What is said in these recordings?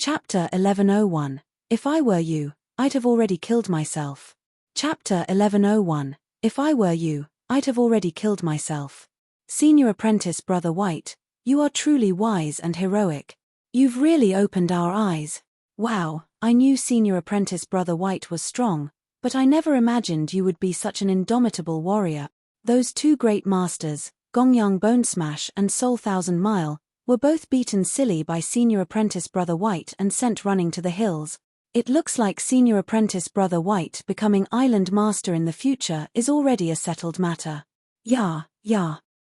Chapter 1101. If I were you, I'd have already killed myself. Chapter 1101. If I were you, I'd have already killed myself. Senior Apprentice Brother White, you are truly wise and heroic. You've really opened our eyes. Wow, I knew Senior Apprentice Brother White was strong, but I never imagined you would be such an indomitable warrior. Those two great masters, Gongyang Bone Smash and Soul Thousand Mile, were both beaten silly by Senior Apprentice Brother White and sent running to the hills. It looks like Senior Apprentice Brother White becoming Island Master in the future is already a settled matter. Yeah.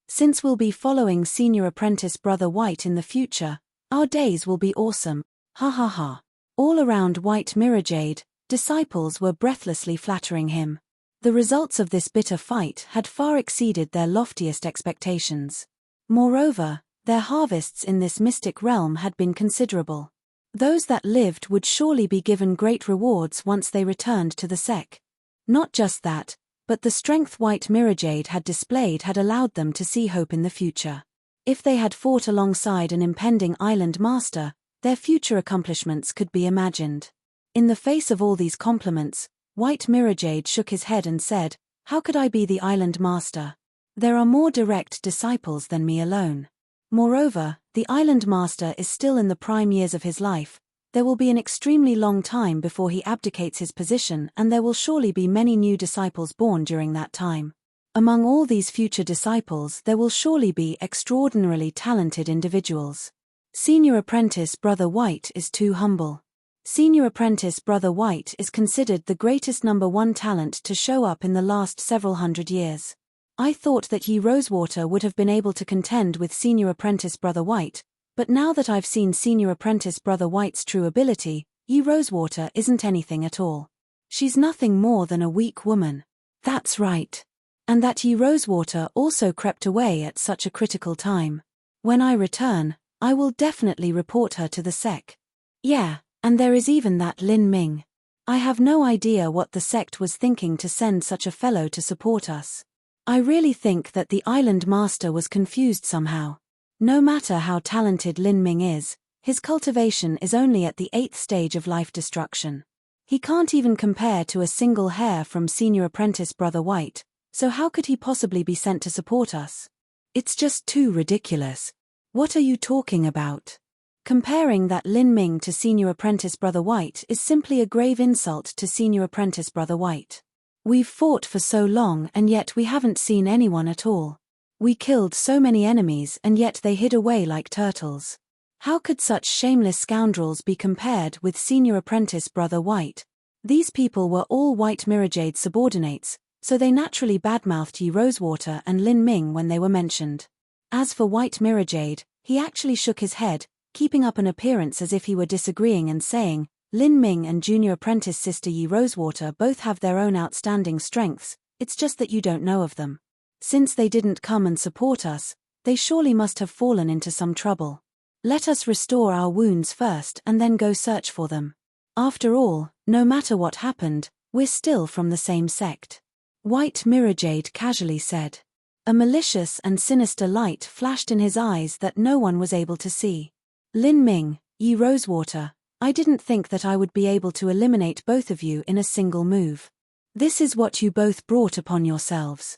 Since we'll be following Senior Apprentice Brother White in the future, our days will be awesome. Ha ha ha. All around White Mirrorjade, disciples were breathlessly flattering him. The results of this bitter fight had far exceeded their loftiest expectations. Moreover, their harvests in this mystic realm had been considerable. Those that lived would surely be given great rewards once they returned to the sect. Not just that, but the strength White Mirrorjade had displayed had allowed them to see hope in the future. If they had fought alongside an impending island master, their future accomplishments could be imagined. In the face of all these compliments, White Mirrorjade shook his head and said, "How could I be the island master? There are more direct disciples than me alone. Moreover, the island master is still in the prime years of his life. There will be an extremely long time before he abdicates his position, and there will surely be many new disciples born during that time. Among all these future disciples there will surely be extraordinarily talented individuals. Senior Apprentice Brother White is too humble. Senior Apprentice Brother White is considered the greatest #1 talent to show up in the last several hundred years. I thought that Yi Rosewater would have been able to contend with Senior Apprentice Brother White, but now that I've seen Senior Apprentice Brother White's true ability, Yi Rosewater isn't anything at all. She's nothing more than a weak woman." "That's right. And that Yi Rosewater also crept away at such a critical time. When I return, I will definitely report her to the sect. Yeah, and there is even that Lin Ming. I have no idea what the sect was thinking to send such a fellow to support us. I really think that the island master was confused somehow. No matter how talented Lin Ming is, his cultivation is only at the 8th stage of life destruction. He can't even compare to a single hair from Senior Apprentice Brother White, so how could he possibly be sent to support us? It's just too ridiculous. What are you talking about? Comparing that Lin Ming to Senior Apprentice Brother White is simply a grave insult to Senior Apprentice Brother White. We've fought for so long and yet we haven't seen anyone at all. We killed so many enemies and yet they hid away like turtles. How could such shameless scoundrels be compared with Senior Apprentice Brother White? These people were all White Mirrorjade subordinates, so they naturally badmouthed Yi Rosewater and Lin Ming when they were mentioned. As for White Mirrorjade, he actually shook his head, keeping up an appearance as if he were disagreeing and saying, "Lin Ming and Junior Apprentice Sister Yi Rosewater both have their own outstanding strengths, it's just that you don't know of them. Since they didn't come and support us, they surely must have fallen into some trouble. Let us restore our wounds first and then go search for them. After all, no matter what happened, we're still from the same sect." White Mirrorjade casually said. A malicious and sinister light flashed in his eyes that no one was able to see. "Lin Ming, Yi Rosewater, I didn't think that I would be able to eliminate both of you in a single move. This is what you both brought upon yourselves.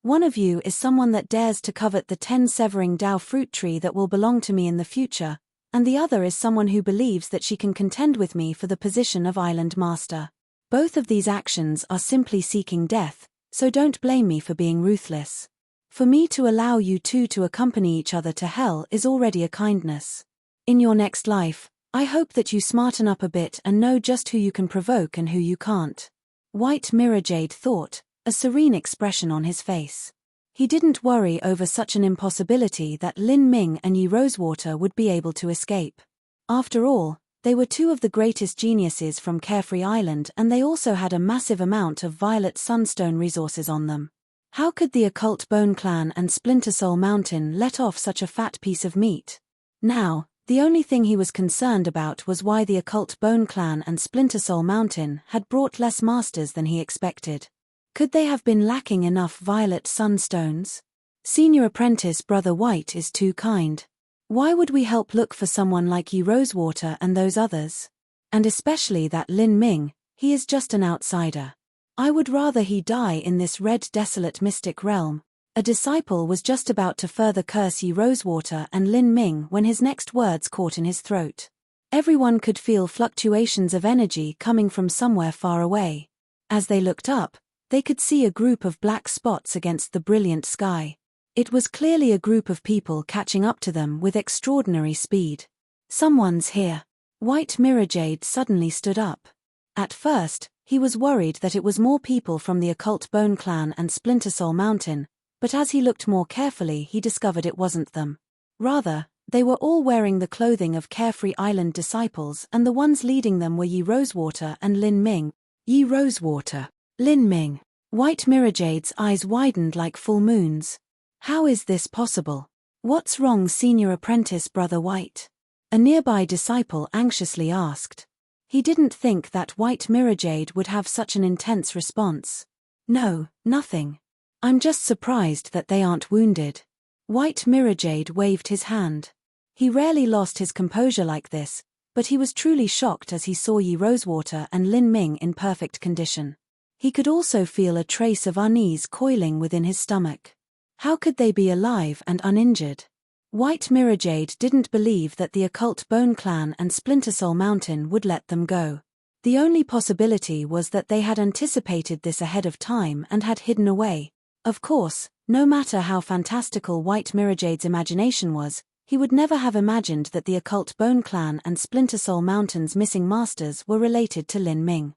One of you is someone that dares to covet the 10-severing Dao fruit tree that will belong to me in the future, and the other is someone who believes that she can contend with me for the position of Island Master. Both of these actions are simply seeking death, so don't blame me for being ruthless. For me to allow you two to accompany each other to hell is already a kindness. In your next life, I hope that you smarten up a bit and know just who you can provoke and who you can't." White Mirrorjade thought, a serene expression on his face. He didn't worry over such an impossibility that Lin Ming and Yi Rosewater would be able to escape. After all, they were two of the greatest geniuses from Carefree Island and they also had a massive amount of Violet Sunstone resources on them. How could the Occult Bone Clan and Splinter Soul Mountain let off such a fat piece of meat? Now, the only thing he was concerned about was why the Occult Bone Clan and Splinter Soul Mountain had brought less masters than he expected. Could they have been lacking enough Violet Sunstones? Senior Apprentice Brother White is too kind. Why would we help look for someone like Yi Rosewater and those others? And especially that Lin Ming, he is just an outsider. I would rather he die in this red desolate mystic realm. A disciple was just about to further curse Yi Rosewater and Lin Ming when his next words caught in his throat. Everyone could feel fluctuations of energy coming from somewhere far away. As they looked up, they could see a group of black spots against the brilliant sky. It was clearly a group of people catching up to them with extraordinary speed. Someone's here. White Mirrorjade suddenly stood up. At first, he was worried that it was more people from the occult Bone Clan and Splinter Soul Mountain, but as he looked more carefully he discovered it wasn't them. Rather, they were all wearing the clothing of Carefree Island disciples, and the ones leading them were Yi Rosewater and Lin Ming. Yi Rosewater, Lin Ming. White Mirrorjade's eyes widened like full moons. How is this possible? What's wrong, Senior Apprentice Brother White? A nearby disciple anxiously asked. He didn't think that White Mirrorjade would have such an intense response. No, nothing. I'm just surprised that they aren't wounded. White Mirrorjade waved his hand. He rarely lost his composure like this, but he was truly shocked as he saw Yi Rosewater and Lin Ming in perfect condition. He could also feel a trace of unease coiling within his stomach. How could they be alive and uninjured? White Mirrorjade didn't believe that the occult Bone Clan and Splinter Soul Mountain would let them go. The only possibility was that they had anticipated this ahead of time and had hidden away. Of course, no matter how fantastical White Mirrorjade's imagination was, he would never have imagined that the occult Bone Clan and Splinter Soul Mountain's missing masters were related to Lin Ming.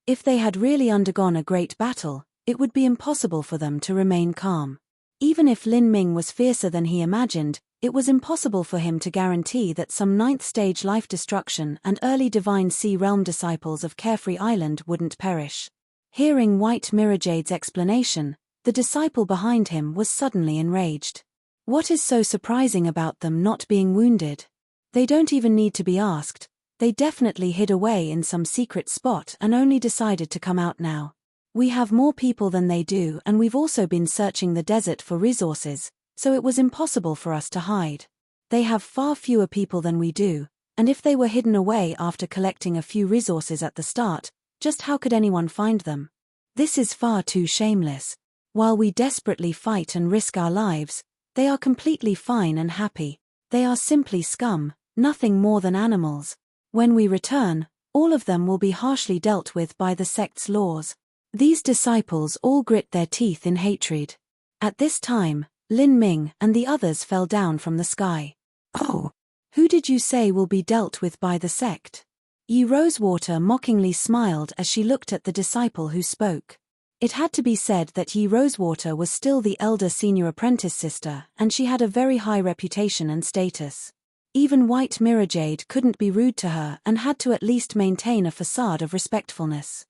If they had really undergone a great battle, it would be impossible for them to remain calm. Even if Lin Ming was fiercer than he imagined, it was impossible for him to guarantee that some 9th stage life destruction and early Divine Sea Realm disciples of Carefree Island wouldn't perish. Hearing White Mirrorjade's explanation, the disciple behind him was suddenly enraged. What is so surprising about them not being wounded? They don't even need to be asked. They definitely hid away in some secret spot and only decided to come out now. We have more people than they do, and we've also been searching the desert for resources, so it was impossible for us to hide. They have far fewer people than we do, and if they were hidden away after collecting a few resources at the start, just how could anyone find them? This is far too shameless. While we desperately fight and risk our lives, they are completely fine and happy. They are simply scum, nothing more than animals. When we return, all of them will be harshly dealt with by the sect's laws. These disciples all grit their teeth in hatred. At this time, Lin Ming and the others fell down from the sky. Oh, who did you say will be dealt with by the sect? Yi Rosewater mockingly smiled as she looked at the disciple who spoke. It had to be said that Yi Rosewater was still the elder senior apprentice sister, and she had a very high reputation and status. Even White Mirrorjade couldn't be rude to her and had to at least maintain a facade of respectfulness.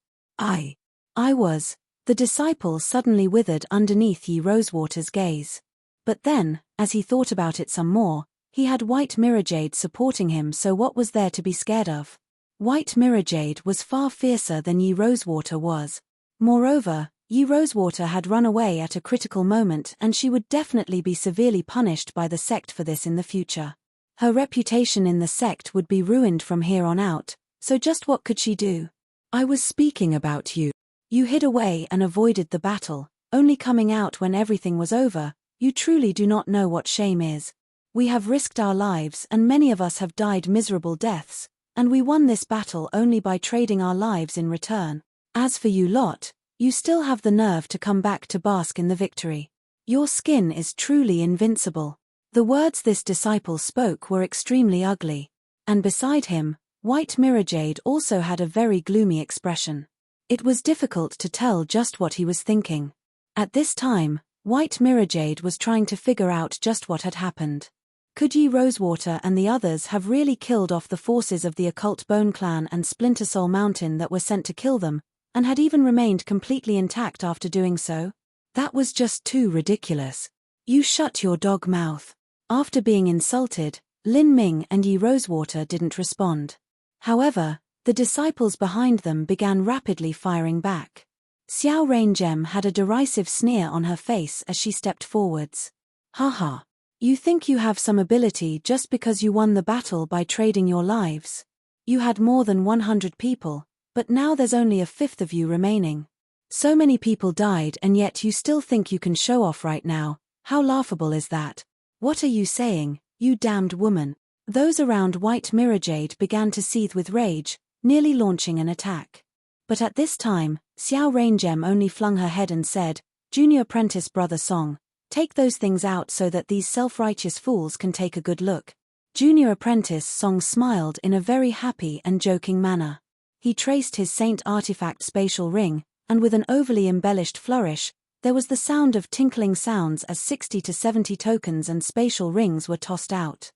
I was. The disciple suddenly withered underneath Yi Rosewater's gaze. But then, as he thought about it some more, he had White Mirrorjade supporting him, so what was there to be scared of? White Mirrorjade was far fiercer than Yi Rosewater was. Moreover, Yi Rosewater had run away at a critical moment, and she would definitely be severely punished by the sect for this in the future. Her reputation in the sect would be ruined from here on out, so just what could she do? I was speaking about you. You hid away and avoided the battle, only coming out when everything was over. You truly do not know what shame is. We have risked our lives and many of us have died miserable deaths, and we won this battle only by trading our lives in return. As for you lot, you still have the nerve to come back to bask in the victory. Your skin is truly invincible. The words this disciple spoke were extremely ugly. And beside him, White Mirrorjade also had a very gloomy expression. It was difficult to tell just what he was thinking. At this time, White Mirrorjade was trying to figure out just what had happened. Could Yi Rosewater and the others have really killed off the forces of the occult Bone Clan and Splinter Soul Mountain that were sent to kill them, and had even remained completely intact after doing so? That was just too ridiculous. You shut your dog mouth. After being insulted, Lin Ming and Yi Rosewater didn't respond. However, the disciples behind them began rapidly firing back. Xiao Raingem had a derisive sneer on her face as she stepped forwards. Haha. You think you have some ability just because you won the battle by trading your lives. You had more than 100 people, but now there's only a fifth of you remaining. So many people died and yet you still think you can show off right now. How laughable is that? What are you saying, you damned woman? Those around White Mirrorjade began to seethe with rage, nearly launching an attack. But at this time, Xiao Raingem only flung her head and said, "Junior Apprentice Brother Song, take those things out so that these self-righteous fools can take a good look." Junior Apprentice Song smiled in a very happy and joking manner. He traced his Saint Artifact spatial ring, and with an overly embellished flourish, there was the sound of tinkling sounds as 60 to 70 tokens and spatial rings were tossed out.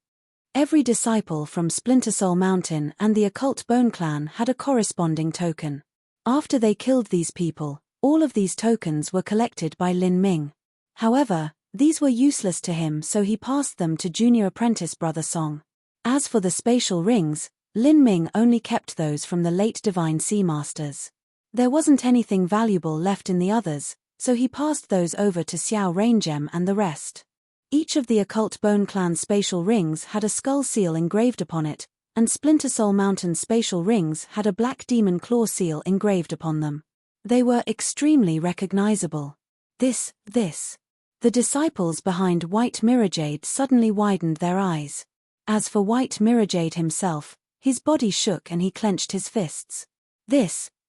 Every disciple from Splinter Soul Mountain and the Occult Bone Clan had a corresponding token. After they killed these people, all of these tokens were collected by Lin Ming. However, these were useless to him, so he passed them to Junior Apprentice Brother Song. As for the spatial rings, Lin Ming only kept those from the late Divine Sea Masters. There wasn't anything valuable left in the others, so he passed those over to Xiao Raingem and the rest. Each of the Occult Bone Clan spatial rings had a skull seal engraved upon it, and Splinter Soul Mountain spatial rings had a black demon claw seal engraved upon them. They were extremely recognizable. This. The disciples behind White Mirrorjade suddenly widened their eyes. As for White Mirrorjade himself, his body shook and he clenched his fists.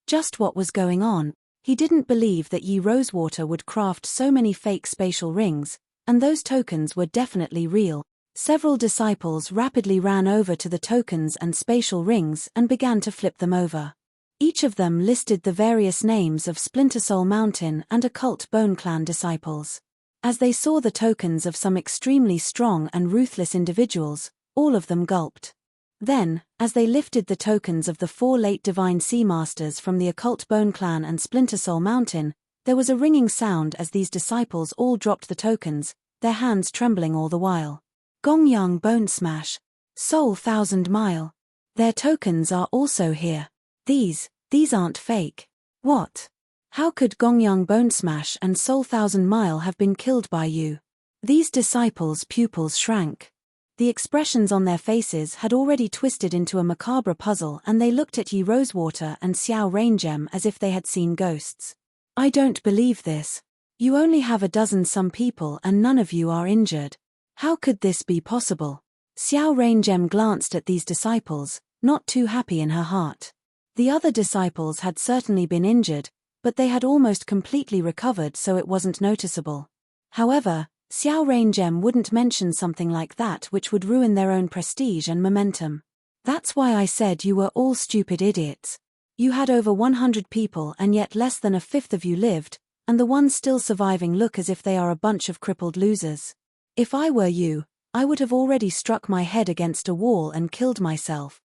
Just what was going on. He didn't believe that Yi Rosewater would craft so many fake spatial rings, and those tokens were definitely real. Several disciples rapidly ran over to the tokens and spatial rings and began to flip them over. Each of them listed the various names of Splinter Soul Mountain and Occult Bone Clan disciples. As they saw the tokens of some extremely strong and ruthless individuals, all of them gulped. Then, as they lifted the tokens of the 4 late Divine Sea Masters from the Occult Bone Clan and Splinter Soul Mountain, there was a ringing sound as these disciples all dropped the tokens, their hands trembling all the while. Gongyang Bone Smash. Soul Thousand Mile. Their tokens are also here. These aren't fake. What? How could Gongyang Bone Smash and Soul Thousand Mile have been killed by you? These disciples' pupils shrank. The expressions on their faces had already twisted into a macabre puzzle and they looked at Yi Rosewater and Xiao Raingem as if they had seen ghosts. I don't believe this. You only have a dozen some people and none of you are injured. How could this be possible? Xiao Raingem glanced at these disciples, not too happy in her heart. The other disciples had certainly been injured, but they had almost completely recovered so it wasn't noticeable. However, Xiao Raingem wouldn't mention something like that which would ruin their own prestige and momentum. That's why I said you were all stupid idiots. You had over 100 people and yet less than a fifth of you lived, and the ones still surviving look as if they are a bunch of crippled losers. If I were you, I would have already struck my head against a wall and killed myself.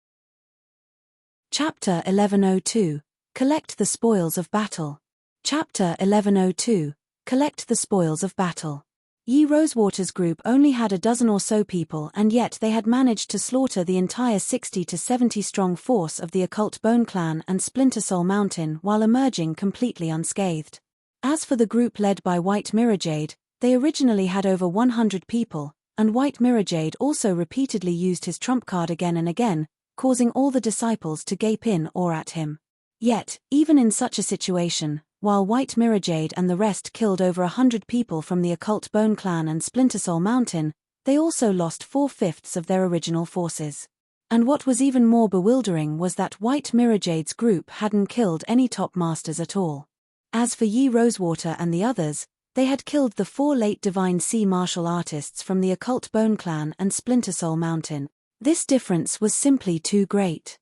Chapter 1102. Collect the Spoils of Battle. Chapter 1102. Collect the Spoils of Battle. Yi Rosewater's group only had a dozen or so people and yet they had managed to slaughter the entire 60 to 70 strong force of the Occult Bone Clan and Splinter Soul Mountain while emerging completely unscathed. As for the group led by White Mirrorjade, they originally had over 100 people, and White Mirrorjade also repeatedly used his trump card again and again, causing all the disciples to gape in awe at him. Yet, even in such a situation, while White Mirrorjade and the rest killed over 100 people from the Occult Bone Clan and Splinter Soul Mountain, they also lost 4/5 of their original forces. And what was even more bewildering was that White Mirrorjade's group hadn't killed any top masters at all. As for Yi Rosewater and the others, they had killed the 4 late Divine Sea martial artists from the Occult Bone Clan and Splinter Soul Mountain. This difference was simply too great.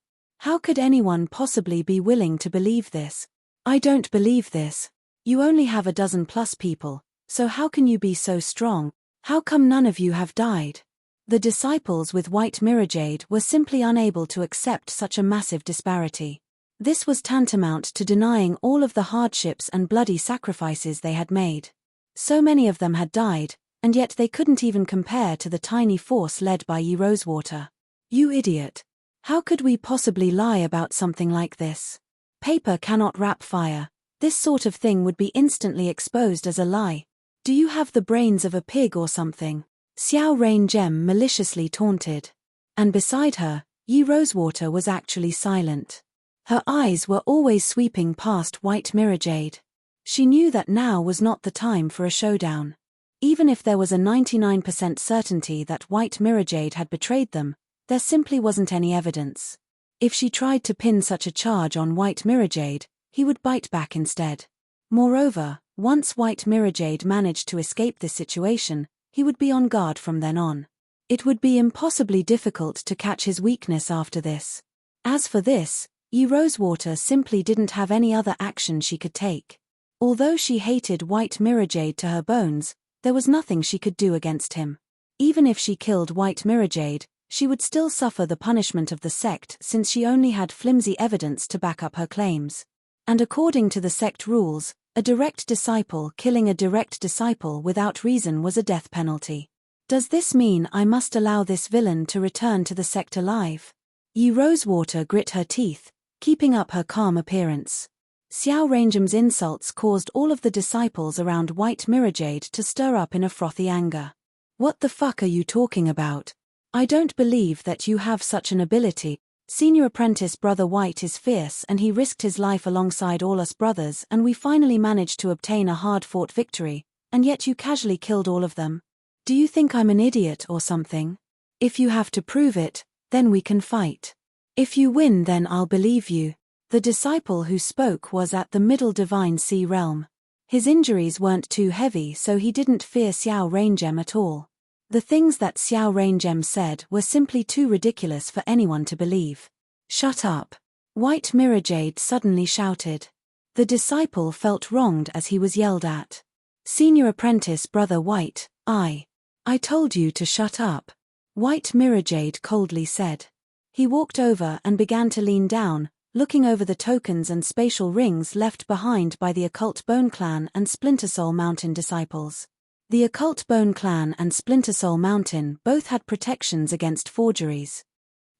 How could anyone possibly be willing to believe this? I don't believe this. You only have a dozen plus people, so how can you be so strong? How come none of you have died? The disciples with White Mirrorjade were simply unable to accept such a massive disparity. This was tantamount to denying all of the hardships and bloody sacrifices they had made. So many of them had died, and yet they couldn't even compare to the tiny force led by Yi Rosewater. You idiot. How could we possibly lie about something like this? Paper cannot wrap fire. This sort of thing would be instantly exposed as a lie. Do you have the brains of a pig or something? Xiao Rain Gem maliciously taunted. And beside her, Yi Rosewater was actually silent. Her eyes were always sweeping past White Mirrorjade. She knew that now was not the time for a showdown. Even if there was a 99% certainty that White Mirrorjade had betrayed them, there simply wasn't any evidence. If she tried to pin such a charge on White Mirrorjade, he would bite back instead. Moreover, once White Mirrorjade managed to escape this situation, he would be on guard from then on. It would be impossibly difficult to catch his weakness after this. As for this, Yi Rosewater simply didn't have any other action she could take. Although she hated White Mirrorjade to her bones, there was nothing she could do against him. Even if she killed White Mirrorjade, she would still suffer the punishment of the sect since she only had flimsy evidence to back up her claims. And according to the sect rules, a direct disciple killing a direct disciple without reason was a death penalty. Does this mean I must allow this villain to return to the sect alive? Yi Rosewater grit her teeth, keeping up her calm appearance. Xiao Rangem's insults caused all of the disciples around White Mirrorjade to stir up in a frothy anger. What the fuck are you talking about? I don't believe that you have such an ability. Senior apprentice Brother White is fierce and he risked his life alongside all us brothers and we finally managed to obtain a hard-fought victory, and yet you casually killed all of them. Do you think I'm an idiot or something? If you have to prove it, then we can fight. If you win then I'll believe you. The disciple who spoke was at the Middle Divine Sea realm. His injuries weren't too heavy so he didn't fear Xiao Raingem at all. The things that Xiao Raingem said were simply too ridiculous for anyone to believe. Shut up! White Mirrorjade suddenly shouted. The disciple felt wronged as he was yelled at. Senior apprentice Brother White, I told you to shut up. White Mirrorjade coldly said. He walked over and began to lean down, looking over the tokens and spatial rings left behind by the Occult Bone Clan and Splinter Soul Mountain disciples. The Occult Bone Clan and Splinter Soul Mountain both had protections against forgeries.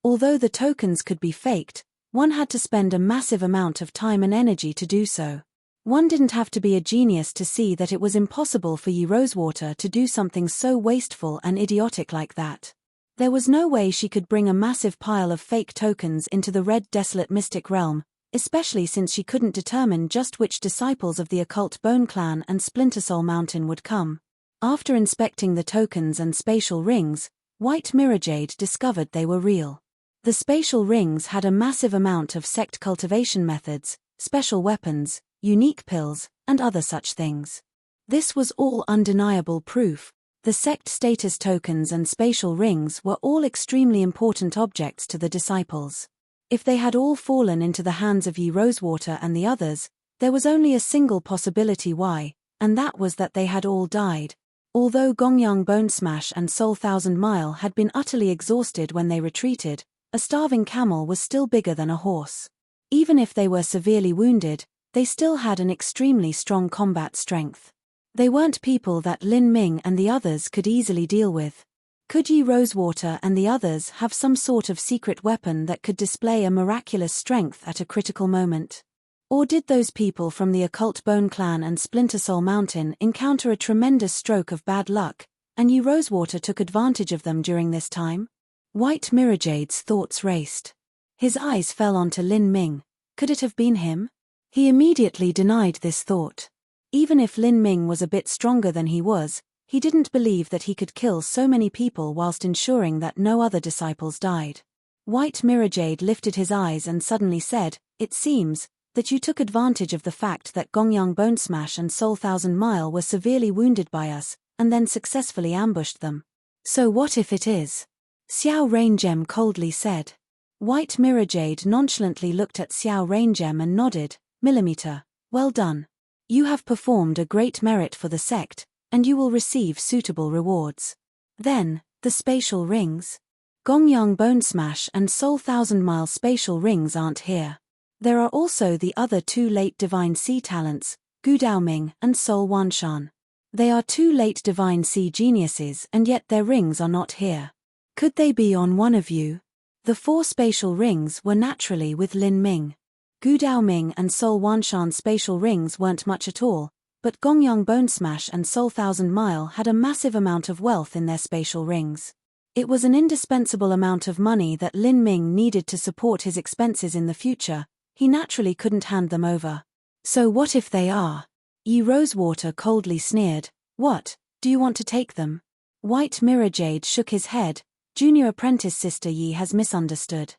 Although the tokens could be faked, one had to spend a massive amount of time and energy to do so. One didn't have to be a genius to see that it was impossible for Yi Rosewater to do something so wasteful and idiotic like that. There was no way she could bring a massive pile of fake tokens into the Red Desolate Mystic Realm, especially since she couldn't determine just which disciples of the Occult Bone Clan and Splinter Soul Mountain would come. After inspecting the tokens and spatial rings, White Mirrorjade discovered they were real. The spatial rings had a massive amount of sect cultivation methods, special weapons, unique pills, and other such things. This was all undeniable proof. The sect status tokens and spatial rings were all extremely important objects to the disciples. If they had all fallen into the hands of Yi Rosewater and the others, there was only a single possibility why, and that was that they had all died. Although Gongyang Bone Smash and Soul Thousand Mile had been utterly exhausted when they retreated, a starving camel was still bigger than a horse. Even if they were severely wounded, they still had an extremely strong combat strength. They weren't people that Lin Ming and the others could easily deal with. Could Yi Rosewater and the others have some sort of secret weapon that could display a miraculous strength at a critical moment? Or did those people from the Occult Bone Clan and Splinter Soul Mountain encounter a tremendous stroke of bad luck, and Yi Rosewater took advantage of them during this time? White Mirrorjade's thoughts raced. His eyes fell onto Lin Ming. Could it have been him? He immediately denied this thought. Even if Lin Ming was a bit stronger than he was, he didn't believe that he could kill so many people whilst ensuring that no other disciples died. White Mirrorjade lifted his eyes and suddenly said, "It seems that you took advantage of the fact that Gongyang Bone Smash and Soul Thousand Mile were severely wounded by us, and then successfully ambushed them. So what if it is?" Xiao Raingem coldly said. White Mirrorjade nonchalantly looked at Xiao Raingem and nodded, "Millimeter, well done. You have performed a great merit for the sect, and you will receive suitable rewards." Then, the spatial rings. Gongyang Bone Smash and Soul Thousand Mile spatial rings aren't here. There are also the other two late Divine Sea talents, Gu Daoming and Soul Wanshan. They are two late Divine Sea geniuses and yet their rings are not here. Could they be on one of you? The four spatial rings were naturally with Lin Ming. Gu Daoming and Soul Wanshan's spatial rings weren't much at all, but Gongyang Bonesmash and Soul Thousand Mile had a massive amount of wealth in their spatial rings. It was an indispensable amount of money that Lin Ming needed to support his expenses in the future. He naturally couldn't hand them over. So what if they are? Yi Rosewater coldly sneered. What, do you want to take them? White Mirror Jade shook his head. Junior apprentice Sister Yi has misunderstood.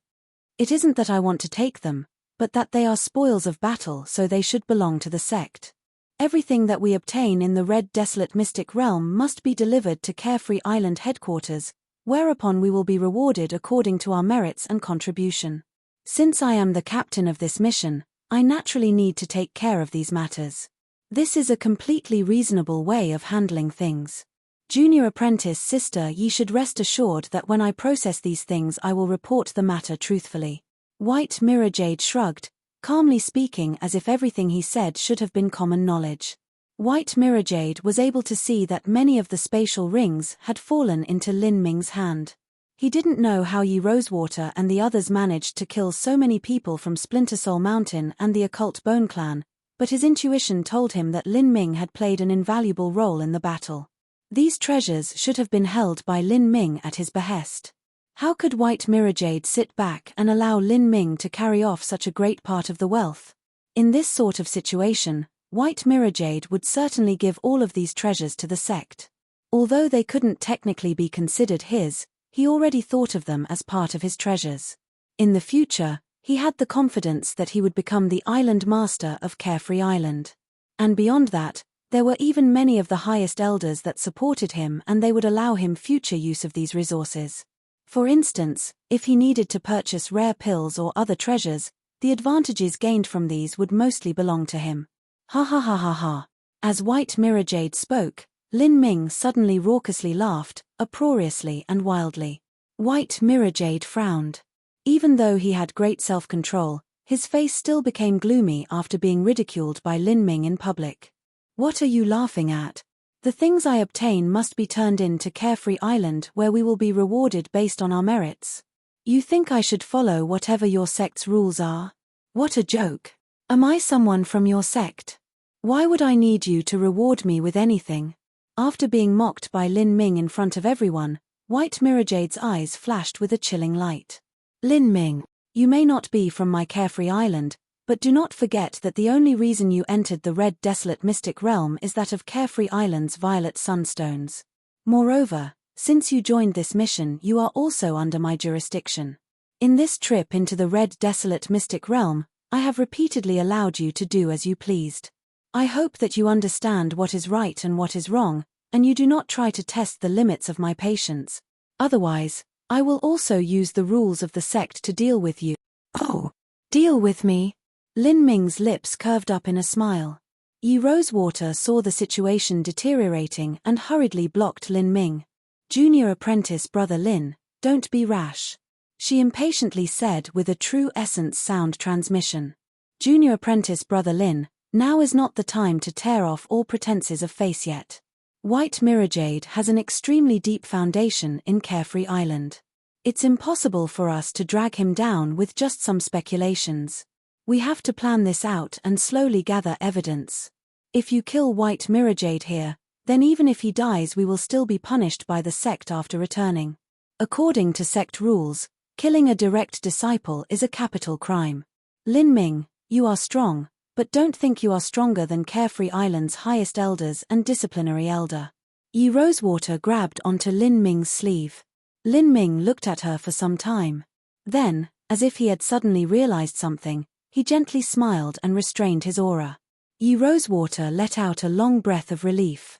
It isn't that I want to take them, but that they are spoils of battle, so they should belong to the sect. Everything that we obtain in the Red Desolate Mystic Realm must be delivered to Carefree Island headquarters, whereupon we will be rewarded according to our merits and contribution. Since I am the captain of this mission, I naturally need to take care of these matters. This is a completely reasonable way of handling things. Junior apprentice Sister Yi should rest assured that when I process these things I will report the matter truthfully. White Mirror Jade shrugged, calmly speaking as if everything he said should have been common knowledge. White Mirror Jade was able to see that many of the spatial rings had fallen into Lin Ming's hand. He didn't know how Yi Rosewater and the others managed to kill so many people from Splinter Soul Mountain and the Occult Bone Clan, but his intuition told him that Lin Ming had played an invaluable role in the battle. These treasures should have been held by Lin Ming at his behest. How could White Mirror Jade sit back and allow Lin Ming to carry off such a great part of the wealth? In this sort of situation, White Mirror Jade would certainly give all of these treasures to the sect. Although they couldn't technically be considered his, he already thought of them as part of his treasures. In the future, he had the confidence that he would become the island master of Carefree Island. And beyond that, there were even many of the highest elders that supported him, and they would allow him future use of these resources. For instance, if he needed to purchase rare pills or other treasures, the advantages gained from these would mostly belong to him. Ha ha ha ha ha. As White Mirror Jade spoke, Lin Ming suddenly raucously laughed, uproariously and wildly. White Mirror Jade frowned. Even though he had great self-control, his face still became gloomy after being ridiculed by Lin Ming in public. What are you laughing at? The things I obtain must be turned in to Carefree Island, where we will be rewarded based on our merits. You think I should follow whatever your sect's rules are? What a joke. Am I someone from your sect? Why would I need you to reward me with anything? After being mocked by Lin Ming in front of everyone, White Mirror Jade's eyes flashed with a chilling light. Lin Ming, you may not be from my Carefree Island, but do not forget that the only reason you entered the Red Desolate Mystic Realm is that of Carefree Island's Violet Sunstones. Moreover, since you joined this mission, you are also under my jurisdiction. In this trip into the Red Desolate Mystic Realm, I have repeatedly allowed you to do as you pleased. I hope that you understand what is right and what is wrong, and you do not try to test the limits of my patience. Otherwise, I will also use the rules of the sect to deal with you. Oh, deal with me? Lin Ming's lips curved up in a smile. Yi Rosewater saw the situation deteriorating and hurriedly blocked Lin Ming. Junior apprentice Brother Lin, don't be rash. She impatiently said with a true essence sound transmission. Junior apprentice Brother Lin, now is not the time to tear off all pretenses of face yet. White Mirror Jade has an extremely deep foundation in Carefree Island. It's impossible for us to drag him down with just some speculations. We have to plan this out and slowly gather evidence. If you kill White Mirror Jade here, then even if he dies we will still be punished by the sect after returning. According to sect rules, killing a direct disciple is a capital crime. Lin Ming, you are strong, but don't think you are stronger than Carefree Island's highest elders and disciplinary elder. Yi Rosewater grabbed onto Lin Ming's sleeve. Lin Ming looked at her for some time. Then, as if he had suddenly realized something, he gently smiled and restrained his aura. Yi Rosewater let out a long breath of relief.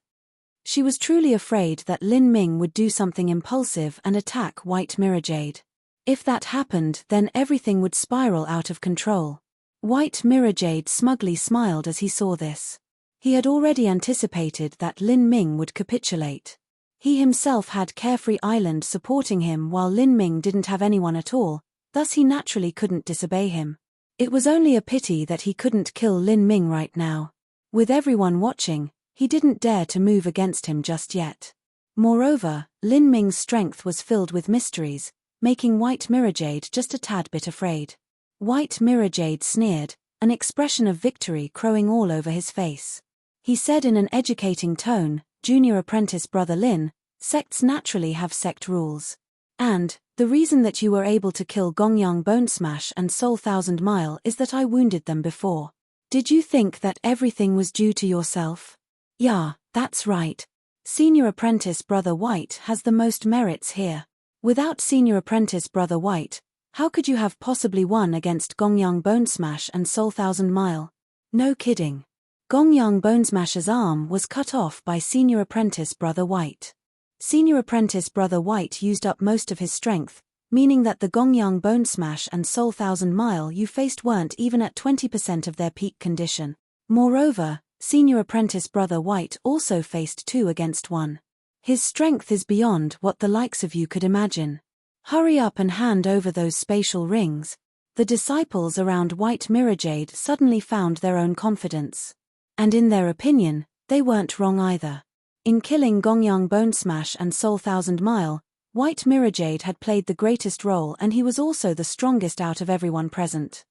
She was truly afraid that Lin Ming would do something impulsive and attack White Mirror Jade. If that happened, then everything would spiral out of control. White Mirror Jade smugly smiled as he saw this. He had already anticipated that Lin Ming would capitulate. He himself had Carefree Island supporting him while Lin Ming didn't have anyone at all, thus he naturally couldn't disobey him. It was only a pity that he couldn't kill Lin Ming right now. With everyone watching, he didn't dare to move against him just yet. Moreover, Lin Ming's strength was filled with mysteries, making White Mirror Jade just a tad bit afraid. White Mirror Jade sneered, an expression of victory crowing all over his face. he said in an educating tone. Junior apprentice Brother Lin, sects naturally have sect rules. And, the reason that you were able to kill Gongyang Bone Smash and Soul Thousand Mile is that I wounded them before. Did you think that everything was due to yourself? Yeah, that's right. Senior apprentice Brother White has the most merits here. Without senior apprentice Brother White, how could you have possibly won against Gongyang Bone Smash and Soul Thousand Mile? No kidding. Gongyang Bone Smasher's arm was cut off by senior apprentice Brother White. Senior apprentice Brother White used up most of his strength, meaning that the Gongyang Bone Smash and Soul Thousand Mile you faced weren't even at 20% of their peak condition. Moreover, senior apprentice Brother White also faced 2 against 1. His strength is beyond what the likes of you could imagine. Hurry up and hand over those spatial rings. The disciples around White Mirrorjade suddenly found their own confidence. And in their opinion, they weren't wrong either. In killing Gongyang Bone Smash and Soul Thousand Mile, White Mirrorjade had played the greatest role and he was also the strongest out of everyone present.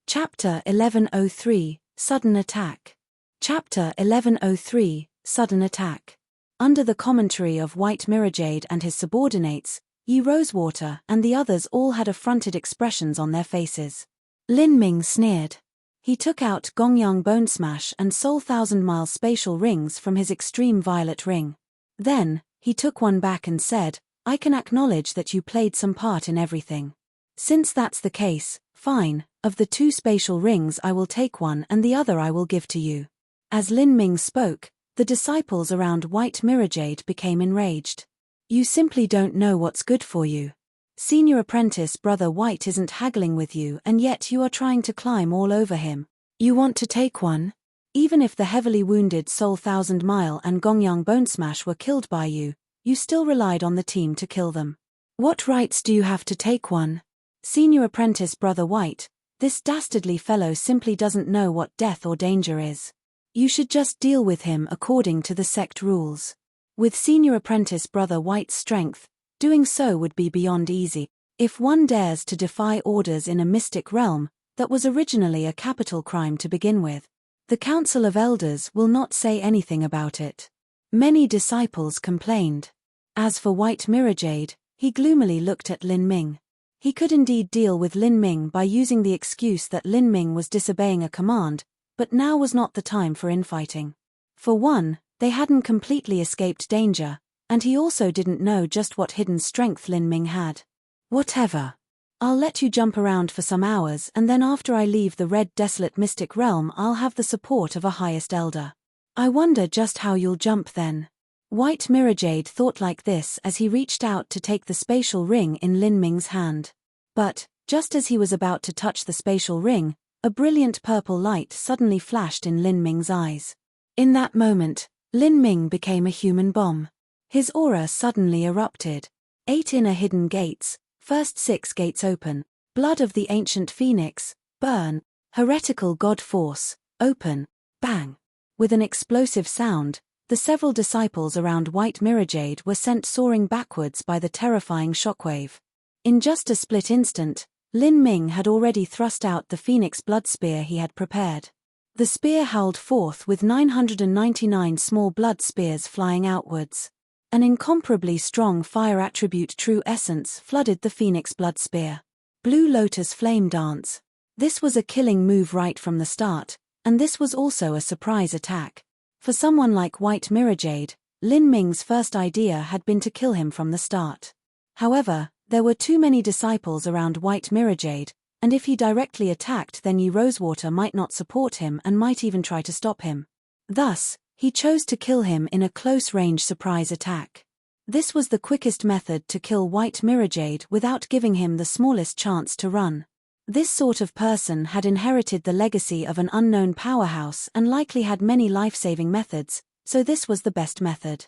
Chapter 1103, Sudden Attack. Chapter 1103, Sudden Attack. Under the commentary of White Mirrorjade and his subordinates, Yi Rosewater and the others all had affronted expressions on their faces. Lin Ming sneered. He took out Gongyang Bone Smash and Soul Thousand Mile spatial rings from his extreme violet ring. Then, he took one back and said, I can acknowledge that you played some part in everything. Since that's the case, fine, of the 2 spatial rings I will take one and the other I will give to you. As Lin Ming spoke, the disciples around White Mirrorjade became enraged. You simply don't know what's good for you. Senior apprentice Brother White isn't haggling with you and yet you are trying to climb all over him. You want to take one? Even if the heavily wounded Soul Thousand Mile and Gongyang Bone Smash were killed by you, you still relied on the team to kill them. What rights do you have to take one? Senior apprentice Brother White, this dastardly fellow simply doesn't know what death or danger is. You should just deal with him according to the sect rules. With senior apprentice Brother White's strength, doing so would be beyond easy. If one dares to defy orders in a mystic realm, that was originally a capital crime to begin with. The Council of Elders will not say anything about it. Many disciples complained. As for White Mirrorjade, he gloomily looked at Lin Ming. He could indeed deal with Lin Ming by using the excuse that Lin Ming was disobeying a command, but now was not the time for infighting. For one, they hadn't completely escaped danger, and he also didn't know just what hidden strength Lin Ming had. Whatever. I'll let you jump around for some hours and then after I leave the red desolate mystic realm I'll have the support of a highest elder. I wonder just how you'll jump then. White Mirrorjade thought like this as he reached out to take the spatial ring in Lin Ming's hand. But, just as he was about to touch the spatial ring, a brilliant purple light suddenly flashed in Lin Ming's eyes. In that moment, Lin Ming became a human bomb. His aura suddenly erupted. 8 inner hidden gates, first 6 gates open, blood of the ancient phoenix, burn, heretical god force, open, bang. With an explosive sound, the several disciples around White Mirrorjade were sent soaring backwards by the terrifying shockwave. In just a split instant, Lin Ming had already thrust out the phoenix blood spear he had prepared. The spear howled forth with 999 small blood spears flying outwards. An incomparably strong fire attribute true essence flooded the phoenix blood spear. Blue Lotus flame dance. This was a killing move right from the start, and this was also a surprise attack. For someone like White Mirrorjade, Lin Ming's first idea had been to kill him from the start. However, there were too many disciples around White Mirrorjade, and if he directly attacked then Yi Rosewater might not support him and might even try to stop him. Thus, he chose to kill him in a close-range surprise attack. This was the quickest method to kill White Mirrorjade without giving him the smallest chance to run. This sort of person had inherited the legacy of an unknown powerhouse and likely had many life-saving methods, so this was the best method.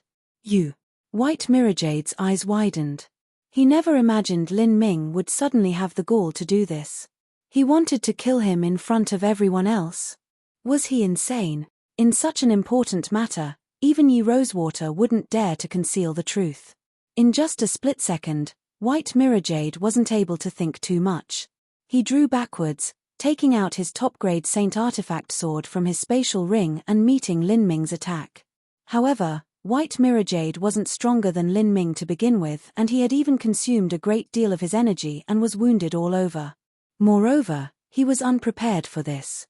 White Mirrorjade's eyes widened. He never imagined Lin Ming would suddenly have the gall to do this. He wanted to kill him in front of everyone else. Was he insane? In such an important matter, even Yi Rosewater wouldn't dare to conceal the truth. In just a split second, White Mirrorjade wasn't able to think too much. He drew backwards, taking out his top-grade Saint Artifact sword from his spatial ring and meeting Lin Ming's attack. However, White Mirror Jade wasn't stronger than Lin Ming to begin with, and he had even consumed a great deal of his energy and was wounded all over. Moreover, he was unprepared for this.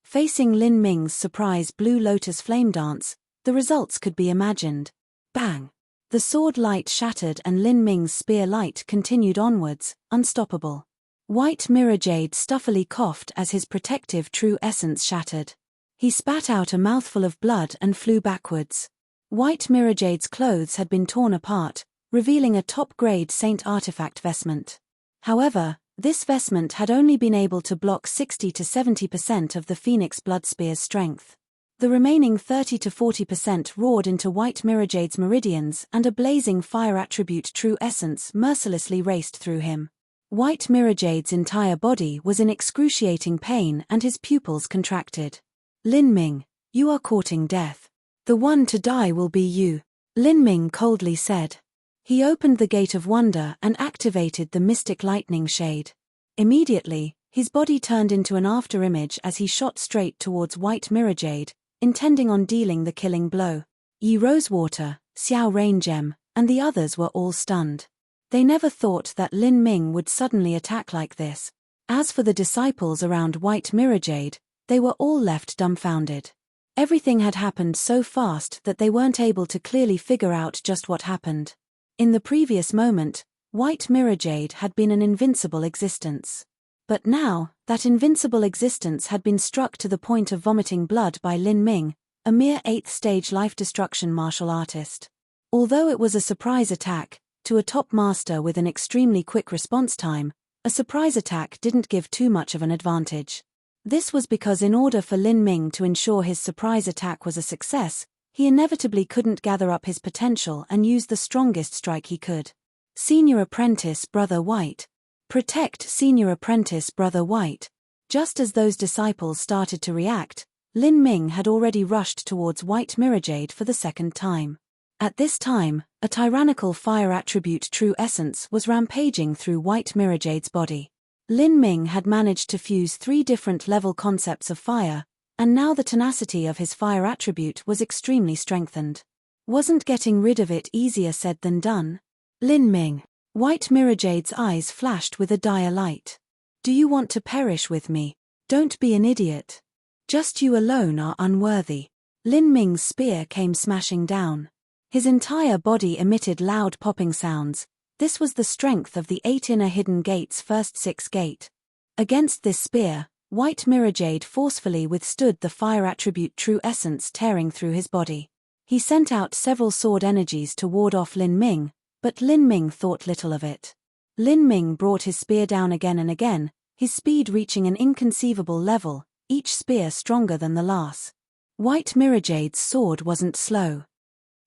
Facing Lin Ming's surprise Blue Lotus flame dance, the results could be imagined. Bang! The sword light shattered and Lin Ming's spear light continued onwards, unstoppable. White Mirror Jade stuffily coughed as his protective true essence shattered. He spat out a mouthful of blood and flew backwards. White Mirror Jade's clothes had been torn apart, revealing a top-grade Saint Artifact vestment. However, this vestment had only been able to block 60 to 70% of the Phoenix Blood Spear's strength. The remaining 30 to 40% roared into White Mirror Jade's meridians, and a blazing fire attribute true essence mercilessly raced through him. White Mirror Jade's entire body was in excruciating pain and his pupils contracted. Lin Ming, you are courting death. The one to die will be you, Lin Ming coldly said. He opened the Gate of Wonder and activated the Mystic Lightning Shade. Immediately, his body turned into an afterimage as he shot straight towards White Mirror Jade, intending on dealing the killing blow. Yi Rosewater, Xiao Rain Gem, and the others were all stunned. They never thought that Lin Ming would suddenly attack like this. As for the disciples around White Mirror Jade, they were all left dumbfounded. Everything had happened so fast that they weren't able to clearly figure out just what happened. In the previous moment, White Mirror Jade had been an invincible existence. But now, that invincible existence had been struck to the point of vomiting blood by Lin Ming, a mere 8th-stage life-destruction martial artist. Although it was a surprise attack, to a top master with an extremely quick response time, a surprise attack didn't give too much of an advantage. This was because in order for Lin Ming to ensure his surprise attack was a success, he inevitably couldn't gather up his potential and use the strongest strike he could. Senior Apprentice Brother White. Protect Senior Apprentice Brother White. Just as those disciples started to react, Lin Ming had already rushed towards White Mirror Jade for the second time. At this time, a tyrannical fire attribute true essence was rampaging through White Mirror Jade's body. Lin Ming had managed to fuse 3 different level concepts of fire, and now the tenacity of his fire attribute was extremely strengthened. Wasn't getting rid of it easier said than done? Lin Ming. White Mirror Jade's eyes flashed with a dire light. Do you want to perish with me? Don't be an idiot. Just you alone are unworthy. Lin Ming's spear came smashing down. His entire body emitted loud popping sounds. This was the strength of the 8 inner hidden gates' first 6 gate. Against this spear, White Mirror Jade forcefully withstood the fire attribute true essence tearing through his body. He sent out several sword energies to ward off Lin Ming, but Lin Ming thought little of it. Lin Ming brought his spear down again and again, his speed reaching an inconceivable level, each spear stronger than the last. White Mirror Jade's sword wasn't slow.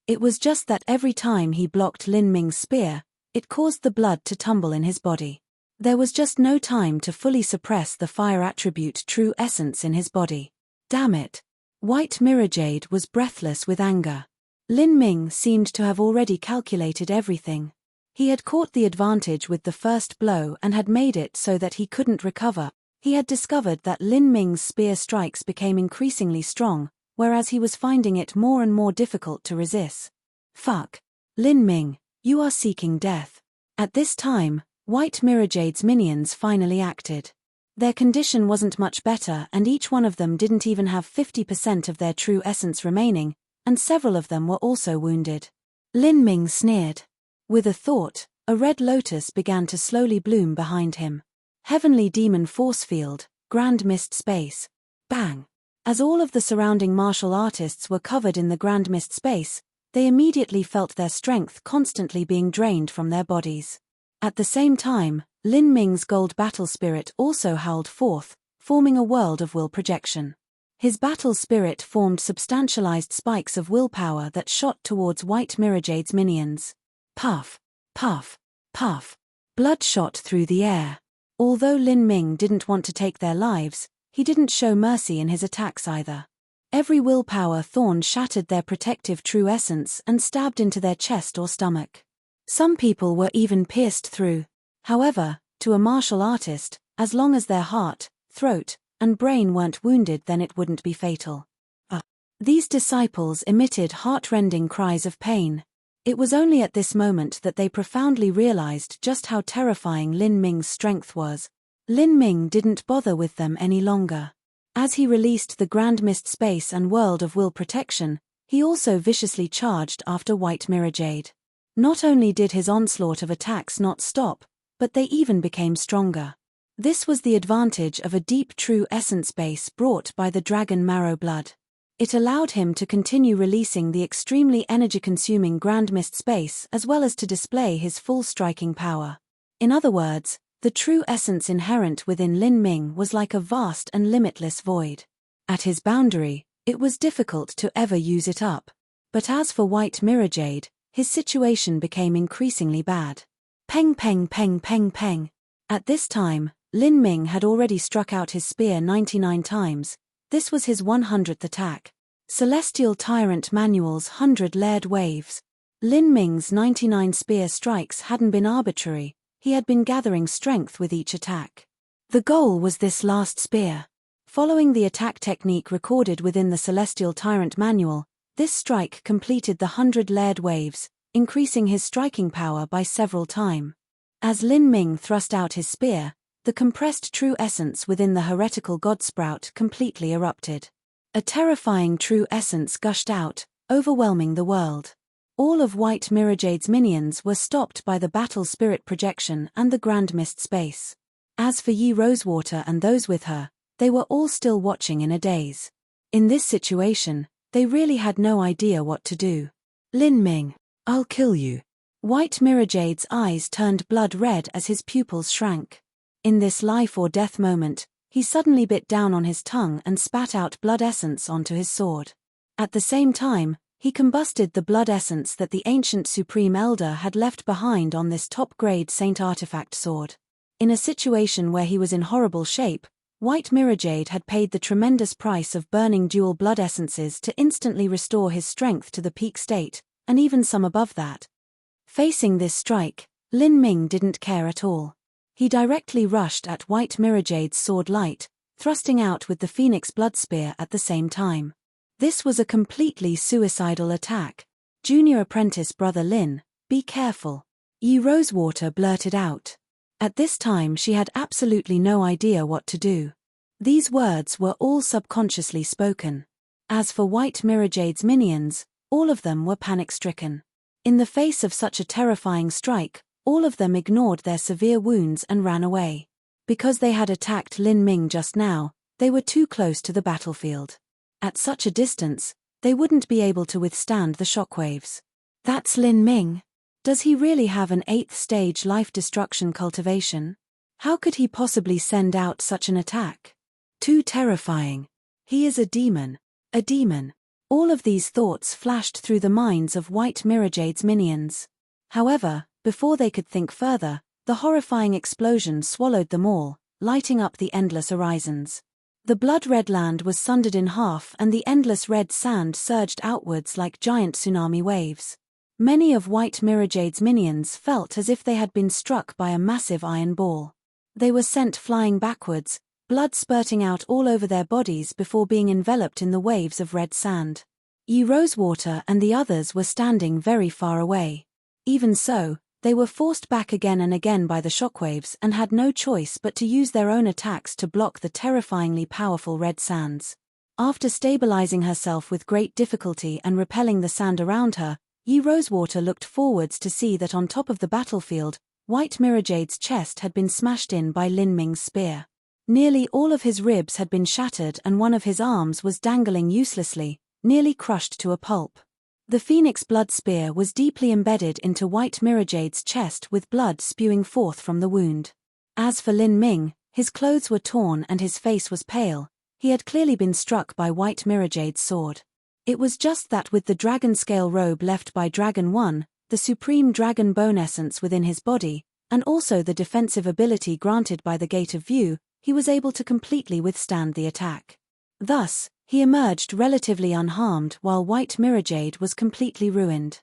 It was just that every time he blocked Lin Ming's spear, it caused the blood to tumble in his body. There was just no time to fully suppress the fire attribute true essence in his body. Damn it! White Mirror Jade was breathless with anger. Lin Ming seemed to have already calculated everything. He had caught the advantage with the first blow and had made it so that he couldn't recover. He had discovered that Lin Ming's spear strikes became increasingly strong, whereas he was finding it more and more difficult to resist. Fuck. Lin Ming. You are seeking death. At this time, White Mirror Jade's minions finally acted. Their condition wasn't much better and each one of them didn't even have 50% of their true essence remaining, and several of them were also wounded. Lin Ming sneered. With a thought, a red lotus began to slowly bloom behind him. Heavenly Demon Force Field, Grand Mist Space. Bang! As all of the surrounding martial artists were covered in the Grand Mist Space, they immediately felt their strength constantly being drained from their bodies. At the same time, Lin Ming's gold battle spirit also howled forth, forming a world of will projection. His battle spirit formed substantialized spikes of willpower that shot towards White Mirror Jade's minions. Puff, puff, puff. Blood shot through the air. Although Lin Ming didn't want to take their lives, he didn't show mercy in his attacks either. Every willpower thorn shattered their protective true essence and stabbed into their chest or stomach. Some people were even pierced through. However, to a martial artist, as long as their heart, throat, and brain weren't wounded, then it wouldn't be fatal. These disciples emitted heart-rending cries of pain. It was only at this moment that they profoundly realized just how terrifying Lin Ming's strength was. Lin Ming didn't bother with them any longer. As he released the Grand Mist Space and World of Will protection, he also viciously charged after White Mirror Jade. Not only did his onslaught of attacks not stop, but they even became stronger. This was the advantage of a deep true essence base brought by the dragon marrow blood. It allowed him to continue releasing the extremely energy-consuming Grand Mist Space as well as to display his full striking power. In other words, the true essence inherent within Lin Ming was like a vast and limitless void. At his boundary, it was difficult to ever use it up. But as for White Mirror Jade, his situation became increasingly bad. Peng peng peng peng peng. At this time, Lin Ming had already struck out his spear 99 times. This was his 100th attack. Celestial Tyrant Manual's 100 layered waves. Lin Ming's 99 spear strikes hadn't been arbitrary, he had been gathering strength with each attack. The goal was this last spear. Following the attack technique recorded within the Celestial Tyrant Manual, this strike completed the 100 layered waves, increasing his striking power by several times. As Lin Ming thrust out his spear, the compressed true essence within the heretical god sprout completely erupted. A terrifying true essence gushed out, overwhelming the world. All of White Mirror Jade's minions were stopped by the battle spirit projection and the Grand Mist Space. As for Yi Rosewater and those with her, they were all still watching in a daze. In this situation, they really had no idea what to do. Lin Ming, I'll kill you. White Mirror Jade's eyes turned blood red as his pupils shrank. In this life or death moment, he suddenly bit down on his tongue and spat out blood essence onto his sword. At the same time, he combusted the blood essence that the ancient Supreme Elder had left behind on this top-grade Saint Artifact sword. In a situation where he was in horrible shape, White Mirror Jade had paid the tremendous price of burning dual blood essences to instantly restore his strength to the peak state, and even some above that. Facing this strike, Lin Ming didn't care at all. He directly rushed at White Mirror Jade's sword light, thrusting out with the Phoenix Blood Spear at the same time. This was a completely suicidal attack. Junior apprentice brother Lin, be careful. Yi Rosewater blurted out. At this time she had absolutely no idea what to do. These words were all subconsciously spoken. As for White Mirror Jade's minions, all of them were panic-stricken. In the face of such a terrifying strike, all of them ignored their severe wounds and ran away. Because they had attacked Lin Ming just now, they were too close to the battlefield. At such a distance, they wouldn't be able to withstand the shockwaves. That's Lin Ming. Does he really have an 8th stage life destruction cultivation? How could he possibly send out such an attack? Too terrifying. He is a demon. A demon. All of these thoughts flashed through the minds of White Mirror Jade's minions. However, before they could think further, the horrifying explosion swallowed them all, lighting up the endless horizons. The blood-red land was sundered in half and the endless red sand surged outwards like giant tsunami waves. Many of White Mirror Jade's minions felt as if they had been struck by a massive iron ball. They were sent flying backwards, blood spurting out all over their bodies before being enveloped in the waves of red sand. Yi Rosewater and the others were standing very far away. Even so, they were forced back again and again by the shockwaves and had no choice but to use their own attacks to block the terrifyingly powerful red sands. After stabilizing herself with great difficulty and repelling the sand around her, Yi Rosewater looked forwards to see that on top of the battlefield, White Mirror Jade's chest had been smashed in by Lin Ming's spear. Nearly all of his ribs had been shattered and one of his arms was dangling uselessly, nearly crushed to a pulp. The Phoenix Blood Spear was deeply embedded into White Mirror Jade's chest with blood spewing forth from the wound. As for Lin Ming, his clothes were torn and his face was pale. He had clearly been struck by White Mirror Jade's sword. It was just that with the dragon scale robe left by Dragon 1, the supreme dragon bone essence within his body, and also the defensive ability granted by the Gate of View, he was able to completely withstand the attack. Thus, he emerged relatively unharmed while White Mirror Jade was completely ruined.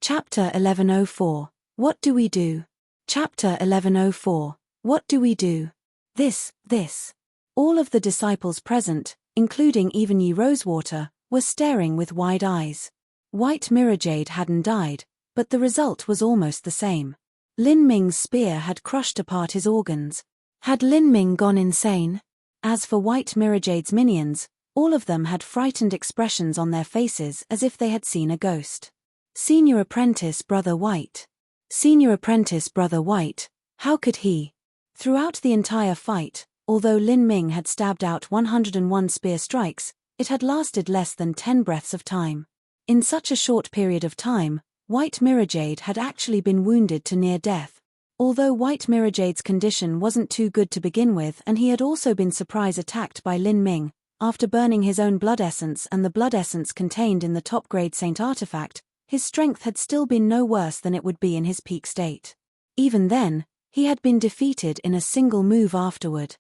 Chapter 1104. What do we do? Chapter 1104. What do we do? This. All of the disciples present, including even Yi Rosewater, were staring with wide eyes. White Mirrorjade hadn't died, but the result was almost the same. Lin Ming's spear had crushed apart his organs. Had Lin Ming gone insane? As for White Mirrorjade's minions, all of them had frightened expressions on their faces as if they had seen a ghost. Senior Apprentice Brother White. Senior Apprentice Brother White, how could he? Throughout the entire fight, although Lin Ming had stabbed out 101 spear strikes, it had lasted less than 10 breaths of time. In such a short period of time, White Mirrorjade had actually been wounded to near death. Although White Mirrorjade's condition wasn't too good to begin with, and he had also been surprise attacked by Lin Ming, after burning his own blood essence and the blood essence contained in the top-grade Saint artifact, his strength had still been no worse than it would be in his peak state. Even then, he had been defeated in a single move afterward.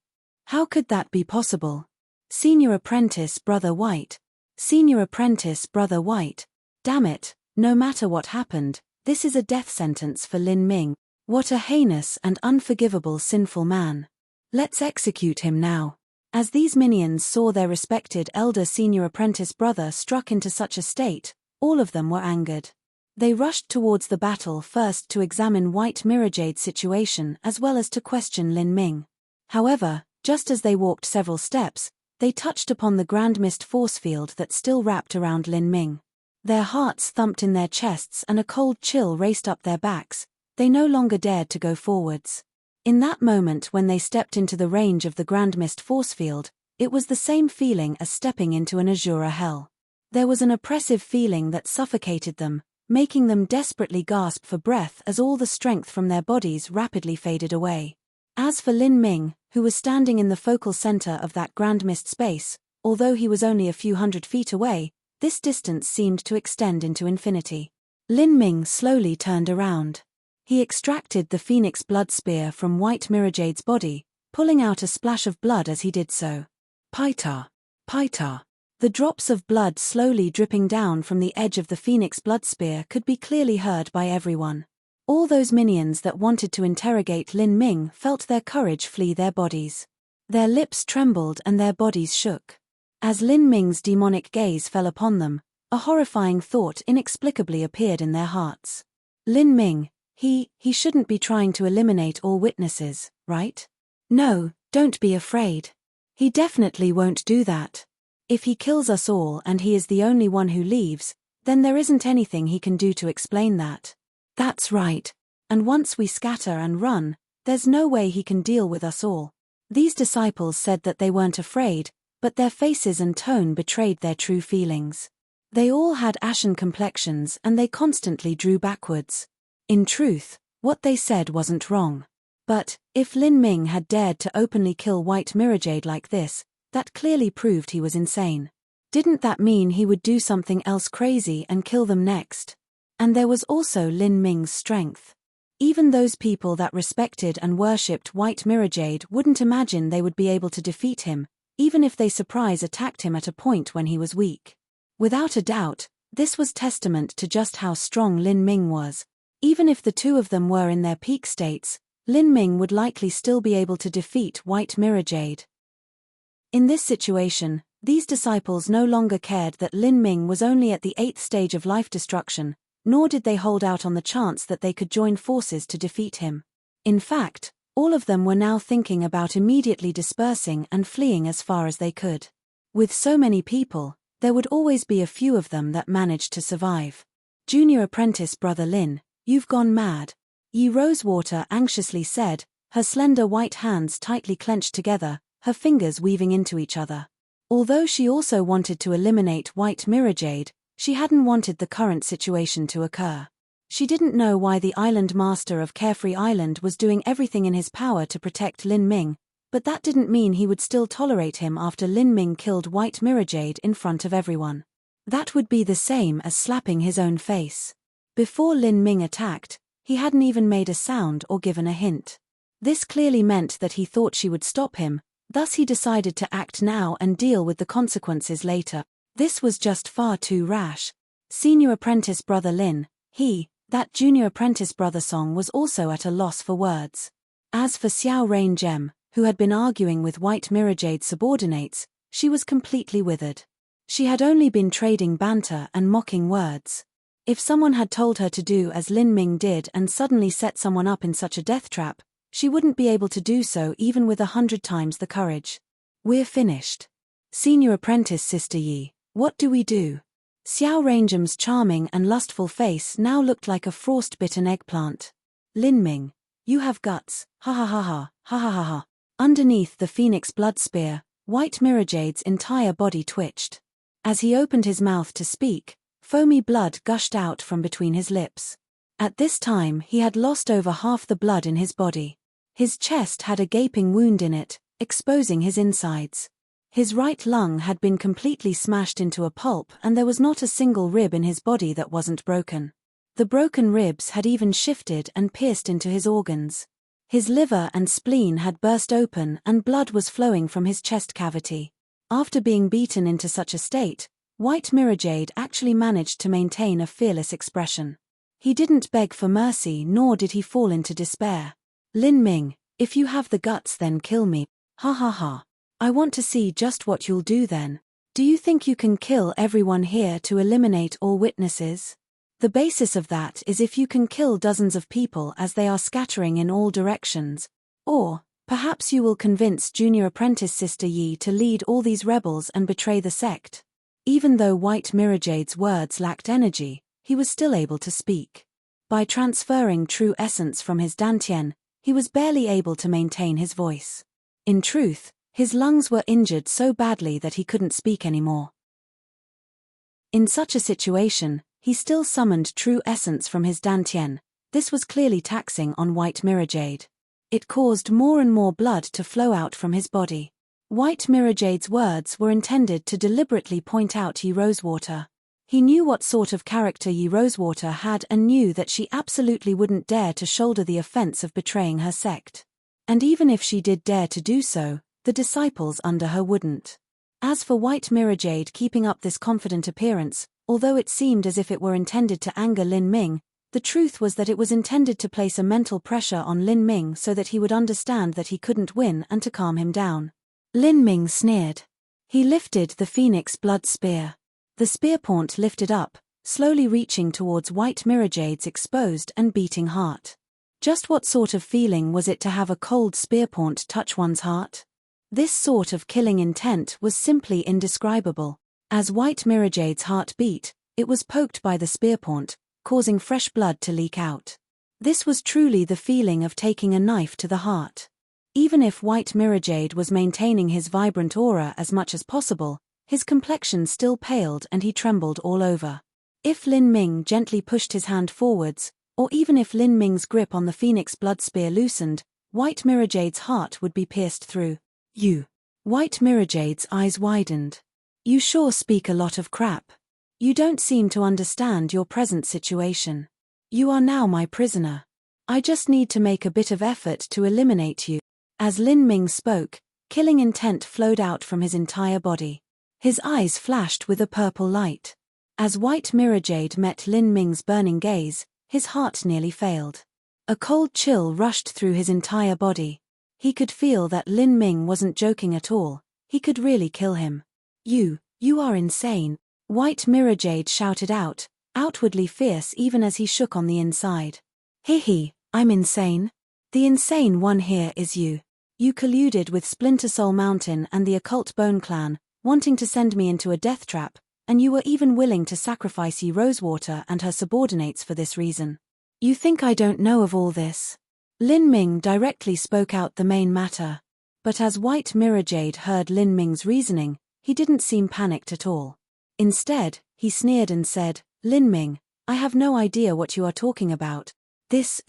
How could that be possible? Senior Apprentice Brother White. Senior Apprentice Brother White. Damn it, no matter what happened, this is a death sentence for Lin Ming. What a heinous and unforgivable sinful man. Let's execute him now. As these minions saw their respected elder senior apprentice brother struck into such a state, all of them were angered. They rushed towards the battle first to examine White Mirrorjade's situation as well as to question Lin Ming. However, just as they walked several steps, they touched upon the grand mist force field that still wrapped around Lin Ming. Their hearts thumped in their chests and a cold chill raced up their backs. They no longer dared to go forwards. In that moment when they stepped into the range of the grand mist force field, it was the same feeling as stepping into an azure hell. There was an oppressive feeling that suffocated them, making them desperately gasp for breath as all the strength from their bodies rapidly faded away. As for Lin Ming, who was standing in the focal center of that grand mist space, although he was only a few hundred feet away, this distance seemed to extend into infinity. Lin Ming slowly turned around. He extracted the Phoenix blood spear from White Mirrorjade's body, pulling out a splash of blood as he did so. Paita. The drops of blood slowly dripping down from the edge of the Phoenix blood spear could be clearly heard by everyone. All those minions that wanted to interrogate Lin Ming felt their courage flee their bodies. Their lips trembled and their bodies shook. As Lin Ming's demonic gaze fell upon them, a horrifying thought inexplicably appeared in their hearts. Lin Ming, he shouldn't be trying to eliminate all witnesses, right? No, don't be afraid. He definitely won't do that. If he kills us all and he is the only one who leaves, then there isn't anything he can do to explain that. That's right. And once we scatter and run, there's no way he can deal with us all. These disciples said that they weren't afraid, but their faces and tone betrayed their true feelings. They all had ashen complexions and they constantly drew backwards. In truth, what they said wasn't wrong. But, if Lin Ming had dared to openly kill White Mirrorjade like this, that clearly proved he was insane. Didn't that mean he would do something else crazy and kill them next? And there was also Lin Ming's strength. Even those people that respected and worshipped White Mirrorjade wouldn't imagine they would be able to defeat him, even if they surprise attacked him at a point when he was weak. Without a doubt, this was testament to just how strong Lin Ming was. Even if the two of them were in their peak states, Lin Ming would likely still be able to defeat White Mirrorjade. In this situation, these disciples no longer cared that Lin Ming was only at the 8th stage of life destruction, nor did they hold out on the chance that they could join forces to defeat him. In fact, all of them were now thinking about immediately dispersing and fleeing as far as they could. With so many people, there would always be a few of them that managed to survive. Junior Apprentice Brother Lin, you've gone mad. Yi Rosewater anxiously said, her slender white hands tightly clenched together, her fingers weaving into each other. Although she also wanted to eliminate White Mirrorjade, she hadn't wanted the current situation to occur. She didn't know why the island master of Carefree Island was doing everything in his power to protect Lin Ming, but that didn't mean he would still tolerate him after Lin Ming killed White Mirrorjade in front of everyone. That would be the same as slapping his own face. Before Lin Ming attacked, he hadn't even made a sound or given a hint. This clearly meant that he thought she would stop him, thus he decided to act now and deal with the consequences later. This was just far too rash. Senior Apprentice Brother Lin, that Junior Apprentice Brother Song was also at a loss for words. As for Xiao Rain Gem, who had been arguing with White Mirajade's subordinates, she was completely withered. She had only been trading banter and mocking words. If someone had told her to do as Lin Ming did and suddenly set someone up in such a death trap, she wouldn't be able to do so even with 100 times the courage. We're finished. Senior apprentice Sister Yi, what do we do? Xiao Rangjam's charming and lustful face now looked like a frost-bitten eggplant. Lin Ming, you have guts, ha ha ha ha, ha ha ha ha. Underneath the phoenix blood spear, White Mirajade's entire body twitched. As he opened his mouth to speak, foamy blood gushed out from between his lips. At this time he had lost over half the blood in his body. His chest had a gaping wound in it, exposing his insides. His right lung had been completely smashed into a pulp and there was not a single rib in his body that wasn't broken. The broken ribs had even shifted and pierced into his organs. His liver and spleen had burst open and blood was flowing from his chest cavity. After being beaten into such a state, White Mirajade actually managed to maintain a fearless expression. He didn't beg for mercy nor did he fall into despair. Lin Ming, if you have the guts then kill me. Ha ha ha. I want to see just what you'll do then. Do you think you can kill everyone here to eliminate all witnesses? The basis of that is if you can kill dozens of people as they are scattering in all directions. Or, perhaps you will convince junior apprentice Sister Yi to lead all these rebels and betray the sect. Even though White Mirajade's words lacked energy, he was still able to speak. By transferring true essence from his dantian, he was barely able to maintain his voice. In truth, his lungs were injured so badly that he couldn't speak anymore. In such a situation, he still summoned true essence from his dantian. This was clearly taxing on White Mirajade. It caused more and more blood to flow out from his body. White Mirajade's words were intended to deliberately point out Yi Rosewater. He knew what sort of character Yi Rosewater had and knew that she absolutely wouldn't dare to shoulder the offense of betraying her sect. And even if she did dare to do so, the disciples under her wouldn't. As for White Mirajade keeping up this confident appearance, although it seemed as if it were intended to anger Lin Ming, the truth was that it was intended to place a mental pressure on Lin Ming so that he would understand that he couldn't win and to calm him down. Lin Ming sneered. He lifted the phoenix blood spear. The spear point lifted up, slowly reaching towards White Mirajade's exposed and beating heart. Just what sort of feeling was it to have a cold spear point touch one's heart? This sort of killing intent was simply indescribable. As White Mirajade's heart beat, it was poked by the spear point, causing fresh blood to leak out. This was truly the feeling of taking a knife to the heart. Even if White Mirajade was maintaining his vibrant aura as much as possible, his complexion still paled and he trembled all over. If Lin Ming gently pushed his hand forwards, or even if Lin Ming's grip on the phoenix blood spear loosened, White Mirajade's heart would be pierced through. You. White Mirajade's eyes widened. You sure speak a lot of crap. You don't seem to understand your present situation. You are now my prisoner. I just need to make a bit of effort to eliminate you. As Lin Ming spoke, killing intent flowed out from his entire body. His eyes flashed with a purple light. As White Mirajade met Lin Ming's burning gaze, his heart nearly failed. A cold chill rushed through his entire body. He could feel that Lin Ming wasn't joking at all. He could really kill him. You are insane. White Mirajade shouted out, outwardly fierce even as he shook on the inside. He, I'm insane? The insane one here is you. You colluded with Splinter Soul Mountain and the Occult Bone Clan, wanting to send me into a death trap, and you were even willing to sacrifice Yi Rosewater and her subordinates for this reason. You think I don't know of all this? Lin Ming directly spoke out the main matter. But as White Mirajade heard Lin Ming's reasoning, he didn't seem panicked at all. Instead, he sneered and said, Lin Ming, I have no idea what you are talking about. This,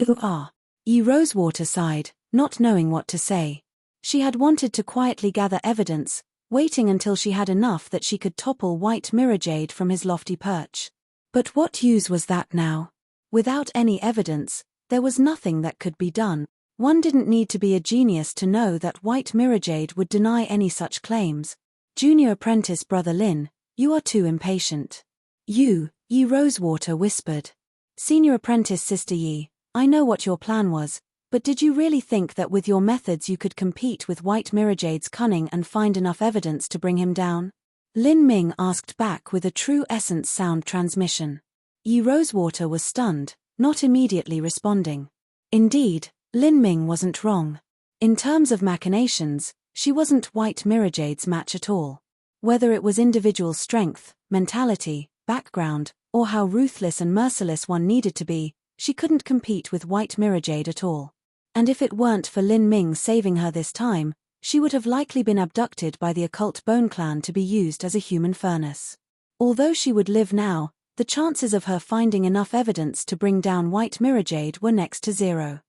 Yi Rosewater sighed, not knowing what to say. She had wanted to quietly gather evidence, waiting until she had enough that she could topple White Mirajade from his lofty perch. But what use was that now? Without any evidence, there was nothing that could be done. One didn't need to be a genius to know that White Mirajade would deny any such claims. Junior apprentice Brother Lin, you are too impatient. Yi Rosewater whispered. Senior apprentice Sister Yi, I know what your plan was. But did you really think that with your methods you could compete with White Mirajade's cunning and find enough evidence to bring him down? Lin Ming asked back with a true essence sound transmission. Yi Rosewater was stunned, not immediately responding. Indeed, Lin Ming wasn't wrong. In terms of machinations, she wasn't White Mirajade's match at all. Whether it was individual strength, mentality, background, or how ruthless and merciless one needed to be, she couldn't compete with White Mirajade at all. And if it weren't for Lin Ming saving her this time, she would have likely been abducted by the occult Bone Clan to be used as a human furnace. Although she would live now, the chances of her finding enough evidence to bring down White Mirajade were next to zero.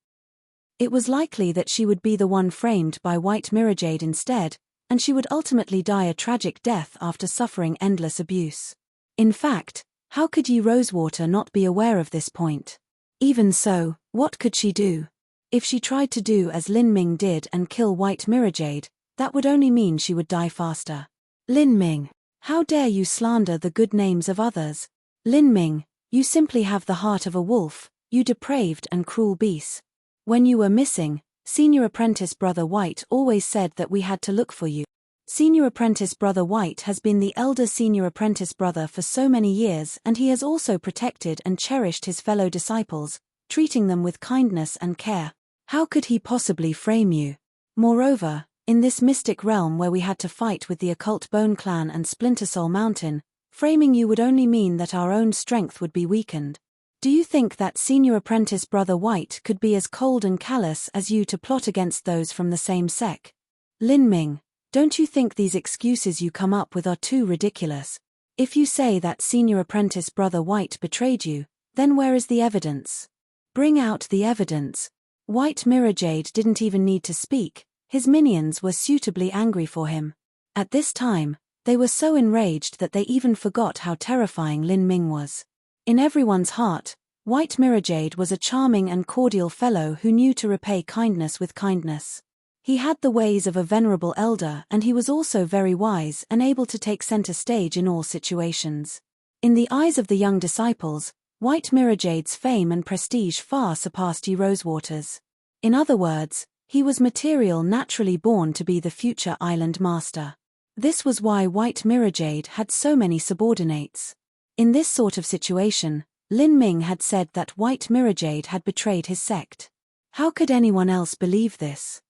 It was likely that she would be the one framed by White Mirajade instead, and she would ultimately die a tragic death after suffering endless abuse. In fact, how could Yi Rosewater not be aware of this point? Even so, what could she do? If she tried to do as Lin Ming did and kill White Mirajade, that would only mean she would die faster. Lin Ming, how dare you slander the good names of others? Lin Ming, you simply have the heart of a wolf, you depraved and cruel beast. When you were missing, Senior Apprentice Brother White always said that we had to look for you. Senior Apprentice Brother White has been the elder Senior Apprentice Brother for so many years, and he has also protected and cherished his fellow disciples, treating them with kindness and care. How could he possibly frame you? Moreover, in this mystic realm where we had to fight with the occult Bone Clan and Splinter Soul Mountain, framing you would only mean that our own strength would be weakened. Do you think that Senior Apprentice Brother White could be as cold and callous as you to plot against those from the same sect? Lin Ming, don't you think these excuses you come up with are too ridiculous? If you say that Senior Apprentice Brother White betrayed you, then where is the evidence? Bring out the evidence. White Mirajade didn't even need to speak, his minions were suitably angry for him. At this time, they were so enraged that they even forgot how terrifying Lin Ming was. In everyone's heart, White Mirajade was a charming and cordial fellow who knew to repay kindness with kindness. He had the ways of a venerable elder, and he was also very wise and able to take center stage in all situations. In the eyes of the young disciples, White Mirajade's fame and prestige far surpassed Yi Rosewater's. In other words, he was material naturally born to be the future island master. This was why White Mirajade had so many subordinates. In this sort of situation, Lin Ming had said that White Mirajade had betrayed his sect. How could anyone else believe this?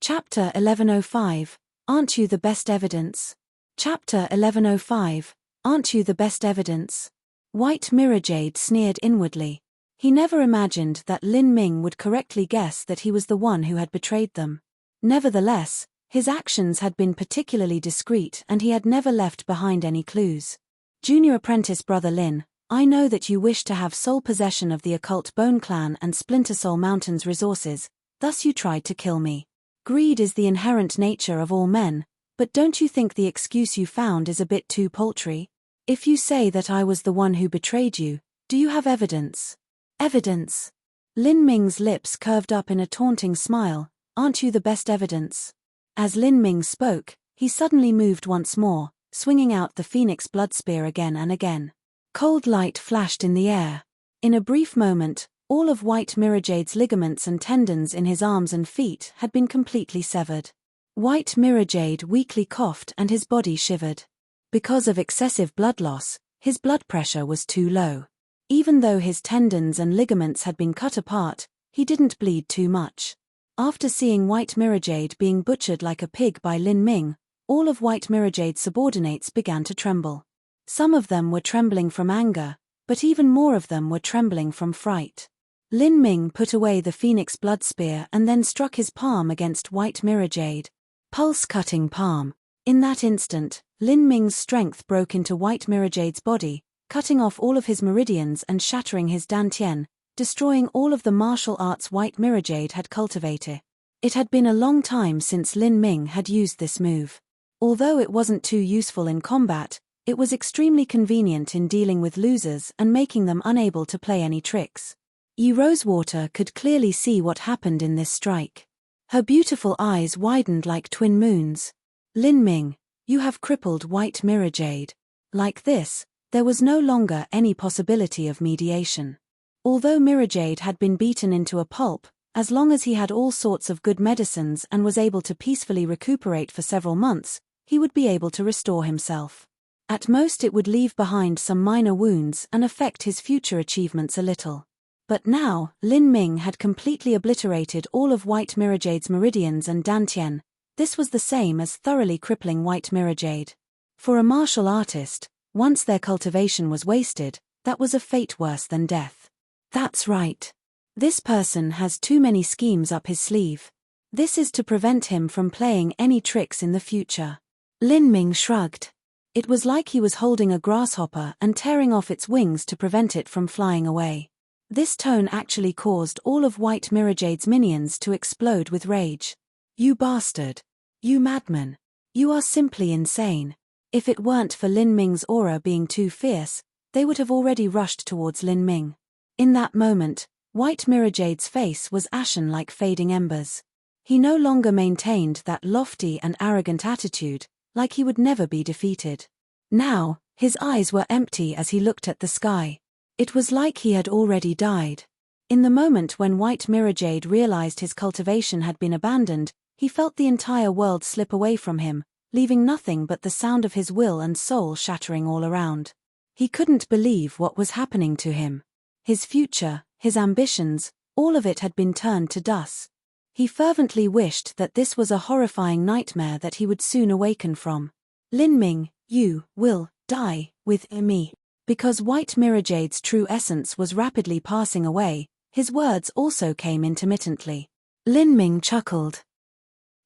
Chapter 1105, Aren't You the Best Evidence? Chapter 1105, Aren't You the Best Evidence? White Mirajade sneered inwardly. He never imagined that Lin Ming would correctly guess that he was the one who had betrayed them. Nevertheless, his actions had been particularly discreet and he had never left behind any clues. Junior Apprentice Brother Lin, I know that you wish to have sole possession of the occult Bone Clan and Splinter Soul Mountain's resources, thus you tried to kill me. Greed is the inherent nature of all men, but don't you think the excuse you found is a bit too paltry? If you say that I was the one who betrayed you, do you have evidence? Evidence? Lin Ming's lips curved up in a taunting smile. Aren't you the best evidence? As Lin Ming spoke, he suddenly moved once more, swinging out the phoenix blood spear again and again. Cold light flashed in the air. In a brief moment, all of White Mirajade's ligaments and tendons in his arms and feet had been completely severed. White Mirajade weakly coughed and his body shivered. Because of excessive blood loss, his blood pressure was too low. Even though his tendons and ligaments had been cut apart, he didn't bleed too much. After seeing White Mirajade being butchered like a pig by Lin Ming, all of White Mirajade's subordinates began to tremble. Some of them were trembling from anger, but even more of them were trembling from fright. Lin Ming put away the phoenix blood spear and then struck his palm against White Mirajade. Pulse-cutting palm. In that instant, Lin Ming's strength broke into White Mirajade's body, cutting off all of his meridians and shattering his dantian, destroying all of the martial arts White Mirajade had cultivated. It had been a long time since Lin Ming had used this move. Although it wasn't too useful in combat, it was extremely convenient in dealing with losers and making them unable to play any tricks. Yi Rosewater could clearly see what happened in this strike. Her beautiful eyes widened like twin moons. Lin Ming, you have crippled White Mirajade. Like this, there was no longer any possibility of mediation. Although Mirajade had been beaten into a pulp, as long as he had all sorts of good medicines and was able to peacefully recuperate for several months, he would be able to restore himself. At most it would leave behind some minor wounds and affect his future achievements a little. But now, Lin Ming had completely obliterated all of White Mirajade's meridians and dantian. This was the same as thoroughly crippling White Mirajade. For a martial artist, once their cultivation was wasted, that was a fate worse than death. That's right. This person has too many schemes up his sleeve. This is to prevent him from playing any tricks in the future. Lin Ming shrugged. It was like he was holding a grasshopper and tearing off its wings to prevent it from flying away. This tone actually caused all of White Mirajade's minions to explode with rage. You bastard! You madman! You are simply insane. If it weren't for Lin Ming's aura being too fierce, they would have already rushed towards Lin Ming. In that moment, White Mirajade's face was ashen like fading embers. He no longer maintained that lofty and arrogant attitude, like he would never be defeated. Now, his eyes were empty as he looked at the sky. It was like he had already died. In the moment when White Mirajade realized his cultivation had been abandoned, he felt the entire world slip away from him, leaving nothing but the sound of his will and soul shattering all around. He couldn't believe what was happening to him. His future, his ambitions, all of it had been turned to dust. He fervently wished that this was a horrifying nightmare that he would soon awaken from. Lin Ming, you will die with me. Because White Mirajade's true essence was rapidly passing away, his words also came intermittently. Lin Ming chuckled.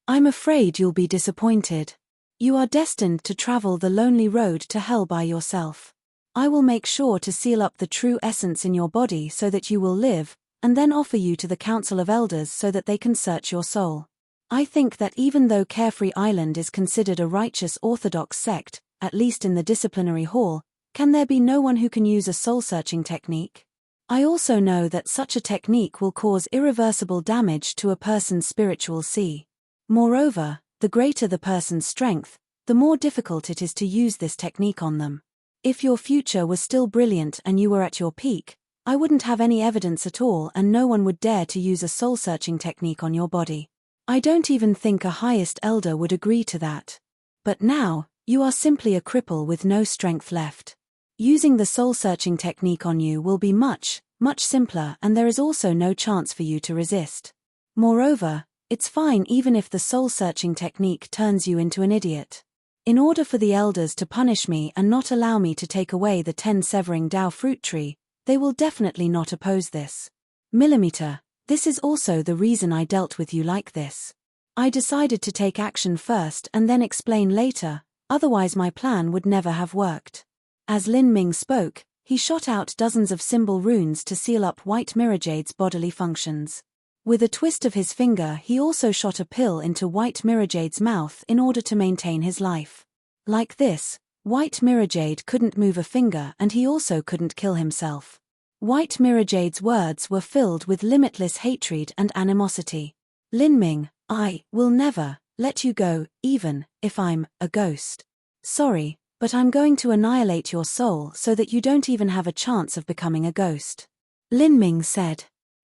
I'm afraid you'll be disappointed. You are destined to travel the lonely road to hell by yourself. I will make sure to seal up the true essence in your body so that you will live, and then offer you to the Council of Elders so that they can search your soul. I think that even though Carefree Island is considered a righteous orthodox sect, at least in the disciplinary hall, can there be no one who can use a soul-searching technique? I also know that such a technique will cause irreversible damage to a person's spiritual sea. Moreover, the greater the person's strength, the more difficult it is to use this technique on them. If your future was still brilliant and you were at your peak, I wouldn't have any evidence at all and no one would dare to use a soul-searching technique on your body. I don't even think a highest elder would agree to that. But now, you are simply a cripple with no strength left. Using the soul-searching technique on you will be much, much simpler and there is also no chance for you to resist. Moreover, it's fine even if the soul-searching technique turns you into an idiot. In order for the elders to punish me and not allow me to take away the 10 severing Dao fruit tree, they will definitely not oppose this. Millimeter, this is also the reason I dealt with you like this. I decided to take action first and then explain later, otherwise my plan would never have worked. As Lin Ming spoke, he shot out dozens of symbol runes to seal up White Mirajade's bodily functions. With a twist of his finger he also shot a pill into White Mirajade's mouth in order to maintain his life. Like this, White Mirajade couldn't move a finger and he also couldn't kill himself. White Mirajade's words were filled with limitless hatred and animosity. Lin Ming, I will never let you go, even if I'm a ghost. Sorry, but I'm going to annihilate your soul so that you don't even have a chance of becoming a ghost. Lin Ming said.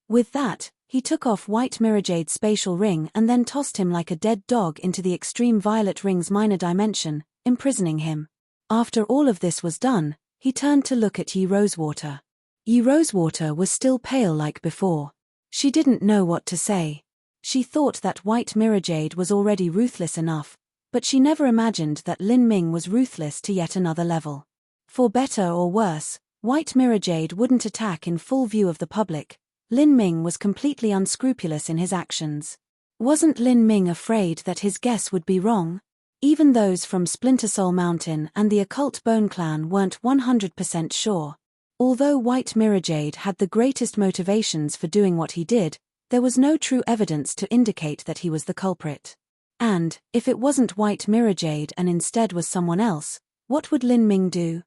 With that, he took off White Mirajade's spatial ring and then tossed him like a dead dog into the extreme violet ring's minor dimension, imprisoning him. After all of this was done, he turned to look at Yi Rosewater. Yi Rosewater was still pale like before. She didn't know what to say. She thought that White Mirajade was already ruthless enough, but she never imagined that Lin Ming was ruthless to yet another level. For better or worse, White Mirajade wouldn't attack in full view of the public. Lin Ming was completely unscrupulous in his actions. Wasn't Lin Ming afraid that his guess would be wrong? Even those from Splinter Soul Mountain and the occult Bone Clan weren't 100% sure. Although White Mirajade had the greatest motivations for doing what he did, there was no true evidence to indicate that he was the culprit. And, if it wasn't White Mirajade and instead was someone else, what would Lin Ming do?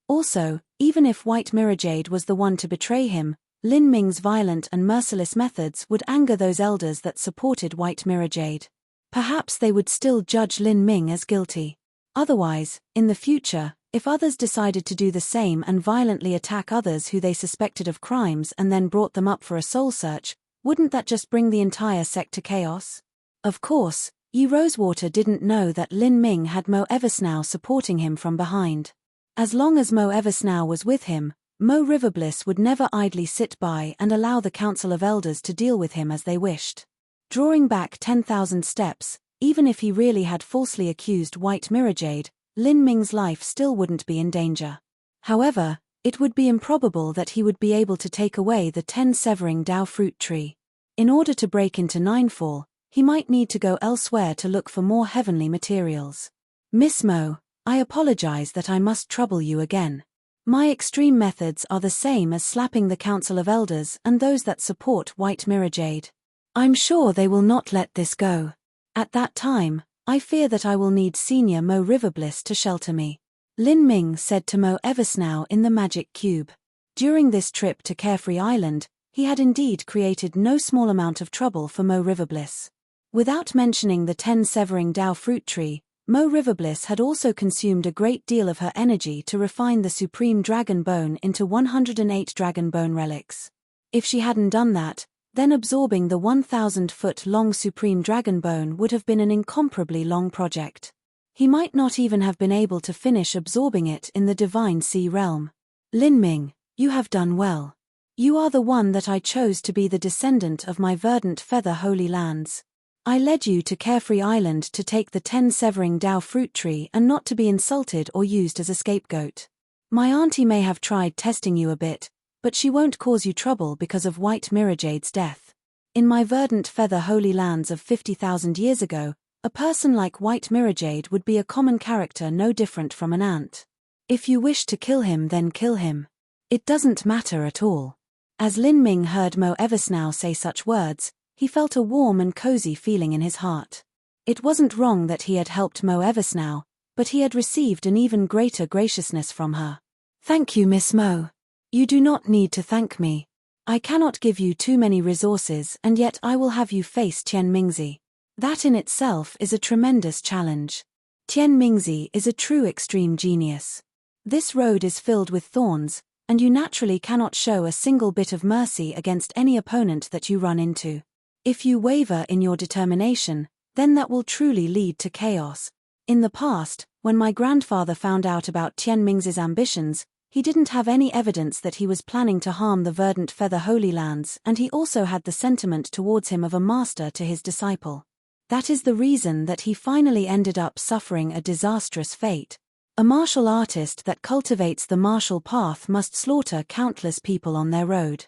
Also, even if White Mirajade was the one to betray him, Lin Ming's violent and merciless methods would anger those elders that supported White Mirajade. Perhaps they would still judge Lin Ming as guilty. Otherwise, in the future, If others decided to do the same and violently attack others who they suspected of crimes and then brought them up for a soul search, wouldn't that just bring the entire sect to chaos? Of course, Yi Rosewater didn't know that Lin Ming had Mo Eversnow supporting him from behind. As long as Mo Eversnow was with him, Mo Riverbliss would never idly sit by and allow the Council of Elders to deal with him as they wished. Drawing back 10,000 steps, even if he really had falsely accused White Mirrorjade, Lin Ming's life still wouldn't be in danger. However, it would be improbable that he would be able to take away the 10-severing Dao fruit tree. In order to break into Ninefall, he might need to go elsewhere to look for more heavenly materials. Miss Mo, I apologize that I must trouble you again. My extreme methods are the same as slapping the Council of Elders and those that support White Mirrorjade. I'm sure they will not let this go. At that time, I fear that I will need Senior Mo Riverbliss to shelter me. Lin Ming said to Mo Eversnow in the magic cube. During this trip to Carefree Island, he had indeed created no small amount of trouble for Mo Riverbliss. Without mentioning the 10-severing Dao fruit tree, Mo Riverbliss had also consumed a great deal of her energy to refine the Supreme Dragon Bone into 108 Dragon Bone relics. If she hadn't done that, then absorbing the 1,000-foot-long Supreme Dragon Bone would have been an incomparably long project. He might not even have been able to finish absorbing it in the Divine Sea Realm. Lin Ming, you have done well. You are the one that I chose to be the descendant of my verdant feather holy lands. I led you to Carefree Island to take the 10-severing Dao fruit tree and not to be insulted or used as a scapegoat. My auntie may have tried testing you a bit, but she won't cause you trouble because of White Mirrorjade's death. In my verdant feather holy lands of 50,000 years ago, a person like White Mirrorjade would be a common character no different from an ant. If you wish to kill him, then kill him. It doesn't matter at all. As Lin Ming heard Mo Eversnow say such words, he felt a warm and cozy feeling in his heart. It wasn't wrong that he had helped Mo Eversnow, but he had received an even greater graciousness from her. Thank you, Miss Mo. You do not need to thank me. I cannot give you too many resources, and yet I will have you face Tian Mingzi. That in itself is a tremendous challenge. Tian Mingzi is a true extreme genius. This road is filled with thorns, and you naturally cannot show a single bit of mercy against any opponent that you run into. If you waver in your determination, then that will truly lead to chaos. In the past, when my grandfather found out about Tian Mingzi's ambitions, he didn't have any evidence that he was planning to harm the verdant feather holy lands, and he also had the sentiment towards him of a master to his disciple. That is the reason that he finally ended up suffering a disastrous fate. A martial artist that cultivates the martial path must slaughter countless people on their road.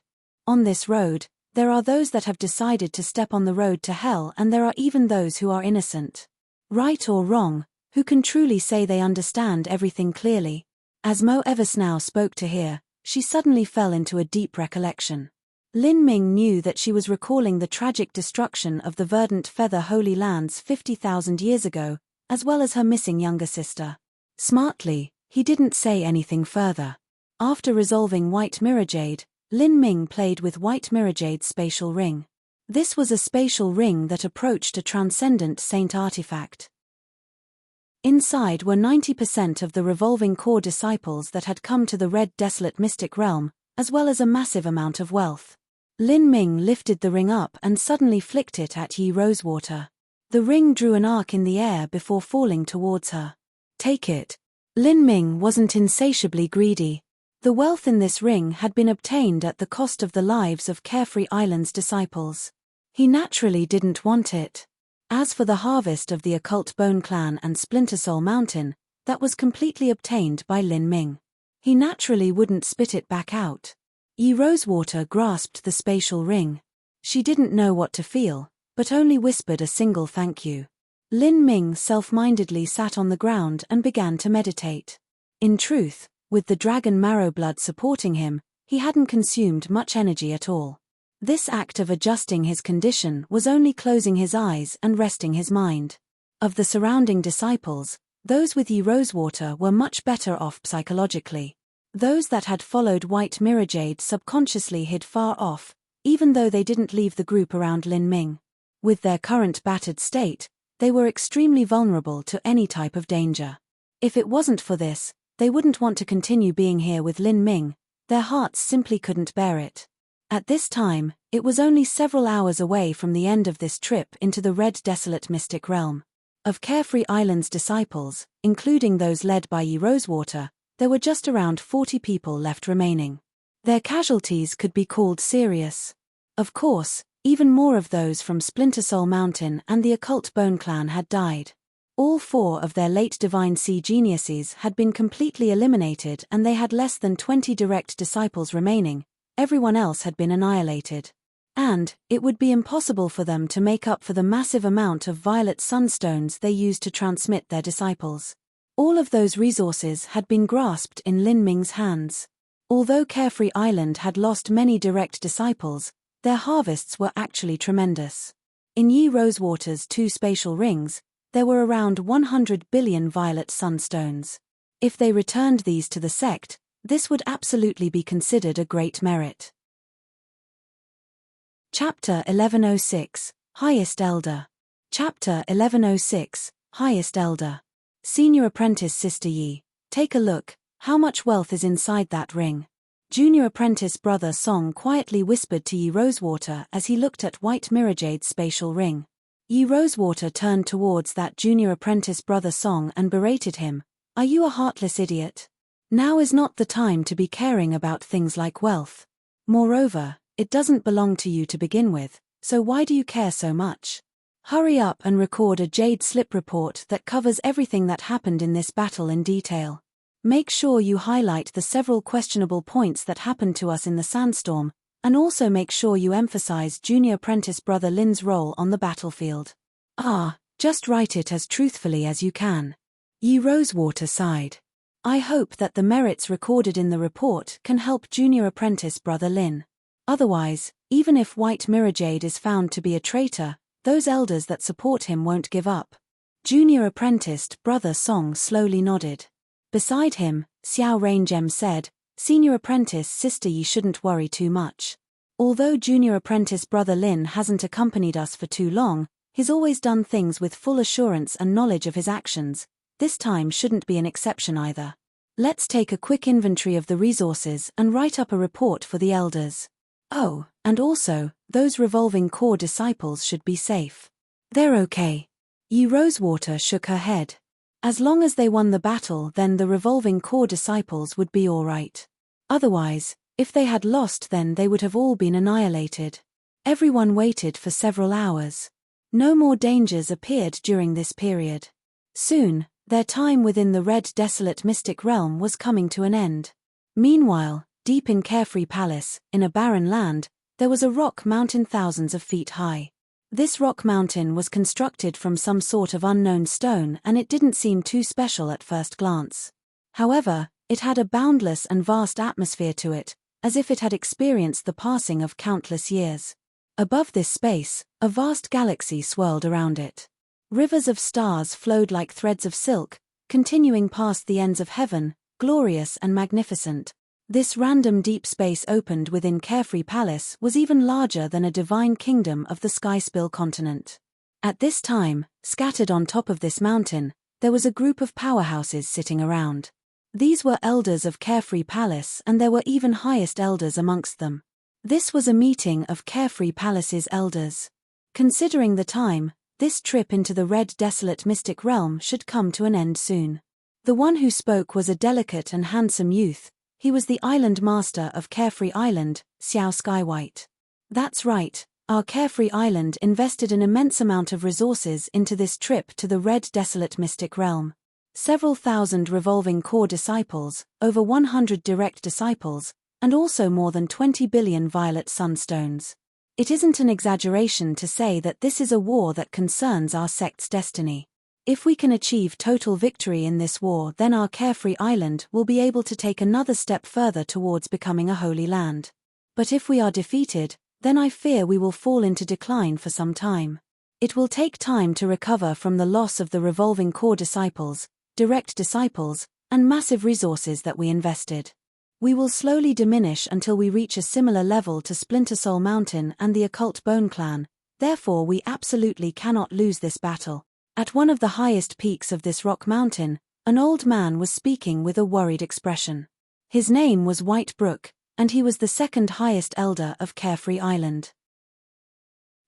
On this road, there are those that have decided to step on the road to hell, and there are even those who are innocent. Right or wrong, who can truly say they understand everything clearly? As Mo Eversnow spoke to her, she suddenly fell into a deep recollection. Lin Ming knew that she was recalling the tragic destruction of the verdant feather holy lands 50,000 years ago, as well as her missing younger sister. Smartly, he didn't say anything further. After resolving White Mirrorjade, Lin Ming played with White Mirrorjade's spatial ring. This was a spatial ring that approached a transcendent saint artifact. Inside were 90% of the revolving core disciples that had come to the red desolate mystic realm, as well as a massive amount of wealth. Lin Ming lifted the ring up and suddenly flicked it at Yi Rosewater. The ring drew an arc in the air before falling towards her. Take it. Lin Ming wasn't insatiably greedy. The wealth in this ring had been obtained at the cost of the lives of Carefree Island's disciples. He naturally didn't want it. As for the harvest of the occult Bone Clan and Splinter Soul Mountain, that was completely obtained by Lin Ming. He naturally wouldn't spit it back out. Yi Rosewater grasped the spatial ring. She didn't know what to feel, but only whispered a single thank you. Lin Ming self-mindedly sat on the ground and began to meditate. In truth, with the dragon marrow blood supporting him, he hadn't consumed much energy at all. This act of adjusting his condition was only closing his eyes and resting his mind. Of the surrounding disciples, those with Yi Rosewater were much better off psychologically. Those that had followed White Mirrorjade subconsciously hid far off, even though they didn't leave the group around Lin Ming. With their current battered state, they were extremely vulnerable to any type of danger. If it wasn't for this, They wouldn't want to continue being here with Lin Ming. Their hearts simply couldn't bear it. At this time, it was only several hours away from the end of this trip into the red desolate mystic realm. Of Carefree Island's disciples, including those led by Yi Rosewater, there were just around 40 people left remaining. Their casualties could be called serious. Of course, even more of those from Splinter Soul Mountain and the Occult Bone Clan had died. All 4 of their late Divine Sea geniuses had been completely eliminated and they had less than 20 direct disciples remaining. Everyone else had been annihilated. And, it would be impossible for them to make up for the massive amount of violet sunstones they used to transmit their disciples. All of those resources had been grasped in Lin Ming's hands. Although Carefree Island had lost many direct disciples, their harvests were actually tremendous. In Yi Rosewater's 2 spatial rings, there were around 100 billion violet sunstones. If they returned these to the sect, this would absolutely be considered a great merit. Chapter 1106, Highest Elder. Chapter 1106, Highest Elder. Senior Apprentice Sister Yi, take a look, how much wealth is inside that ring? Junior Apprentice Brother Song quietly whispered to Yi Rosewater as he looked at White Mirajade's spatial ring. Yi Rosewater turned towards that Junior Apprentice Brother Song and berated him. Are you a heartless idiot? Now is not the time to be caring about things like wealth. Moreover, it doesn't belong to you to begin with, so why do you care so much? Hurry up and record a Jade Slip report that covers everything that happened in this battle in detail. Make sure you highlight the several questionable points that happened to us in the sandstorm, and also make sure you emphasize Junior Apprentice Brother Lin's role on the battlefield. Just write it as truthfully as you can. Yi Rosewater sighed. I hope that the merits recorded in the report can help Junior Apprentice Brother Lin. Otherwise, even if White Mirajade is found to be a traitor, those elders that support him won't give up. Junior Apprenticed Brother Song slowly nodded. Beside him, Xiao Raingem said, Senior Apprentice Sister Yi shouldn't worry too much. Although Junior Apprentice Brother Lin hasn't accompanied us for too long, he's always done things with full assurance and knowledge of his actions. This time shouldn't be an exception either. Let's take a quick inventory of the resources and write up a report for the elders. Oh, and also, those revolving core disciples should be safe. They're okay. Yi Rosewater shook her head. As long as they won the battle, then the revolving core disciples would be alright. Otherwise, if they had lost, then they would have all been annihilated. Everyone waited for several hours. No more dangers appeared during this period. Soon, their time within the red desolate mystic realm was coming to an end. Meanwhile, deep in Carefree Palace, in a barren land, there was a rock mountain thousands of feet high. This rock mountain was constructed from some sort of unknown stone and it didn't seem too special at first glance. However, it had a boundless and vast atmosphere to it, as if it had experienced the passing of countless years. Above this space, a vast galaxy swirled around it. Rivers of stars flowed like threads of silk, continuing past the ends of heaven, glorious and magnificent. This random deep space opened within Carefree Palace was even larger than a divine kingdom of the Skyspill continent. At this time, scattered on top of this mountain, there was a group of powerhouses sitting around. These were elders of Carefree Palace and there were even highest elders amongst them. This was a meeting of Carefree Palace's elders. Considering the time, this trip into the red desolate mystic realm should come to an end soon. The one who spoke was a delicate and handsome youth. He was the island master of Carefree Island, Xiao Skywhite. That's right, our Carefree Island invested an immense amount of resources into this trip to the red desolate mystic realm. Several thousand revolving core disciples, over 100 direct disciples, and also more than 20 billion violet sunstones. It isn't an exaggeration to say that this is a war that concerns our sect's destiny. If we can achieve total victory in this war, then our Carefree Island will be able to take another step further towards becoming a holy land. But if we are defeated, then I fear we will fall into decline for some time. It will take time to recover from the loss of the revolving core disciples, direct disciples, and massive resources that we invested. We will slowly diminish until we reach a similar level to Splinter Soul Mountain and the Occult Bone Clan, therefore we absolutely cannot lose this battle. At one of the highest peaks of this rock mountain, An old man was speaking with a worried expression. His name was White Brook, and he was the second highest elder of Carefree Island.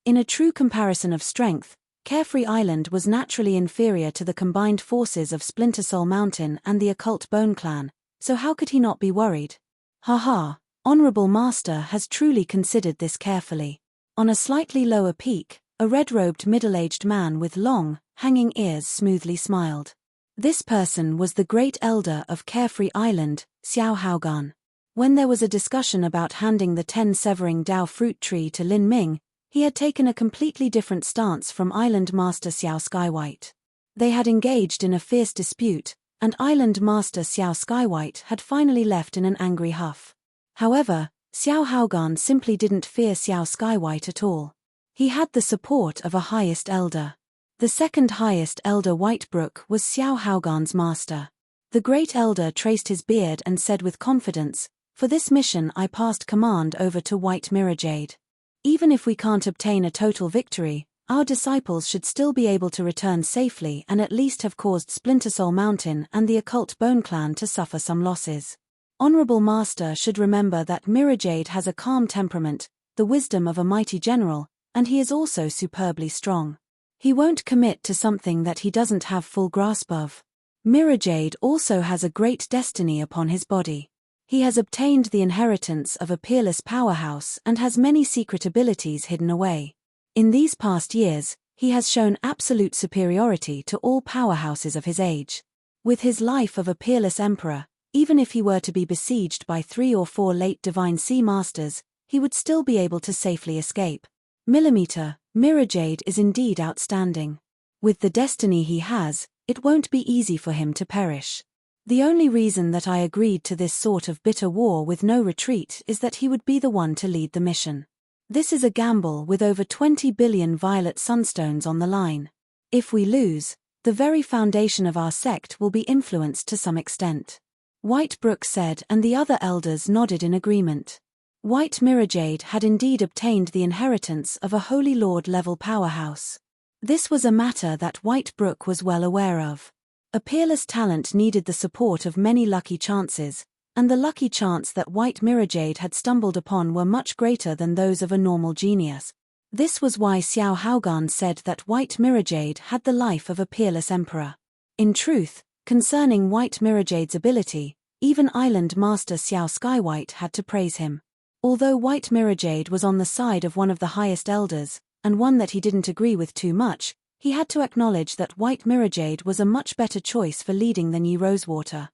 In a true comparison of strength, Carefree Island was naturally inferior to the combined forces of Splinter Soul Mountain and the occult Bone Clan, so how could he not be worried? Ha! Honorable Master has truly considered this carefully. On a slightly lower peak, a red-robed middle-aged man with long, hanging ears smoothly smiled. This person was the great elder of Carefree Island, Xiao Haogan. When there was a discussion about handing the 10-severing Dao fruit tree to Lin Ming, he had taken a completely different stance from Island Master Xiao Skywhite. They had engaged in a fierce dispute, and Island Master Xiao Skywhite had finally left in an angry huff. However, Xiao Haogan simply didn't fear Xiao Skywhite at all. He had the support of a highest elder. The second highest elder White Brook was Xiao Haogan's master. The great elder traced his beard and said with confidence, "For this mission I passed command over to White Mirrorjade. Even if we can't obtain a total victory, our disciples should still be able to return safely and at least have caused Splinter Soul Mountain and the occult Bone Clan to suffer some losses. Honorable Master should remember that Mirrorjade has a calm temperament, the wisdom of a mighty general, and he is also superbly strong. He won't commit to something that he doesn't have full grasp of. Mirrorjade also has a great destiny upon his body. He has obtained the inheritance of a peerless powerhouse and has many secret abilities hidden away. In these past years, he has shown absolute superiority to all powerhouses of his age. With his life of a peerless emperor, even if he were to be besieged by 3 or 4 late divine sea masters, he would still be able to safely escape. Mirrorjade is indeed outstanding. With the destiny he has, it won't be easy for him to perish. The only reason that I agreed to this sort of bitter war with no retreat is that he would be the one to lead the mission. This is a gamble with over 20 billion violet sunstones on the line. If we lose, the very foundation of our sect will be influenced to some extent." White Brook said, and the other elders nodded in agreement. White Mirrorjade had indeed obtained the inheritance of a Holy Lord-level powerhouse. This was a matter that White Brook was well aware of. A peerless talent needed the support of many lucky chances, and the lucky chance that White Mirrorjade had stumbled upon were much greater than those of a normal genius. This was why Xiao Haogan said that White Mirrorjade had the life of a peerless emperor. In truth, concerning White Mirrorjade's ability, even Island Master Xiao Skywhite had to praise him. Although White Mirrorjade was on the side of one of the highest elders, and one that he didn't agree with too much, he had to acknowledge that White Mirrorjade was a much better choice for leading than Yi Rosewater.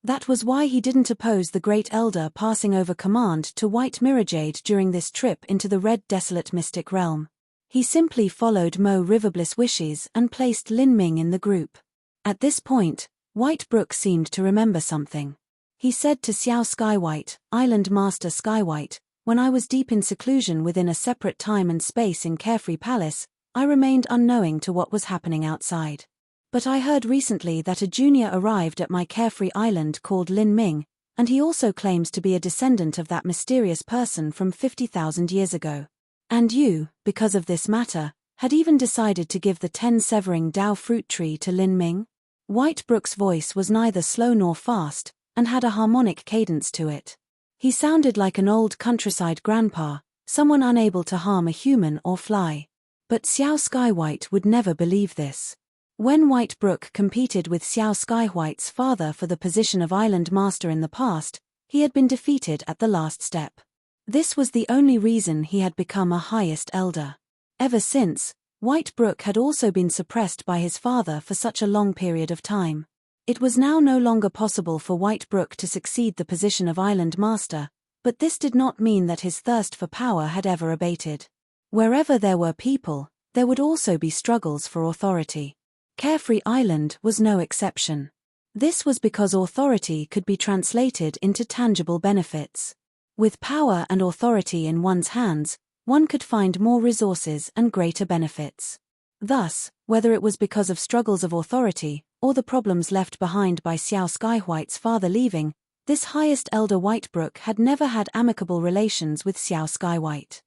That was why he didn't oppose the Great Elder passing over command to White Mirrorjade during this trip into the Red Desolate Mystic Realm. He simply followed Mo Riverbliss' wishes and placed Lin Ming in the group. At this point, White Brook seemed to remember something. He said to Xiao Skywhite, "Island Master Skywhite, when I was deep in seclusion within a separate time and space in Carefree Palace, I remained unknowing to what was happening outside. But I heard recently that a junior arrived at my Carefree Island called Lin Ming, and he also claims to be a descendant of that mysterious person from 50,000 years ago. And you, because of this matter, had even decided to give the 10-severing Dao fruit tree to Lin Ming?" White Brook's voice was neither slow nor fast, and had a harmonic cadence to it. He sounded like an old countryside grandpa, someone unable to harm a human or fly. But Xiao Skywhite would never believe this. When White Brook competed with Xiao Skywhite's father for the position of Island Master in the past, he had been defeated at the last step. This was the only reason he had become a highest elder. Ever since, White Brook had also been suppressed by his father for such a long period of time. It was now no longer possible for White Brook to succeed the position of Island Master, but this did not mean that his thirst for power had ever abated. Wherever there were people, there would also be struggles for authority. Carefree Island was no exception. This was because authority could be translated into tangible benefits. With power and authority in one's hands, one could find more resources and greater benefits. Thus, whether it was because of struggles of authority, or the problems left behind by Xiao Skywhite's father leaving, this highest elder White Brook had never had amicable relations with Xiao Skywhite.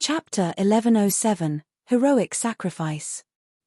Chapter 1107, Heroic Sacrifice.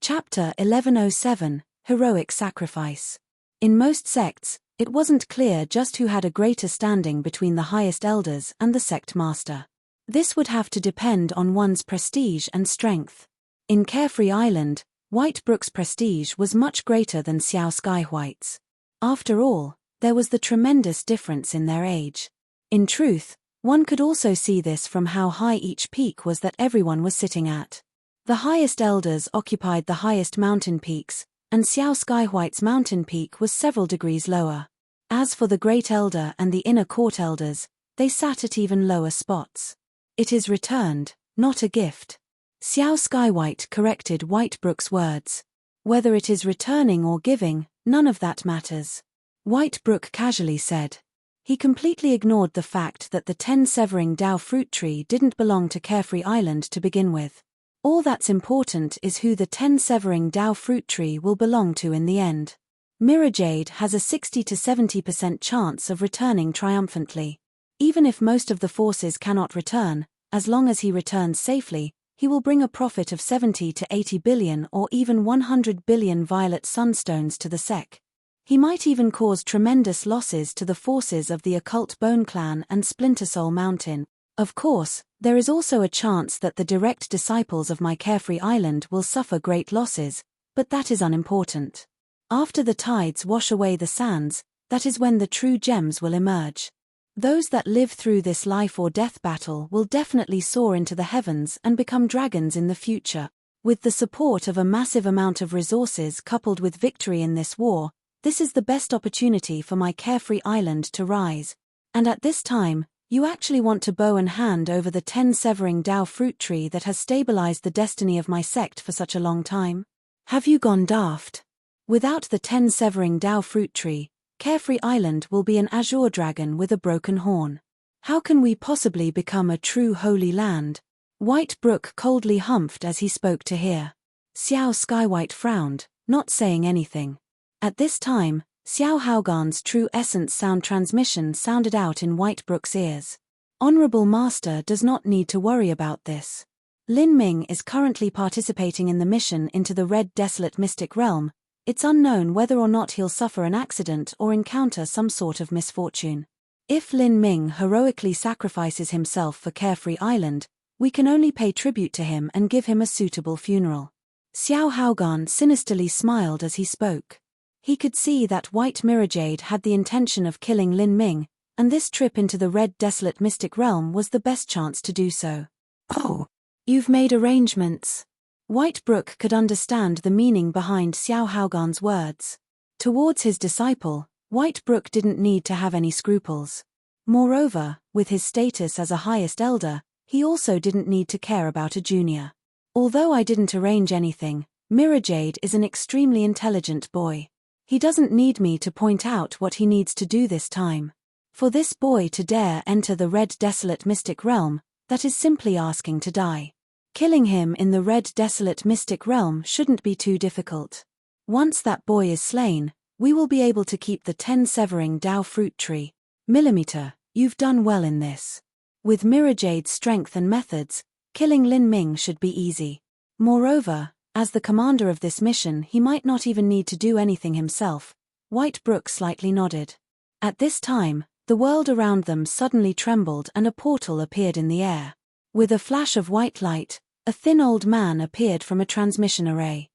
Chapter 1107, Heroic Sacrifice. In most sects, it wasn't clear just who had a greater standing between the highest elders and the sect master. This would have to depend on one's prestige and strength. In Carefree Island, Whitebrook's prestige was much greater than Xiao Skywhite's. After all, there was the tremendous difference in their age. In truth, one could also see this from how high each peak was that everyone was sitting at. The highest elders occupied the highest mountain peaks, and Xiao Skywhite's mountain peak was several degrees lower. As for the Great Elder and the Inner Court elders, they sat at even lower spots. It is returned, not a gift. Xiao Skywhite corrected Whitebrook's words. Whether it is returning or giving, none of that matters. Whitebrook casually said. He completely ignored the fact that the 10 Severing Dao fruit tree didn't belong to Carefree Island to begin with. All that's important is who the 10 Severing Dao fruit tree will belong to in the end. Mirrorjade has a 60 to 70% chance of returning triumphantly. Even if most of the forces cannot return, as long as he returns safely, he will bring a profit of 70 to 80 billion or even 100 billion violet sunstones to the sec. He might even cause tremendous losses to the forces of the Occult Bone Clan and Splinter Soul Mountain. Of course, there is also a chance that the direct disciples of my Carefree Island will suffer great losses, but that is unimportant. After the tides wash away the sands, that is when the true gems will emerge. Those that live through this life or death battle will definitely soar into the heavens and become dragons in the future. With the support of a massive amount of resources coupled with victory in this war, this is the best opportunity for my Carefree Island to rise. And at this time, you actually want to bow and hand over the 10 Severing Dao fruit tree that has stabilized the destiny of my sect for such a long time? Have you gone daft? Without the 10 Severing Dao fruit tree, Carefree Island will be an azure dragon with a broken horn. How can we possibly become a true holy land? Whitebrook coldly humphed as he spoke to hear. Xiao Skywhite frowned, not saying anything. At this time, Xiao Haogan's true essence sound transmission sounded out in Whitebrook's ears. Honorable Master does not need to worry about this. Lin Ming is currently participating in the mission into the Red Desolate Mystic Realm. It's unknown whether or not he'll suffer an accident or encounter some sort of misfortune. If Lin Ming heroically sacrifices himself for Carefree Island, we can only pay tribute to him and give him a suitable funeral. Xiao Haogan sinisterly smiled as he spoke. He could see that White Mirrorjade had the intention of killing Lin Ming, and this trip into the Red Desolate Mystic Realm was the best chance to do so. Oh, you've made arrangements. Whitebrook could understand the meaning behind Xiao Haogan's words. Towards his disciple, Whitebrook didn't need to have any scruples. Moreover, with his status as a highest elder, he also didn't need to care about a junior. Although I didn't arrange anything, Mirrorjade is an extremely intelligent boy. He doesn't need me to point out what he needs to do this time. For this boy to dare enter the Red Desolate Mystic Realm, that is simply asking to die. Killing him in the Red Desolate Mystic Realm shouldn't be too difficult. Once that boy is slain, we will be able to keep the 10 Severing Dao fruit tree. Millimeter, you've done well in this. With Mirrorjade's strength and methods, killing Lin Ming should be easy. Moreover, as the commander of this mission, he might not even need to do anything himself. Whitebrook slightly nodded. At this time, the world around them suddenly trembled and a portal appeared in the air. With a flash of white light, a thin old man appeared from a transmission array.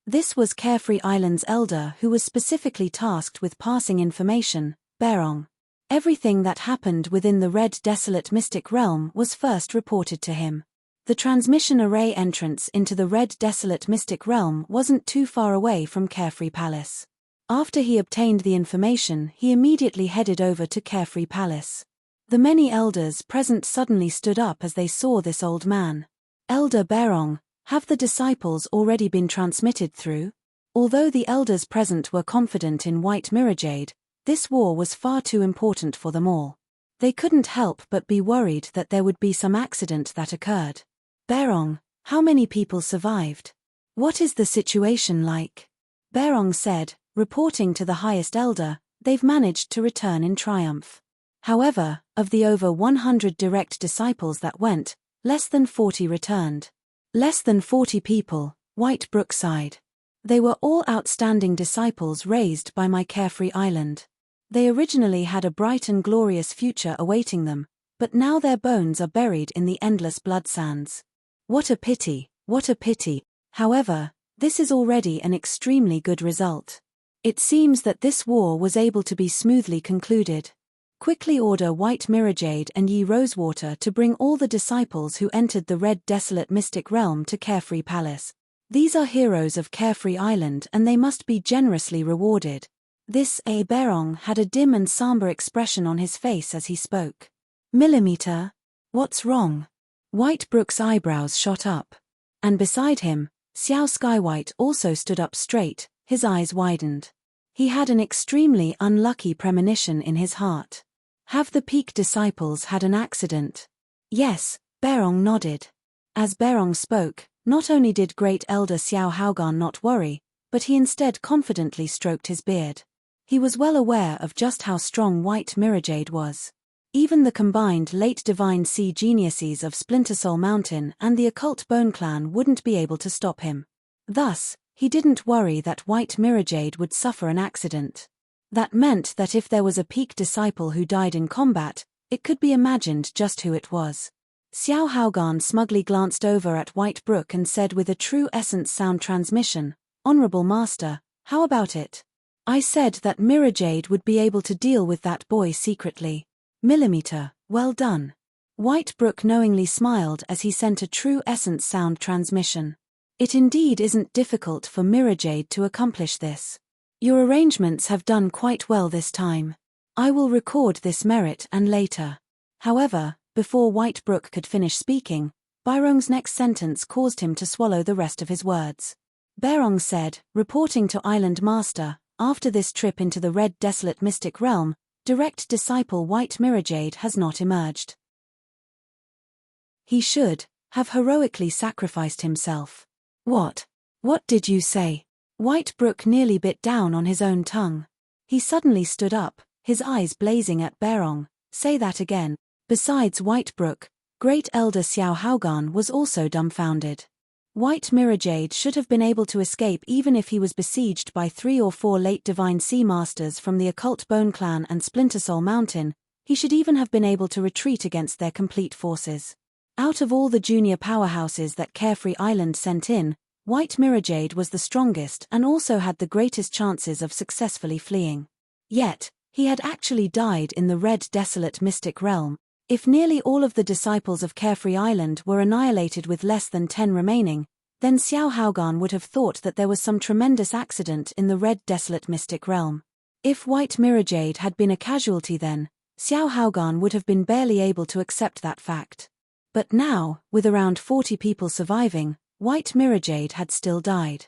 This was Carefree Island's elder who was specifically tasked with passing information, Berong. Everything that happened within the Red Desolate Mystic Realm was first reported to him. The transmission array entrance into the Red Desolate Mystic Realm wasn't too far away from Carefree Palace. After he obtained the information, he immediately headed over to Carefree Palace. The many elders present suddenly stood up as they saw this old man. Elder Berong, have the disciples already been transmitted through? Although the elders present were confident in White Mirrorjade, this war was far too important for them all. They couldn't help but be worried that there would be some accident that occurred. Berong, how many people survived? What is the situation like? Berong said, reporting to the highest elder, they've managed to return in triumph. However, of the over 100 direct disciples that went, less than 40 returned. Less than 40 people, White Brook sighed. They were all outstanding disciples raised by my carefree island. They originally had a bright and glorious future awaiting them, but now their bones are buried in the endless blood sands. What a pity, what a pity. However, this is already an extremely good result. It seems that this war was able to be smoothly concluded. Quickly order White Mirrorjade and Ye Rosewater to bring all the disciples who entered the Red Desolate Mystic Realm to Carefree Palace. These are heroes of Carefree Island and they must be generously rewarded. This Berong had a dim and somber expression on his face as he spoke. Millimeter? What's wrong? White Brook's eyebrows shot up. And beside him, Xiao Skywhite also stood up straight, his eyes widened. He had an extremely unlucky premonition in his heart. Have the Peak disciples had an accident? Yes, Berong nodded. As Berong spoke, not only did Great Elder Xiao Haogan not worry, but he instead confidently stroked his beard. He was well aware of just how strong White Mirrorjade was. Even the combined late Divine Sea geniuses of Splinter Soul Mountain and the Occult Bone Clan wouldn't be able to stop him. Thus, he didn't worry that White Mirrorjade would suffer an accident. That meant that if there was a Peak disciple who died in combat, it could be imagined just who it was. Xiao Haogan smugly glanced over at White Brook and said with a true essence sound transmission, "Honorable Master, how about it? I said that Mirrorjade would be able to deal with that boy secretly. Millimeter, well done." White Brook knowingly smiled as he sent a true essence sound transmission. It indeed isn't difficult for Mirrorjade to accomplish this. Your arrangements have done quite well this time. I will record this merit and later. However, before White Brook could finish speaking, Berong's next sentence caused him to swallow the rest of his words. Berong said, reporting to Island Master, after this trip into the Red Desolate Mystic Realm, direct disciple White Mirrorjade has not emerged. He should have heroically sacrificed himself. What? What did you say? White Brook nearly bit down on his own tongue. He suddenly stood up, his eyes blazing at Berong. Say that again. Besides White Brook, Great Elder Xiao Haogan was also dumbfounded. White Mirrorjade should have been able to escape even if he was besieged by 3 or 4 late Divine Sea Masters from the Occult Bone Clan and Splinter Soul Mountain. He should even have been able to retreat against their complete forces. Out of all the junior powerhouses that Carefree Island sent in, White Mirrorjade was the strongest and also had the greatest chances of successfully fleeing. Yet, he had actually died in the Red Desolate Mystic Realm. If nearly all of the disciples of Carefree Island were annihilated with less than 10 remaining, then Xiao Haogan would have thought that there was some tremendous accident in the Red Desolate Mystic Realm. If White Mirrorjade had been a casualty then, Xiao Haogan would have been barely able to accept that fact. But now, with around 40 people surviving, White Mirrorjade had still died.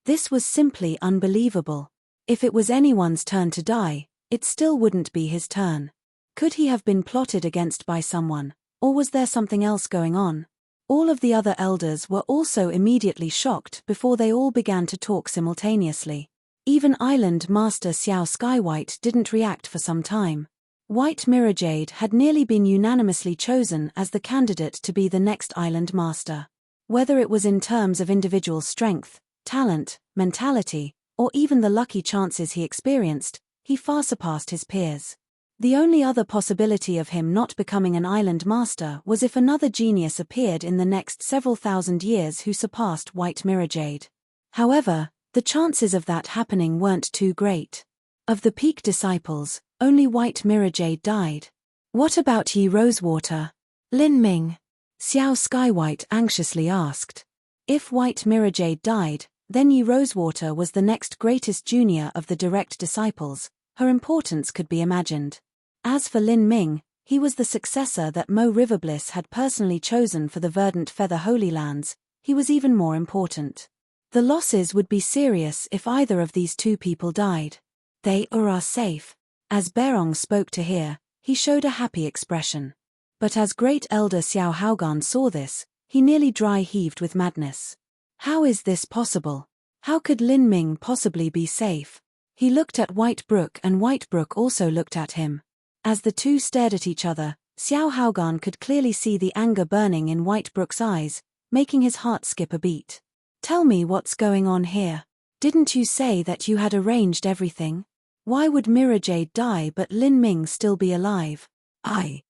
This was simply unbelievable. If it was anyone's turn to die, it still wouldn't be his turn. Could he have been plotted against by someone, or was there something else going on? All of the other elders were also immediately shocked before they all began to talk simultaneously. Even Island Master Xiao Skywhite didn't react for some time. White Mirrorjade had nearly been unanimously chosen as the candidate to be the next Island Master. Whether it was in terms of individual strength, talent, mentality, or even the lucky chances he experienced, he far surpassed his peers. The only other possibility of him not becoming an Island Master was if another genius appeared in the next several thousand years who surpassed White Mirrorjade. However, the chances of that happening weren't too great. Of the Peak disciples, only White Mirrorjade died. What about Ye Rosewater? Lin Ming? Xiao Skywhite anxiously asked. If White Mirrorjade died, then Ye Rosewater was the next greatest junior of the direct disciples. Her importance could be imagined. As for Lin Ming, he was the successor that Mo Riverbliss had personally chosen for the Verdant Feather Holy Lands. He was even more important. The losses would be serious if either of these two people died. They are safe. As Berong spoke to hear, he showed a happy expression. But as Great Elder Xiao Haogan saw this, he nearly dry heaved with madness. How is this possible? How could Lin Ming possibly be safe? He looked at White Brook and White Brook also looked at him. As the two stared at each other, Xiao Haogan could clearly see the anger burning in White Brook's eyes, making his heart skip a beat. Tell me what's going on here. Didn't you say that you had arranged everything? Why would Mirajade die but Lin Ming still be alive? I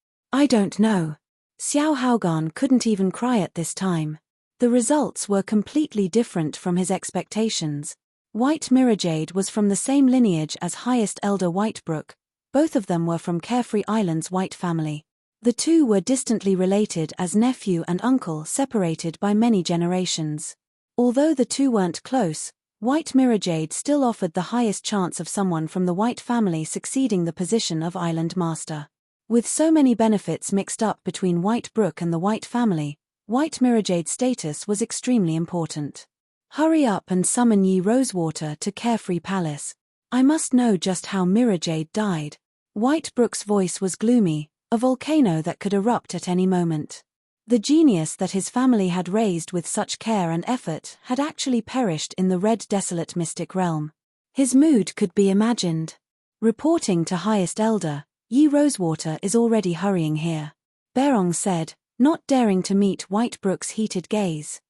don't know. Xiao Haogan couldn't even cry at this time. The results were completely different from his expectations. White Mirajade was from the same lineage as Highest Elder Whitebrook. Both of them were from Carefree Island's White family. The two were distantly related as nephew and uncle, separated by many generations. Although the two weren't close, White Mirajade still offered the highest chance of someone from the White family succeeding the position of Island Master. With so many benefits mixed up between Whitebrook and the White family, White Mirajade's status was extremely important. Hurry up and summon Yi Rosewater to Carefree Palace. I must know just how Mirajade died. Whitebrook's voice was gloomy, a volcano that could erupt at any moment. The genius that his family had raised with such care and effort had actually perished in the red desolate mystic realm. His mood could be imagined. Reporting to Highest Elder, Yi Rosewater is already hurrying here, Berong said, not daring to meet Whitebrook's heated gaze.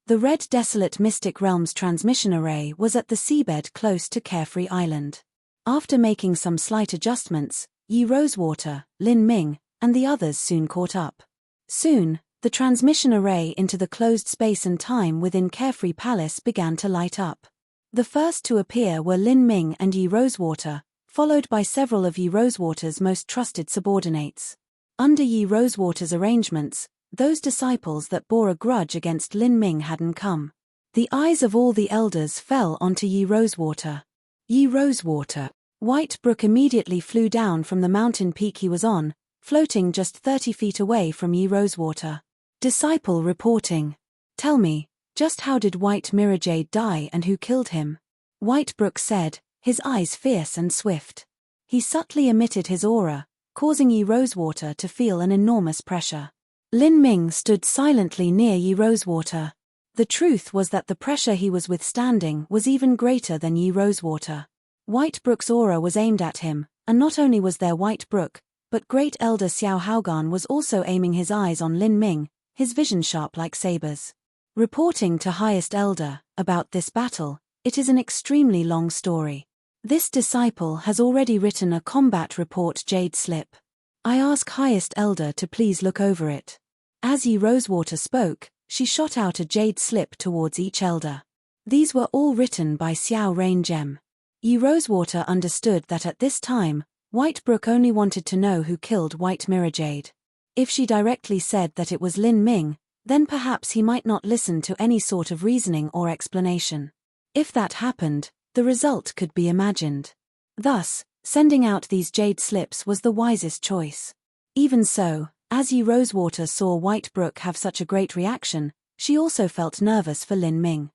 The red desolate mystic realm's transmission array was at the seabed close to Carefree Island. After making some slight adjustments, Yi Rosewater, Lin Ming, and the others soon caught up. Soon, the transmission array into the closed space and time within Carefree Palace began to light up. The first to appear were Lin Ming and Yi Rosewater, followed by several of Yi Rosewater's most trusted subordinates. Under Yi Rosewater's arrangements, those disciples that bore a grudge against Lin Ming hadn't come. The eyes of all the elders fell onto Yi Rosewater. Yi Rosewater. Whitebrook immediately flew down from the mountain peak he was on, floating just 30 feet away from Yi Rosewater. Disciple reporting. Tell me, just how did White Mirajade die and who killed him? Whitebrook said, his eyes fierce and swift. He subtly emitted his aura, causing Yi Rosewater to feel an enormous pressure. Lin Ming stood silently near Yi Rosewater. The truth was that the pressure he was withstanding was even greater than Yi Rosewater. Whitebrook's aura was aimed at him, and not only was there Whitebrook, but Great Elder Xiao Haogan was also aiming his eyes on Lin Ming, his vision sharp like sabers. Reporting to Highest Elder about this battle, it is an extremely long story. This disciple has already written a combat report jade slip. I ask Highest Elder to please look over it. As Yi Rosewater spoke, she shot out a jade slip towards each elder. These were all written by Xiao Rain Gem. Yi Rosewater understood that at this time, Whitebrook only wanted to know who killed White Mirajade. If she directly said that it was Lin Ming, then perhaps he might not listen to any sort of reasoning or explanation. If that happened, the result could be imagined. Thus, sending out these jade slips was the wisest choice. Even so, as Yi Rosewater saw Whitebrook have such a great reaction, she also felt nervous for Lin Ming.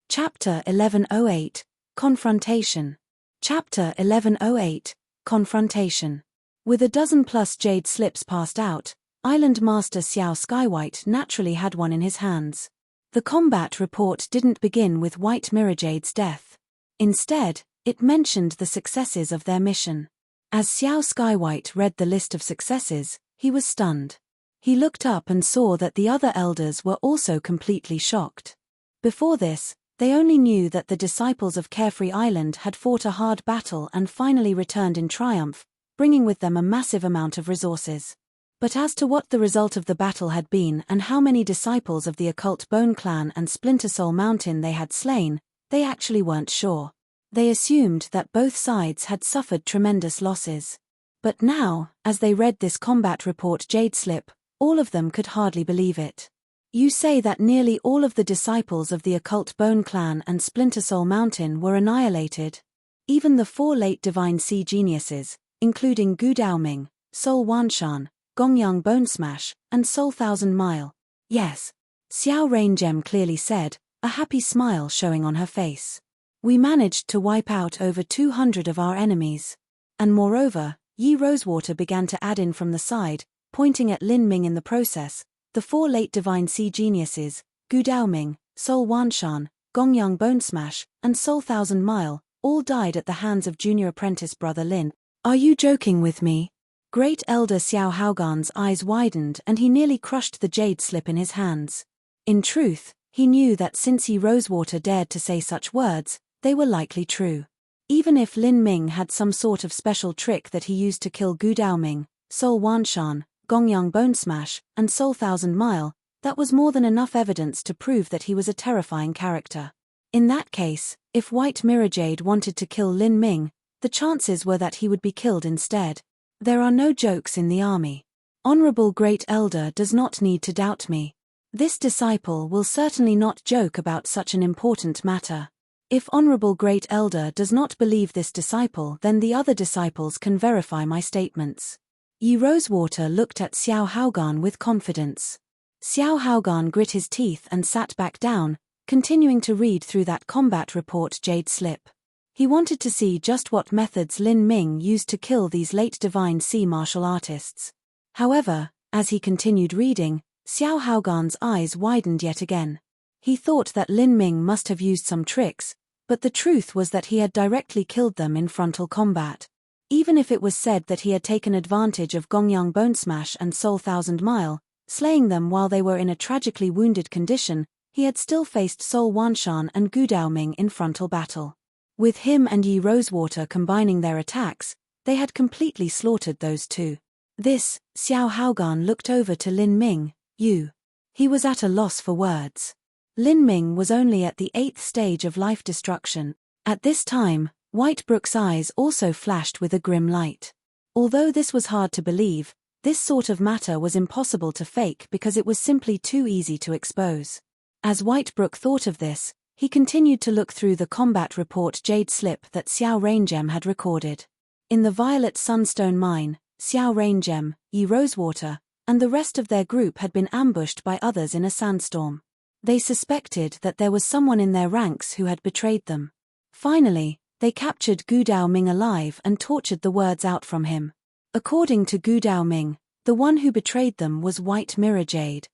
Chapter 1108, Confrontation. Chapter 1108, Confrontation. With a dozen-plus jade slips passed out, Island Master Xiao Skywhite naturally had one in his hands. The combat report didn't begin with White Mirajade's death. Instead, it mentioned the successes of their mission. As Xiao Skywhite read the list of successes, he was stunned. He looked up and saw that the other elders were also completely shocked. Before this, they only knew that the disciples of Carefree Island had fought a hard battle and finally returned in triumph, bringing with them a massive amount of resources. But as to what the result of the battle had been and how many disciples of the occult Bone Clan and Splinter Soul Mountain they had slain, they actually weren't sure. They assumed that both sides had suffered tremendous losses. But now, as they read this combat report jade slip, all of them could hardly believe it. You say that nearly all of the disciples of the occult Bone Clan and Splinter Soul Mountain were annihilated. Even the 4 late divine sea geniuses, including Gu Daoming, Soul Wanshan, Gongyang Bone Smash, and Soul Thousand Mile. Yes. Xiao Rain Gem clearly said, a happy smile showing on her face. We managed to wipe out over 200 of our enemies. And moreover, Yi Rosewater began to add in from the side, pointing at Lin Ming in the process, the 4 late divine sea geniuses, Gu Daoming, Soul Wanshan, Gongyang Bone Smash, and Soul Thousand Mile, all died at the hands of junior apprentice brother Lin. Are you joking with me? Great Elder Xiao Haogan's eyes widened and he nearly crushed the jade slip in his hands. In truth, he knew that since Yi Rosewater dared to say such words, they were likely true. Even if Lin Ming had some sort of special trick that he used to kill Gu Daoming, Soul Wanshan, Gongyang Bone Smash, and Soul Thousand Mile, that was more than enough evidence to prove that he was a terrifying character. In that case, if White Mirror Jade wanted to kill Lin Ming, the chances were that he would be killed instead. There are no jokes in the army. Honorable Great Elder does not need to doubt me. This disciple will certainly not joke about such an important matter. If Honorable Great Elder does not believe this disciple, then the other disciples can verify my statements. Yi Rosewater looked at Xiao Haogan with confidence. Xiao Haogan grit his teeth and sat back down, continuing to read through that combat report jade slip. He wanted to see just what methods Lin Ming used to kill these late divine sea martial artists. However, as he continued reading, Xiao Haogan's eyes widened yet again. He thought that Lin Ming must have used some tricks, but the truth was that he had directly killed them in frontal combat. Even if it was said that he had taken advantage of Gongyang Bone Smash and Soul Thousand Mile, slaying them while they were in a tragically wounded condition, he had still faced Soul Wanshan and Gu Daoming in frontal battle. With him and Yi Rosewater combining their attacks, they had completely slaughtered those two. This, Xiao Haogan looked over to Lin Ming, you. He was at a loss for words. Lin Ming was only at the 8th stage of life destruction. At this time, Whitebrook's eyes also flashed with a grim light. Although this was hard to believe, this sort of matter was impossible to fake because it was simply too easy to expose. As Whitebrook thought of this, he continued to look through the combat report jade slip that Xiao Raingem had recorded. In the Violet Sunstone Mine, Xiao Raingem, Yi Rosewater, and the rest of their group had been ambushed by others in a sandstorm. They suspected that there was someone in their ranks who had betrayed them. Finally, they captured Gu Daoming alive and tortured the words out from him. According to Gu Daoming, the one who betrayed them was White Mirror Jade.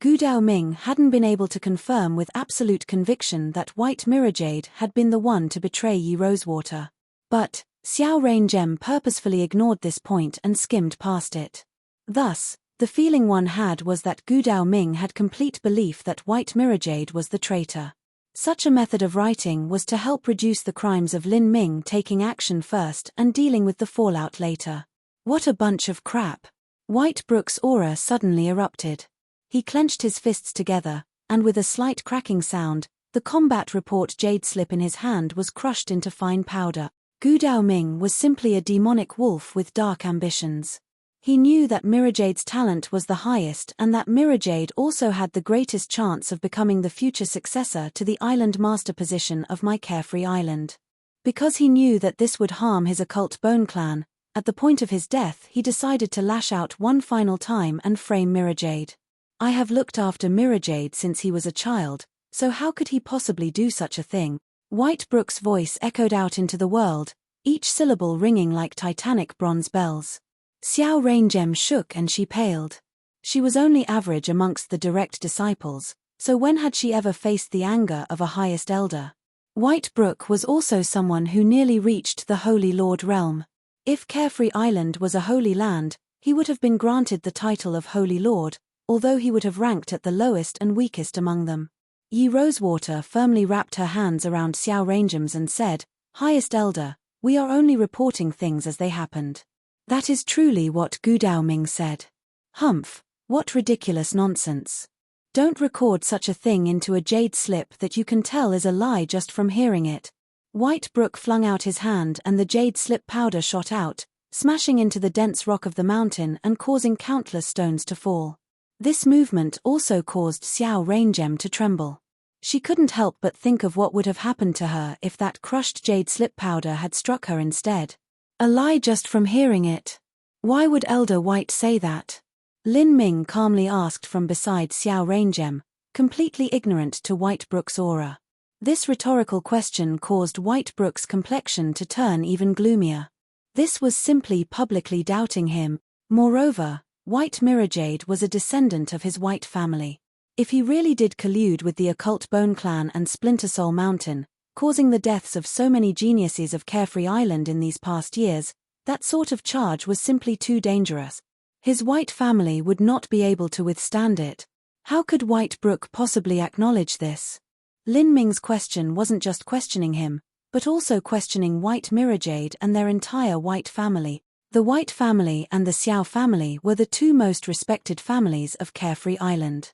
Gu Daoming hadn't been able to confirm with absolute conviction that White Mirror Jade had been the one to betray Yi Rosewater. But Xiao Raingem purposefully ignored this point and skimmed past it. Thus, the feeling one had was that Gu Daoming had complete belief that White Mirror Jade was the traitor. Such a method of writing was to help reduce the crimes of Lin Ming taking action first and dealing with the fallout later. What a bunch of crap. Whitebrook's aura suddenly erupted. He clenched his fists together, and with a slight cracking sound, the combat report jade slip in his hand was crushed into fine powder. Gu Daoming was simply a demonic wolf with dark ambitions. He knew that Mirror Jade's talent was the highest and that Mirror Jade also had the greatest chance of becoming the future successor to the island master position of my carefree island. Because he knew that this would harm his occult bone clan, at the point of his death he decided to lash out one final time and frame Mirror Jade. I have looked after Mirror Jade since he was a child, so how could he possibly do such a thing? Whitebrook's voice echoed out into the world, each syllable ringing like titanic bronze bells. Xiao Raingem shook and she paled. She was only average amongst the direct disciples, so when had she ever faced the anger of a highest elder? Whitebrook was also someone who nearly reached the Holy Lord realm. If Carefree Island was a holy land, he would have been granted the title of Holy Lord, although he would have ranked at the lowest and weakest among them. Yi Rosewater firmly wrapped her hands around Xiao Rangem's and said, "Highest Elder, we are only reporting things as they happened." That is truly what Gu Daoming said. Humph, what ridiculous nonsense. Don't record such a thing into a jade slip that you can tell is a lie just from hearing it. Whitebrook flung out his hand and the jade slip powder shot out, smashing into the dense rock of the mountain and causing countless stones to fall. This movement also caused Xiao Raingem to tremble. She couldn't help but think of what would have happened to her if that crushed jade slip powder had struck her instead. A lie just from hearing it. Why would Elder White say that? Lin Ming calmly asked from beside Xiao Raingem, completely ignorant to Whitebrook's aura. This rhetorical question caused Whitebrook's complexion to turn even gloomier. This was simply publicly doubting him. Moreover, White Mirror Jade was a descendant of his white family. If he really did collude with the occult Bone Clan and Splinter Soul Mountain, causing the deaths of so many geniuses of Carefree Island in these past years, That sort of charge was simply too dangerous. His white family would not be able to withstand it. How could White Brook possibly acknowledge this? Lin Ming's question wasn't just questioning him, but also questioning White Mirrorjade and their entire White family. The White family and the Xiao family were the two most respected families of Carefree Island.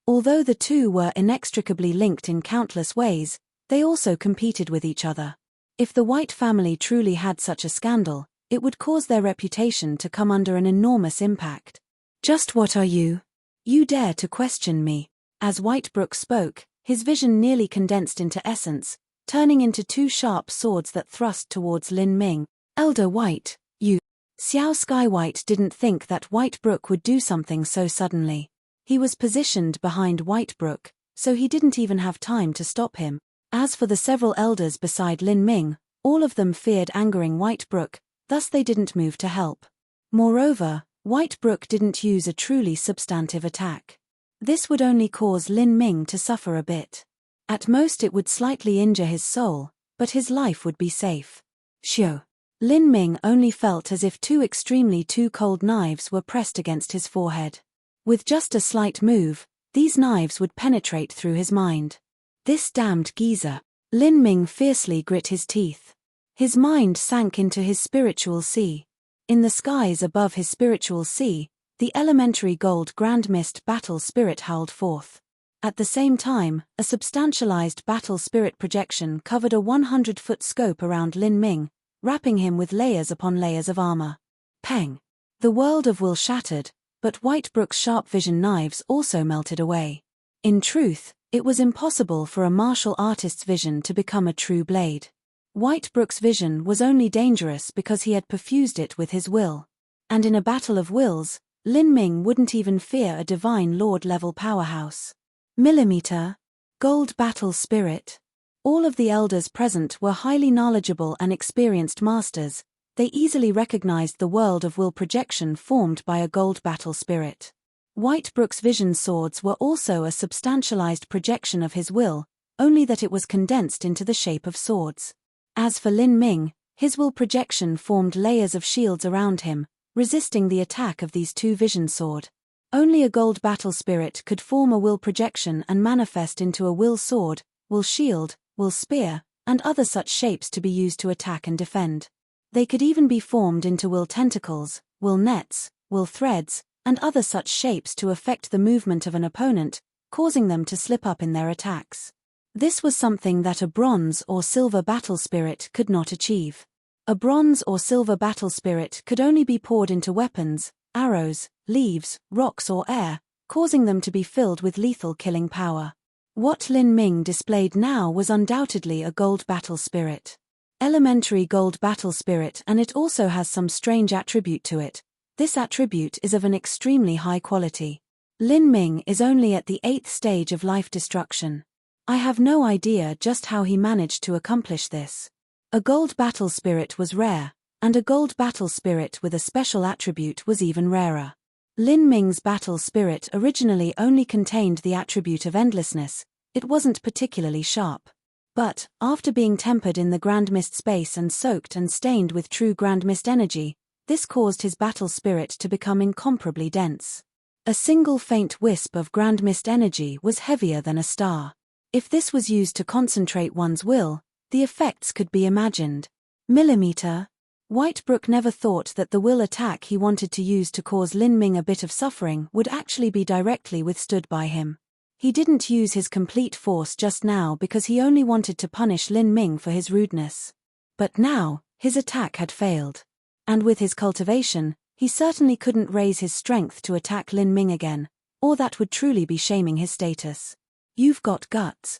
Although the two were inextricably linked in countless ways, they also competed with each other. If the White family truly had such a scandal, it would cause their reputation to come under an enormous impact. Just what are you? You dare to question me? As White Brook spoke, his vision nearly condensed into essence, turning into two sharp swords that thrust towards Lin Ming. Elder White, you. Xiao Skywhite didn't think that White Brook would do something so suddenly. He was positioned behind White Brook, so he didn't even have time to stop him. As for the several elders beside Lin Ming, all of them feared angering White Brook, thus they didn't move to help. Moreover, White Brook didn't use a truly substantive attack. This would only cause Lin Ming to suffer a bit. At most it would slightly injure his soul, but his life would be safe. Shio. Lin Ming only felt as if two cold knives were pressed against his forehead. With just a slight move, these knives would penetrate through his mind. This damned geezer. Lin Ming fiercely grit his teeth. His mind sank into his spiritual sea. In the skies above his spiritual sea, the elementary gold Grand Mist battle spirit howled forth. At the same time, a substantialized battle spirit projection covered a 100-foot scope around Lin Ming, wrapping him with layers upon layers of armor. Peng! The world of will shattered, but White Brook's sharp vision knives also melted away. In truth, it was impossible for a martial artist's vision to become a true blade. White Brook's vision was only dangerous because he had perfused it with his will. And in a battle of wills, Lin Ming wouldn't even fear a divine lord-level powerhouse. Millimeter. Gold battle spirit. All of the elders present were highly knowledgeable and experienced masters. They easily recognized the world of will projection formed by a gold battle spirit. White Brook's vision swords were also a substantialized projection of his will, only that it was condensed into the shape of swords. As for Lin Ming, his will projection formed layers of shields around him, resisting the attack of these two vision sword. Only a gold battle spirit could form a will projection and manifest into a will sword, will shield, will spear, and other such shapes to be used to attack and defend. They could even be formed into will tentacles, will nets, will threads, and other such shapes to affect the movement of an opponent, causing them to slip up in their attacks. This was something that a bronze or silver battle spirit could not achieve. A bronze or silver battle spirit could only be poured into weapons, arrows, leaves, rocks or air, causing them to be filled with lethal killing power. What Lin Ming displayed now was undoubtedly a gold battle spirit. Elementary gold battle spirit, and it also has some strange attribute to it. This attribute is of an extremely high quality. Lin Ming is only at the 8th stage of life destruction. I have no idea just how he managed to accomplish this. A gold battle spirit was rare, and a gold battle spirit with a special attribute was even rarer. Lin Ming's battle spirit originally only contained the attribute of endlessness. It wasn't particularly sharp. But, after being tempered in the Grand Mist space and soaked and stained with true Grand Mist energy, this caused his battle spirit to become incomparably dense. A single faint wisp of Grand Mist energy was heavier than a star. If this was used to concentrate one's will, the effects could be imagined. Millimeter. White Brook never thought that the will attack he wanted to use to cause Lin Ming a bit of suffering would actually be directly withstood by him. He didn't use his complete force just now because he only wanted to punish Lin Ming for his rudeness. But now, his attack had failed. And with his cultivation, he certainly couldn't raise his strength to attack Lin Ming again, or that would truly be shaming his status. You've got guts.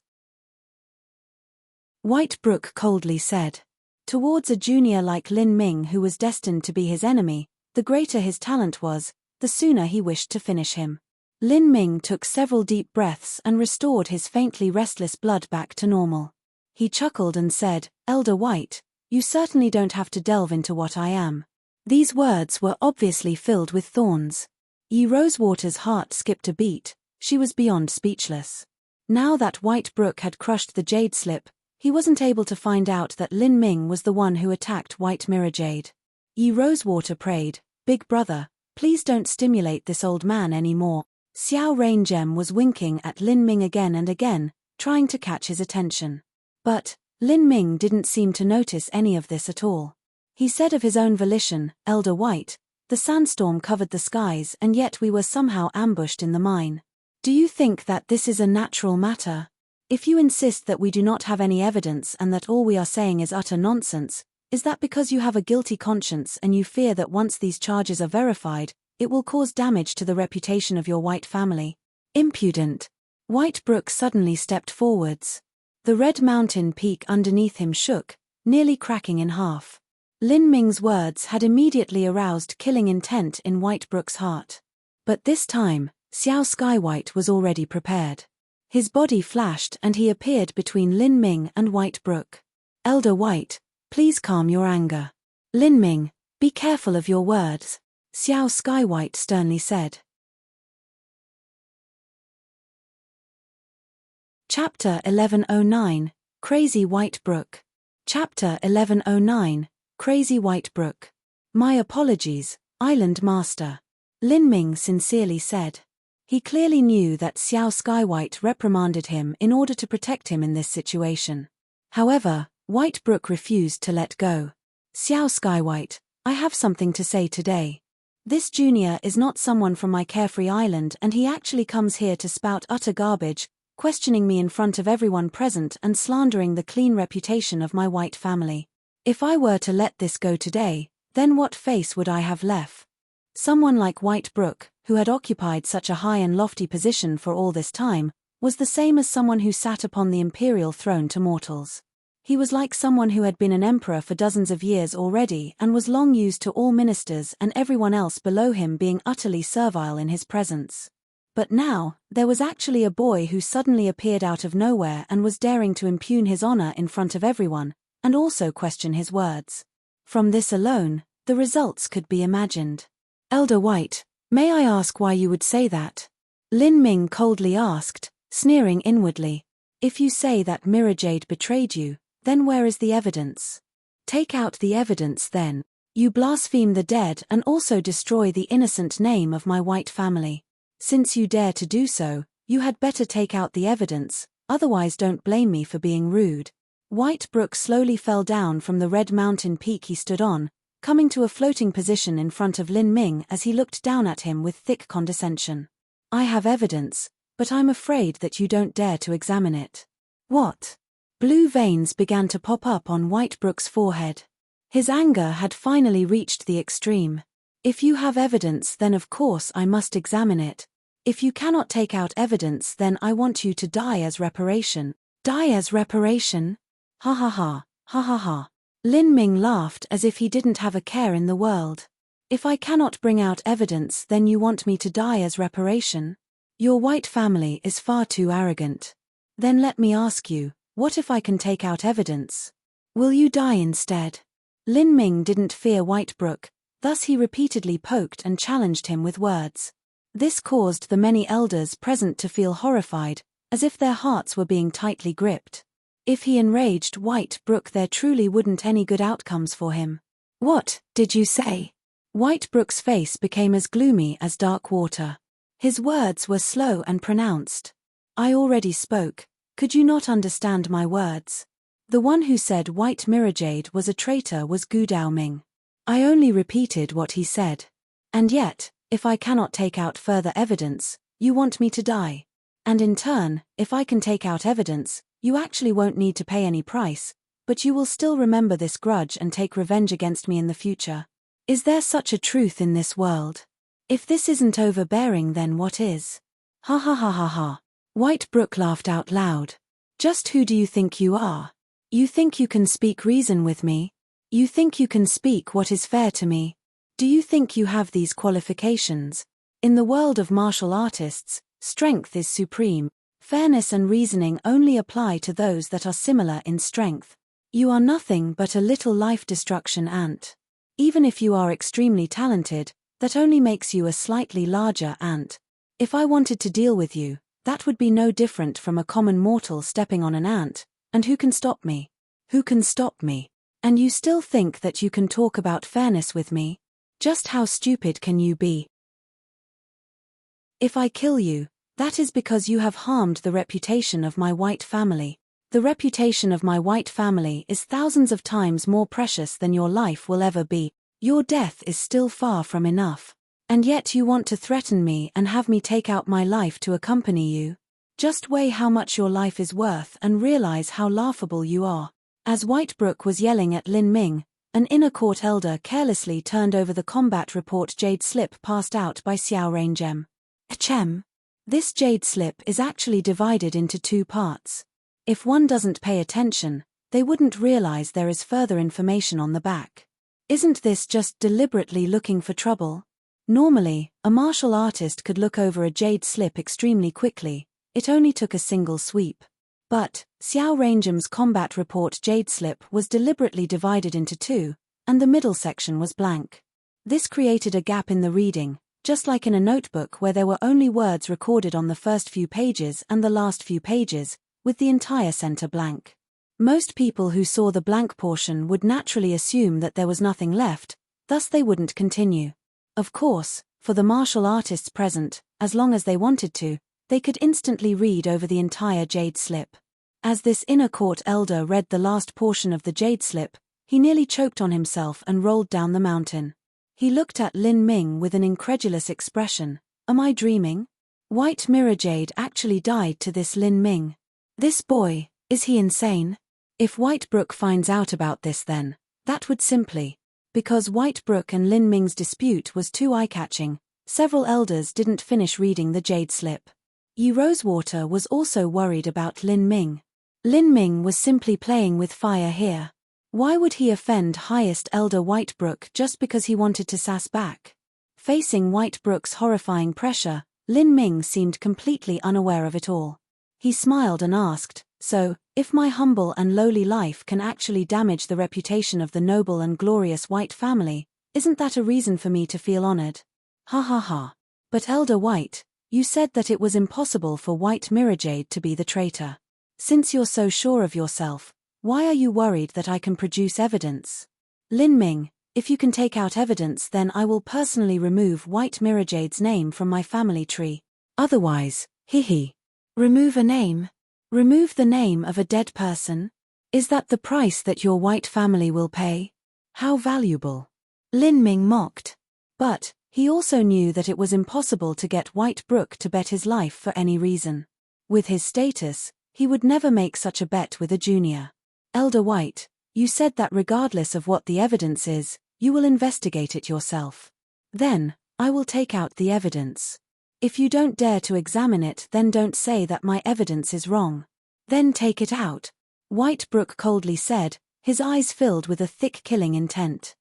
White Brook coldly said. Towards a junior like Lin Ming who was destined to be his enemy, the greater his talent was, the sooner he wished to finish him. Lin Ming took several deep breaths and restored his faintly restless blood back to normal. He chuckled and said, Elder White, you certainly don't have to delve into what I am. These words were obviously filled with thorns. Yi Rosewater's heart skipped a beat. She was beyond speechless. Now that White Brook had crushed the jade slip, He wasn't able to find out that Lin Ming was the one who attacked White Mirror Jade. Yi Rosewater prayed, "Big brother, please don't stimulate this old man anymore." Xiao Rain Gem was winking at Lin Ming again and again, trying to catch his attention. But Lin Ming didn't seem to notice any of this at all. He said of his own volition, "Elder White, the sandstorm covered the skies and yet we were somehow ambushed in the mine. Do you think that this is a natural matter? If you insist that we do not have any evidence and that all we are saying is utter nonsense, is that because you have a guilty conscience and you fear that once these charges are verified, it will cause damage to the reputation of your White family?" Impudent. White Brook suddenly stepped forwards. The red mountain peak underneath him shook, nearly cracking in half. Lin Ming's words had immediately aroused killing intent in White Brook's heart. But this time, Xiao Skywhite was already prepared. His body flashed and he appeared between Lin Ming and White Brook. "Elder White, please calm your anger. Lin Ming, be careful of your words," Xiao Skywhite sternly said. Chapter 1109, Crazy White Brook. Chapter 1109, Crazy White Brook. "My apologies, Island Master," Lin Ming sincerely said. He clearly knew that Xiao Skywhite reprimanded him in order to protect him in this situation. However, White Brook refused to let go. "Xiao Skywhite, I have something to say today. This junior is not someone from my carefree island and he actually comes here to spout utter garbage, questioning me in front of everyone present and slandering the clean reputation of my White family. If I were to let this go today, then what face would I have left? Someone like White Brook, who had occupied such a high and lofty position for all this time, was the same as someone who sat upon the imperial throne to mortals. He was like someone who had been an emperor for dozens of years already and was long used to all ministers and everyone else below him being utterly servile in his presence. But now, there was actually a boy who suddenly appeared out of nowhere and was daring to impugn his honor in front of everyone, and also question his words. From this alone, the results could be imagined. "Elder White, may I ask why you would say that?" Lin Ming coldly asked, sneering inwardly. "If you say that Mirror Jade betrayed you, then where is the evidence? Take out the evidence then. You blaspheme the dead and also destroy the innocent name of my White family. Since you dare to do so, you had better take out the evidence, otherwise don't blame me for being rude." White Brook slowly fell down from the red mountain peak he stood on, coming to a floating position in front of Lin Ming as he looked down at him with thick condescension. "I have evidence, but I'm afraid that you don't dare to examine it." "What?" Blue veins began to pop up on White Brook's forehead. His anger had finally reached the extreme. "If you have evidence, then of course I must examine it. If you cannot take out evidence, then I want you to die as reparation." "Die as reparation? Ha ha ha, ha ha ha." Lin Ming laughed as if he didn't have a care in the world. "If I cannot bring out evidence, then you want me to die as reparation? Your White family is far too arrogant. Then let me ask you, what if I can take out evidence? Will you die instead?" Lin Ming didn't fear White Brook, thus he repeatedly poked and challenged him with words. This caused the many elders present to feel horrified, as if their hearts were being tightly gripped. If he enraged White Brook, there truly wouldn't any good outcomes for him. "What did you say?" White Brook's face became as gloomy as dark water. His words were slow and pronounced. "I already spoke. Could you not understand my words? The one who said White Mirror Jade was a traitor was Gu Daoming. I only repeated what he said. And yet, if I cannot take out further evidence, you want me to die. And in turn, if I can take out evidence, you actually won't need to pay any price, but you will still remember this grudge and take revenge against me in the future. Is there such a truth in this world? If this isn't overbearing, then what is?" "Ha ha ha ha ha." White Brook laughed out loud. "Just who do you think you are? You think you can speak reason with me? You think you can speak what is fair to me? Do you think you have these qualifications? In the world of martial artists, strength is supreme. Fairness and reasoning only apply to those that are similar in strength. You are nothing but a little life-destruction ant. Even if you are extremely talented, that only makes you a slightly larger ant. If I wanted to deal with you, that would be no different from a common mortal stepping on an ant, And who can stop me? Who can stop me? And you still think that you can talk about fairness with me? Just how stupid can you be? If I kill you, that is because you have harmed the reputation of my white family. The reputation of my white family is thousands of times more precious than your life will ever be. Your death is still far from enough. And yet you want to threaten me and have me take out my life to accompany you? Just weigh how much your life is worth and realize how laughable you are. As Whitebrook was yelling at Lin Ming, an inner court elder carelessly turned over the combat report jade slip passed out by Xiao Rangem. Achem. This jade slip is actually divided into two parts. If one doesn't pay attention, they wouldn't realize there is further information on the back. Isn't this just deliberately looking for trouble? Normally, a martial artist could look over a jade slip extremely quickly. It only took a single sweep. But Xiao Rangem's combat report jade slip was deliberately divided into two, and the middle section was blank. This created a gap in the reading, just like in a notebook where there were only words recorded on the first few pages and the last few pages, with the entire center blank. Most people who saw the blank portion would naturally assume that there was nothing left, thus they wouldn't continue. Of course, for the martial artists present, as long as they wanted to, they could instantly read over the entire jade slip. As this inner court elder read the last portion of the jade slip, he nearly choked on himself and rolled down the mountain. He looked at Lin Ming with an incredulous expression. Am I dreaming? White mirror jade actually died to this Lin Ming. This boy, is he insane? If Whitebrook finds out about this then, that would simply. Because Whitebrook and Lin Ming's dispute was too eye-catching, several elders didn't finish reading the jade slip. Yi Rosewater was also worried about Lin Ming. Lin Ming was simply playing with fire here. Why would he offend highest elder Whitebrook just because he wanted to sass back? Facing Whitebrook's horrifying pressure, Lin Ming seemed completely unaware of it all. He smiled and asked, so, if my humble and lowly life can actually damage the reputation of the noble and glorious White family, isn't that a reason for me to feel honored? Ha ha ha. But Elder White, you said that it was impossible for White Mirrorjade to be the traitor. Since you're so sure of yourself, why are you worried that I can produce evidence? Lin Ming, if you can take out evidence, then I will personally remove White Mirrorjade's name from my family tree. Otherwise, hee. Remove a name? Remove the name of a dead person? Is that the price that your White family will pay? How valuable? Lin Ming mocked. But he also knew that it was impossible to get Whitebrook to bet his life for any reason. With his status, he would never make such a bet with a junior. Elder White, you said that regardless of what the evidence is, you will investigate it yourself. Then, I will take out the evidence. If you don't dare to examine it, then don't say that my evidence is wrong. Then take it out, Whitebrook coldly said, his eyes filled with a thick killing intent.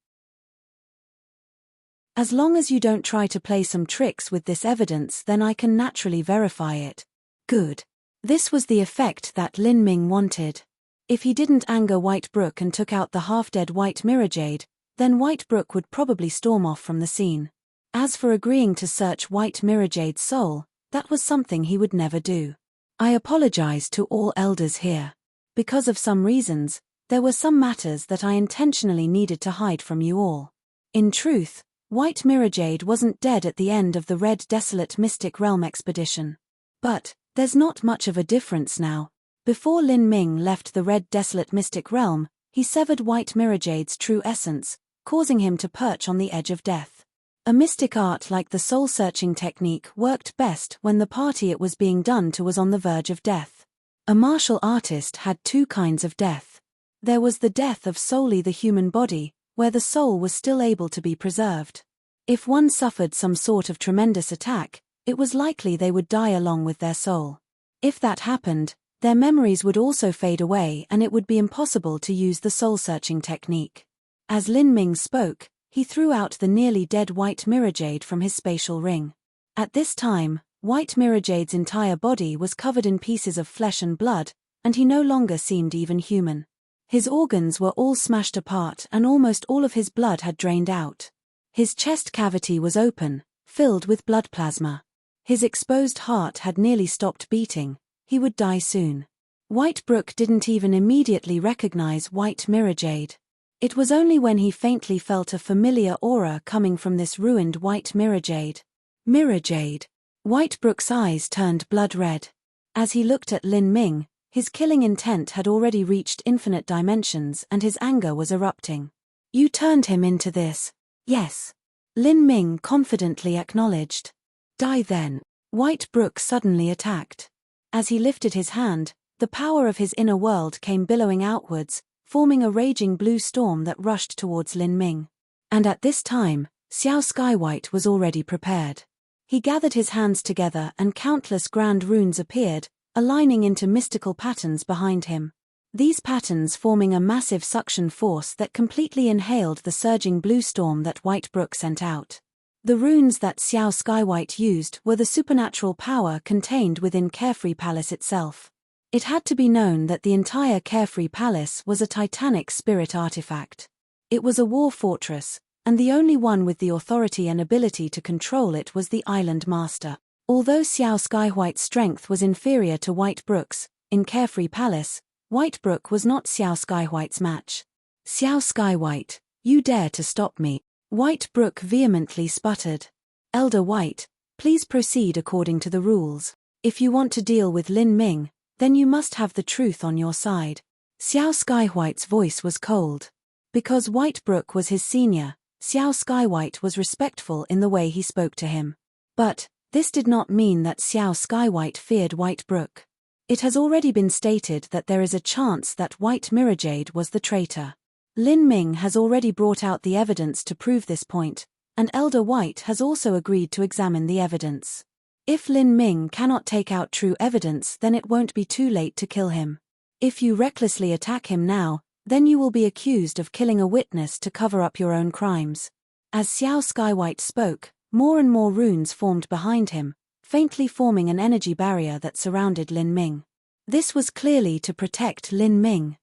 As long as you don't try to play some tricks with this evidence, then I can naturally verify it. Good. This was the effect that Lin Ming wanted. If he didn't anger Whitebrook and took out the half-dead White Mirrorjade, then Whitebrook would probably storm off from the scene. As for agreeing to search White Mirrorjade's soul, that was something he would never do. I apologize to all elders here. Because of some reasons, there were some matters that I intentionally needed to hide from you all. In truth, White Mirrorjade wasn't dead at the end of the Red Desolate Mystic Realm expedition. But there's not much of a difference now. Before Lin Ming left the Red Desolate Mystic Realm, he severed White Mirrorjade's true essence, causing him to perch on the edge of death. A mystic art like the soul-searching technique worked best when the party it was being done to was on the verge of death. A martial artist had two kinds of death. There was the death of solely the human body, where the soul was still able to be preserved. If one suffered some sort of tremendous attack, it was likely they would die along with their soul. If that happened, their memories would also fade away and it would be impossible to use the soul-searching technique. As Lin Ming spoke, he threw out the nearly dead White Mirrorjade from his spatial ring. At this time, White Mirrorjade's entire body was covered in pieces of flesh and blood, and he no longer seemed even human. His organs were all smashed apart and almost all of his blood had drained out. His chest cavity was open, filled with blood plasma. His exposed heart had nearly stopped beating. He would die soon. White Brook didn't even immediately recognize White Mirrorjade. It was only when he faintly felt a familiar aura coming from this ruined White Mirrorjade. Mirrorjade. White Brook's eyes turned blood red. As he looked at Lin Ming, his killing intent had already reached infinite dimensions and his anger was erupting. You turned him into this. Yes. Lin Ming confidently acknowledged. Die then. White Brook suddenly attacked. As he lifted his hand, the power of his inner world came billowing outwards, forming a raging blue storm that rushed towards Lin Ming. And at this time, Xiao Skywhite was already prepared. He gathered his hands together and countless grand runes appeared, aligning into mystical patterns behind him. These patterns forming a massive suction force that completely inhaled the surging blue storm that White Brook sent out. The runes that Xiao Skywhite used were the supernatural power contained within Carefree Palace itself. It had to be known that the entire Carefree Palace was a titanic spirit artifact. It was a war fortress, and the only one with the authority and ability to control it was the Island Master. Although Xiao Skywhite's strength was inferior to White Brook's, in Carefree Palace, White Brook was not Xiao Skywhite's match. Xiao Skywhite, you dare to stop me? White Brook vehemently sputtered. Elder White, please proceed according to the rules. If you want to deal with Lin Ming, then you must have the truth on your side. Xiao Skywhite's voice was cold. Because White Brook was his senior, Xiao Skywhite was respectful in the way he spoke to him. But this did not mean that Xiao Skywhite feared White Brook. It has already been stated that there is a chance that White Mirrorjade was the traitor. Lin Ming has already brought out the evidence to prove this point, and Elder White has also agreed to examine the evidence. If Lin Ming cannot take out true evidence, then it won't be too late to kill him. If you recklessly attack him now, then you will be accused of killing a witness to cover up your own crimes. As Xiao Skywhite spoke, more and more runes formed behind him, faintly forming an energy barrier that surrounded Lin Ming. This was clearly to protect Lin Ming.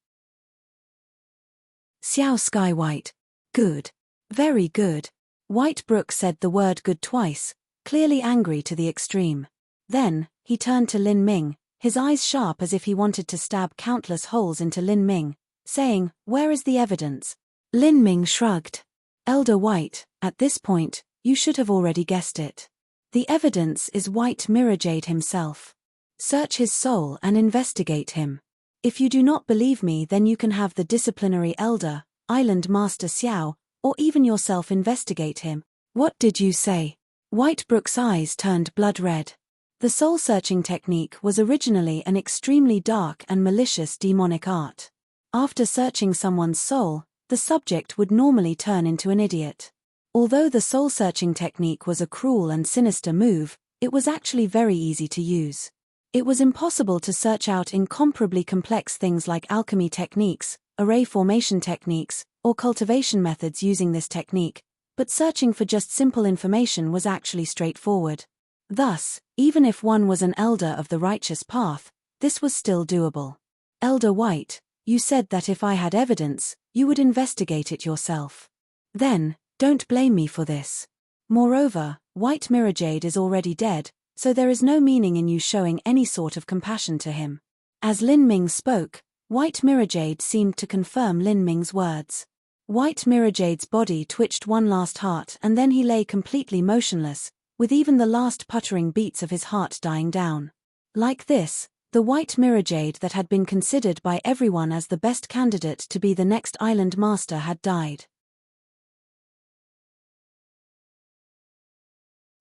Xiao Skywhite. Good. Very good. White Brook said the word good twice, clearly angry to the extreme. Then, he turned to Lin Ming, his eyes sharp as if he wanted to stab countless holes into Lin Ming, saying, "Where is the evidence?" Lin Ming shrugged. Elder White, at this point, you should have already guessed it. The evidence is White Mirrorjade himself. Search his soul and investigate him. If you do not believe me, then you can have the disciplinary elder, Island Master Xiao, or even yourself investigate him. What did you say? White Brook's eyes turned blood red. The soul-searching technique was originally an extremely dark and malicious demonic art. After searching someone's soul, the subject would normally turn into an idiot. Although the soul-searching technique was a cruel and sinister move, it was actually very easy to use. It was impossible to search out incomparably complex things like alchemy techniques, array formation techniques, or cultivation methods using this technique, but searching for just simple information was actually straightforward. Thus, even if one was an elder of the righteous path, this was still doable. Elder White, you said that if I had evidence, you would investigate it yourself. Then, don't blame me for this. Moreover, White Mirrorjade is already dead, so there is no meaning in you showing any sort of compassion to him. As Lin Ming spoke, White Mirrorjade seemed to confirm Lin Ming's words. White Mirrorjade's body twitched one last heart and then he lay completely motionless, with even the last puttering beats of his heart dying down. Like this, the White Mirrorjade that had been considered by everyone as the best candidate to be the next Island Master had died.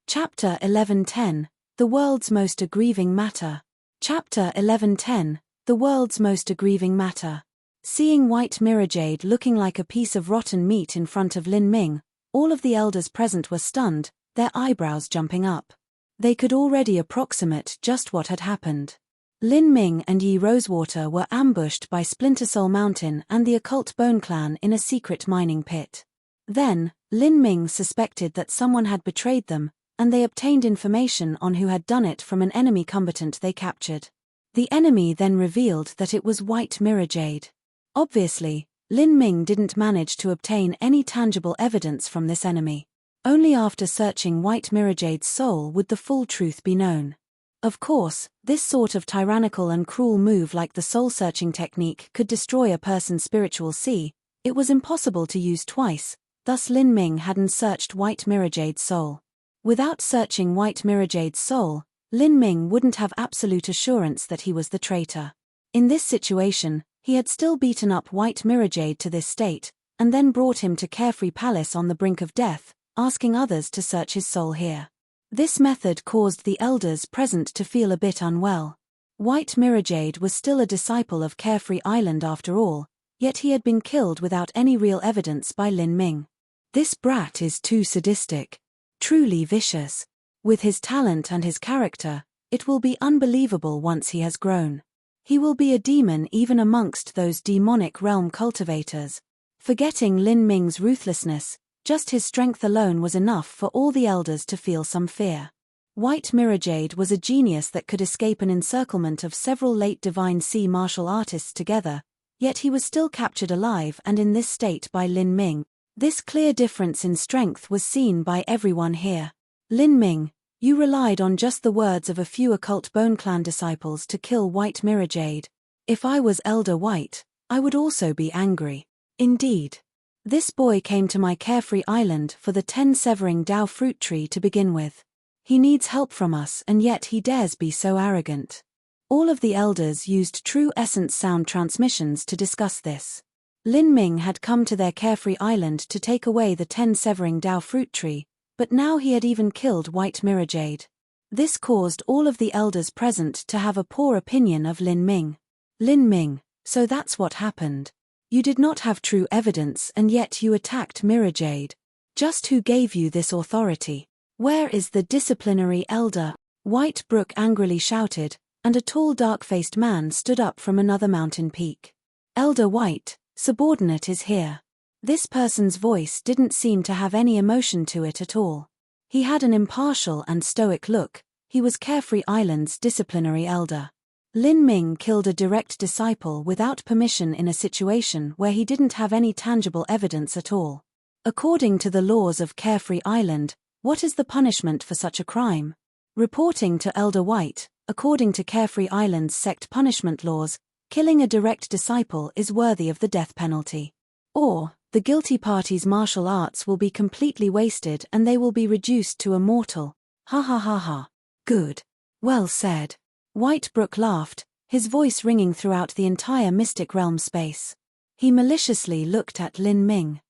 Chapter 11:10, The World's Most Aggrieving Matter. Chapter 11:10, The World's Most Aggrieving Matter. Seeing White Mirrorjade looking like a piece of rotten meat in front of Lin Ming, all of the elders present were stunned, their eyebrows jumping up. They could already approximate just what had happened. Lin Ming and Yi Rosewater were ambushed by Splinter Soul Mountain and the occult Bone Clan in a secret mining pit. Then, Lin Ming suspected that someone had betrayed them, and they obtained information on who had done it from an enemy combatant they captured. The enemy then revealed that it was White Mirrorjade. Obviously, Lin Ming didn't manage to obtain any tangible evidence from this enemy. Only after searching White Mirrorjade's soul would the full truth be known. Of course, this sort of tyrannical and cruel move like the soul-searching technique could destroy a person's spiritual sea. It was impossible to use twice, thus Lin Ming hadn't searched White Mirajade's soul. Without searching White Mirajade's soul, Lin Ming wouldn't have absolute assurance that he was the traitor. In this situation, he had still beaten up White Mirajade to this state, and then brought him to Carefree Palace on the brink of death, asking others to search his soul here. This method caused the elders present to feel a bit unwell. White Mirajade was still a disciple of Carefree Island after all, yet he had been killed without any real evidence by Lin Ming. This brat is too sadistic. Truly vicious. With his talent and his character, it will be unbelievable once he has grown. He will be a demon even amongst those demonic realm cultivators. Forgetting Lin Ming's ruthlessness, just his strength alone was enough for all the elders to feel some fear. White Mirajade was a genius that could escape an encirclement of several late Divine Sea martial artists together, yet he was still captured alive and in this state by Lin Ming. This clear difference in strength was seen by everyone here. Lin Ming, you relied on just the words of a few occult Bone Clan disciples to kill White Mirajade. If I was Elder White, I would also be angry. Indeed. This boy came to my Carefree Island for the 10 severing Dao fruit tree to begin with. He needs help from us and yet he dares be so arrogant. All of the elders used true essence sound transmissions to discuss this. Lin Ming had come to their Carefree Island to take away the 10 severing Dao fruit tree, but now he had even killed White Mirajade. This caused all of the elders present to have a poor opinion of Lin Ming. Lin Ming, so that's what happened. You did not have true evidence and yet you attacked Mirajade. Just who gave you this authority? Where is the disciplinary elder? White Brook angrily shouted, and a tall dark-faced man stood up from another mountain peak. Elder White, subordinate is here. This person's voice didn't seem to have any emotion to it at all. He had an impartial and stoic look. He was Carefree Island's disciplinary elder. Lin Ming killed a direct disciple without permission in a situation where he didn't have any tangible evidence at all. According to the laws of Carefree Island, what is the punishment for such a crime? Reporting to Elder White, according to Carefree Island's sect punishment laws, killing a direct disciple is worthy of the death penalty. Or, the guilty party's martial arts will be completely wasted and they will be reduced to a mortal. Ha ha ha ha. Good. Well said. White Brook laughed, his voice ringing throughout the entire mystic realm space. He maliciously looked at Lin Ming.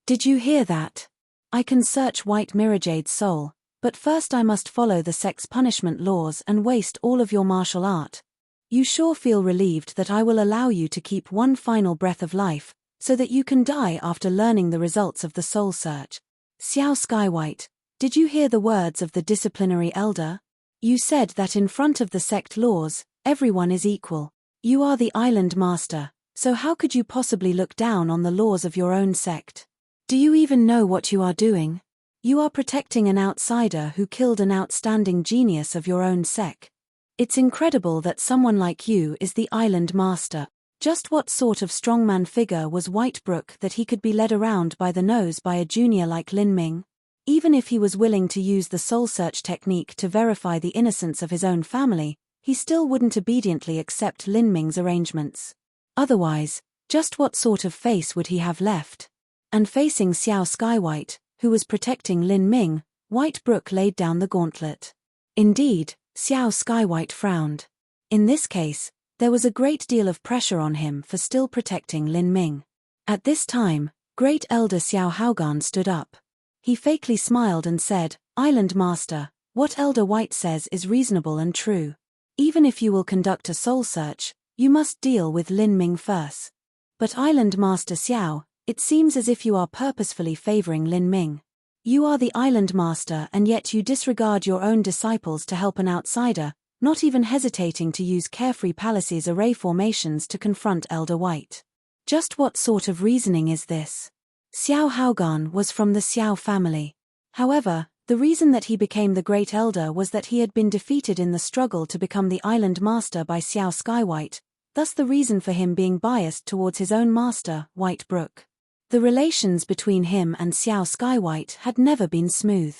Did you hear that? I can search White Mirajade's soul, but first I must follow the sect's punishment laws and waste all of your martial art. You sure feel relieved that I will allow you to keep one final breath of life, so that you can die after learning the results of the soul search. Xiao Skywhite, did you hear the words of the disciplinary elder? You said that in front of the sect laws, everyone is equal. You are the island master, so how could you possibly look down on the laws of your own sect? Do you even know what you are doing? You are protecting an outsider who killed an outstanding genius of your own sect. It's incredible that someone like you is the island master. Just what sort of strongman figure was White Brook that he could be led around by the nose by a junior like Lin Ming? Even if he was willing to use the soul search technique to verify the innocence of his own family, he still wouldn't obediently accept Lin Ming's arrangements. Otherwise, just what sort of face would he have left? And facing Xiao Skywhite, who was protecting Lin Ming, White Brook laid down the gauntlet. Indeed, Xiao Skywhite frowned. In this case, there was a great deal of pressure on him for still protecting Lin Ming. At this time, Great Elder Xiao Haogan stood up. He fakely smiled and said, Island Master, what Elder White says is reasonable and true. Even if you will conduct a soul search, you must deal with Lin Ming first. But Island Master Xiao, it seems as if you are purposefully favoring Lin Ming. You are the Island Master and yet you disregard your own disciples to help an outsider, not even hesitating to use Carefree Palace's array formations to confront Elder White. Just what sort of reasoning is this? Xiao Haogan was from the Xiao family. However, the reason that he became the Great Elder was that he had been defeated in the struggle to become the Island Master by Xiao Skywhite, thus the reason for him being biased towards his own master, White Brook. The relations between him and Xiao Skywhite had never been smooth.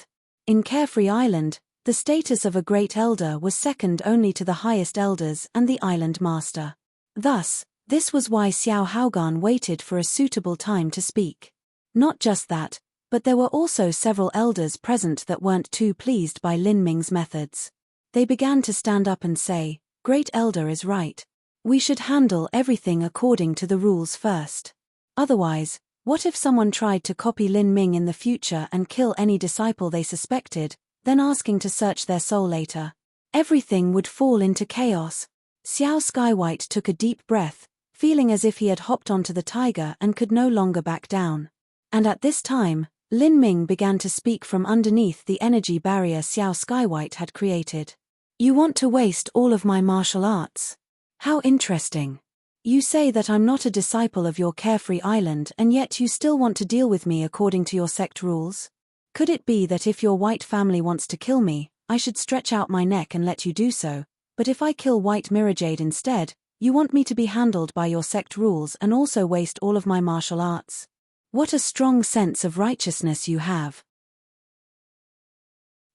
In Carefree Island, The status of a great elder was second only to the highest elders and the island master. Thus, this was why Xiao Haogan waited for a suitable time to speak. Not just that, but there were also several elders present that weren't too pleased by Lin Ming's methods. They began to stand up and say, "Great elder is right. We should handle everything according to the rules first. Otherwise, what if someone tried to copy Lin Ming in the future and kill any disciple they suspected, then asking to search their soul later? Everything would fall into chaos." Xiao Skywhite took a deep breath, feeling as if he had hopped onto the tiger and could no longer back down. And at this time, Lin Ming began to speak from underneath the energy barrier Xiao Skywhite had created. "You want to waste all of my martial arts? How interesting. You say that I'm not a disciple of your carefree island and yet you still want to deal with me according to your sect rules? Could it be that if your white family wants to kill me, I should stretch out my neck and let you do so, but if I kill White Mirrorjade instead, you want me to be handled by your sect rules and also waste all of my martial arts? What a strong sense of righteousness you have."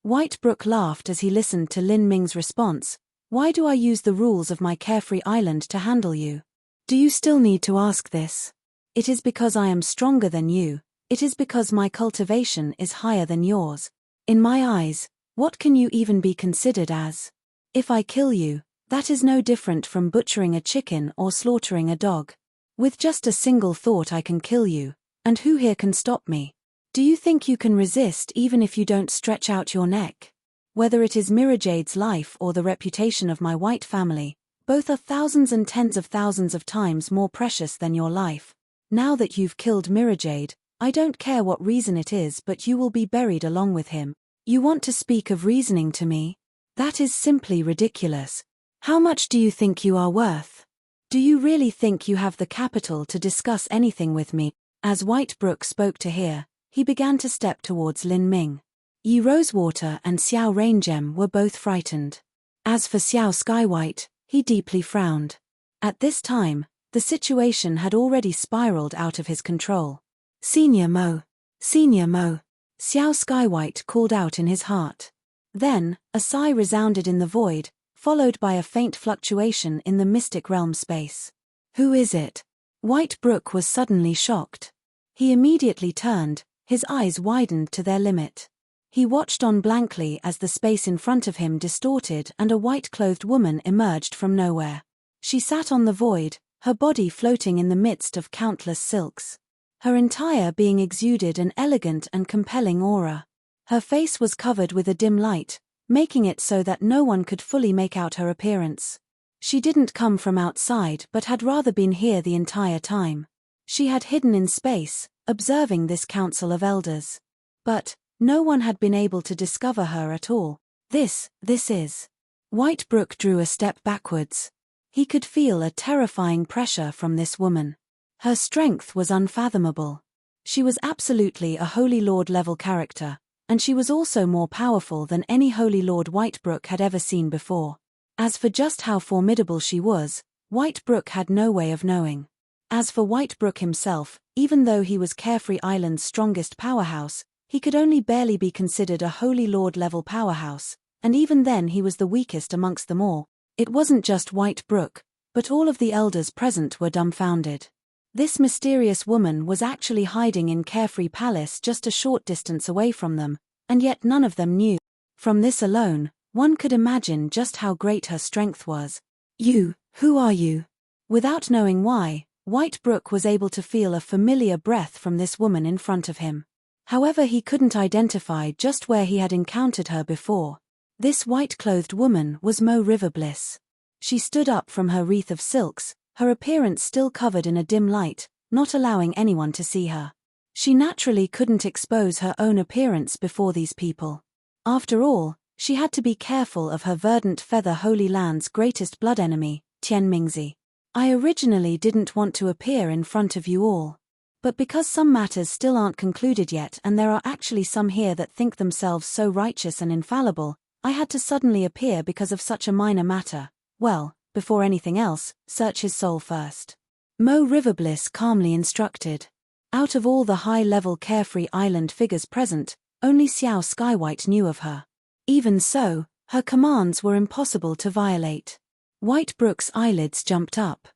Whitebrook laughed as he listened to Lin Ming's response. "Why do I use the rules of my carefree island to handle you? Do you still need to ask this? It is because I am stronger than you, it is because my cultivation is higher than yours. In my eyes, what can you even be considered as? If I kill you, that is no different from butchering a chicken or slaughtering a dog. With just a single thought I can kill you, and who here can stop me? Do you think you can resist even if you don't stretch out your neck? Whether it is Mirrorjade's life or the reputation of my white family, both are thousands and tens of thousands of times more precious than your life. Now that you've killed Mirrorjade, I don't care what reason it is, but you will be buried along with him. You want to speak of reasoning to me? That is simply ridiculous. How much do you think you are worth? Do you really think you have the capital to discuss anything with me?" As Whitebrook spoke to hear, he began to step towards Lin Ming. Yi Rosewater and Xiao Raingem were both frightened. As for Xiao Skywhite, he deeply frowned. At this time, the situation had already spiraled out of his control. "Senior Mo! Senior Mo!" Xiao Skywhite called out in his heart. Then, a sigh resounded in the void, followed by a faint fluctuation in the mystic realm space. "Who is it?" Whitebrook was suddenly shocked. He immediately turned, his eyes widened to their limit. He watched on blankly as the space in front of him distorted and a white-clothed woman emerged from nowhere. She sat on the void, her body floating in the midst of countless silks. Her entire being exuded an elegant and compelling aura. Her face was covered with a dim light, making it so that no one could fully make out her appearance. She didn't come from outside but had rather been here the entire time. She had hidden in space, observing this council of elders. But no one had been able to discover her at all. This is. Whitebrook drew a step backwards. He could feel a terrifying pressure from this woman. Her strength was unfathomable. She was absolutely a Holy Lord-level character, and she was also more powerful than any Holy Lord Whitebrook had ever seen before. As for just how formidable she was, Whitebrook had no way of knowing. As for Whitebrook himself, even though he was Carefree Island's strongest powerhouse, he could only barely be considered a Holy Lord-level powerhouse, and even then he was the weakest amongst them all. It wasn't just Whitebrook, but all of the elders present were dumbfounded. This mysterious woman was actually hiding in Carefree Palace just a short distance away from them, and yet none of them knew. From this alone, one could imagine just how great her strength was. Who are you? Without knowing why, Whitebrook was able to feel a familiar breath from this woman in front of him. However, he couldn't identify just where he had encountered her before. This white-clothed woman was Mo Riverbliss. She stood up from her wreath of silks, her appearance still covered in a dim light, not allowing anyone to see her. She naturally couldn't expose her own appearance before these people. After all, she had to be careful of her verdant feather Holy Land's greatest blood enemy, Tian Mingzi. "I originally didn't want to appear in front of you all. But because some matters still aren't concluded yet and there are actually some here that think themselves so righteous and infallible, I had to suddenly appear because of such a minor matter. Well, before anything else, search his soul first." Mo Riverbliss calmly instructed. Out of all the high-level Carefree Island figures present, only Xiao Skywhite knew of her. Even so, her commands were impossible to violate. White Brook's eyelids jumped up.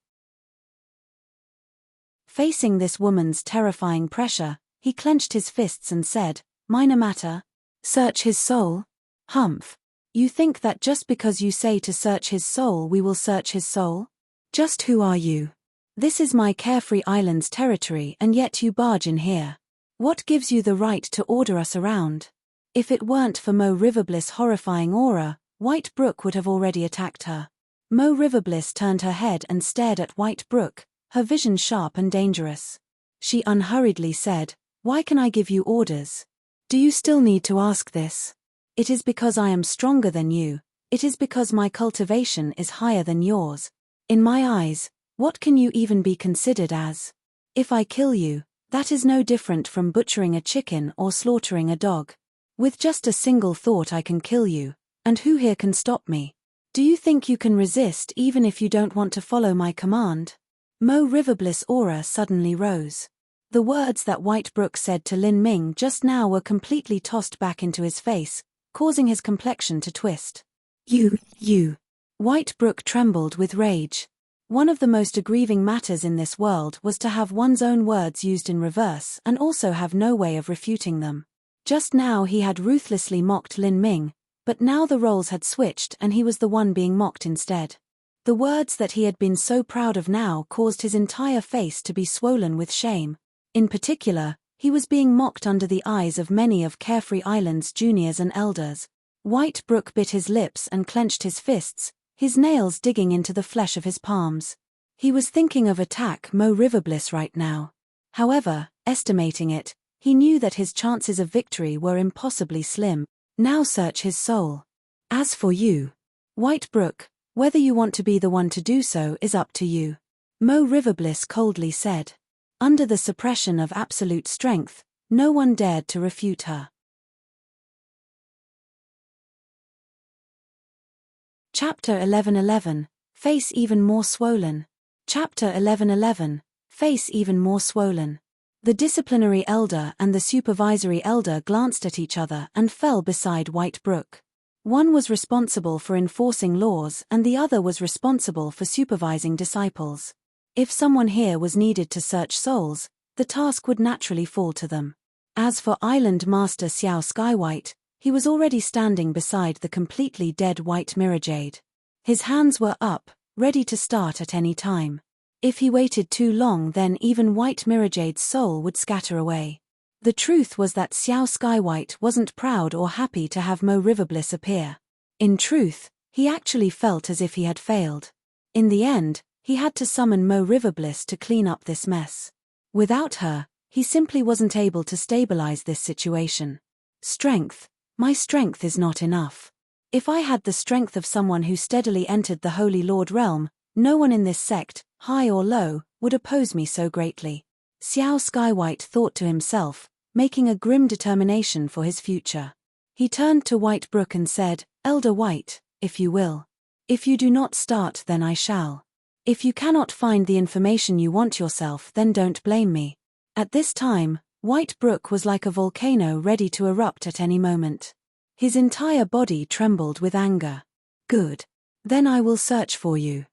Facing this woman's terrifying pressure, he clenched his fists and said, "Minor matter? Search his soul? Humph. You think that just because you say to search his soul we will search his soul? Just who are you? This is my Carefree Island's territory and yet you barge in here. What gives you the right to order us around? If it weren't for Mo Riverbliss' horrifying aura, White Brook would have already attacked her." Mo Riverbliss turned her head and stared at White Brook, her vision sharp and dangerous. She unhurriedly said, "Why can I give you orders? Do you still need to ask this? It is because I am stronger than you, it is because my cultivation is higher than yours. In my eyes, what can you even be considered as? If I kill you, that is no different from butchering a chicken or slaughtering a dog. With just a single thought I can kill you, and who here can stop me? Do you think you can resist even if you don't want to follow my command?" Mo Riverbliss' aura suddenly rose. The words that White Brook said to Lin Ming just now were completely tossed back into his face, causing his complexion to twist. You. White Brook trembled with rage. One of the most aggrieving matters in this world was to have one's own words used in reverse and also have no way of refuting them. Just now he had ruthlessly mocked Lin Ming, but now the roles had switched and he was the one being mocked instead. The words that he had been so proud of now caused his entire face to be swollen with shame. In particular, he was being mocked under the eyes of many of Carefree Island's juniors and elders. White Brook bit his lips and clenched his fists, his nails digging into the flesh of his palms. He was thinking of attack Mo Riverbliss right now. However, estimating it, he knew that his chances of victory were impossibly slim. Now search his soul. As for you, White Brook, whether you want to be the one to do so is up to you. Mo Riverbliss coldly said. Under the suppression of absolute strength, no one dared to refute her. Chapter 11:11, Face Even More Swollen. Chapter 11:11, Face Even More Swollen. The disciplinary elder and the supervisory elder glanced at each other and fell beside White Brook. One was responsible for enforcing laws and the other was responsible for supervising disciples. If someone here was needed to search souls, the task would naturally fall to them. As for Island Master Xiao Skywhite, he was already standing beside the completely dead White Mirrorjade. His hands were up, ready to start at any time. If he waited too long then even White Mirrorjade's soul would scatter away. The truth was that Xiao Skywhite wasn't proud or happy to have Mo Riverbliss appear. In truth, he actually felt as if he had failed. In the end, he had to summon Mo Riverbliss to clean up this mess. Without her, he simply wasn't able to stabilize this situation. Strength. My strength is not enough. If I had the strength of someone who steadily entered the Holy Lord realm, no one in this sect, high or low, would oppose me so greatly. Xiao Skywhite thought to himself, making a grim determination for his future. He turned to White Brook and said, "Elder White, if you will. If you do not start then I shall. If you cannot find the information you want yourself then don't blame me." At this time, White Brook was like a volcano ready to erupt at any moment. His entire body trembled with anger. "Good. Then I will search for you.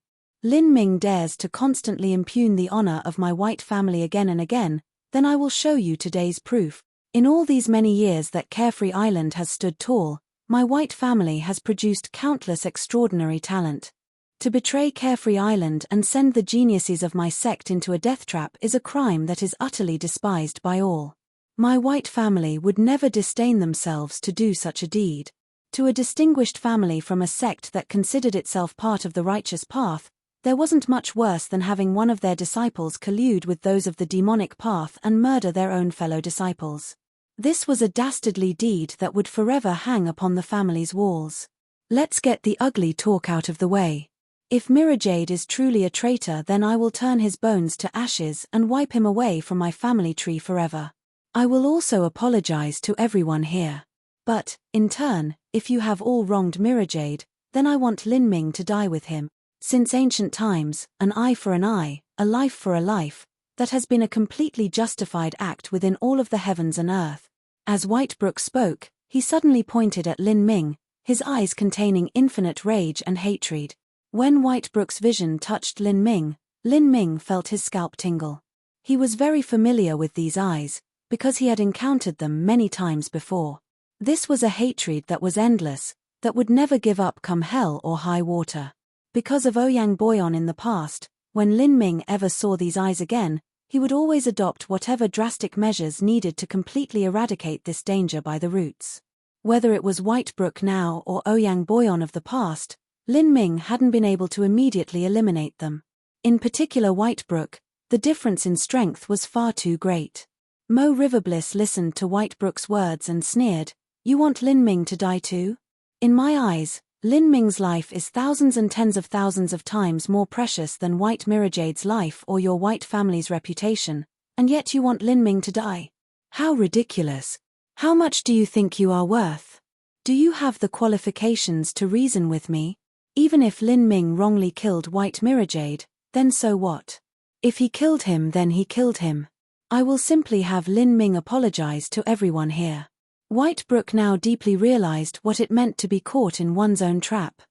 Lin Ming dares to constantly impugn the honor of my White family again and again, then I will show you today's proof. In all these many years that Carefree Island has stood tall, my White family has produced countless extraordinary talent. To betray Carefree Island and send the geniuses of my sect into a death trap is a crime that is utterly despised by all. My White family would never disdain themselves to do such a deed. To a distinguished family from a sect that considered itself part of the righteous path, there wasn't much worse than having one of their disciples collude with those of the demonic path and murder their own fellow disciples. This was a dastardly deed that would forever hang upon the family's walls. Let's get the ugly talk out of the way. If Mirrorjade is truly a traitor then I will turn his bones to ashes and wipe him away from my family tree forever. I will also apologize to everyone here. But, in turn, if you have all wronged Mirrorjade, then I want Lin Ming to die with him. Since ancient times, an eye for an eye, a life for a life, that has been a completely justified act within all of the heavens and earth. As White Brook spoke, he suddenly pointed at Lin Ming, his eyes containing infinite rage and hatred. When Whitebrook's vision touched Lin Ming felt his scalp tingle. He was very familiar with these eyes, because he had encountered them many times before. This was a hatred that was endless, that would never give up come hell or high water. Because of Ouyang Boyon in the past, when Lin Ming ever saw these eyes again, he would always adopt whatever drastic measures needed to completely eradicate this danger by the roots. Whether it was Whitebrook now or Ouyang Boyon of the past, Lin Ming hadn't been able to immediately eliminate them. In particular Whitebrook, the difference in strength was far too great. Mo Riverbliss listened to Whitebrook's words and sneered, "You want Lin Ming to die too? In my eyes, Lin Ming's life is thousands and tens of thousands of times more precious than White Mirajade's life or your White family's reputation, and yet you want Lin Ming to die? How ridiculous! How much do you think you are worth? Do you have the qualifications to reason with me? Even if Lin Ming wrongly killed White Mirajade, then so what? If he killed him, then he killed him. I will simply have Lin Ming apologize to everyone here." Whitebrook now deeply realized what it meant to be caught in one's own trap.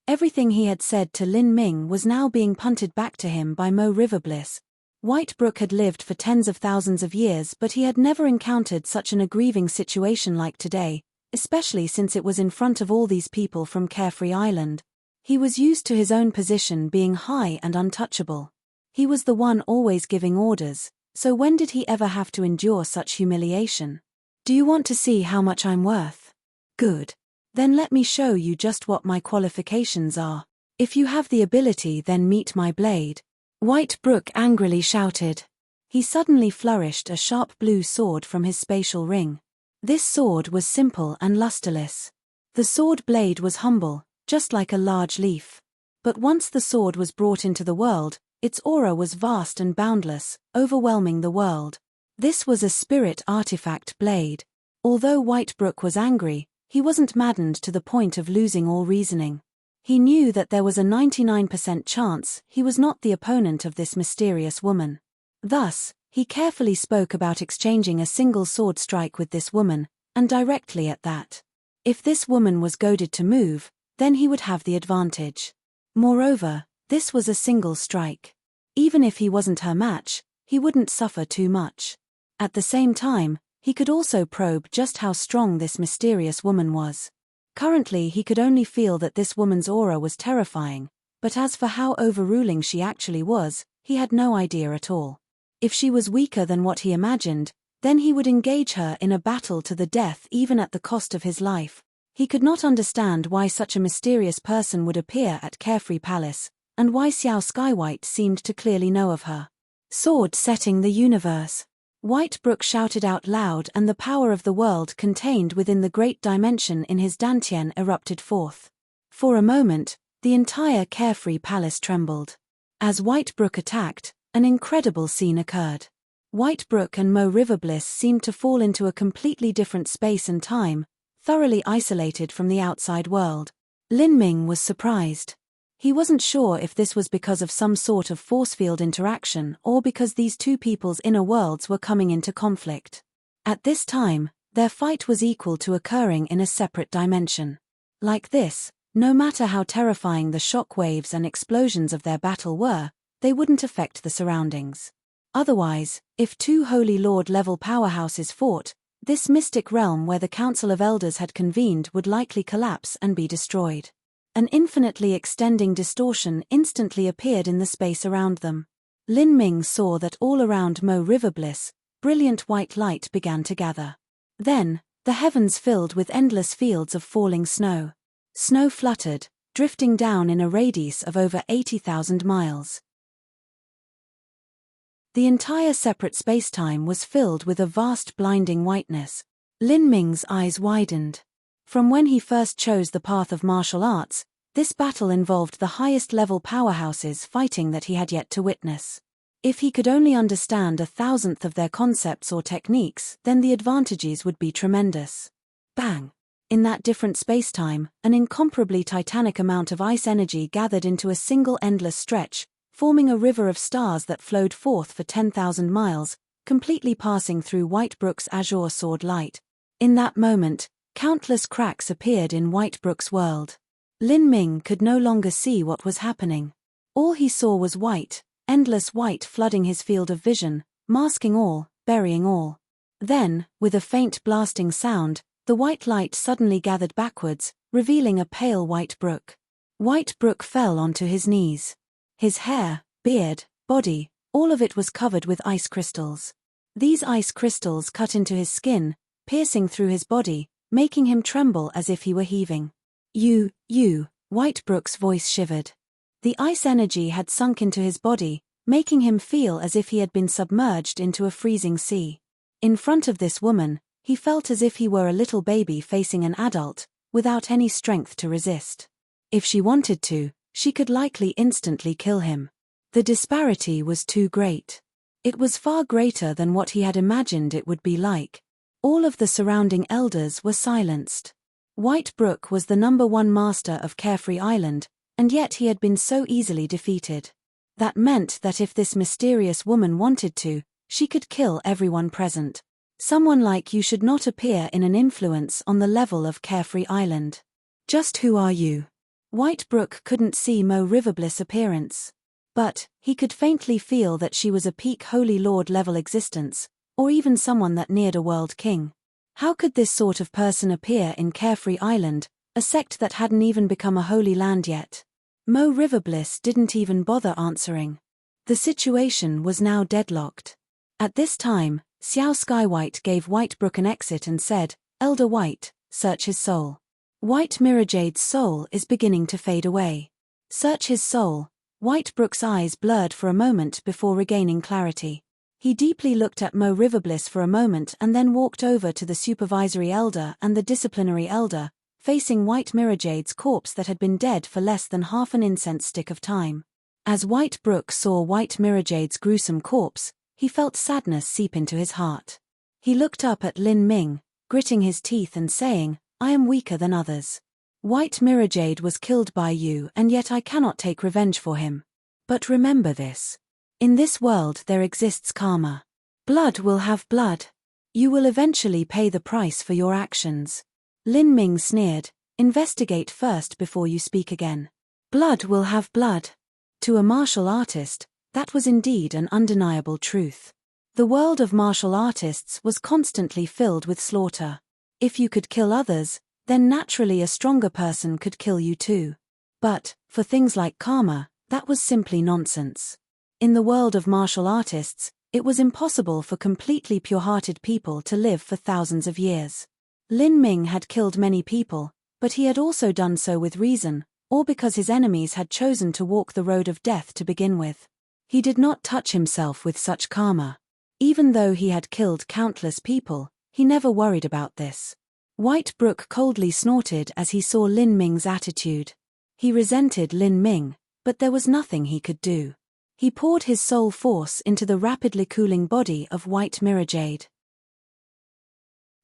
Everything he had said to Lin Ming was now being punted back to him by Mo Riverbliss. Whitebrook had lived for tens of thousands of years, but he had never encountered such an aggrieving situation like today, especially since it was in front of all these people from Carefree Island. He was used to his own position being high and untouchable. He was the one always giving orders, so when did he ever have to endure such humiliation? "Do you want to see how much I'm worth? Good. Then let me show you just what my qualifications are. If you have the ability, then meet my blade." Whitebrook angrily shouted. He suddenly flourished a sharp blue sword from his spatial ring. This sword was simple and lusterless. The sword blade was humble, just like a large leaf. But once the sword was brought into the world, its aura was vast and boundless, overwhelming the world. This was a spirit artifact blade. Although Whitebrook was angry, he wasn't maddened to the point of losing all reasoning. He knew that there was a 99% chance he was not the opponent of this mysterious woman. Thus, he carefully spoke about exchanging a single sword strike with this woman, and directly at that. If this woman was goaded to move, then he would have the advantage. Moreover, this was a single strike. Even if he wasn't her match, he wouldn't suffer too much. At the same time, he could also probe just how strong this mysterious woman was. Currently he could only feel that this woman's aura was terrifying, but as for how overruling she actually was, he had no idea at all. If she was weaker than what he imagined, then he would engage her in a battle to the death even at the cost of his life. He could not understand why such a mysterious person would appear at Carefree Palace, and why Xiao Skywhite seemed to clearly know of her. "Sword setting the universe." Whitebrook shouted out loud, and the power of the world contained within the great dimension in his dantian erupted forth. For a moment, the entire Carefree Palace trembled. As Whitebrook attacked, an incredible scene occurred. Whitebrook and Mo Riverbliss seemed to fall into a completely different space and time, thoroughly isolated from the outside world. Lin Ming was surprised. He wasn't sure if this was because of some sort of force field interaction or because these two people's inner worlds were coming into conflict. At this time, their fight was equal to occurring in a separate dimension. Like this, no matter how terrifying the shock waves and explosions of their battle were, they wouldn't affect the surroundings. Otherwise, if two Holy Lord-level powerhouses fought, this mystic realm where the Council of Elders had convened would likely collapse and be destroyed. An infinitely extending distortion instantly appeared in the space around them. Lin Ming saw that all around Mo Riverbliss, brilliant white light began to gather. Then, the heavens filled with endless fields of falling snow. Snow fluttered, drifting down in a radius of over 80,000 miles. The entire separate spacetime was filled with a vast blinding whiteness. Lin Ming's eyes widened. From when he first chose the path of martial arts, this battle involved the highest-level powerhouses fighting that he had yet to witness. If he could only understand 1,000th of their concepts or techniques, then the advantages would be tremendous. Bang! In that different spacetime, an incomparably titanic amount of ice energy gathered into a single endless stretch, forming a river of stars that flowed forth for 10,000 miles, completely passing through Whitebrook's azure sword light. In that moment, Countless cracks appeared in Whitebrook's world. Lin Ming could no longer see what was happening. All he saw was white, endless white flooding his field of vision, masking all, burying all. Then, with a faint blasting sound, the white light suddenly gathered backwards, revealing a pale white brook. White Brook fell onto his knees. His hair, beard, body, all of it was covered with ice crystals. These ice crystals cut into his skin, piercing through his body, making him tremble as if he were heaving. You, Whitebrook's voice shivered. The ice energy had sunk into his body, making him feel as if he had been submerged into a freezing sea. In front of this woman, he felt as if he were a little baby facing an adult, without any strength to resist. If she wanted to, she could likely instantly kill him. The disparity was too great. It was far greater than what he had imagined it would be like. All of the surrounding elders were silenced. Whitebrook was the #1 master of Carefree Island, and yet he had been so easily defeated. That meant that if this mysterious woman wanted to, she could kill everyone present. Someone like you should not appear in an influence on the level of Carefree Island. Just who are you? Whitebrook couldn't see Mo Riverbliss' appearance. But, he could faintly feel that she was a peak Holy Lord level existence, or even someone that neared a world king. How could this sort of person appear in Carefree Island, a sect that hadn't even become a holy land yet? Mo Riverbliss didn't even bother answering. The situation was now deadlocked. At this time, Xiao Skywhite gave Whitebrook an exit and said, "Elder White, search his soul." White Mirajade's soul is beginning to fade away. Search his soul. Whitebrook's eyes blurred for a moment before regaining clarity. He deeply looked at Mo Riverbliss for a moment and then walked over to the supervisory elder and the disciplinary elder, facing White Mirajade's corpse that had been dead for less than half an incense stick of time. As Whitebrook saw White Mirajade's gruesome corpse, he felt sadness seep into his heart. He looked up at Lin Ming, gritting his teeth and saying, "I am weaker than others. White Mirajade was killed by you and yet I cannot take revenge for him. But remember this. In this world there exists karma. Blood will have blood. You will eventually pay the price for your actions." Lin Ming sneered, "Investigate first before you speak again. Blood will have blood." To a martial artist, that was indeed an undeniable truth. The world of martial artists was constantly filled with slaughter. If you could kill others, then naturally a stronger person could kill you too. But, for things like karma, that was simply nonsense. In the world of martial artists, it was impossible for completely pure-hearted people to live for thousands of years. Lin Ming had killed many people, but he had also done so with reason, or because his enemies had chosen to walk the road of death to begin with. He did not touch himself with such karma. Even though he had killed countless people, he never worried about this. Whitebrook coldly snorted as he saw Lin Ming's attitude. He resented Lin Ming, but there was nothing he could do. He poured his soul force into the rapidly cooling body of White Mirajade.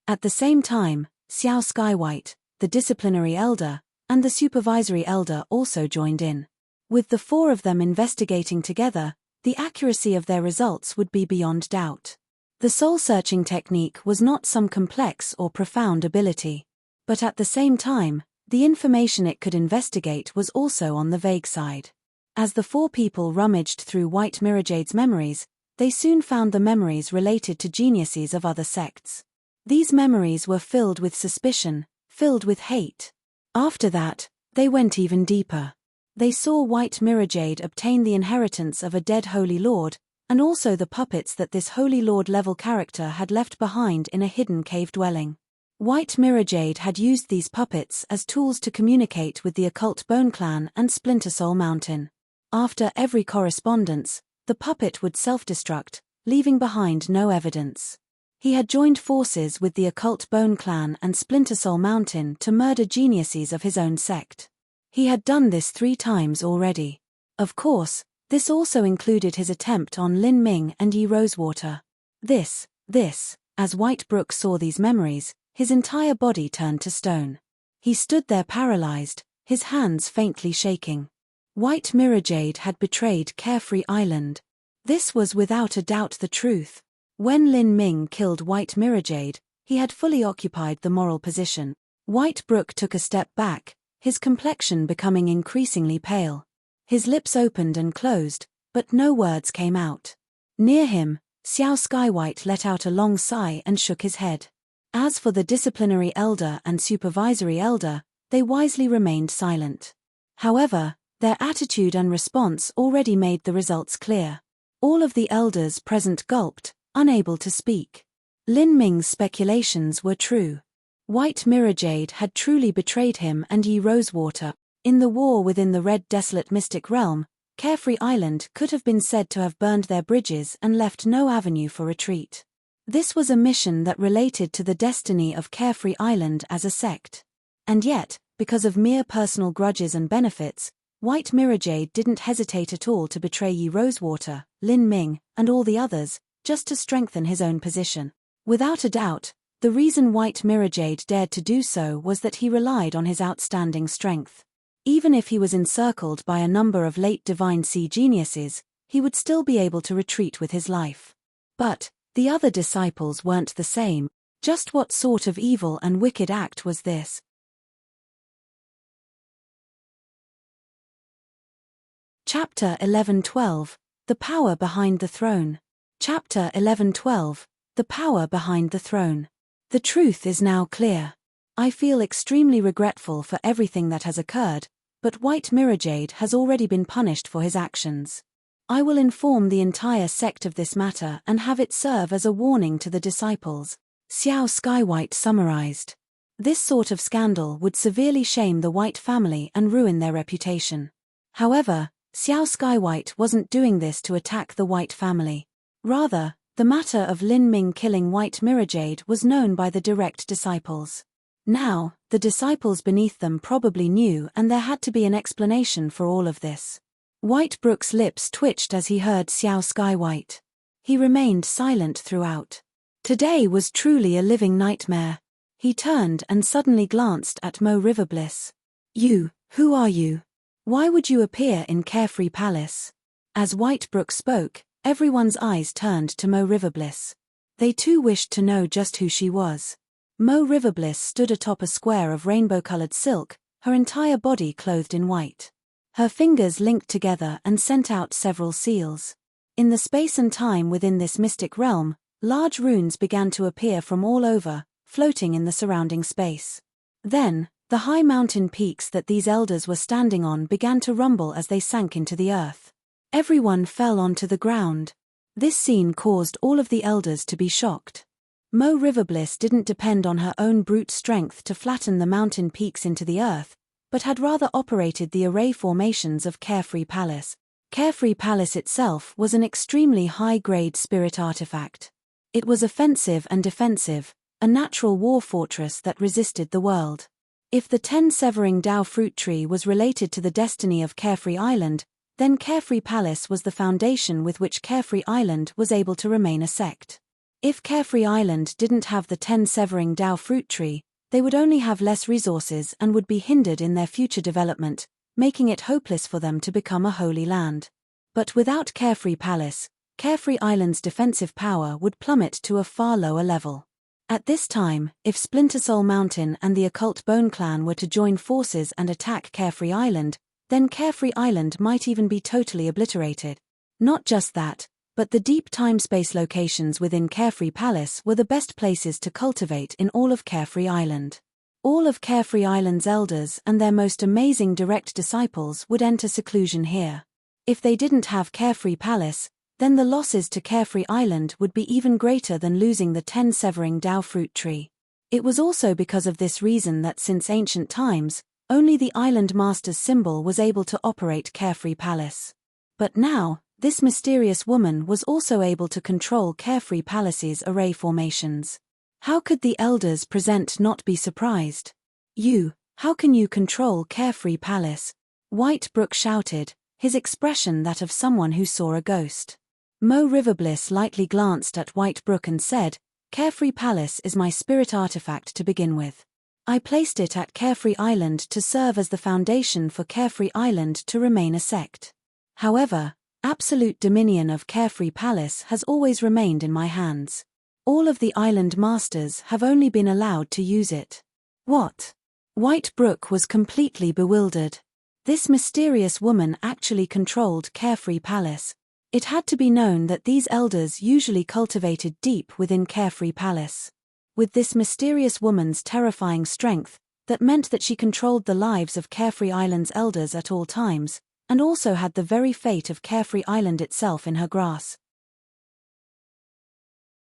At the same time, Xiao Skywhite, the disciplinary elder, and the supervisory elder also joined in. With the four of them investigating together, the accuracy of their results would be beyond doubt. The soul-searching technique was not some complex or profound ability. But at the same time, the information it could investigate was also on the vague side. As the four people rummaged through White Mirajade's memories, they soon found the memories related to geniuses of other sects. These memories were filled with suspicion, filled with hate. After that, they went even deeper. They saw White Mirajade obtain the inheritance of a dead Holy Lord, and also the puppets that this Holy Lord-level character had left behind in a hidden cave dwelling. White Mirajade had used these puppets as tools to communicate with the occult Bone Clan and Splinter Soul Mountain. After every correspondence, the puppet would self-destruct, leaving behind no evidence. He had joined forces with the occult Bone Clan and Splinter Soul Mountain to murder geniuses of his own sect. He had done this 3 times already. Of course, this also included his attempt on Lin Ming and Yi Rosewater. This, as Whitebrook saw these memories, his entire body turned to stone. He stood there paralyzed, his hands faintly shaking. White Mirajade had betrayed Carefree Island. This was without a doubt the truth. When Lin Ming killed White Mirajade, he had fully occupied the moral position. White Brook took a step back, his complexion becoming increasingly pale. His lips opened and closed, but no words came out. Near him, Xiao Skywhite let out a long sigh and shook his head. As for the disciplinary elder and supervisory elder, they wisely remained silent. However, their attitude and response already made the results clear. All of the elders present gulped, unable to speak. Lin Ming's speculations were true. White Mirrorjade had truly betrayed him and Yi Rosewater. In the war within the Red Desolate Mystic Realm, Carefree Island could have been said to have burned their bridges and left no avenue for retreat. This was a mission that related to the destiny of Carefree Island as a sect. And yet, because of mere personal grudges and benefits, White Mirrorjade didn't hesitate at all to betray Yi Rosewater, Lin Ming, and all the others, just to strengthen his own position. Without a doubt, the reason White Mirrorjade dared to do so was that he relied on his outstanding strength. Even if he was encircled by a number of late Divine Sea geniuses, he would still be able to retreat with his life. But the other disciples weren't the same. Just what sort of evil and wicked act was this? Chapter 11:12, The Power Behind the Throne. Chapter 11:12, The Power Behind the Throne. The truth is now clear. I feel extremely regretful for everything that has occurred, but White Mirrorjade has already been punished for his actions. I will inform the entire sect of this matter and have it serve as a warning to the disciples. Xiao Skywhite summarized. This sort of scandal would severely shame the White family and ruin their reputation. However, Xiao Skywhite wasn't doing this to attack the White family. Rather, the matter of Lin Ming killing White Mirrorjade was known by the direct disciples. Now, the disciples beneath them probably knew, and there had to be an explanation for all of this. White Brook's lips twitched as he heard Xiao Skywhite. He remained silent throughout. Today was truly a living nightmare. He turned and suddenly glanced at Mo Riverbliss. You, who are you? Why would you appear in Carefree Palace? As White Brook spoke, everyone's eyes turned to Mo Riverbliss. They too wished to know just who she was. Mo Riverbliss stood atop a square of rainbow-colored silk, her entire body clothed in white. Her fingers linked together and sent out several seals. In the space and time within this mystic realm, large runes began to appear from all over, floating in the surrounding space. Then, the high mountain peaks that these elders were standing on began to rumble as they sank into the earth. Everyone fell onto the ground. This scene caused all of the elders to be shocked. Mo Riverbliss didn't depend on her own brute strength to flatten the mountain peaks into the earth, but had rather operated the array formations of Carefree Palace. Carefree Palace itself was an extremely high-grade spirit artifact. It was offensive and defensive, a natural war fortress that resisted the world. If the 10-severing Dao fruit tree was related to the destiny of Carefree Island, then Carefree Palace was the foundation with which Carefree Island was able to remain a sect. If Carefree Island didn't have the 10-severing Dao fruit tree, they would only have less resources and would be hindered in their future development, making it hopeless for them to become a holy land. But without Carefree Palace, Carefree Island's defensive power would plummet to a far lower level. At this time, if Splinter Soul Mountain and the Occult Bone Clan were to join forces and attack Carefree Island, then Carefree Island might even be totally obliterated. Not just that, but the deep time-space locations within Carefree Palace were the best places to cultivate in all of Carefree Island. All of Carefree Island's elders and their most amazing direct disciples would enter seclusion here. If they didn't have Carefree Palace, then the losses to Carefree Island would be even greater than losing the 10-severing Dao fruit tree. It was also because of this reason that since ancient times, only the Island Master's symbol was able to operate Carefree Palace. But now, this mysterious woman was also able to control Carefree Palace's array formations. How could the elders present not be surprised? You, how can you control Carefree Palace? White Brook shouted, his expression that of someone who saw a ghost. Mo Riverbliss lightly glanced at White Brook and said, Carefree Palace is my spirit artifact to begin with. I placed it at Carefree Island to serve as the foundation for Carefree Island to remain a sect. However, absolute dominion of Carefree Palace has always remained in my hands. All of the Island Masters have only been allowed to use it. What? White Brook was completely bewildered. This mysterious woman actually controlled Carefree Palace. It had to be known that these elders usually cultivated deep within Carefree Palace. With this mysterious woman's terrifying strength, that meant that she controlled the lives of Carefree Island's elders at all times, and also had the very fate of Carefree Island itself in her grasp.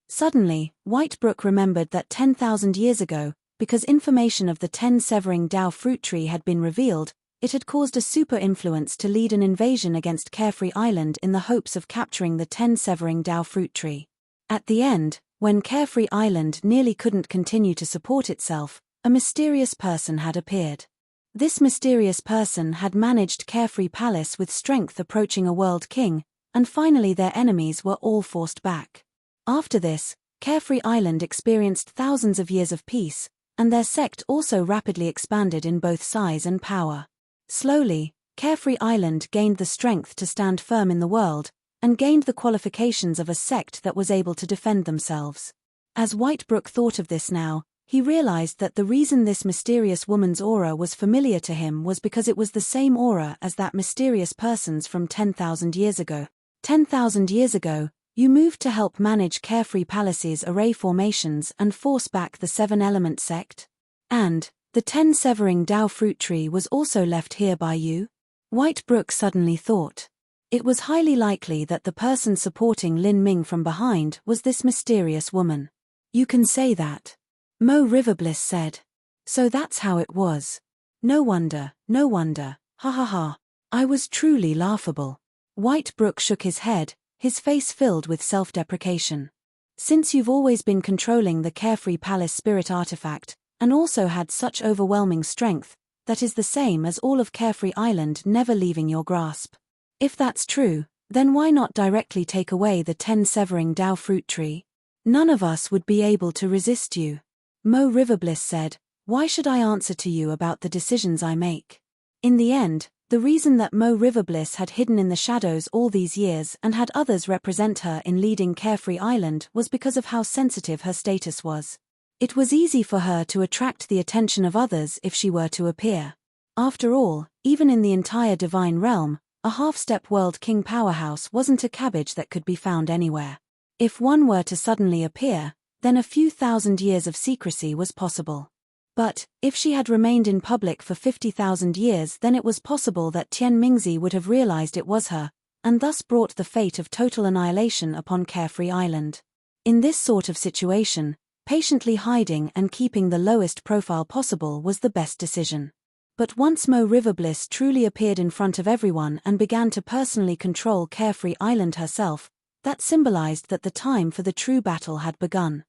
Suddenly, White Brook remembered that 10,000 years ago, because information of the 10 severing Dao fruit tree had been revealed, it had caused a super influence to lead an invasion against Carefree Island in the hopes of capturing the 10 severing Dao fruit tree. At the end, when Carefree Island nearly couldn't continue to support itself, a mysterious person had appeared. This mysterious person had managed Carefree Palace with strength approaching a world king, and finally their enemies were all forced back. After this, Carefree Island experienced thousands of years of peace, and their sect also rapidly expanded in both size and power. Slowly, Carefree Island gained the strength to stand firm in the world, and gained the qualifications of a sect that was able to defend themselves. As White Brook thought of this now, he realized that the reason this mysterious woman's aura was familiar to him was because it was the same aura as that mysterious person's from 10,000 years ago. 10,000 years ago, you moved to help manage Carefree Palace's array formations and force back the 7-element sect? And the 10 severing Dao fruit tree was also left here by you? White Brook suddenly thought. It was highly likely that the person supporting Lin Ming from behind was this mysterious woman. You can say that. Mo Riverbliss said. So that's how it was. No wonder, ha ha ha. I was truly laughable. White Brook shook his head, his face filled with self-deprecation. Since you've always been controlling the Carefree Palace spirit artifact, and also had such overwhelming strength, that is the same as all of Carefree Island never leaving your grasp. If that's true, then why not directly take away the 10 severing Dao fruit tree? None of us would be able to resist you. Mo Riverbliss said, why should I answer to you about the decisions I make? In the end, the reason that Mo Riverbliss had hidden in the shadows all these years and had others represent her in leading Carefree Island was because of how sensitive her status was. It was easy for her to attract the attention of others if she were to appear. After all, even in the entire divine realm, a half-step world king powerhouse wasn't a cabbage that could be found anywhere. If one were to suddenly appear, then a few thousand years of secrecy was possible. But, if she had remained in public for 50,000 years, then it was possible that Tian Mingzi would have realized it was her, and thus brought the fate of total annihilation upon Carefree Island. In this sort of situation, patiently hiding and keeping the lowest profile possible was the best decision. But once Mo Riverbliss truly appeared in front of everyone and began to personally control Carefree Island herself, that symbolized that the time for the true battle had begun.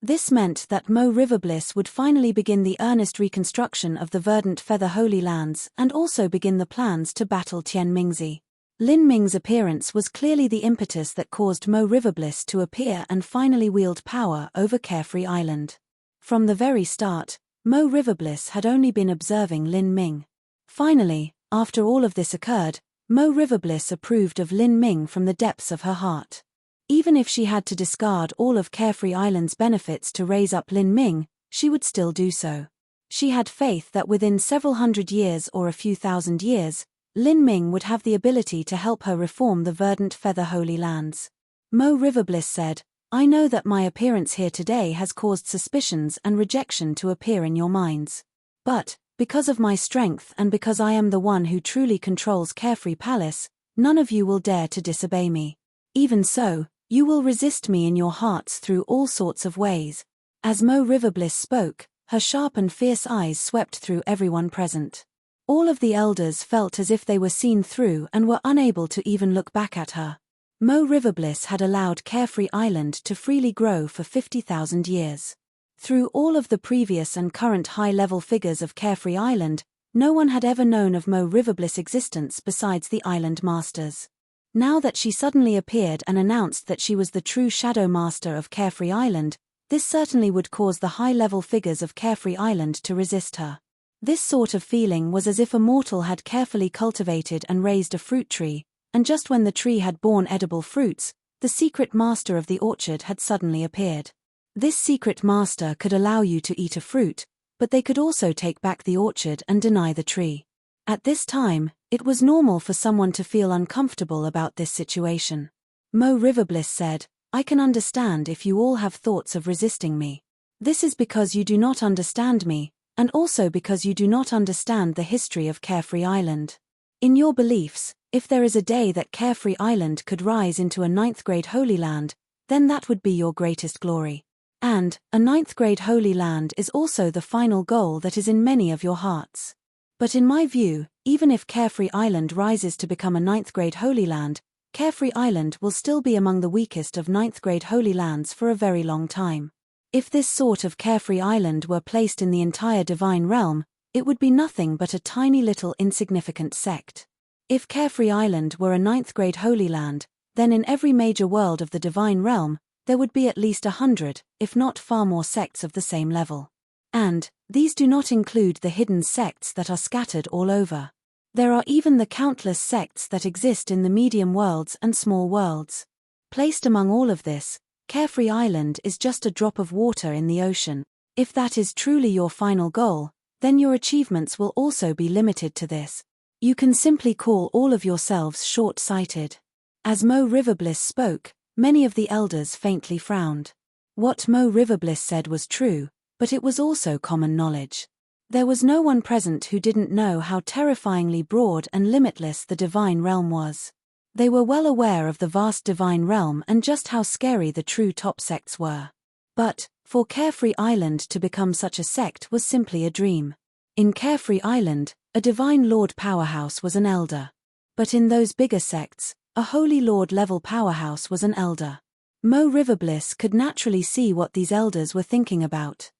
This meant that Mo Riverbliss would finally begin the earnest reconstruction of the verdant Feather Holy Lands and also begin the plans to battle Tian Mingzi. Lin Ming's appearance was clearly the impetus that caused Mo Riverbliss to appear and finally wield power over Carefree Island. From the very start, Mo Riverbliss had only been observing Lin Ming. Finally, after all of this occurred, Mo Riverbliss approved of Lin Ming from the depths of her heart. Even if she had to discard all of Carefree Island's benefits to raise up Lin Ming, she would still do so. She had faith that within several hundred years or a few thousand years, Lin Ming would have the ability to help her reform the verdant Feather Holy Lands. Mo Riverbliss said, I know that my appearance here today has caused suspicions and rejection to appear in your minds. But, because of my strength and because I am the one who truly controls Carefree Palace, none of you will dare to disobey me. Even so, you will resist me in your hearts through all sorts of ways. As Mo Riverbliss spoke, her sharp and fierce eyes swept through everyone present. All of the elders felt as if they were seen through and were unable to even look back at her. Mo Riverbliss had allowed Carefree Island to freely grow for 50,000 years. Through all of the previous and current high-level figures of Carefree Island, no one had ever known of Mo Riverbliss' existence besides the island masters. Now that she suddenly appeared and announced that she was the true Shadow Master of Carefree Island, this certainly would cause the high-level figures of Carefree Island to resist her. This sort of feeling was as if a mortal had carefully cultivated and raised a fruit tree, and just when the tree had borne edible fruits, the secret master of the orchard had suddenly appeared. This secret master could allow you to eat a fruit, but they could also take back the orchard and deny the tree. At this time, it was normal for someone to feel uncomfortable about this situation. Mo Riverbliss said, "I can understand if you all have thoughts of resisting me. This is because you do not understand me, and also because you do not understand the history of Carefree Island. In your beliefs, if there is a day that Carefree Island could rise into a 9th grade Holy Land, then that would be your greatest glory. And, a 9th grade Holy Land is also the final goal that is in many of your hearts. But in my view, even if Carefree Island rises to become a 9th grade Holy Land, Carefree Island will still be among the weakest of 9th grade Holy Lands for a very long time. If this sort of Carefree Island were placed in the entire Divine Realm, it would be nothing but a tiny little insignificant sect. If Carefree Island were a 9th grade Holy Land, then in every major world of the Divine Realm, there would be at least 100, if not far more sects of the same level. And, these do not include the hidden sects that are scattered all over. There are even the countless sects that exist in the medium worlds and small worlds. Placed among all of this, Carefree Island is just a drop of water in the ocean. If that is truly your final goal, then your achievements will also be limited to this. You can simply call all of yourselves short-sighted." As Mo Riverbliss spoke, many of the elders faintly frowned. What Mo Riverbliss said was true, but it was also common knowledge. There was no one present who didn't know how terrifyingly broad and limitless the Divine Realm was. They were well aware of the vast Divine Realm and just how scary the true top sects were. But, for Carefree Island to become such a sect was simply a dream. In Carefree Island, a Divine Lord powerhouse was an elder. But in those bigger sects, a Holy Lord level powerhouse was an elder. Mo Riverbliss could naturally see what these elders were thinking about.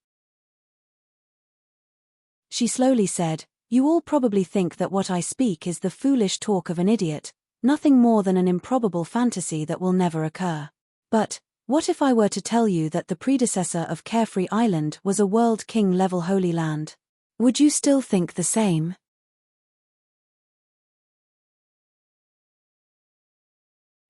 She slowly said, "You all probably think that what I speak is the foolish talk of an idiot, nothing more than an improbable fantasy that will never occur. But, what if I were to tell you that the predecessor of Carefree Island was a World King level Holy Land? Would you still think the same?"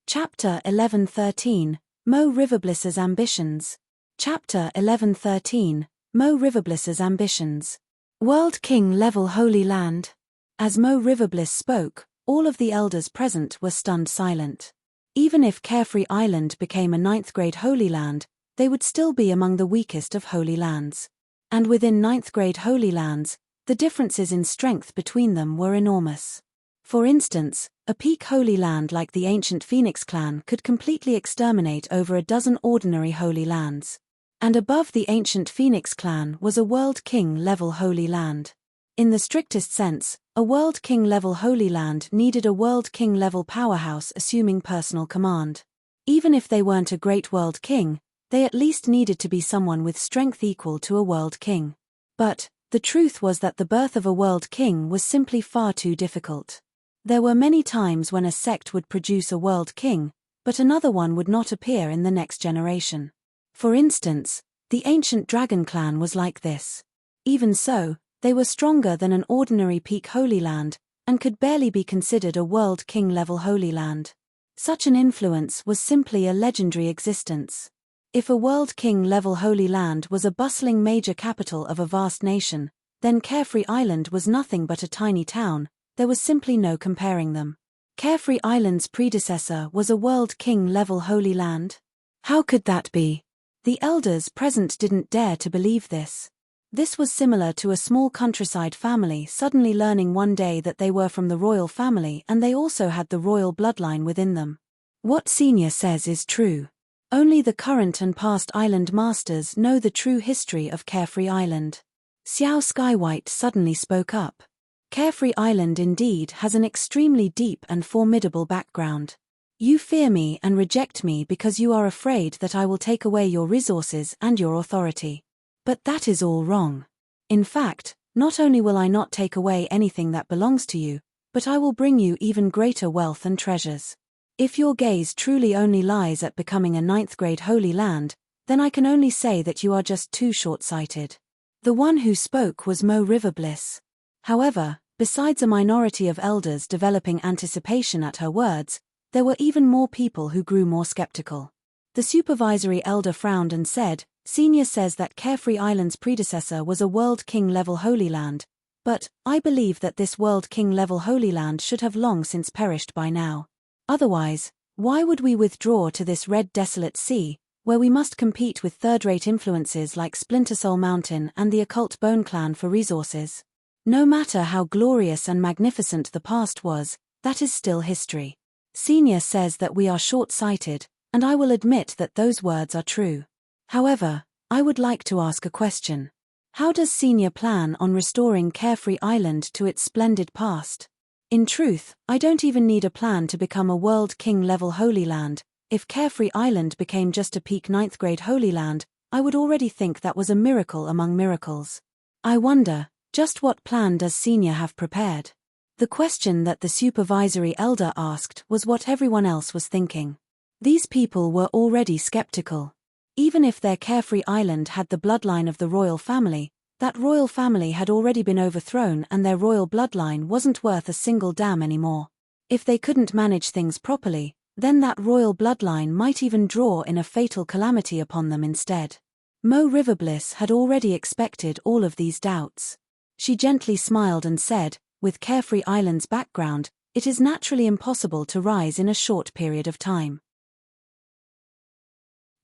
Chapter 11:13, Mo Riverbliss's Ambitions. Chapter 11:13, Mo Riverbliss's Ambitions. World King level Holy Land. As Mo Riverbliss spoke, all of the elders present were stunned silent. Even if Carefree Island became a 9th grade Holy Land, they would still be among the weakest of Holy Lands. And within 9th grade Holy Lands, the differences in strength between them were enormous. For instance, a peak Holy Land like the ancient Phoenix clan could completely exterminate over a dozen ordinary Holy Lands. And above the ancient Phoenix clan was a World King level Holy Land. In the strictest sense, a World King level Holy Land needed a World King level powerhouse assuming personal command. Even if they weren't a great World King, they at least needed to be someone with strength equal to a World King. But, the truth was that the birth of a World King was simply far too difficult. There were many times when a sect would produce a World King, but another one would not appear in the next generation. For instance, the ancient Dragon clan was like this. Even so, they were stronger than an ordinary peak Holy Land, and could barely be considered a World King level Holy Land. Such an influence was simply a legendary existence. If a World King level Holy Land was a bustling major capital of a vast nation, then Carefree Island was nothing but a tiny town. There was simply no comparing them. Carefree Island's predecessor was a World King level Holy Land? How could that be? The elders present didn't dare to believe this. This was similar to a small countryside family suddenly learning one day that they were from the royal family and they also had the royal bloodline within them. What Senior says is true. Only the current and past island masters know the true history of Carefree Island. Xiao Skywhite suddenly spoke up. Carefree Island indeed has an extremely deep and formidable background. You fear me and reject me because you are afraid that I will take away your resources and your authority. But that is all wrong. In fact, not only will I not take away anything that belongs to you, but I will bring you even greater wealth and treasures. If your gaze truly only lies at becoming a 9th grade Holy Land, then I can only say that you are just too short-sighted. The one who spoke was Mo Riverbliss. However, besides a minority of elders developing anticipation at her words, there were even more people who grew more skeptical. The supervisory elder frowned and said, Senior says that Carefree Island's predecessor was a World King level Holy Land, but I believe that this World King level Holy Land should have long since perished by now. Otherwise, why would we withdraw to this red desolate sea, where we must compete with third-rate influences like Splinter Soul Mountain and the occult Bone Clan for resources? No matter how glorious and magnificent the past was, that is still history. Senior says that we are short-sighted, and I will admit that those words are true. However, I would like to ask a question. How does Senior plan on restoring Carefree Island to its splendid past? In truth, I don't even need a plan to become a World King level Holy Land. If Carefree Island became just a peak 9th grade Holy Land, I would already think that was a miracle among miracles. I wonder, just what plan does Senior have prepared? The question that the supervisory elder asked was what everyone else was thinking. These people were already skeptical. Even if their Carefree Island had the bloodline of the royal family, that royal family had already been overthrown and their royal bloodline wasn't worth a single damn anymore. If they couldn't manage things properly, then that royal bloodline might even draw in a fatal calamity upon them instead. Mo Riverbliss had already expected all of these doubts. She gently smiled and said, with Carefree Island's background, it is naturally impossible to rise in a short period of time.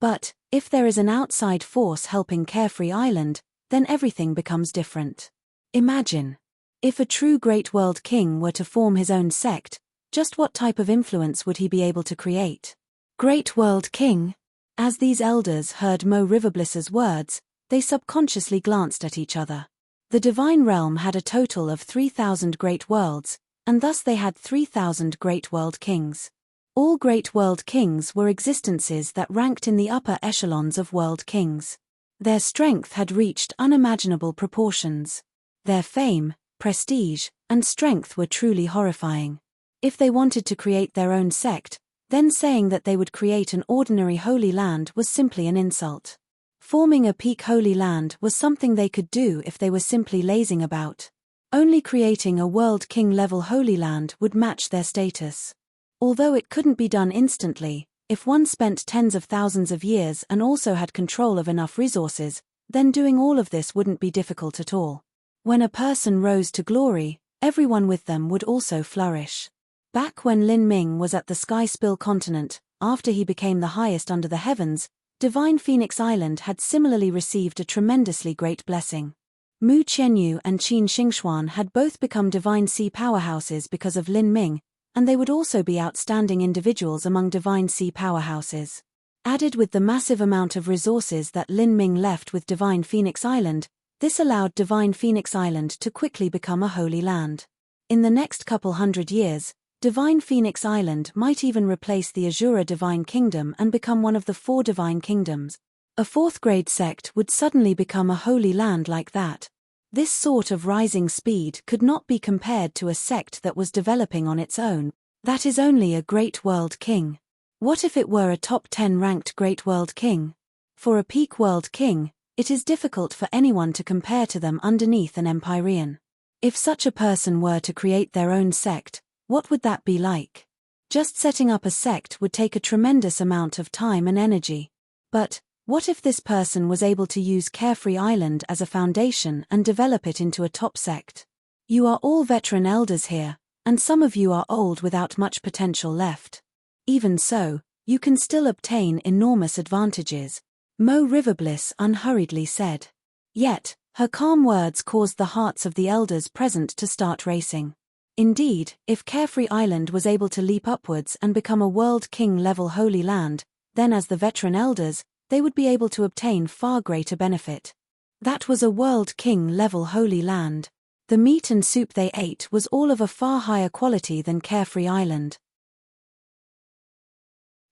But, if there is an outside force helping Carefree Island, then everything becomes different. Imagine. If a true Great World King were to form his own sect, just what type of influence would he be able to create? Great World King? As these elders heard Mo Riverbliss's words, they subconsciously glanced at each other. The Divine Realm had a total of 3,000 Great Worlds, and thus they had 3,000 Great World Kings. All Great World Kings were existences that ranked in the upper echelons of World Kings. Their strength had reached unimaginable proportions. Their fame, prestige, and strength were truly horrifying. If they wanted to create their own sect, then saying that they would create an ordinary Holy Land was simply an insult. Forming a peak Holy Land was something they could do if they were simply lazing about. Only creating a World King level Holy Land would match their status. Although it couldn't be done instantly, if one spent tens of thousands of years and also had control of enough resources, then doing all of this wouldn't be difficult at all. When a person rose to glory, everyone with them would also flourish. Back when Lin Ming was at the Sky Spill continent, after he became the highest under the heavens, Divine Phoenix Island had similarly received a tremendously great blessing. Mu Qianyu and Qin Xingxuan had both become Divine Sea powerhouses because of Lin Ming, and they would also be outstanding individuals among Divine Sea powerhouses. Added with the massive amount of resources that Lin Ming left with Divine Phoenix Island, this allowed Divine Phoenix Island to quickly become a holy land. In the next couple hundred years, Divine Phoenix Island might even replace the Azura Divine Kingdom and become one of the 4 Divine Kingdoms. A 4th grade sect would suddenly become a holy land like that. This sort of rising speed could not be compared to a sect that was developing on its own. That is only a Great World King. What if it were a top 10 ranked Great World King? For a peak World King, it is difficult for anyone to compare to them underneath an Empyrean. If such a person were to create their own sect, what would that be like? Just setting up a sect would take a tremendous amount of time and energy. But, what if this person was able to use Carefree Island as a foundation and develop it into a top sect? You are all veteran elders here, and some of you are old without much potential left. Even so, you can still obtain enormous advantages, Mo Riverbliss unhurriedly said. Yet, her calm words caused the hearts of the elders present to start racing. Indeed, if Carefree Island was able to leap upwards and become a World King level Holy Land, then as the veteran elders, they would be able to obtain far greater benefit. That was a World King level Holy Land. The meat and soup they ate was all of a far higher quality than Carefree Island.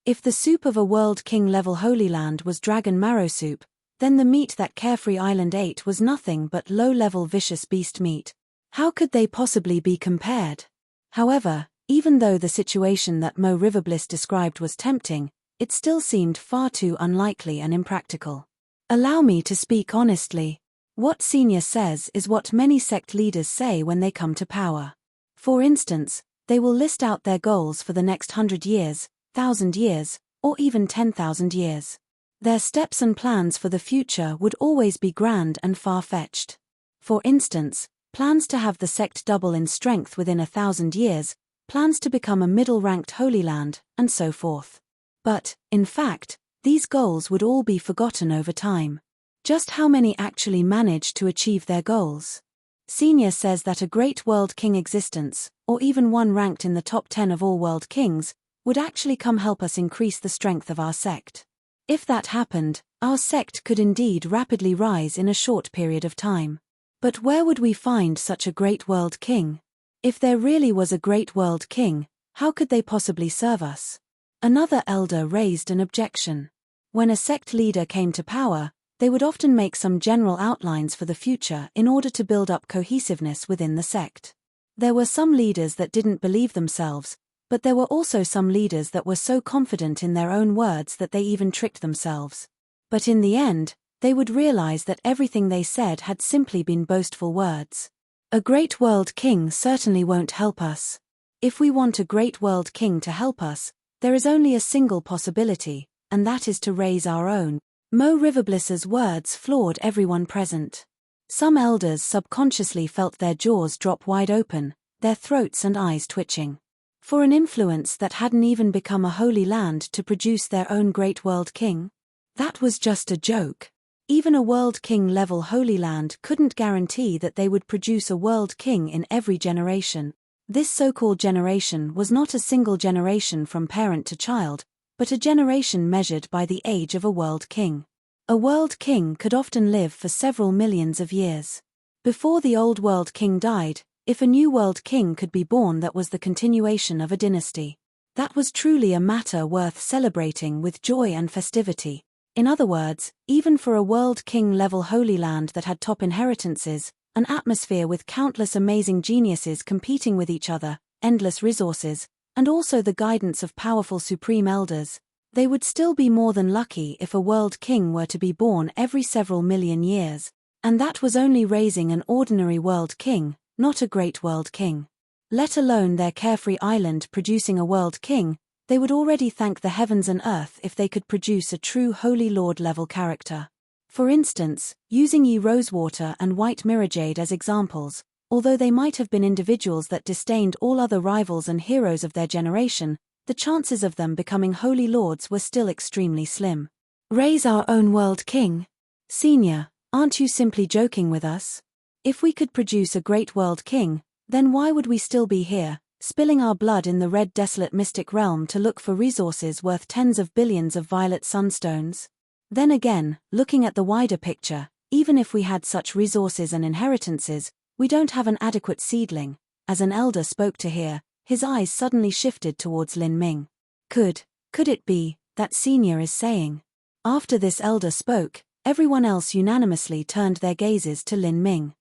If the soup of a World King level Holy Land was dragon marrow soup, then the meat that Carefree Island ate was nothing but low-level vicious beast meat. How could they possibly be compared? However, even though the situation that Mo Riverbliss described was tempting, it still seemed far too unlikely and impractical. Allow me to speak honestly. What Senior says is what many sect leaders say when they come to power. For instance, they will list out their goals for the next 100 years, 1,000 years, or even 10,000 years. Their steps and plans for the future would always be grand and far-fetched. For instance, plans to have the sect double in strength within 1,000 years, plans to become a middle-ranked Holy Land, and so forth. But, in fact, these goals would all be forgotten over time. Just how many actually managed to achieve their goals? Senior says that a great world king existence, or even one ranked in the top 10 of all world kings, would actually come help us increase the strength of our sect. If that happened, our sect could indeed rapidly rise in a short period of time. But where would we find such a great world king? If there really was a great world king, how could they possibly serve us? Another elder raised an objection. When a sect leader came to power, they would often make some general outlines for the future in order to build up cohesiveness within the sect. There were some leaders that didn't believe themselves, but there were also some leaders that were so confident in their own words that they even tricked themselves. But in the end, they would realize that everything they said had simply been boastful words. A great world king certainly won't help us. If we want a great world king to help us, there is only a single possibility, and that is to raise our own. Mo Riverbliss's words floored everyone present. Some elders subconsciously felt their jaws drop wide open, their throats and eyes twitching. For an influence that hadn't even become a holy land to produce their own great world king? That was just a joke. Even a world king level holy land couldn't guarantee that they would produce a world king in every generation. This so-called generation was not a single generation from parent to child, but a generation measured by the age of a world king. A world king could often live for several millions of years. Before the old world king died, if a new world king could be born that was the continuation of a dynasty, that was truly a matter worth celebrating with joy and festivity. In other words, even for a world king-level holy land that had top inheritances, an atmosphere with countless amazing geniuses competing with each other, endless resources, and also the guidance of powerful supreme elders, they would still be more than lucky if a world king were to be born every several million years, and that was only raising an ordinary world king, not a great world king. Let alone their carefree island producing a world king, they would already thank the heavens and earth if they could produce a true Holy Lord level character. For instance, using Ye Rosewater and White Mirrorjade as examples, although they might have been individuals that disdained all other rivals and heroes of their generation, the chances of them becoming holy lords were still extremely slim. Raise our own world king? Senior, aren't you simply joking with us? If we could produce a great world king, then why would we still be here, spilling our blood in the red desolate mystic realm to look for resources worth tens of billions of violet sunstones? Then again, looking at the wider picture, even if we had such resources and inheritances, we don't have an adequate seedling. As an elder spoke to here, his eyes suddenly shifted towards Lin Ming. Could it be, that Senior is saying? After this elder spoke, everyone else unanimously turned their gazes to Lin Ming.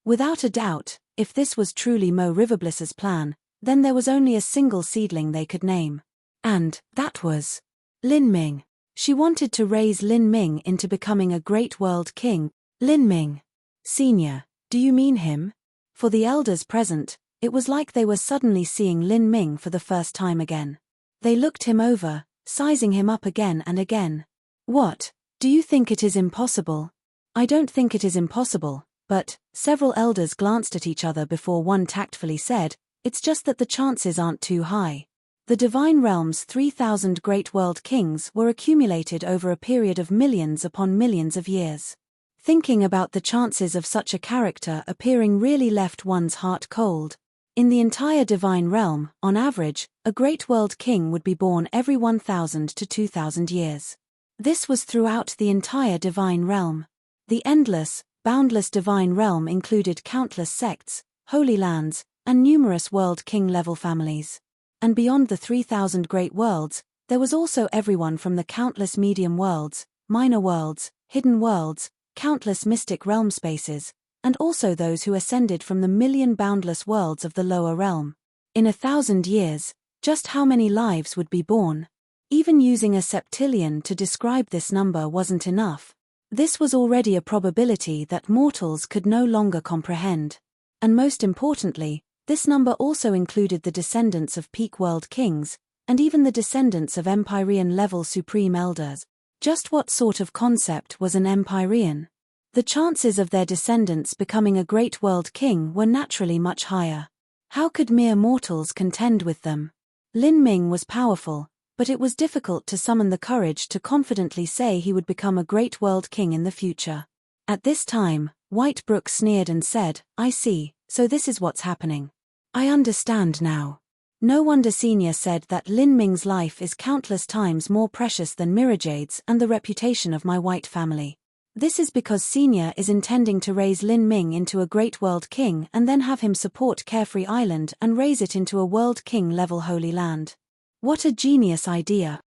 Without a doubt, if this was truly Mo Riverbliss's plan, then there was only a single seedling they could name. And that was Lin Ming. She wanted to raise Lin Ming into becoming a great world king. Lin Ming. Senior, do you mean him? For the elders present, it was like they were suddenly seeing Lin Ming for the first time again. They looked him over, sizing him up again and again. What, do you think it is impossible? I don't think it is impossible, but several elders glanced at each other before one tactfully said, it's just that the chances aren't too high. The Divine Realm's 3,000 great world kings were accumulated over a period of millions upon millions of years. Thinking about the chances of such a character appearing really left one's heart cold. In the entire Divine Realm, on average, a great world king would be born every 1,000 to 2,000 years. This was throughout the entire Divine Realm. The endless, boundless Divine Realm included countless sects, holy lands, and numerous world king-level families. And beyond the 3,000 great worlds, there was also everyone from the countless medium worlds, minor worlds, hidden worlds, countless mystic realm spaces, and also those who ascended from the million boundless worlds of the lower realm. In 1,000 years, just how many lives would be born? Even using a septillion to describe this number wasn't enough. This was already a probability that mortals could no longer comprehend. And most importantly, this number also included the descendants of peak world kings, and even the descendants of Empyrean-level Supreme Elders. Just what sort of concept was an Empyrean? The chances of their descendants becoming a great world king were naturally much higher. How could mere mortals contend with them? Lin Ming was powerful, but it was difficult to summon the courage to confidently say he would become a great world king in the future. At this time, White Brook sneered and said, "I see, so this is what's happening. I understand now." No wonder Senior said that Lin Ming's life is countless times more precious than Mirajade's and the reputation of my white family. This is because Senior is intending to raise Lin Ming into a great world king and then have him support Carefree Island and raise it into a world king-level holy land. What a genius idea.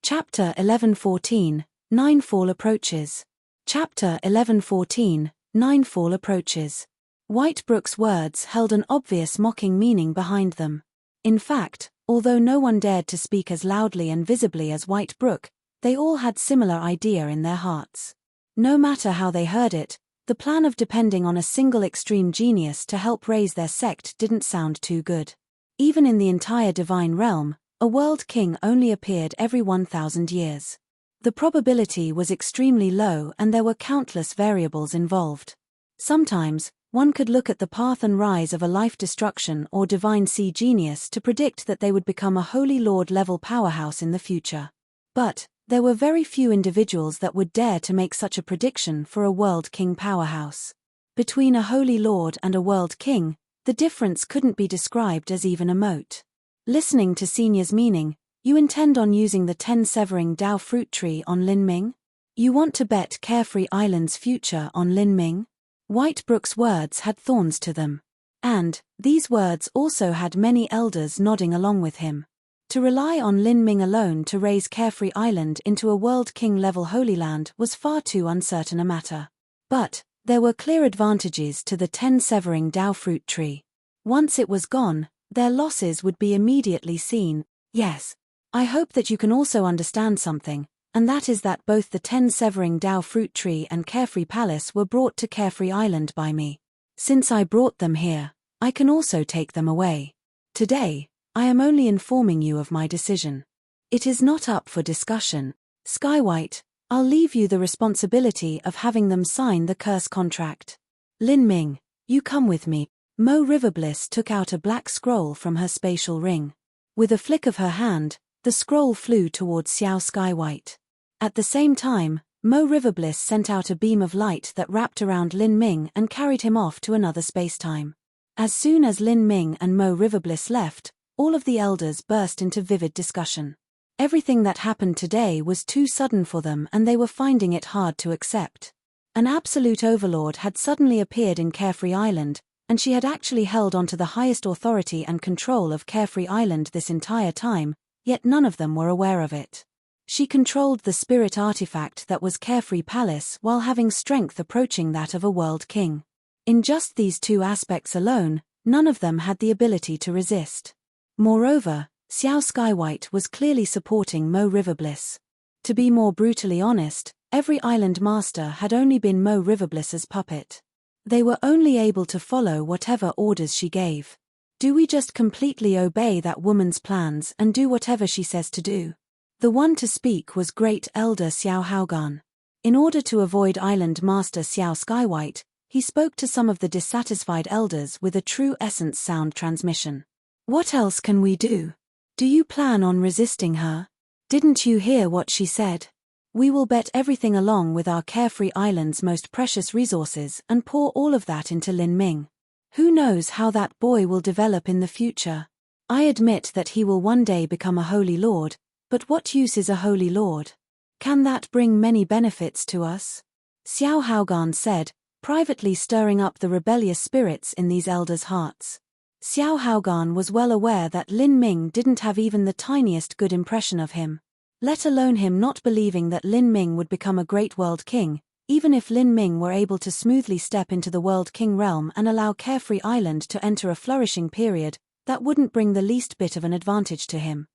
Chapter 11:14, Ninefall Approaches. Chapter 11:14, Ninefall Approaches. White Brook's words held an obvious mocking meaning behind them. In fact, although no one dared to speak as loudly and visibly as White Brook, they all had similar idea in their hearts. No matter how they heard it, the plan of depending on a single extreme genius to help raise their sect didn't sound too good. Even in the entire divine realm, a world king only appeared every 1,000 years. The probability was extremely low and there were countless variables involved. Sometimes, one could look at the path and rise of a life destruction or divine sea genius to predict that they would become a Holy Lord-level powerhouse in the future. But, there were very few individuals that would dare to make such a prediction for a world king powerhouse. Between a Holy Lord and a world king, the difference couldn't be described as even a mote. Listening to Senior's meaning, you intend on using the 10-severing Dao fruit tree on Lin Ming? You want to bet Carefree Island's future on Lin Ming? White Brook's words had thorns to them. And, these words also had many elders nodding along with him. To rely on Lin Ming alone to raise Carefree Island into a world king-level holy land was far too uncertain a matter. But, there were clear advantages to the 10-severing Dao fruit tree. Once it was gone, their losses would be immediately seen. Yes. I hope that you can also understand something, and that is that both the 10-severing Dao fruit tree and Carefree Palace were brought to Carefree Island by me. Since I brought them here, I can also take them away. Today, I am only informing you of my decision. It is not up for discussion. Skywhite, I'll leave you the responsibility of having them sign the curse contract. Lin Ming, you come with me. Mo Riverbliss took out a black scroll from her spatial ring. With a flick of her hand, the scroll flew towards Xiao Skywhite. At the same time, Mo Riverbliss sent out a beam of light that wrapped around Lin Ming and carried him off to another spacetime. As soon as Lin Ming and Mo Riverbliss left, all of the elders burst into vivid discussion. Everything that happened today was too sudden for them and they were finding it hard to accept. An absolute overlord had suddenly appeared in Carefree Island, and she had actually held onto the highest authority and control of Carefree Island this entire time, yet none of them were aware of it. She controlled the spirit artifact that was Carefree Palace while having strength approaching that of a world king. In just these two aspects alone, none of them had the ability to resist. Moreover, Xiao Skywhite was clearly supporting Mo Riverbliss. To be more brutally honest, every island master had only been Mo Riverbliss's puppet. They were only able to follow whatever orders she gave. Do we just completely obey that woman's plans and do whatever she says to do? The one to speak was Great Elder Xiao Haogan. In order to avoid Island Master Xiao Skywhite, he spoke to some of the dissatisfied elders with a true essence sound transmission. What else can we do? Do you plan on resisting her? Didn't you hear what she said? We will bet everything along with our Carefree Island's most precious resources and pour all of that into Lin Ming. Who knows how that boy will develop in the future? I admit that he will one day become a holy lord, but what use is a holy lord? Can that bring many benefits to us? Xiao Haogan said, privately stirring up the rebellious spirits in these elders' hearts. Xiao Haogan was well aware that Lin Ming didn't have even the tiniest good impression of him. Let alone him not believing that Lin Ming would become a great world king, even if Lin Ming were able to smoothly step into the world king realm and allow Carefree Island to enter a flourishing period, that wouldn't bring the least bit of an advantage to him.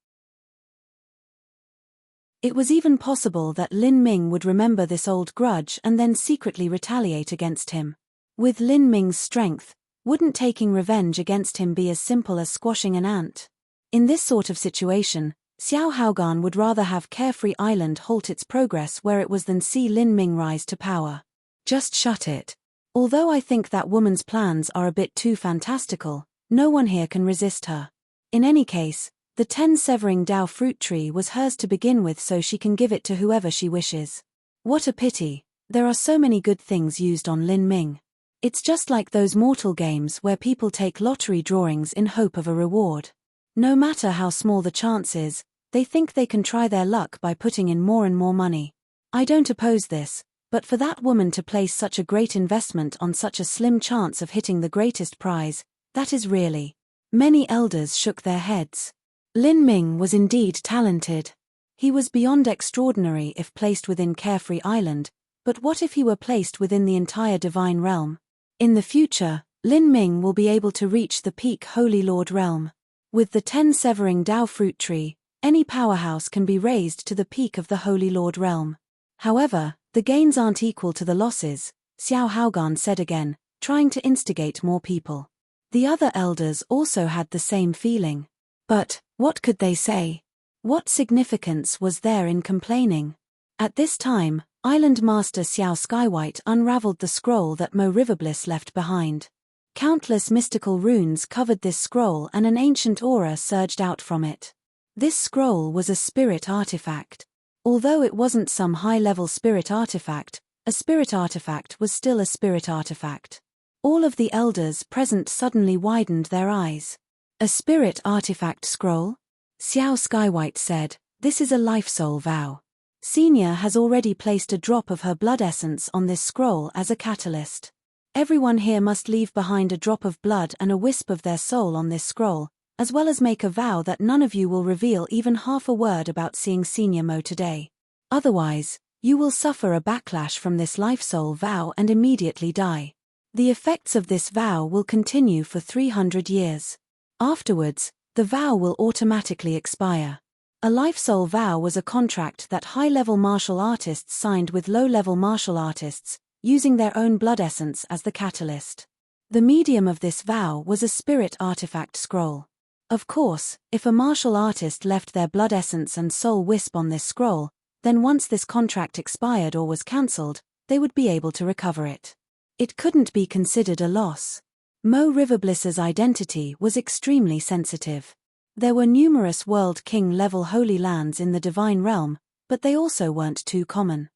It was even possible that Lin Ming would remember this old grudge and then secretly retaliate against him. With Lin Ming's strength, Wouldn't taking revenge against him be as simple as squashing an ant? In this sort of situation, Xiao Haogan would rather have Carefree Island halt its progress where it was than see Lin Ming rise to power. Just shut it. Although I think that woman's plans are a bit too fantastical, no one here can resist her. In any case, the 10-severing Dao fruit tree was hers to begin with, so she can give it to whoever she wishes. What a pity, there are so many good things used on Lin Ming. It's just like those mortal games where people take lottery drawings in hope of a reward. No matter how small the chance is, they think they can try their luck by putting in more and more money. I don't oppose this, but for that woman to place such a great investment on such a slim chance of hitting the greatest prize, that is really... Many elders shook their heads. Lin Ming was indeed talented. He was beyond extraordinary if placed within Carefree Island, but what if he were placed within the entire Divine Realm? In the future, Lin Ming will be able to reach the peak Holy Lord Realm. With the 10-severing Dao fruit tree, any powerhouse can be raised to the peak of the Holy Lord Realm. However, the gains aren't equal to the losses, Xiao Haogan said again, trying to instigate more people. The other elders also had the same feeling. But, what could they say? What significance was there in complaining? At this time, Island Master Xiao Skywhite unraveled the scroll that Mo Riverbliss left behind. Countless mystical runes covered this scroll and an ancient aura surged out from it. This scroll was a spirit artifact. Although it wasn't some high-level spirit artifact, a spirit artifact was still a spirit artifact. All of the elders present suddenly widened their eyes. A spirit artifact scroll? Xiao Skywhite said, "This is a life soul vow. Senior has already placed a drop of her blood essence on this scroll as a catalyst. Everyone here must leave behind a drop of blood and a wisp of their soul on this scroll, as well as make a vow that none of you will reveal even half a word about seeing Senior Mo today. Otherwise, you will suffer a backlash from this life soul vow and immediately die. The effects of this vow will continue for 300 years. Afterwards, the vow will automatically expire." A life soul vow was a contract that high-level martial artists signed with low-level martial artists, using their own blood essence as the catalyst. The medium of this vow was a spirit artifact scroll. Of course, if a martial artist left their blood essence and soul wisp on this scroll, then once this contract expired or was cancelled, they would be able to recover it. It couldn't be considered a loss. Mo Riverbliss's identity was extremely sensitive. There were numerous World King-level holy lands in the Divine Realm, but they also weren't too common.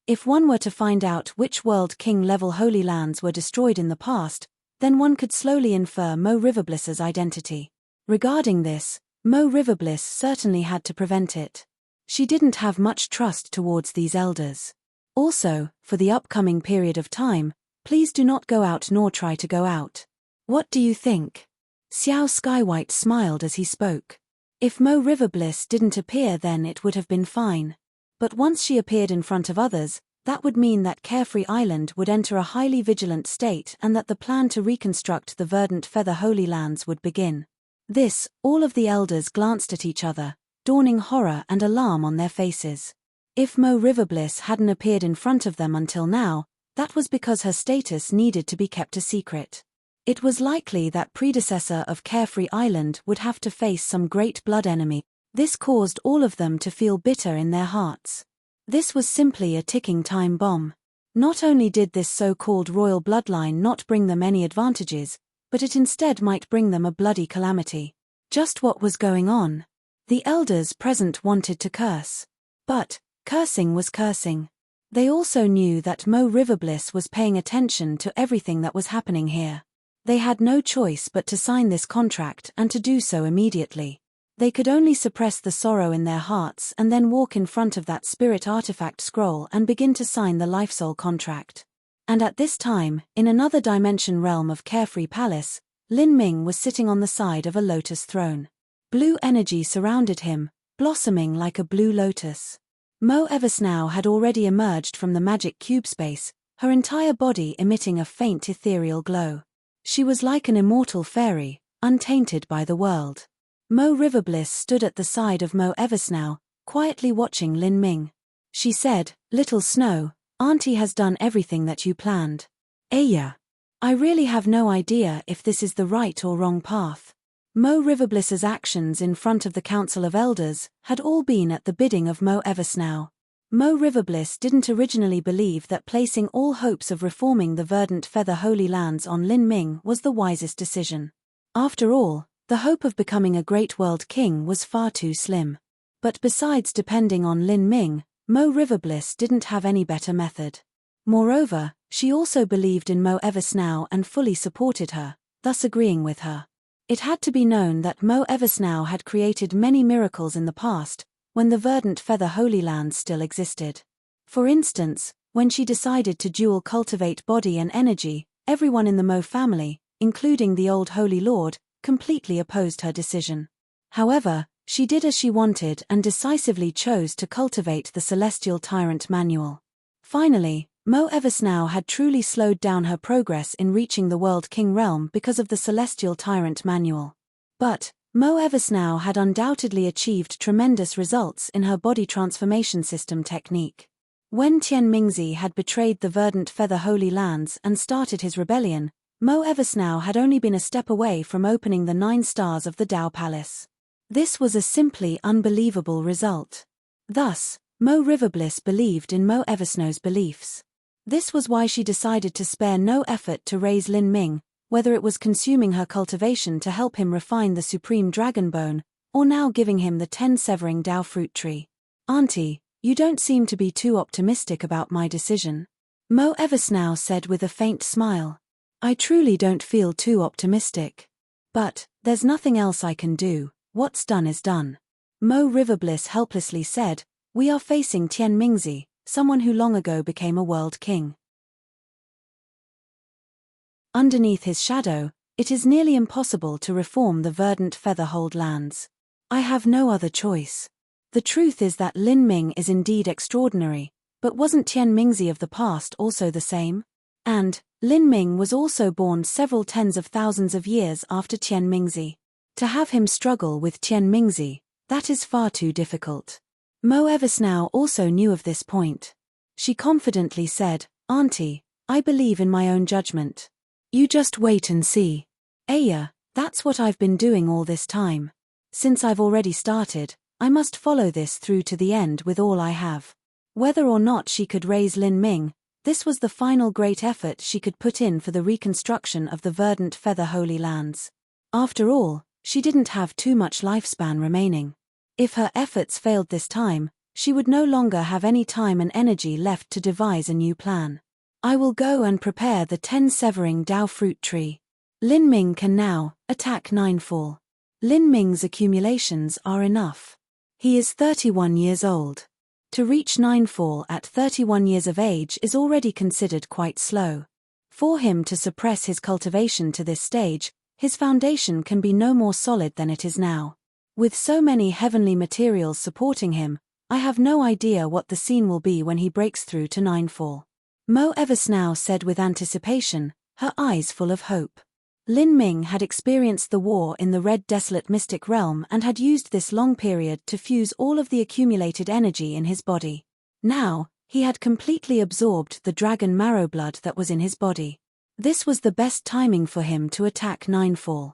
If one were to find out which World King-level holy lands were destroyed in the past, then one could slowly infer Mo Riverbliss's identity. Regarding this, Mo Riverbliss certainly had to prevent it. She didn't have much trust towards these elders. Also, for the upcoming period of time, please do not go out nor try to go out. What do you think? Xiao Skywhite smiled as he spoke. If Mo Riverbliss didn't appear, then it would have been fine. But once she appeared in front of others, that would mean that Carefree Island would enter a highly vigilant state and that the plan to reconstruct the Verdant Feather Holy Lands would begin. This, all of the elders glanced at each other, dawning horror and alarm on their faces. If Mo Riverbliss hadn't appeared in front of them until now, that was because her status needed to be kept a secret. It was likely that predecessor of Carefree Island would have to face some great blood enemy. This caused all of them to feel bitter in their hearts. This was simply a ticking time bomb. Not only did this so-called royal bloodline not bring them any advantages, but it instead might bring them a bloody calamity. Just what was going on? The elders present wanted to curse. But, cursing was cursing. They also knew that Mo Riverbliss was paying attention to everything that was happening here. They had no choice but to sign this contract and to do so immediately. They could only suppress the sorrow in their hearts and then walk in front of that spirit artifact scroll and begin to sign the life soul contract. And at this time, in another dimension realm of Carefree Palace, Lin Ming was sitting on the side of a lotus throne. Blue energy surrounded him, blossoming like a blue lotus. Mo Eversnow had already emerged from the magic cube space, her entire body emitting a faint ethereal glow. She was like an immortal fairy, untainted by the world. Mo Riverbliss stood at the side of Mo Eversnow, quietly watching Lin Ming. She said, "Little Snow, Auntie has done everything that you planned. Aya. I really have no idea if this is the right or wrong path. Mo Riverbliss's actions in front of the Council of Elders had all been at the bidding of Mo Eversnow. Mo Riverbliss didn't originally believe that placing all hopes of reforming the Verdant Feather Holy Lands on Lin Ming was the wisest decision. After all, the hope of becoming a great world king was far too slim. But besides depending on Lin Ming, Mo Riverbliss didn't have any better method. Moreover, she also believed in Mo Eversnow and fully supported her, thus agreeing with her. It had to be known that Mo Eversnow had created many miracles in the past, when the Verdant Feather Holy Lands still existed. For instance, when she decided to dual cultivate body and energy, everyone in the Mo family, including the old Holy Lord, completely opposed her decision. However, she did as she wanted and decisively chose to cultivate the Celestial Tyrant Manual. Finally, Mo Eversnow had truly slowed down her progress in reaching the World King realm because of the Celestial Tyrant Manual. But Mo Eversnow had undoubtedly achieved tremendous results in her body transformation system technique. When Tian Mingzi had betrayed the Verdant Feather Holy Lands and started his rebellion, Mo Eversnow had only been a step away from opening the 9 stars of the Dao Palace. This was a simply unbelievable result. Thus, Mo Riverbliss believed in Mo Eversnow's beliefs. This was why she decided to spare no effort to raise Lin Ming, whether it was consuming her cultivation to help him refine the Supreme Dragon Bone, or now giving him the 10 severing Dao fruit tree. Auntie, you don't seem to be too optimistic about my decision. Mo Eversnow said with a faint smile. I truly don't feel too optimistic. But, there's nothing else I can do, what's done is done. Mo Riverbliss helplessly said, we are facing Tian Mingzi, someone who long ago became a world king. Underneath his shadow, it is nearly impossible to reform the Verdant Featherhold lands. I have no other choice. The truth is that Lin Ming is indeed extraordinary, but wasn't Tian Mingzi of the past also the same? And, Lin Ming was also born several tens of thousands of years after Tian Mingzi. To have him struggle with Tian Mingzi, that is far too difficult. Mo Eversnow also knew of this point. She confidently said, Auntie, I believe in my own judgment. You just wait and see. Aya, that's what I've been doing all this time. Since I've already started, I must follow this through to the end with all I have. Whether or not she could raise Lin Ming, this was the final great effort she could put in for the reconstruction of the Verdant Feather Holy Lands. After all, she didn't have too much lifespan remaining. If her efforts failed this time, she would no longer have any time and energy left to devise a new plan. I will go and prepare the 10 severing Dao fruit tree. Lin Ming can now attack Ninefall. Lin Ming's accumulations are enough. He is 31 years old. To reach Ninefall at 31 years of age is already considered quite slow. For him to suppress his cultivation to this stage, his foundation can be no more solid than it is now. With so many heavenly materials supporting him, I have no idea what the scene will be when he breaks through to Ninefall. Mo Eversnow said with anticipation, her eyes full of hope. Lin Ming had experienced the war in the Red Desolate Mystic Realm and had used this long period to fuse all of the accumulated energy in his body. Now, he had completely absorbed the dragon marrow blood that was in his body. This was the best timing for him to attack Ninefall.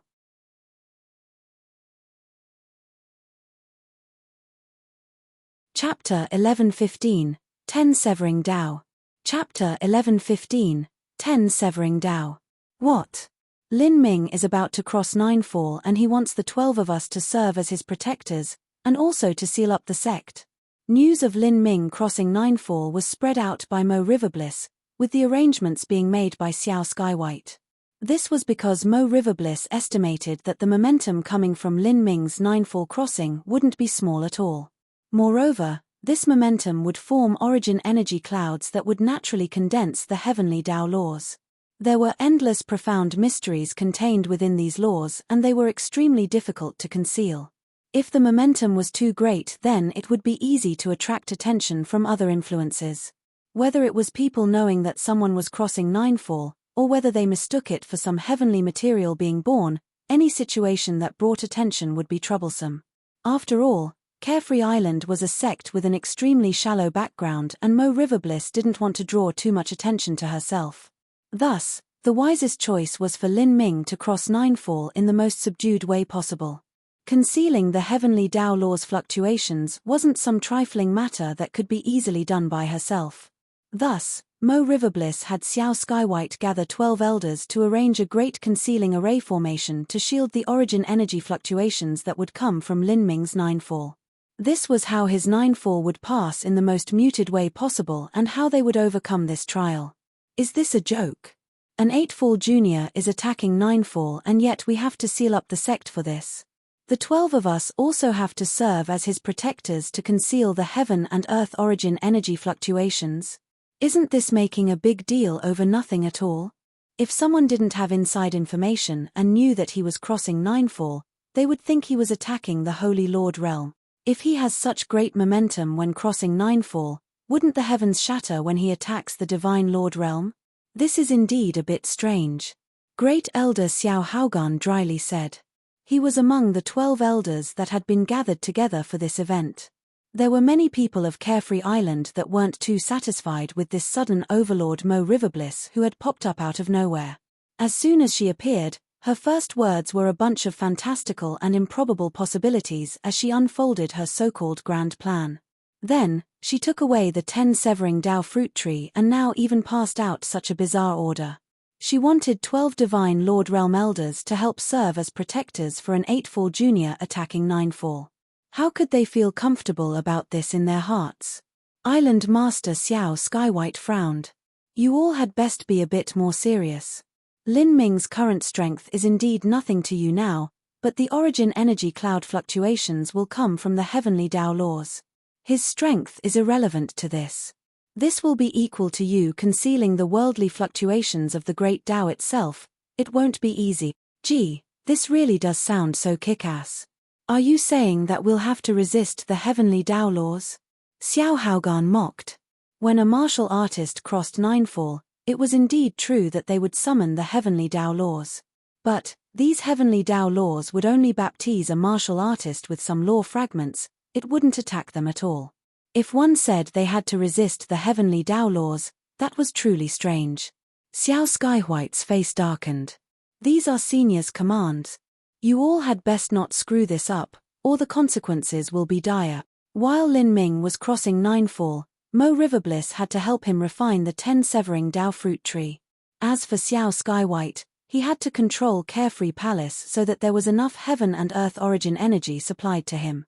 Chapter 11:15, 10 Severing Dao. Chapter 11:15, 10 Severing Dao. What? Lin Ming is about to cross Ninefall and he wants the 12 of us to serve as his protectors, and also to seal up the sect. News of Lin Ming crossing Ninefall was spread out by Mo Riverbliss, with the arrangements being made by Xiao Skywhite. This was because Mo Riverbliss estimated that the momentum coming from Lin Ming's Ninefall crossing wouldn't be small at all. Moreover, this momentum would form origin energy clouds that would naturally condense the heavenly Dao laws. There were endless profound mysteries contained within these laws and they were extremely difficult to conceal. If the momentum was too great, then it would be easy to attract attention from other influences. Whether it was people knowing that someone was crossing Ninefall, or whether they mistook it for some heavenly material being born, any situation that brought attention would be troublesome. After all, Carefree Island was a sect with an extremely shallow background and Mo Riverbliss didn't want to draw too much attention to herself. Thus, the wisest choice was for Lin Ming to cross Ninefall in the most subdued way possible. Concealing the heavenly Tao law's fluctuations wasn't some trifling matter that could be easily done by herself. Thus, Mo Riverbliss had Xiao Skywhite gather 12 elders to arrange a great concealing array formation to shield the origin energy fluctuations that would come from Lin Ming's Ninefall. This was how his Ninefall would pass in the most muted way possible and how they would overcome this trial. Is this a joke? An 8-fall junior is attacking Ninefall and yet we have to seal up the sect for this. The 12 of us also have to serve as his protectors to conceal the heaven and earth origin energy fluctuations. Isn't this making a big deal over nothing at all? If someone didn't have inside information and knew that he was crossing Ninefall, they would think he was attacking the Holy Lord realm. If he has such great momentum when crossing Ninefall, wouldn't the heavens shatter when he attacks the Divine Lord realm? This is indeed a bit strange. Great Elder Xiao Haogan dryly said. He was among the 12 elders that had been gathered together for this event. There were many people of Carefree Island that weren't too satisfied with this sudden overlord Mo Riverbliss who had popped up out of nowhere. As soon as she appeared, her first words were a bunch of fantastical and improbable possibilities as she unfolded her so-called grand plan. Then, she took away the 10 severing Tao fruit tree and now even passed out such a bizarre order. She wanted 12 Divine Lord Realm Elders to help serve as protectors for an 8-fall junior attacking Ninefall. How could they feel comfortable about this in their hearts? Island Master Xiao Skywhite frowned. You all had best be a bit more serious. Lin Ming's current strength is indeed nothing to you now, but the origin energy cloud fluctuations will come from the heavenly Tao laws. His strength is irrelevant to this. This will be equal to you concealing the worldly fluctuations of the great Tao itself. It won't be easy. Gee, this really does sound so kick-ass. Are you saying that we'll have to resist the heavenly Tao laws? Xiao Haogan mocked. When a martial artist crossed Ninefall, it was indeed true that they would summon the heavenly Tao laws. But, these heavenly Tao laws would only baptize a martial artist with some law fragments, it wouldn't attack them at all. If one said they had to resist the heavenly Tao laws, that was truly strange. Xiao Skywhite's face darkened. These are Senior's commands. You all had best not screw this up, or the consequences will be dire. While Lin Ming was crossing Ninefall, Mo Riverbliss had to help him refine the 10 severing Tao fruit tree. As for Xiao Skywhite, he had to control Carefree Palace so that there was enough heaven and earth origin energy supplied to him.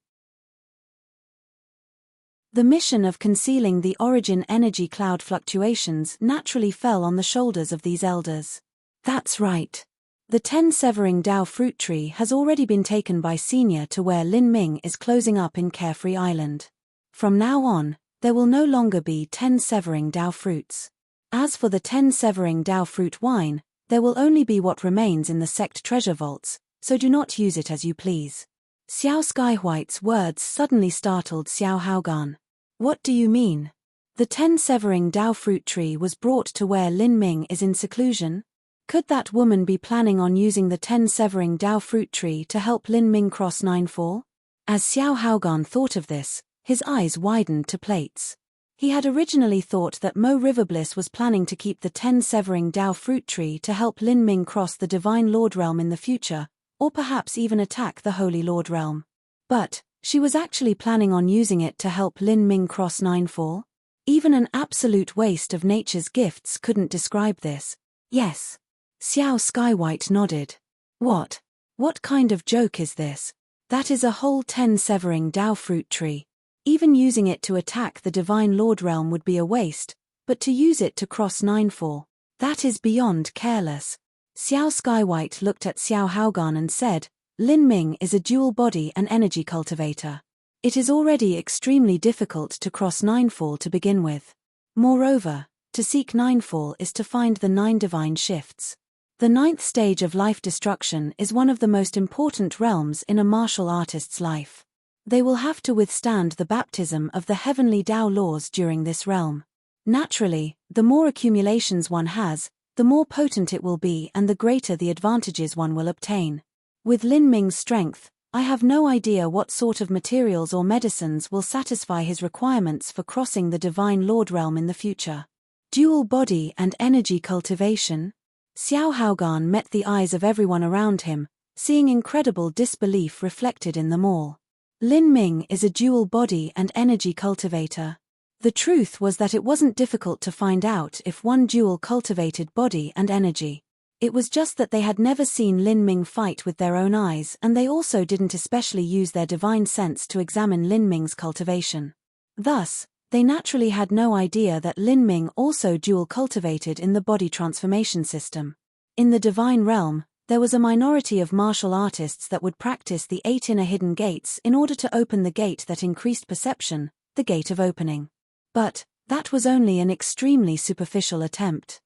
The mission of concealing the origin energy cloud fluctuations naturally fell on the shoulders of these elders. That's right. The 10 severing Tao fruit tree has already been taken by Senior to where Lin Ming is closing up in Carefree Island. From now on, there will no longer be 10 severing Tao fruits. As for the 10 severing Tao fruit wine, there will only be what remains in the sect treasure vaults, so do not use it as you please. Xiao Skywhite's words suddenly startled Xiao Haogan. What do you mean? The 10 severing Tao fruit tree was brought to where Lin Ming is in seclusion? Could that woman be planning on using the 10 severing Tao fruit tree to help Lin Ming cross Ninefall? As Xiao Haogan thought of this, his eyes widened to plates. He had originally thought that Mo Riverbliss was planning to keep the 10 severing Tao fruit tree to help Lin Ming cross the Divine Lord realm in the future, or perhaps even attack the Holy Lord realm. But, she was actually planning on using it to help Lin Ming cross Ninefall? Even an absolute waste of nature's gifts couldn't describe this. Yes. Xiao Skywhite nodded. What? What kind of joke is this? That is a whole 10 severing Tao fruit tree. Even using it to attack the Divine Lord realm would be a waste, but to use it to cross Ninefall, that is beyond careless. Xiao Skywhite looked at Xiao Haogan and said, Lin Ming is a dual body and energy cultivator. It is already extremely difficult to cross Ninefall to begin with. Moreover, to seek Ninefall is to find the 9 divine shifts. The 9th stage of life destruction is one of the most important realms in a martial artist's life. They will have to withstand the baptism of the heavenly Tao laws during this realm. Naturally, the more accumulations one has, the more potent it will be and the greater the advantages one will obtain. With Lin Ming's strength, I have no idea what sort of materials or medicines will satisfy his requirements for crossing the Divine Lord realm in the future. Dual body and energy cultivation? Xiao Haogan met the eyes of everyone around him, seeing incredible disbelief reflected in them all. Lin Ming is a dual body and energy cultivator. The truth was that it wasn't difficult to find out if one dual cultivated body and energy. It was just that they had never seen Lin Ming fight with their own eyes, and they also didn't especially use their divine sense to examine Lin Ming's cultivation. Thus, they naturally had no idea that Lin Ming also dual cultivated in the body transformation system. In the divine realm, there was a minority of martial artists that would practice the 8 inner hidden gates in order to open the gate that increased perception, the gate of opening. But that was only an extremely superficial attempt.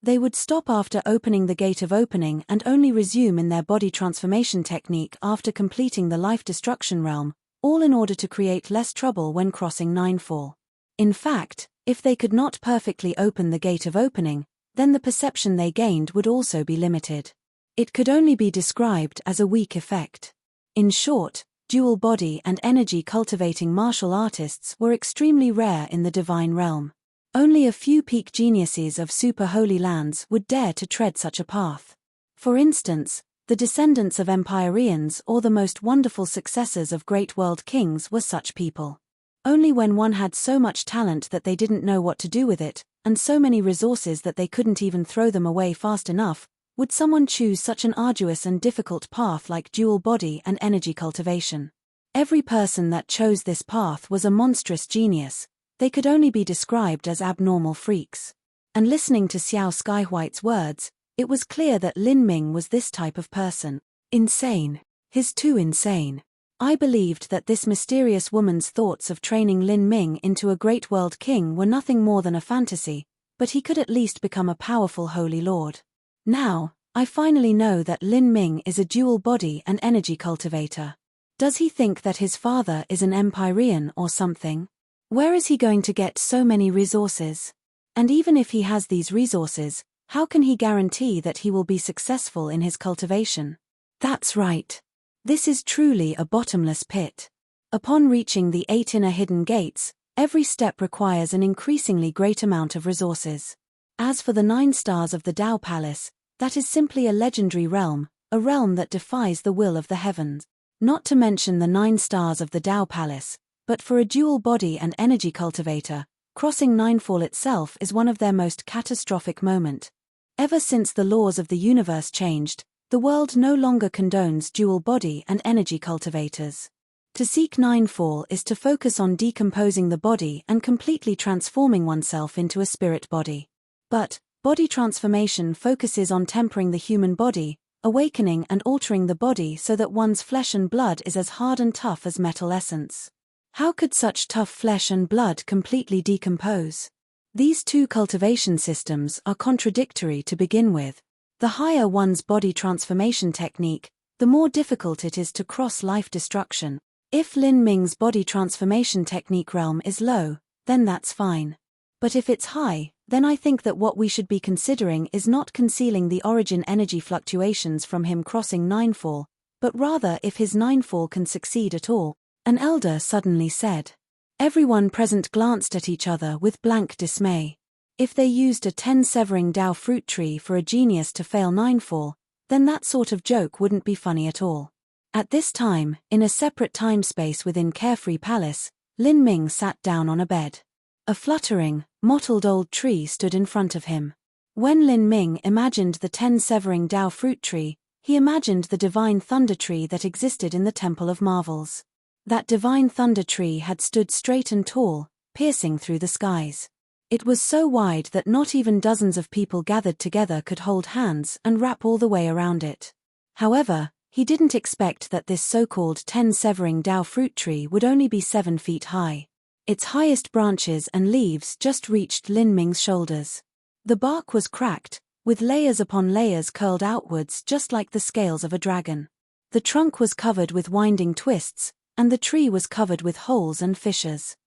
They would stop after opening the gate of opening and only resume in their body transformation technique after completing the life destruction realm, all in order to create less trouble when crossing Ninefall. In fact, if they could not perfectly open the gate of opening, then the perception they gained would also be limited. It could only be described as a weak effect. In short, dual body and energy cultivating martial artists were extremely rare in the divine realm. Only a few peak geniuses of super holy lands would dare to tread such a path. For instance, the descendants of Empyreans or the most wonderful successors of great world kings were such people. Only when one had so much talent that they didn't know what to do with it, and so many resources that they couldn't even throw them away fast enough, would someone choose such an arduous and difficult path like dual body and energy cultivation. Every person that chose this path was a monstrous genius. They could only be described as abnormal freaks. And listening to Xiao Skyhwhite's words, it was clear that Lin Ming was this type of person. Insane. He's too insane. I believed that this mysterious woman's thoughts of training Lin Ming into a great world king were nothing more than a fantasy, but he could at least become a powerful holy lord. Now, I finally know that Lin Ming is a dual body and energy cultivator. Does he think that his father is an Empyrean or something? Where is he going to get so many resources? And even if he has these resources, how can he guarantee that he will be successful in his cultivation? That's right. This is truly a bottomless pit. Upon reaching the 8 inner hidden gates, every step requires an increasingly great amount of resources. As for the 9 stars of the Tao Palace, that is simply a legendary realm, a realm that defies the will of the heavens. Not to mention the 9 stars of the Tao Palace, but for a dual body and energy cultivator, crossing Ninefall itself is one of their most catastrophic moments. Ever since the laws of the universe changed, the world no longer condones dual body and energy cultivators. To seek Ninefall is to focus on decomposing the body and completely transforming oneself into a spirit body. But body transformation focuses on tempering the human body, awakening and altering the body so that one's flesh and blood is as hard and tough as metal essence. How could such tough flesh and blood completely decompose? These two cultivation systems are contradictory to begin with. The higher one's body transformation technique, the more difficult it is to cross life destruction. If Lin Ming's body transformation technique realm is low, then that's fine. But if it's high, then I think that what we should be considering is not concealing the origin energy fluctuations from him crossing Ninefall, but rather if his Ninefall can succeed at all. An elder suddenly said. Everyone present glanced at each other with blank dismay. If they used a 10-severing Dao fruit tree for a genius to fail Ninefall, then that sort of joke wouldn't be funny at all. At this time, in a separate time space within Carefree Palace, Lin Ming sat down on a bed. A fluttering, mottled old tree stood in front of him. When Lin Ming imagined the 10-severing Dao fruit tree, he imagined the divine thunder tree that existed in the Temple of Marvels. That divine thunder tree had stood straight and tall, piercing through the skies. It was so wide that not even dozens of people gathered together could hold hands and wrap all the way around it. However, he didn't expect that this so-called 10-severing Dao fruit tree would only be 7 feet high. Its highest branches and leaves just reached Lin Ming's shoulders. The bark was cracked, with layers upon layers curled outwards just like the scales of a dragon. The trunk was covered with winding twists, and the tree was covered with holes and fissures.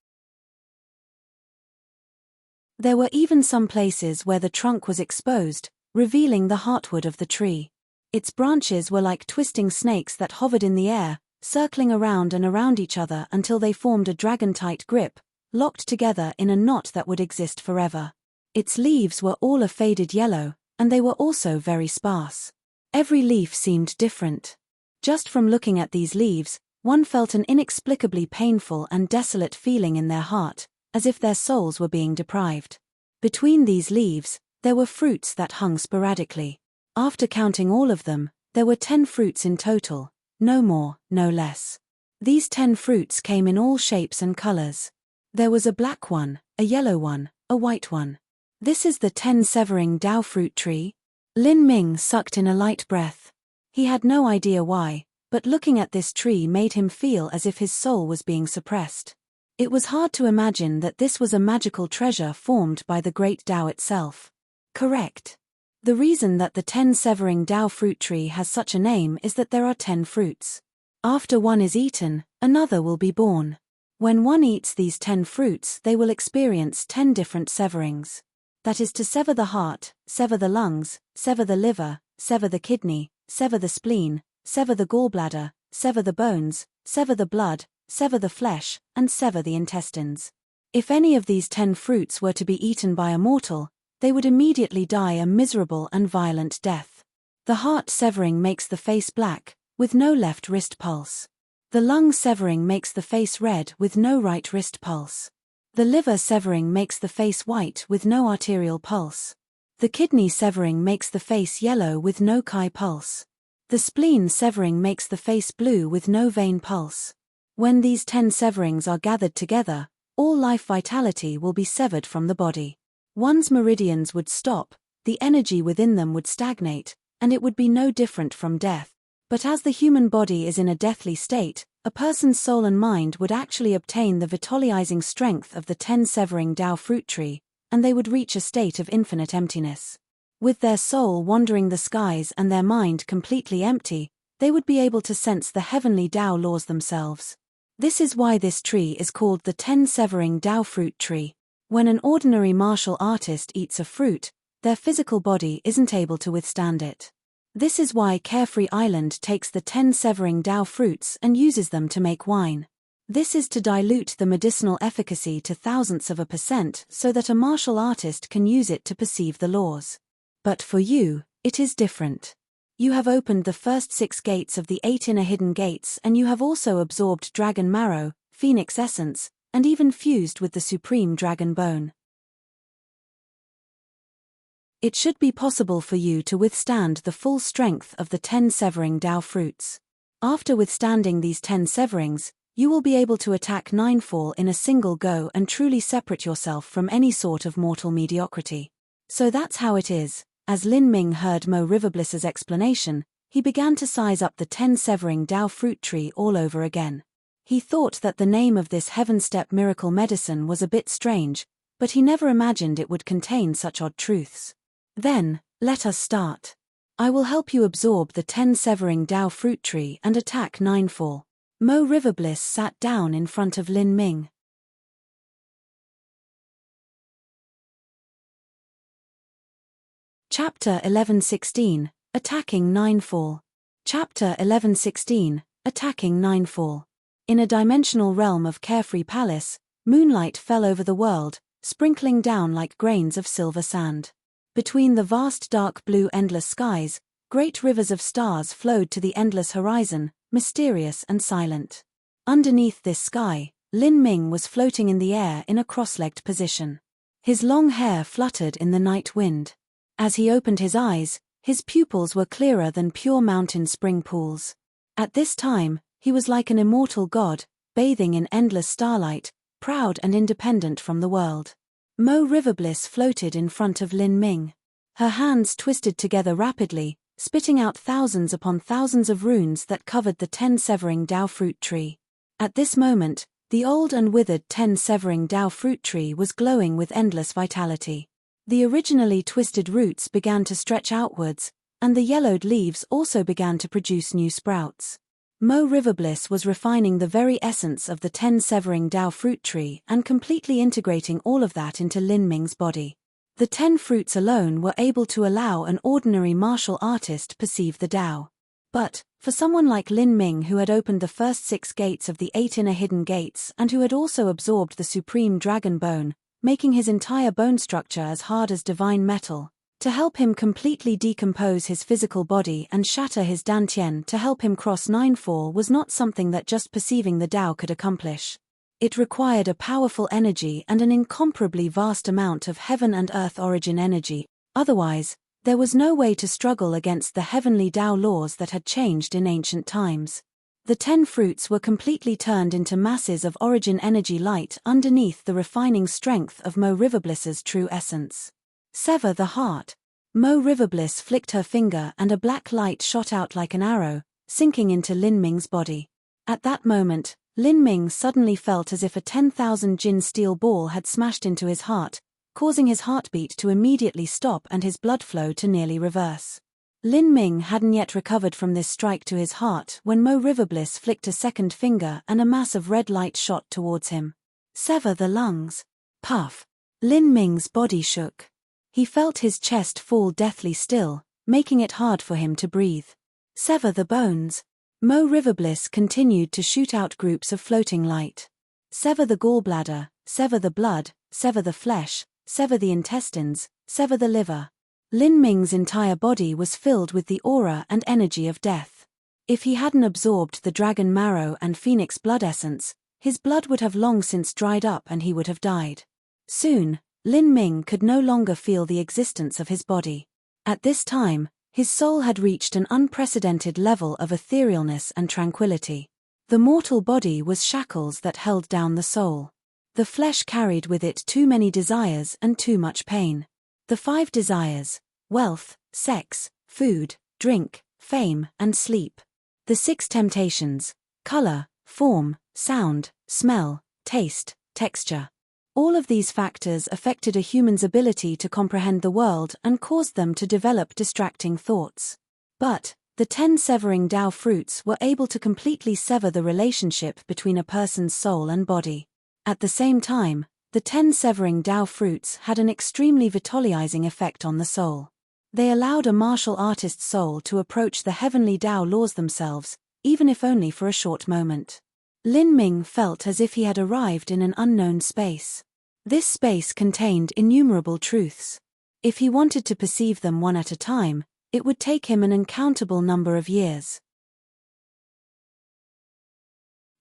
There were even some places where the trunk was exposed, revealing the heartwood of the tree. Its branches were like twisting snakes that hovered in the air, circling around and around each other until they formed a dragon-tight grip, locked together in a knot that would exist forever. Its leaves were all a faded yellow, and they were also very sparse. Every leaf seemed different. Just from looking at these leaves, one felt an inexplicably painful and desolate feeling in their heart, as if their souls were being deprived. Between these leaves, there were fruits that hung sporadically. After counting all of them, there were 10 fruits in total, no more, no less. These 10 fruits came in all shapes and colors. There was a black one, a yellow one, a white one. This is the 10-severing Dao fruit tree? Lin Ming sucked in a light breath. He had no idea why, but looking at this tree made him feel as if his soul was being suppressed. It was hard to imagine that this was a magical treasure formed by the great Dao itself. Correct. The reason that the 10-severing Dao fruit tree has such a name is that there are 10 fruits. After one is eaten, another will be born. When one eats these 10 fruits, they will experience 10 different severings. That is to sever the heart, sever the lungs, sever the liver, sever the kidney, sever the spleen, sever the gallbladder, sever the bones, sever the blood, sever the flesh, and sever the intestines. If any of these 10 fruits were to be eaten by a mortal, they would immediately die a miserable and violent death. The heart severing makes the face black, with no left wrist pulse. The lung severing makes the face red with no right wrist pulse. The liver severing makes the face white with no arterial pulse. The kidney severing makes the face yellow with no chi pulse. The spleen severing makes the face blue with no vein pulse. When these 10 severings are gathered together, all life vitality will be severed from the body. One's meridians would stop, the energy within them would stagnate, and it would be no different from death. But as the human body is in a deathly state, a person's soul and mind would actually obtain the vitalizing strength of the 10-severing Dao fruit tree, and they would reach a state of infinite emptiness. With their soul wandering the skies and their mind completely empty, they would be able to sense the heavenly Dao laws themselves. This is why this tree is called the 10-severing Dao fruit tree. When an ordinary martial artist eats a fruit, their physical body isn't able to withstand it. This is why Carefree Island takes the 10-severing Dao fruits and uses them to make wine. This is to dilute the medicinal efficacy to thousandths of a percent so that a martial artist can use it to perceive the laws. But for you, it is different. You have opened the first 6 gates of the 8 inner hidden gates, and you have also absorbed dragon marrow, phoenix essence, and even fused with the supreme dragon bone. It should be possible for you to withstand the full strength of the 10-severing Dao fruits. After withstanding these 10 severings, you will be able to attack Ninefall in a single go and truly separate yourself from any sort of mortal mediocrity. So that's how it is. As Lin Ming heard Mo Riverbliss's explanation, he began to size up the 10-severing Dao fruit tree all over again. He thought that the name of this heaven-step miracle medicine was a bit strange, but he never imagined it would contain such odd truths. Then, let us start. I will help you absorb the 10-severing Dao fruit tree and attack Ninefall. Mo Riverbliss sat down in front of Lin Ming. Chapter 11:16, Attacking Ninefall. Chapter 11:16, Attacking Ninefall. In a dimensional realm of Carefree Palace, moonlight fell over the world, sprinkling down like grains of silver sand. Between the vast dark blue endless skies, great rivers of stars flowed to the endless horizon, mysterious and silent. Underneath this sky, Lin Ming was floating in the air in a cross-legged position. His long hair fluttered in the night wind. As he opened his eyes, his pupils were clearer than pure mountain spring pools. At this time, he was like an immortal god, bathing in endless starlight, proud and independent from the world. Mo Riverbliss floated in front of Lin Ming. Her hands twisted together rapidly, spitting out thousands upon thousands of runes that covered the 10-severing Dao fruit tree. At this moment, the old and withered 10-severing Dao fruit tree was glowing with endless vitality. The originally twisted roots began to stretch outwards, and the yellowed leaves also began to produce new sprouts. Mo Riverbliss was refining the very essence of the 10-severing Dao fruit tree and completely integrating all of that into Lin Ming's body. The 10 fruits alone were able to allow an ordinary martial artist perceive the Dao. But, for someone like Lin Ming, who had opened the first 6 gates of the 8 inner hidden gates and who had also absorbed the supreme dragon bone, making his entire bone structure as hard as divine metal, to help him completely decompose his physical body and shatter his dantian to help him cross Ninefall was not something that just perceiving the Tao could accomplish. It required a powerful energy and an incomparably vast amount of heaven and earth origin energy. Otherwise, there was no way to struggle against the heavenly Tao laws that had changed in ancient times. The 10 fruits were completely turned into masses of origin energy light underneath the refining strength of Mo Riverbliss's true essence. Sever the heart. Mo Riverbliss flicked her finger and a black light shot out like an arrow, sinking into Lin Ming's body. At that moment, Lin Ming suddenly felt as if a 10,000 jin steel ball had smashed into his heart, causing his heartbeat to immediately stop and his blood flow to nearly reverse. Lin Ming hadn't yet recovered from this strike to his heart when Mo Riverbliss flicked a second finger and a mass of red light shot towards him. Sever the lungs. Puff. Lin Ming's body shook. He felt his chest fall deathly still, making it hard for him to breathe. Sever the bones. Mo Riverbliss continued to shoot out groups of floating light. Sever the gallbladder, sever the blood, sever the flesh, sever the intestines, sever the liver. Lin Ming's entire body was filled with the aura and energy of death. If he hadn't absorbed the dragon marrow and phoenix blood essence, his blood would have long since dried up and he would have died. Soon, Lin Ming could no longer feel the existence of his body. At this time, his soul had reached an unprecedented level of etherealness and tranquility. The mortal body was shackles that held down the soul. The flesh carried with it too many desires and too much pain. The 5 desires: wealth, sex, food, drink, fame, and sleep. The 6 temptations: color, form, sound, smell, taste, texture. All of these factors affected a human's ability to comprehend the world and caused them to develop distracting thoughts. But, the 10 severing Tao fruits were able to completely sever the relationship between a person's soul and body. At the same time, the 10 severing Tao fruits had an extremely vitalizing effect on the soul. They allowed a martial artist's soul to approach the heavenly Tao laws themselves, even if only for a short moment. Lin Ming felt as if he had arrived in an unknown space. This space contained innumerable truths. If he wanted to perceive them one at a time, it would take him an uncountable number of years.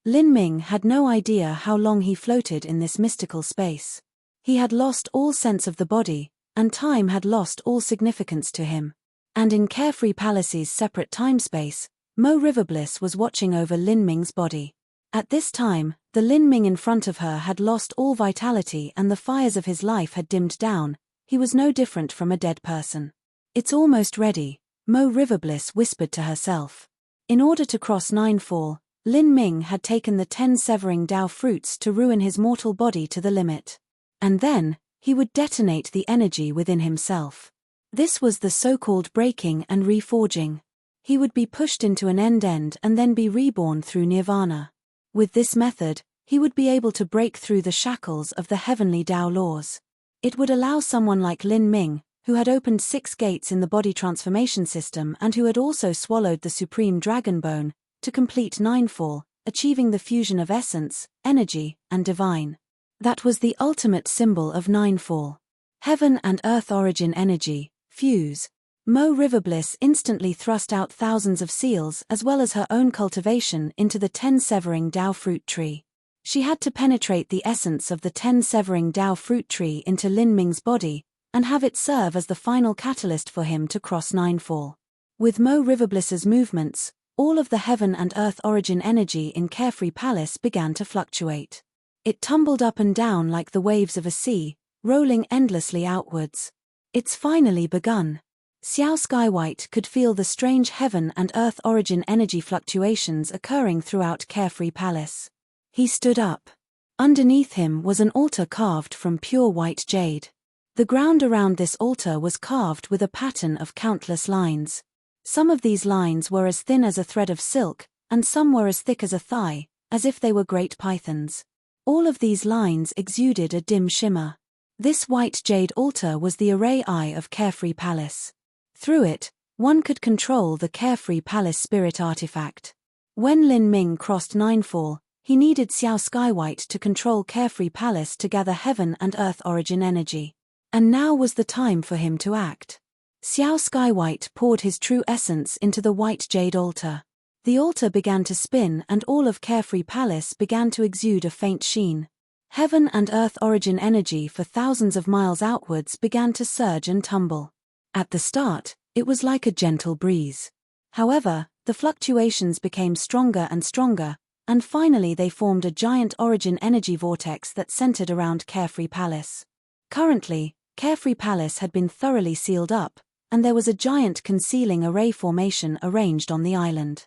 Lin Ming had no idea how long he floated in this mystical space. He had lost all sense of the body, and time had lost all significance to him. And in Carefree Palace's separate time-space, Mo Riverbliss was watching over Lin Ming's body. At this time, the Lin Ming in front of her had lost all vitality and the fires of his life had dimmed down. He was no different from a dead person. "It's almost ready," Mo Riverbliss whispered to herself. In order to cross Ninefall, Lin Ming had taken the 10 severing Tao fruits to ruin his mortal body to the limit. And then, he would detonate the energy within himself. This was the so-called breaking and reforging. He would be pushed into an end and then be reborn through nirvana. With this method, he would be able to break through the shackles of the heavenly Tao laws. It would allow someone like Lin Ming, who had opened 6 gates in the body transformation system and who had also swallowed the supreme dragon bone, to complete Ninefall, achieving the fusion of essence, energy, and divine. That was the ultimate symbol of Ninefall. Heaven and earth origin energy, fuse. Mo Riverbliss instantly thrust out thousands of seals as well as her own cultivation into the 10 severing Tao fruit tree. She had to penetrate the essence of the 10 severing Tao fruit tree into Lin Ming's body, and have it serve as the final catalyst for him to cross Ninefall. With Mo Riverbliss's movements, all of the heaven and earth origin energy in Carefree Palace began to fluctuate. It tumbled up and down like the waves of a sea, rolling endlessly outwards. It's finally begun. Xiao Skywhite could feel the strange heaven and earth origin energy fluctuations occurring throughout Carefree Palace. He stood up. Underneath him was an altar carved from pure white jade. The ground around this altar was carved with a pattern of countless lines. Some of these lines were as thin as a thread of silk, and some were as thick as a thigh, as if they were great pythons. All of these lines exuded a dim shimmer. This white jade altar was the array eye of Carefree Palace. Through it, One could control the Carefree Palace spirit artifact. When Lin Ming crossed Ninefall, he needed Xiao Skywhite to control Carefree Palace to gather heaven and earth origin energy. And now was the time for him to act. Xiao Skywhite poured his true essence into the white jade altar. The altar began to spin and all of Carefree Palace began to exude a faint sheen. Heaven and earth origin energy for thousands of miles outwards began to surge and tumble. At the start, it was like a gentle breeze. However, the fluctuations became stronger and stronger, and finally they formed a giant origin energy vortex that centered around Carefree Palace. Currently, Carefree Palace had been thoroughly sealed up, and there was a giant concealing array formation arranged on the island.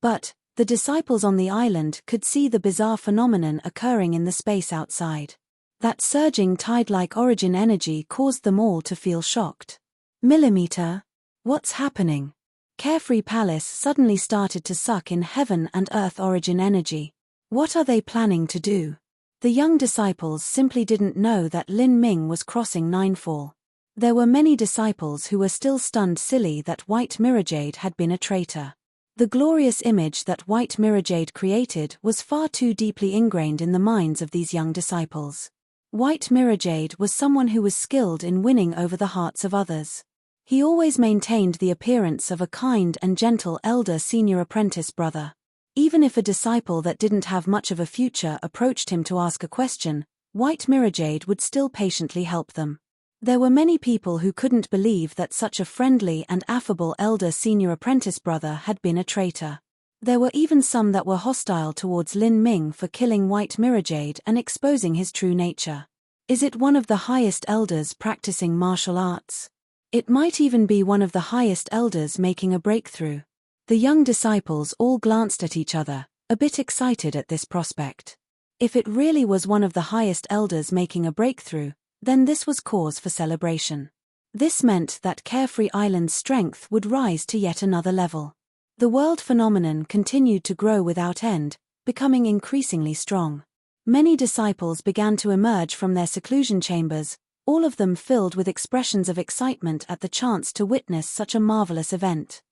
But the disciples on the island could see the bizarre phenomenon occurring in the space outside. That surging tide-like origin energy caused them all to feel shocked. Millimeter? What's happening? Carefree Palace suddenly started to suck in heaven and earth origin energy. What are they planning to do? The young disciples simply didn't know that Lin Ming was crossing Ninefall. There were many disciples who were still stunned silly that White Mirrorjade had been a traitor. The glorious image that White Mirrorjade created was far too deeply ingrained in the minds of these young disciples. White Mirrorjade was someone who was skilled in winning over the hearts of others. He always maintained the appearance of a kind and gentle elder senior apprentice brother. Even if a disciple that didn't have much of a future approached him to ask a question, White Mirrorjade would still patiently help them. There were many people who couldn't believe that such a friendly and affable elder senior apprentice brother had been a traitor. There were even some that were hostile towards Lin Ming for killing White Mirrorjade and exposing his true nature. Is it one of the highest elders practicing martial arts? It might even be one of the highest elders making a breakthrough. The young disciples all glanced at each other, a bit excited at this prospect. If it really was one of the highest elders making a breakthrough, then this was cause for celebration. This meant that Carefree Island's strength would rise to yet another level. The world phenomenon continued to grow without end, becoming increasingly strong. Many disciples began to emerge from their seclusion chambers, all of them filled with expressions of excitement at the chance to witness such a marvelous event.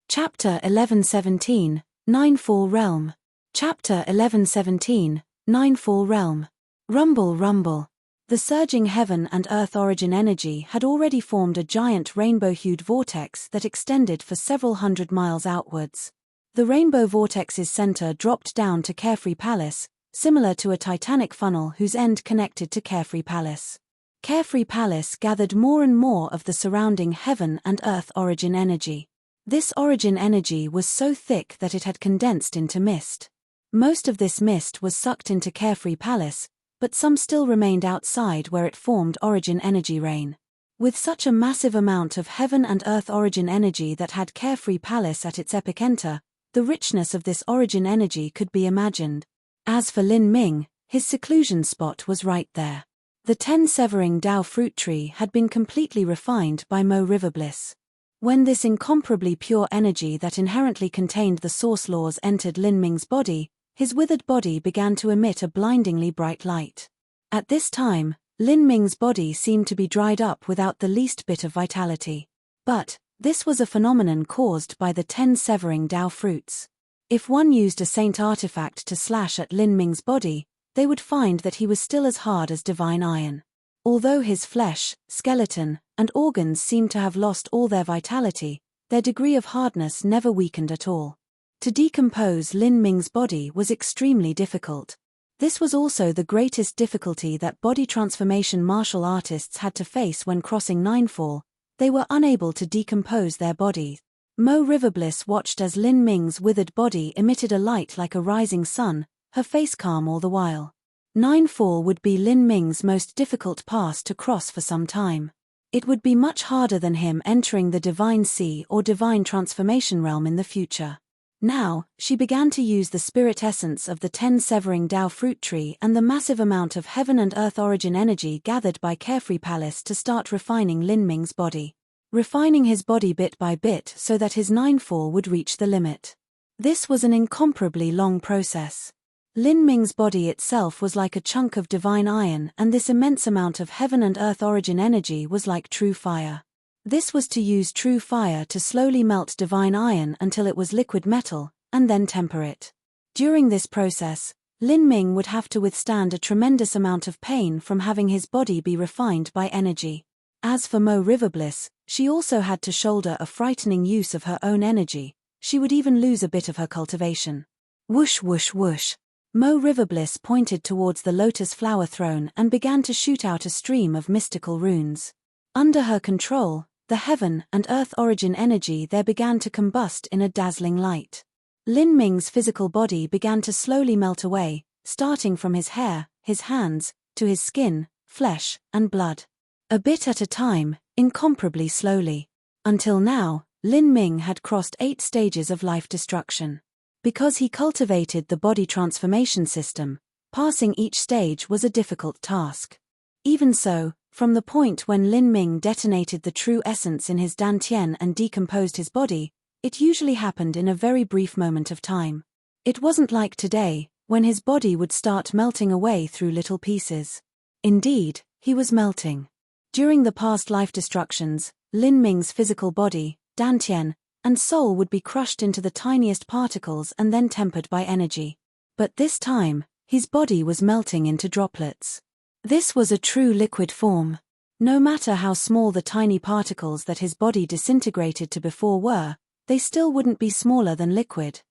Chapter 11:17, Ninefall Realm. Chapter 11:17, Ninefall Realm. Rumble, rumble. The surging heaven and earth origin energy had already formed a giant rainbow-hued vortex that extended for several hundred miles outwards. The rainbow vortex's center dropped down to Carefree Palace, similar to a titanic funnel whose end connected to Carefree Palace. Carefree Palace gathered more and more of the surrounding heaven and earth origin energy. This origin energy was so thick that it had condensed into mist. Most of this mist was sucked into Carefree Palace, but some still remained outside where it formed origin energy rain. With such a massive amount of heaven and earth origin energy that had Carefree Palace at its epicenter, the richness of this origin energy could be imagined. As for Lin Ming, his seclusion spot was right there. The 10 severing Dao fruit tree had been completely refined by Mo River Bliss. When this incomparably pure energy that inherently contained the source laws entered Lin Ming's body, his withered body began to emit a blindingly bright light. At this time, Lin Ming's body seemed to be dried up without the least bit of vitality. But this was a phenomenon caused by the 10 severing Dao fruits. If one used a saint artifact to slash at Lin Ming's body, they would find that he was still as hard as divine iron. Although his flesh, skeleton, and organs seemed to have lost all their vitality, their degree of hardness never weakened at all. To decompose Lin Ming's body was extremely difficult. This was also the greatest difficulty that body transformation martial artists had to face when crossing Ninefall. They were unable to decompose their bodies. Mo Riverbliss watched as Lin Ming's withered body emitted a light like a rising sun, her face calm all the while. Ninefall would be Lin Ming's most difficult pass to cross for some time. It would be much harder than him entering the Divine Sea or Divine Transformation Realm in the future. Now, she began to use the spirit essence of the 10 severing Dao fruit tree and the massive amount of heaven and earth origin energy gathered by Carefree Palace to start refining Lin Ming's body. Refining his body bit by bit so that his Ninefall would reach the limit. This was an incomparably long process. Lin Ming's body itself was like a chunk of divine iron, and this immense amount of heaven and earth origin energy was like true fire. This was to use true fire to slowly melt divine iron until it was liquid metal, and then temper it. During this process, Lin Ming would have to withstand a tremendous amount of pain from having his body be refined by energy. As for Mo Riverbliss, she also had to shoulder a frightening use of her own energy. She would even lose a bit of her cultivation. Whoosh whoosh whoosh. Mo Riverbliss pointed towards the lotus flower throne and began to shoot out a stream of mystical runes. Under her control, the heaven and earth origin energy there began to combust in a dazzling light. Lin Ming's physical body began to slowly melt away, starting from his hair, his hands, to his skin, flesh, and blood. A bit at a time, incomparably slowly. Until now, Lin Ming had crossed 8 stages of life destruction. Because he cultivated the body transformation system, passing each stage was a difficult task. Even so, from the point when Lin Ming detonated the true essence in his dantian and decomposed his body, it usually happened in a very brief moment of time. It wasn't like today, when his body would start melting away through little pieces. Indeed, he was melting. During the past life destructions, Lin Ming's physical body, dantian, and soul would be crushed into the tiniest particles and then tempered by energy. But this time, his body was melting into droplets. This was a true liquid form. No matter how small the tiny particles that his body disintegrated to before were, they still wouldn't be smaller than liquid.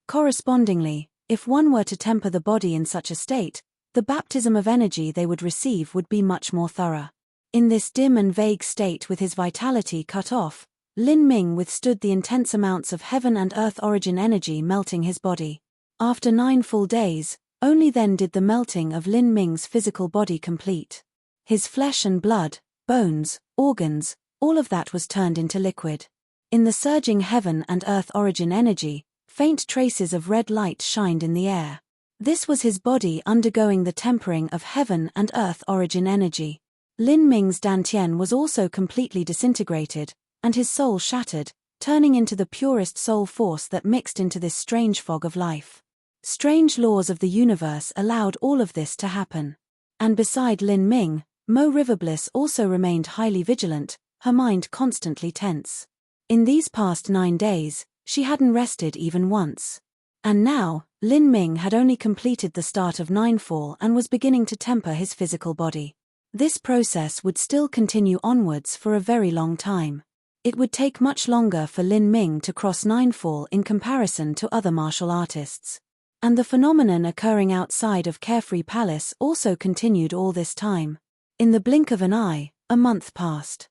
Correspondingly, if one were to temper the body in such a state, the baptism of energy they would receive would be much more thorough. In this dim and vague state with his vitality cut off, Lin Ming withstood the intense amounts of heaven and earth origin energy melting his body. After 9 full days, only then did the melting of Lin Ming's physical body complete. His flesh and blood, bones, organs, all of that was turned into liquid. In the surging heaven and earth origin energy, faint traces of red light shined in the air. This was his body undergoing the tempering of heaven and earth origin energy. Lin Ming's dantian was also completely disintegrated, and his soul shattered, turning into the purest soul force that mixed into this strange fog of life. Strange laws of the universe allowed all of this to happen. And beside Lin Ming, Mo Riverbliss also remained highly vigilant, her mind constantly tense. In these past 9 days, she hadn't rested even once. And now, Lin Ming had only completed the start of Ninefall and was beginning to temper his physical body. This process would still continue onwards for a very long time. It would take much longer for Lin Ming to cross Ninefall in comparison to other martial artists. And the phenomenon occurring outside of Carefree Palace also continued all this time. In the blink of an eye, a month passed.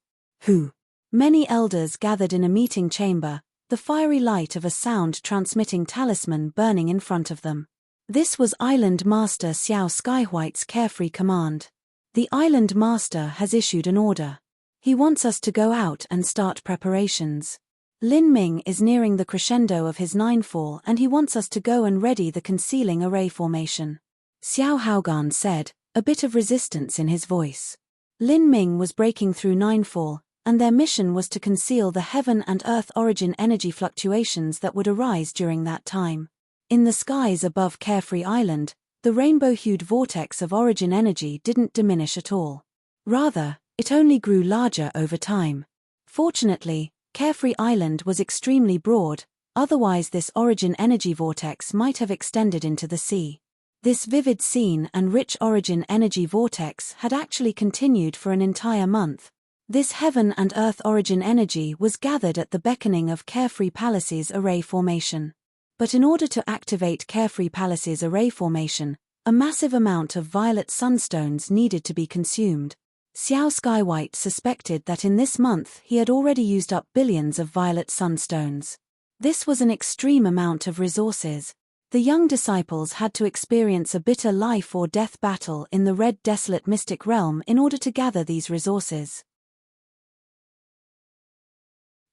Many elders gathered in a meeting chamber, the fiery light of a sound-transmitting talisman burning in front of them. This was Island Master Xiao Skywhite's carefree command. The Island Master has issued an order. He wants us to go out and start preparations. Lin Ming is nearing the crescendo of his Ninefall and he wants us to go and ready the concealing array formation. Xiao Haogan said, a bit of resistance in his voice. Lin Ming was breaking through Ninefall, and their mission was to conceal the heaven and earth origin energy fluctuations that would arise during that time. In the skies above Carefree Island, the rainbow-hued vortex of origin energy didn't diminish at all. Rather, it only grew larger over time. Fortunately, Carefree Island was extremely broad, otherwise this origin energy vortex might have extended into the sea. This vivid scene and rich origin energy vortex had actually continued for an entire month. This heaven and earth origin energy was gathered at the beckoning of Carefree Palace's array formation. But in order to activate Carefree Palace's array formation, a massive amount of violet sunstones needed to be consumed. Xiao Skywhite suspected that in this month he had already used up billions of violet sunstones. This was an extreme amount of resources. The young disciples had to experience a bitter life or death battle in the red desolate mystic realm in order to gather these resources.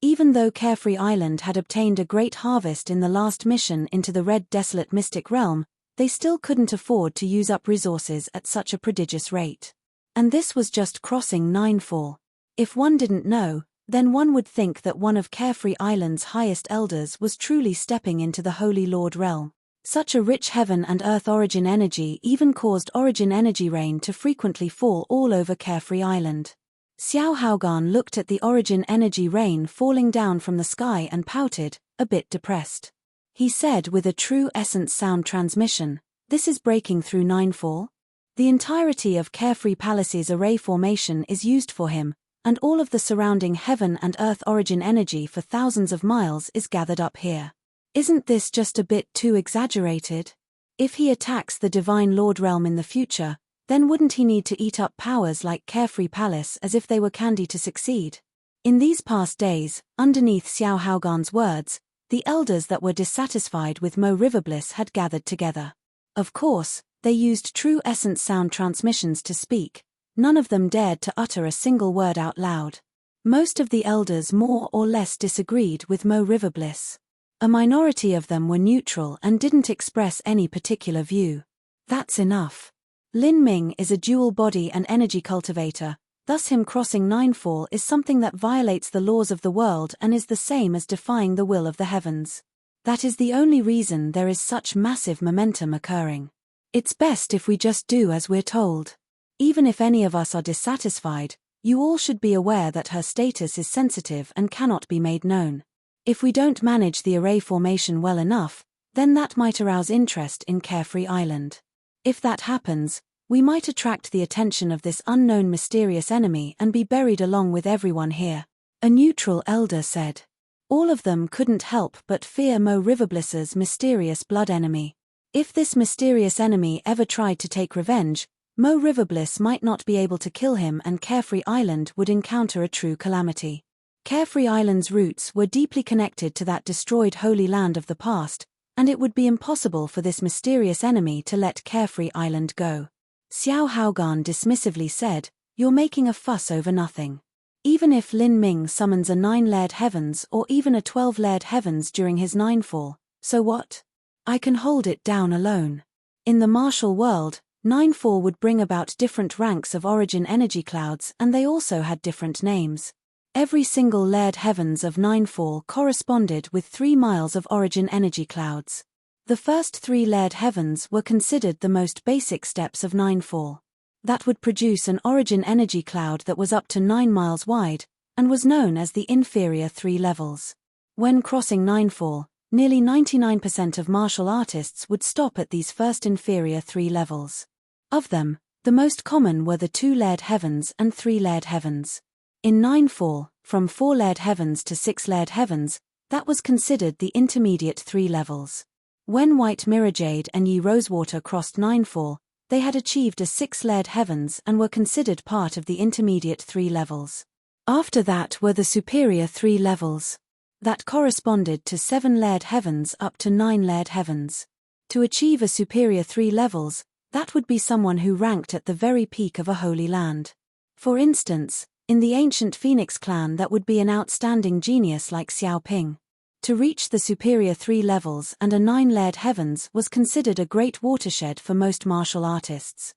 Even though Carefree Island had obtained a great harvest in the last mission into the red desolate mystic realm, they still couldn't afford to use up resources at such a prodigious rate. And this was just crossing Ninefall. If one didn't know, then one would think that one of Carefree Island's highest elders was truly stepping into the Holy Lord realm. Such a rich heaven and earth origin energy even caused origin energy rain to frequently fall all over Carefree Island. Xiao Haogan looked at the origin energy rain falling down from the sky and pouted, a bit depressed. He said with a true essence sound transmission, "This is breaking through Ninefall?" The entirety of Carefree Palace's array formation is used for him, and all of the surrounding heaven and earth origin energy for thousands of miles is gathered up here. Isn't this just a bit too exaggerated? If he attacks the Divine Lord realm in the future, then wouldn't he need to eat up powers like Carefree Palace as if they were candy to succeed? In these past days, underneath Xiao Haogan's words, the elders that were dissatisfied with Mo Riverbliss had gathered together. Of course, they used true essence sound transmissions to speak. None of them dared to utter a single word out loud. Most of the elders more or less disagreed with Mo Riverbliss. A minority of them were neutral and didn't express any particular view. That's enough. Lin Ming is a dual body and energy cultivator, thus him crossing Ninefall is something that violates the laws of the world and is the same as defying the will of the heavens. That is the only reason there is such massive momentum occurring. It's best if we just do as we're told. Even if any of us are dissatisfied, you all should be aware that her status is sensitive and cannot be made known. If we don't manage the array formation well enough, then that might arouse interest in Carefree Island. If that happens, we might attract the attention of this unknown mysterious enemy and be buried along with everyone here. A neutral elder said. All of them couldn't help but fear Mo Riverbliss's mysterious blood enemy. If this mysterious enemy ever tried to take revenge, Mo Riverbliss might not be able to kill him and Carefree Island would encounter a true calamity. Carefree Island's roots were deeply connected to that destroyed Holy Land of the past, and it would be impossible for this mysterious enemy to let Carefree Island go. Xiao Haogan dismissively said, "You're making a fuss over nothing. Even if Lin Ming summons a 9-layered heavens or even a 12-layered heavens during his Ninefall, so what? I can hold it down alone." In the martial world, Ninefall would bring about different ranks of origin energy clouds and they also had different names. Every single layered heavens of Ninefall corresponded with 3 miles of origin energy clouds. The first 3 layered heavens were considered the most basic steps of Ninefall. That would produce an origin energy cloud that was up to 9 miles wide, and was known as the inferior 3 levels. When crossing Ninefall, nearly 99% of martial artists would stop at these first inferior 3 levels. Of them, the most common were the 2-layered heavens and 3-layered heavens. In Ninefall, from 4-layered heavens to 6-layered heavens, that was considered the intermediate 3 levels. When White Mirrorjade and Yi Rosewater crossed Ninefall, they had achieved a 6-layered heavens and were considered part of the intermediate 3 levels. After that were the superior 3 levels. That corresponded to 7-layered heavens up to 9-layered heavens. To achieve a superior 3 levels, that would be someone who ranked at the very peak of a holy land. For instance, in the ancient Phoenix clan that would be an outstanding genius like Xiao Ping. To reach the superior 3 levels and a 9-layered heavens was considered a great watershed for most martial artists.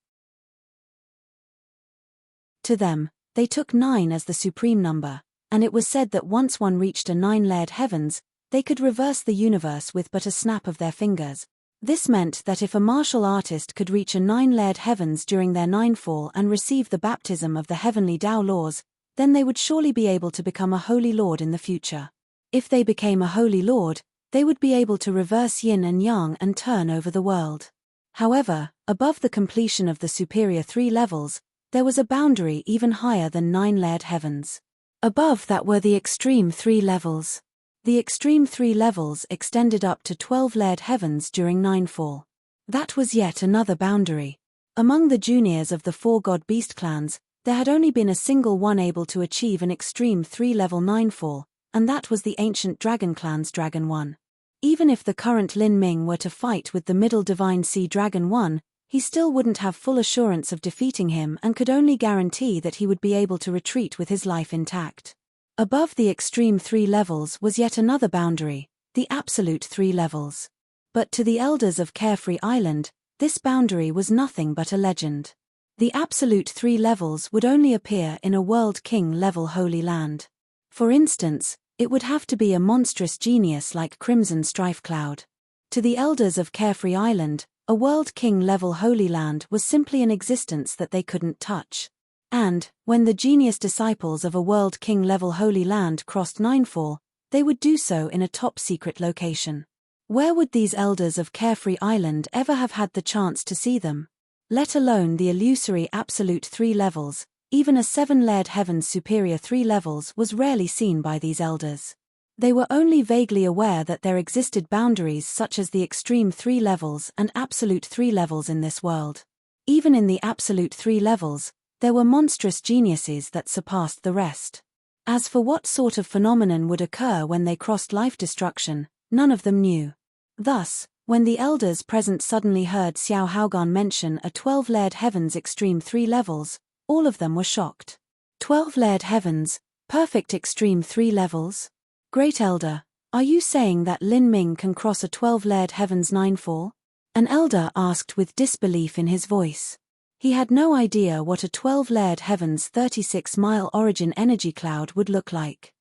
To them, they took 9 as the supreme number, and it was said that once one reached a 9-layered heavens, they could reverse the universe with but a snap of their fingers. This meant that if a martial artist could reach a 9-layered heavens during their Ninefall and receive the baptism of the heavenly Tao laws, then they would surely be able to become a holy lord in the future. If they became a holy lord, they would be able to reverse yin and yang and turn over the world. However, above the completion of the superior 3 levels, there was a boundary even higher than 9-layered heavens. Above that were the extreme 3 levels. The extreme 3 levels extended up to 12-layered heavens during Ninefall. That was yet another boundary. Among the juniors of the 4 god beast clans, there had only been a single one able to achieve an extreme 3-level Ninefall, and that was the ancient dragon clan's Dragon 1. Even if the current Lin Ming were to fight with the middle divine sea Dragon 1, he still wouldn't have full assurance of defeating him and could only guarantee that he would be able to retreat with his life intact. Above the extreme 3 levels was yet another boundary, the absolute 3 levels. But to the elders of Carefree Island, this boundary was nothing but a legend. The absolute 3 levels would only appear in a World King level Holy Land. For instance, it would have to be a monstrous genius like Crimson Strife Cloud. To the elders of Carefree Island, a World King-level Holy Land was simply an existence that they couldn't touch. And, when the genius disciples of a World King-level Holy Land crossed Ninefall, they would do so in a top-secret location. Where would these elders of Carefree Island ever have had the chance to see them? Let alone the illusory absolute 3 levels, even a 7-layered Heaven's superior 3 levels was rarely seen by these elders. They were only vaguely aware that there existed boundaries such as the extreme 3 levels and absolute 3 levels in this world. Even in the absolute 3 levels, there were monstrous geniuses that surpassed the rest. As for what sort of phenomenon would occur when they crossed life destruction, none of them knew. Thus, when the elders present suddenly heard Xiao Haogan mention a 12-layered Heaven's extreme 3 levels, all of them were shocked. 12-layered Heavens, perfect extreme 3 levels? Great Elder, are you saying that Lin Ming can cross a 12-layered Heaven's Ninefall? An elder asked with disbelief in his voice. He had no idea what a 12-layered Heaven's 36-mile origin energy cloud would look like.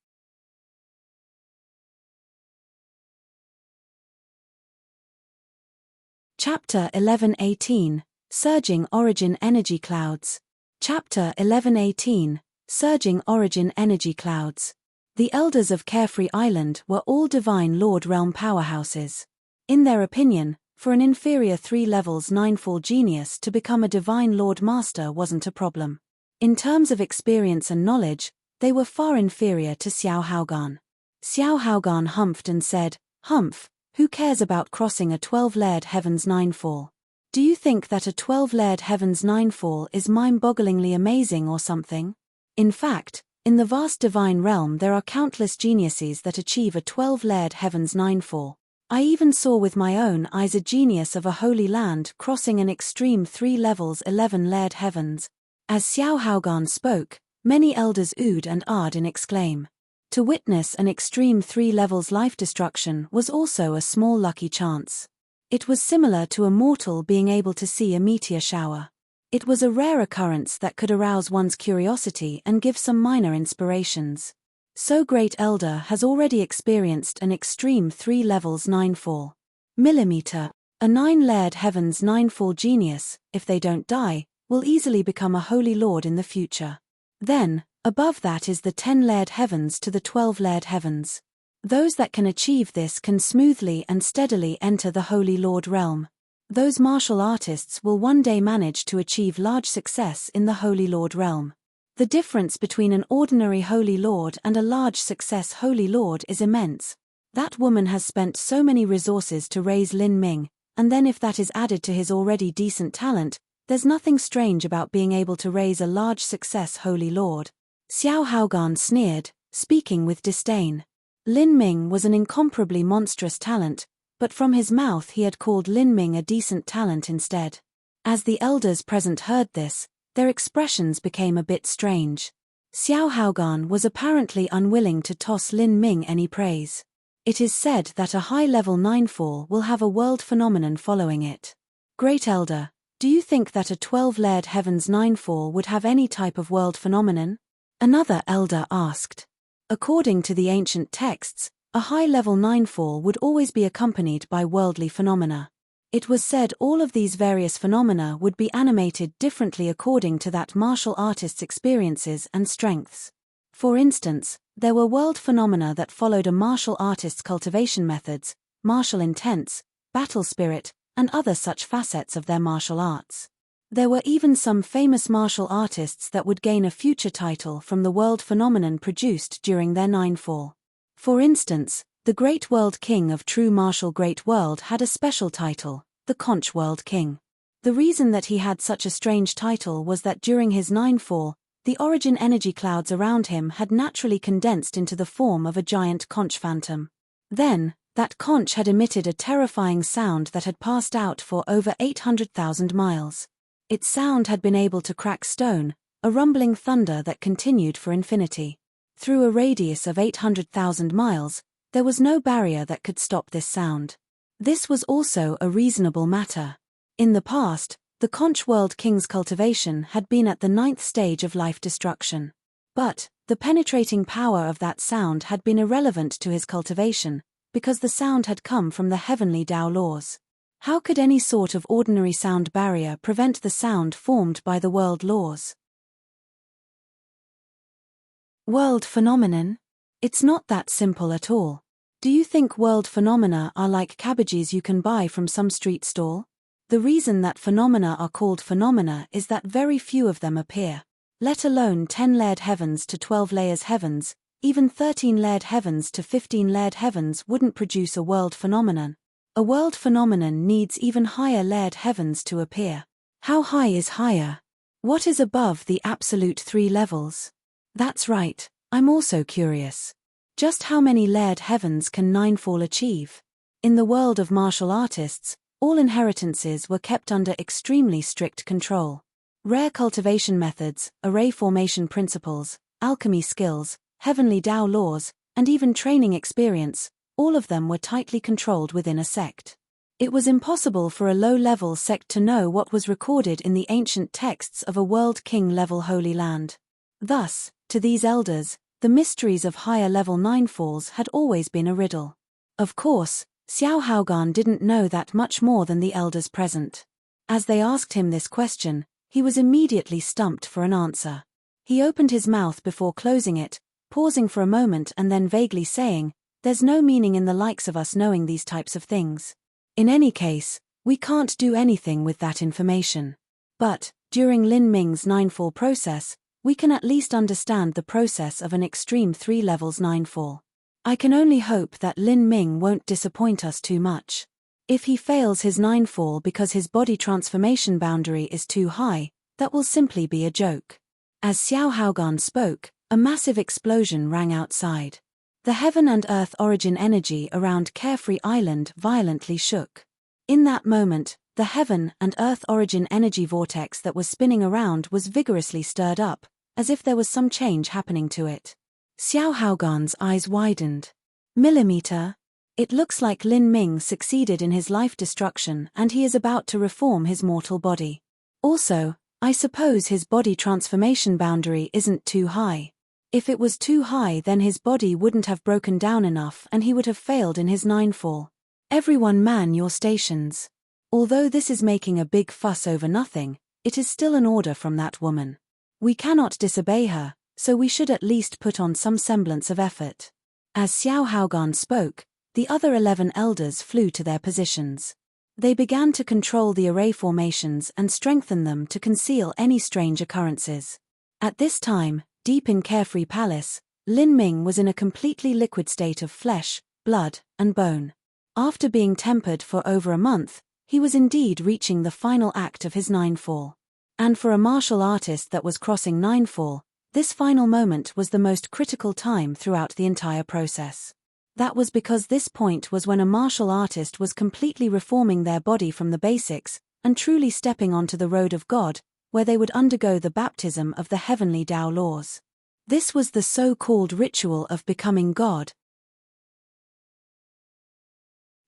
Chapter 11:18, Surging Origin Energy Clouds. Chapter 11:18, Surging Origin Energy Clouds. The elders of Carefree Island were all Divine Lord Realm powerhouses. In their opinion, for an inferior 3 levels Ninefall genius to become a Divine Lord Master wasn't a problem. In terms of experience and knowledge, they were far inferior to Xiao Haogan. Xiao Haogan humphed and said, "Humph, who cares about crossing a 12-layered Heaven's Ninefall? Do you think that a 12-layered Heaven's Ninefall is mind-bogglingly amazing or something? In fact, in the vast divine realm there are countless geniuses that achieve a 12-layered Heaven's Ninefall. I even saw with my own eyes a genius of a holy land crossing an extreme 3 levels 11-layered Heavens." As Xiao Haogan spoke, many elders oohed and ahed in exclaim. To witness an extreme 3 levels life destruction was also a small lucky chance. It was similar to a mortal being able to see a meteor shower. It was a rare occurrence that could arouse one's curiosity and give some minor inspirations. So Great Elder has already experienced an extreme 3 levels Ninefall. Millimeter, a 9-layered Heaven's Ninefall genius, if they don't die, will easily become a Holy Lord in the future. Then, above that is the 10-layered Heavens to the 12-layered Heavens. Those that can achieve this can smoothly and steadily enter the Holy Lord realm. Those martial artists will one day manage to achieve large success in the Holy Lord realm. The difference between an ordinary Holy Lord and a large success Holy Lord is immense. That woman has spent so many resources to raise Lin Ming, and then if that is added to his already decent talent, there's nothing strange about being able to raise a large success Holy Lord. Xiao Haogan sneered, speaking with disdain. Lin Ming was an incomparably monstrous talent, but from his mouth he had called Lin Ming a decent talent instead. As the elders present heard this, their expressions became a bit strange. Xiao Haogan was apparently unwilling to toss Lin Ming any praise. It is said that a high-level Ninefall will have a world phenomenon following it. Great Elder, do you think that a 12-layered Heaven's Ninefall would have any type of world phenomenon? Another elder asked. According to the ancient texts, a high-level Ninefall would always be accompanied by worldly phenomena. It was said all of these various phenomena would be animated differently according to that martial artist's experiences and strengths. For instance, there were world phenomena that followed a martial artist's cultivation methods, martial intents, battle spirit, and other such facets of their martial arts. There were even some famous martial artists that would gain a future title from the world phenomenon produced during their Ninefall. For instance, the Great World King of True Martial Great World had a special title, the Conch World King. The reason that he had such a strange title was that during his Ninefall, the origin energy clouds around him had naturally condensed into the form of a giant conch phantom. Then, that conch had emitted a terrifying sound that had passed out for over 800,000 miles. Its sound had been able to crack stone, a rumbling thunder that continued for infinity. Through a radius of 800,000 miles, there was no barrier that could stop this sound. This was also a reasonable matter. In the past, the Conch World King's cultivation had been at the 9th stage of life destruction. But the penetrating power of that sound had been irrelevant to his cultivation, because the sound had come from the heavenly Tao laws. How could any sort of ordinary sound barrier prevent the sound formed by the world laws? World phenomenon? It's not that simple at all. Do you think world phenomena are like cabbages you can buy from some street stall? The reason that phenomena are called phenomena is that very few of them appear. Let alone 10-layered heavens to 12 layers heavens, even 13-layered heavens to 15-layered heavens wouldn't produce a world phenomenon. A world phenomenon needs even higher layered heavens to appear. How high is higher? What is above the absolute 3 levels? That's right, I'm also curious. Just how many layered heavens can Ninefall achieve? In the world of martial artists, all inheritances were kept under extremely strict control. Rare cultivation methods, array formation principles, alchemy skills, heavenly Tao laws, and even training experience, all of them were tightly controlled within a sect. It was impossible for a low-level sect to know what was recorded in the ancient texts of a world king-level holy land. Thus, to these elders, the mysteries of higher-level Ninefalls had always been a riddle. Of course, Xiao Haogan didn't know that much more than the elders present. As they asked him this question, he was immediately stumped for an answer. He opened his mouth before closing it, pausing for a moment and then vaguely saying, "There's no meaning in the likes of us knowing these types of things. In any case, we can't do anything with that information. But, during Lin Ming's Ninefall process, we can at least understand the process of an extreme 3 levels Ninefall. I can only hope that Lin Ming won't disappoint us too much. If he fails his Ninefall because his body transformation boundary is too high, that will simply be a joke." As Xiao Haogan spoke, a massive explosion rang outside. The heaven and earth origin energy around Carefree Island violently shook. In that moment, the heaven and earth origin energy vortex that was spinning around was vigorously stirred up, as if there was some change happening to it. Xiao Haogan's eyes widened. Millimeter? It looks like Lin Ming succeeded in his life destruction and he is about to reform his mortal body. Also, I suppose his body transformation boundary isn't too high. If it was too high, then his body wouldn't have broken down enough and he would have failed in his Ninefall. Everyone man your stations. Although this is making a big fuss over nothing, it is still an order from that woman. We cannot disobey her, so we should at least put on some semblance of effort. As Xiao Haogan spoke, the other 11 elders flew to their positions. They began to control the array formations and strengthen them to conceal any strange occurrences. At this time, deep in Carefree Palace, Lin Ming was in a completely liquid state of flesh, blood, and bone. After being tempered for over a month, he was indeed reaching the final act of his Ninefall. And for a martial artist that was crossing Ninefall, this final moment was the most critical time throughout the entire process. That was because this point was when a martial artist was completely reforming their body from the basics, and truly stepping onto the road of God, where they would undergo the baptism of the heavenly Tao laws. This was the so-called ritual of becoming God.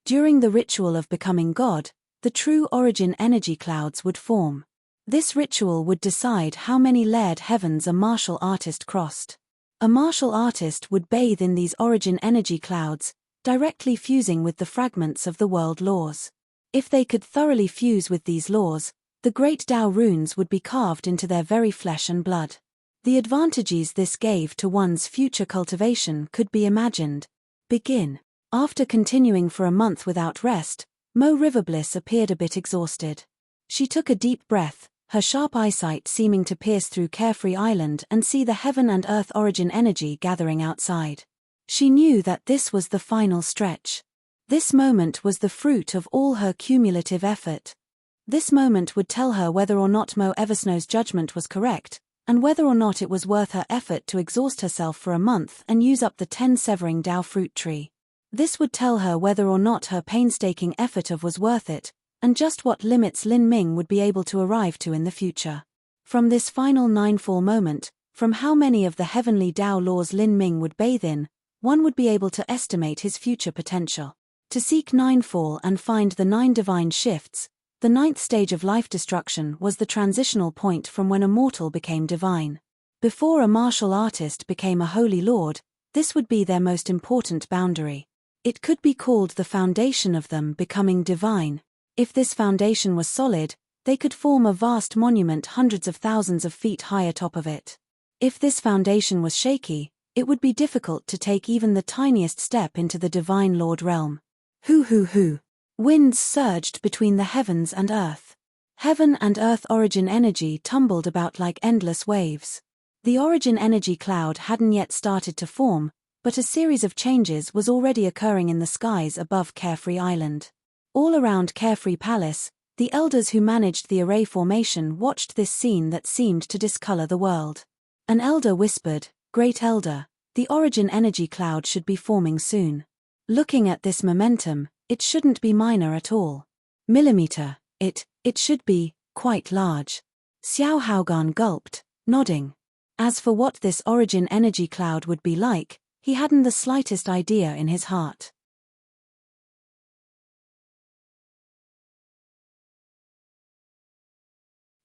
During the ritual of becoming God, the true origin energy clouds would form. This ritual would decide how many layered heavens a martial artist crossed. A martial artist would bathe in these origin energy clouds, directly fusing with the fragments of the world laws. If they could thoroughly fuse with these laws, the great Tao runes would be carved into their very flesh and blood. The advantages this gave to one's future cultivation could be imagined. Begin. After continuing for a month without rest, Mo Riverbliss appeared a bit exhausted. She took a deep breath, her sharp eyesight seeming to pierce through Carefree Island and see the heaven and earth origin energy gathering outside. She knew that this was the final stretch. This moment was the fruit of all her cumulative effort. This moment would tell her whether or not Mo Eversnow's judgment was correct, and whether or not it was worth her effort to exhaust herself for a month and use up the 10 severing Tao fruit tree. This would tell her whether or not her painstaking effort was worth it, and just what limits Lin Ming would be able to arrive to in the future. From this final Ninefall moment, from how many of the heavenly Tao laws Lin Ming would bathe in, one would be able to estimate his future potential. To seek Ninefall and find the 9 divine shifts, the 9th stage of life destruction was the transitional point from when a mortal became divine. Before a martial artist became a holy lord, this would be their most important boundary. It could be called the foundation of them becoming divine. If this foundation was solid, they could form a vast monument hundreds of thousands of feet high atop of it. If this foundation was shaky, it would be difficult to take even the tiniest step into the divine lord realm. Hoo. Winds surged between the heavens and earth. Heaven and earth origin energy tumbled about like endless waves. The origin energy cloud hadn't yet started to form, but a series of changes was already occurring in the skies above Carefree Island. All around Carefree Palace, the elders who managed the array formation watched this scene that seemed to discolor the world. An elder whispered, "Great Elder, the origin energy cloud should be forming soon. Looking at this momentum, it shouldn't be minor at all. Millimeter, it should be quite large." Xiao Haogan gulped, nodding. As for what this origin energy cloud would be like, he hadn't the slightest idea in his heart.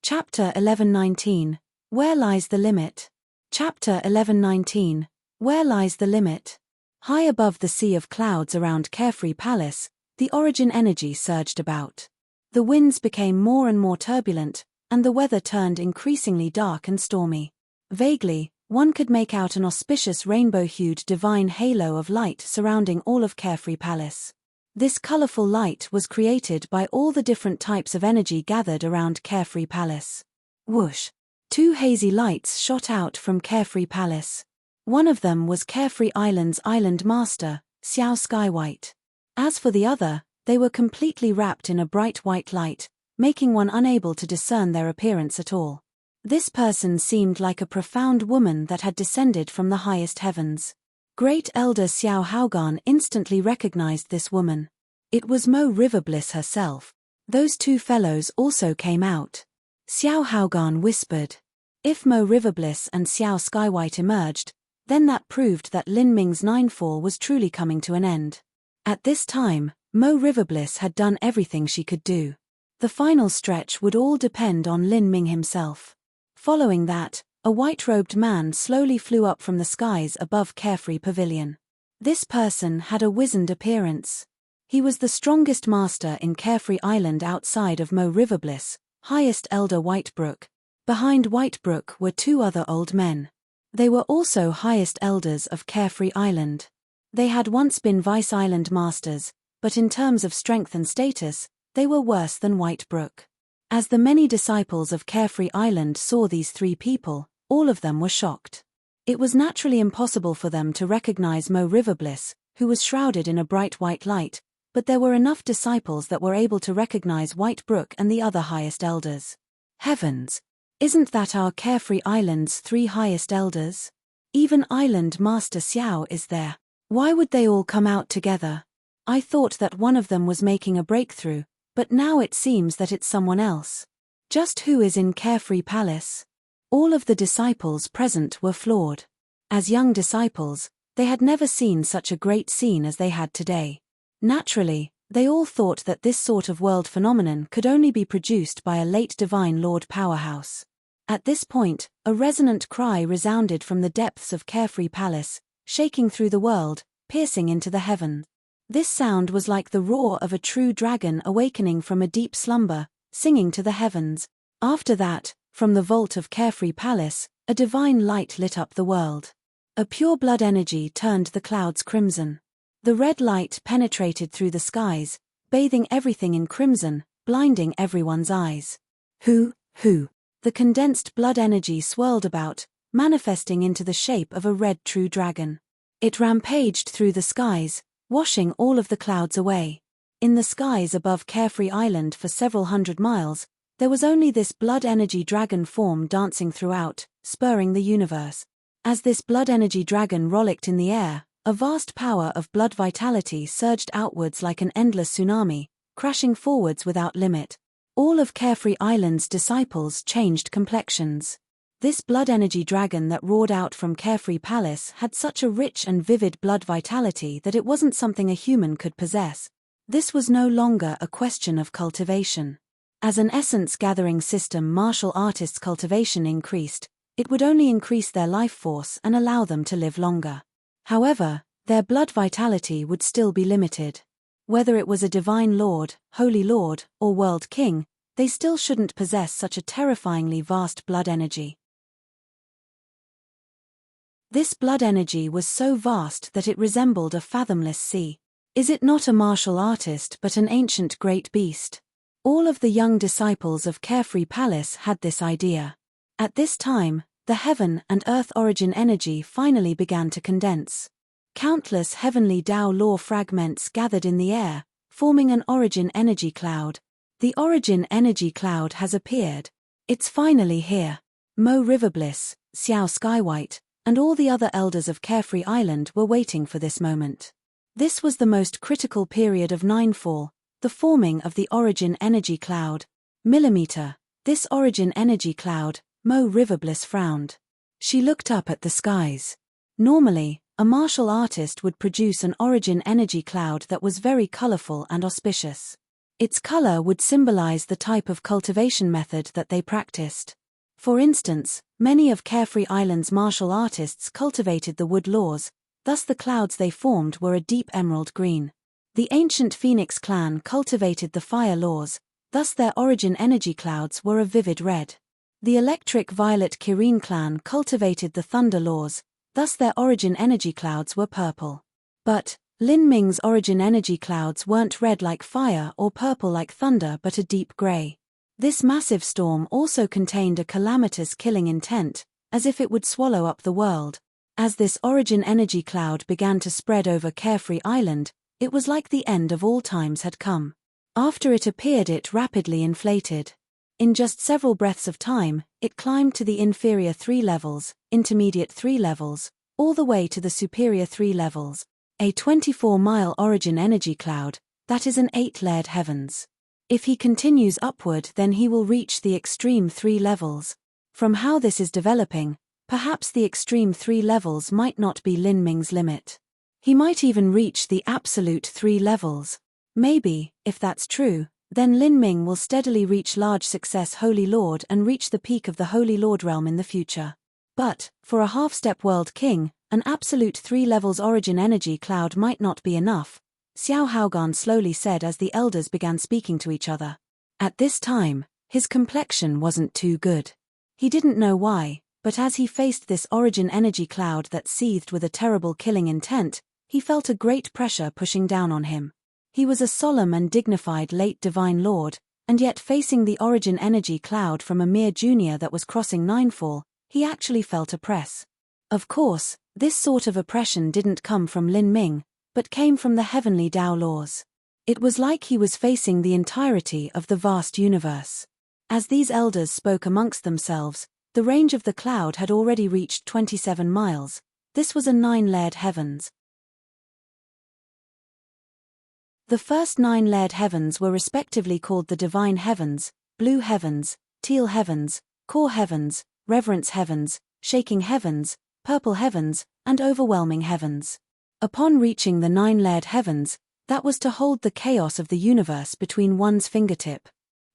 Chapter 11:19. Where Lies the Limit? Chapter 11:19. Where Lies the Limit? High above the sea of clouds around Carefree Palace, the origin energy surged about. The winds became more and more turbulent, and the weather turned increasingly dark and stormy. Vaguely, one could make out an auspicious rainbow-hued divine halo of light surrounding all of Carefree Palace. This colorful light was created by all the different types of energy gathered around Carefree Palace. Whoosh! 2 hazy lights shot out from Carefree Palace. One of them was Carefree Island's island master, Xiao Skywhite. As for the other, they were completely wrapped in a bright white light, making one unable to discern their appearance at all. This person seemed like a profound woman that had descended from the highest heavens. Great Elder Xiao Haogan instantly recognized this woman. It was Mo Riverbliss herself. Those 2 fellows also came out. Xiao Haogan whispered. If Mo Riverbliss and Xiao Skywhite emerged, then that proved that Lin Ming's Ninefall was truly coming to an end. At this time, Mo Riverbliss had done everything she could do. The final stretch would all depend on Lin Ming himself. Following that, a white-robed man slowly flew up from the skies above Carefree Pavilion. This person had a wizened appearance. He was the strongest master in Carefree Island outside of Mo Riverbliss, highest elder Whitebrook. Behind Whitebrook were 2 other old men. They were also highest elders of Carefree Island. They had once been vice-island masters, but in terms of strength and status, they were worse than Whitebrook. As the many disciples of Carefree Island saw these 3 people, all of them were shocked. It was naturally impossible for them to recognize Mo Riverbliss, who was shrouded in a bright white light, but there were enough disciples that were able to recognize Whitebrook and the other highest elders. Heavens! Isn't that our Carefree Island's 3 highest elders? Even Island Master Xiao is there. Why would they all come out together? I thought that one of them was making a breakthrough, but now it seems that it's someone else. Just who is in Carefree Palace? All of the disciples present were floored. As young disciples, they had never seen such a great scene as they had today. Naturally, they all thought that this sort of world phenomenon could only be produced by a late divine lord powerhouse. At this point, a resonant cry resounded from the depths of Carefree Palace, shaking through the world, piercing into the heaven. This sound was like the roar of a true dragon awakening from a deep slumber, singing to the heavens. After that, from the vault of Carefree Palace, a divine light lit up the world. A pure blood energy turned the clouds crimson. The red light penetrated through the skies, bathing everything in crimson, blinding everyone's eyes. Hoo. The condensed blood energy swirled about, manifesting into the shape of a red true dragon. It rampaged through the skies, washing all of the clouds away. In the skies above Carefree Island for several hundred miles, there was only this blood energy dragon form dancing throughout, spurring the universe. As this blood energy dragon rollicked in the air, a vast power of blood vitality surged outwards like an endless tsunami, crashing forwards without limit. All of Carefree Island's disciples changed complexions. This blood energy dragon that roared out from Carefree Palace had such a rich and vivid blood vitality that it wasn't something a human could possess. This was no longer a question of cultivation. As an essence-gathering system martial artists' cultivation increased, It would only increase their life force and allow them to live longer. However, their blood vitality would still be limited. Whether it was a divine lord, holy lord, or world king, they still shouldn't possess such a terrifyingly vast blood energy. This blood energy was so vast that it resembled a fathomless sea. Is it not a martial artist but an ancient great beast? All of the young disciples of Carefree Palace had this idea. At this time, the heaven and earth origin energy finally began to condense. Countless heavenly Tao law fragments gathered in the air, forming an origin energy cloud. The origin energy cloud has appeared. It's finally here. Mo Riverbliss, Xiao Skywhite, and all the other elders of Carefree Island were waiting for this moment. This was the most critical period of Ninefall, the forming of the origin energy cloud. Millimeter, this origin energy cloud, Mo Riverbliss frowned. She looked up at the skies. Normally, a martial artist would produce an origin energy cloud that was very colorful and auspicious. Its color would symbolize the type of cultivation method that they practiced. For instance, many of Carefree Island's martial artists cultivated the wood laws, thus the clouds they formed were a deep emerald green. The ancient Phoenix clan cultivated the fire laws, thus their origin energy clouds were a vivid red. The electric violet Kirin clan cultivated the thunder laws, thus their origin energy clouds were purple. But Lin Ming's origin energy clouds weren't red like fire or purple like thunder but a deep gray. This massive storm also contained a calamitous killing intent, as if it would swallow up the world. As this origin energy cloud began to spread over Carefree Island, it was like the end of all times had come. After it appeared, it rapidly inflated. In just several breaths of time, it climbed to the inferior 3 levels, intermediate 3 levels, all the way to the superior 3 levels. A 24-mile origin energy cloud, that is an 8-layered heavens. If he continues upward, then he will reach the extreme 3 levels. From how this is developing, perhaps the extreme 3 levels might not be Lin Ming's limit. He might even reach the absolute 3 levels. Maybe, if that's true, then Lin Ming will steadily reach large success Holy Lord and reach the peak of the Holy Lord realm in the future. But, for a half-step world king, an absolute 3 levels origin energy cloud might not be enough, Xiao Haogan slowly said as the elders began speaking to each other. At this time, his complexion wasn't too good. He didn't know why, but as he faced this origin energy cloud that seethed with a terrible killing intent, he felt a great pressure pushing down on him. He was a solemn and dignified late divine lord, and yet facing the origin energy cloud from a mere junior that was crossing Ninefall, he actually felt oppressed. Of course, this sort of oppression didn't come from Lin Ming, but came from the heavenly Tao laws. It was like he was facing the entirety of the vast universe. As these elders spoke amongst themselves, the range of the cloud had already reached 27 miles. This was a 9-layered heavens. The first 9-layered heavens were respectively called the divine heavens, blue heavens, teal heavens, core heavens, reverence heavens, shaking heavens, purple heavens, and overwhelming heavens. Upon reaching the 9-layered heavens, that was to hold the chaos of the universe between one's fingertip.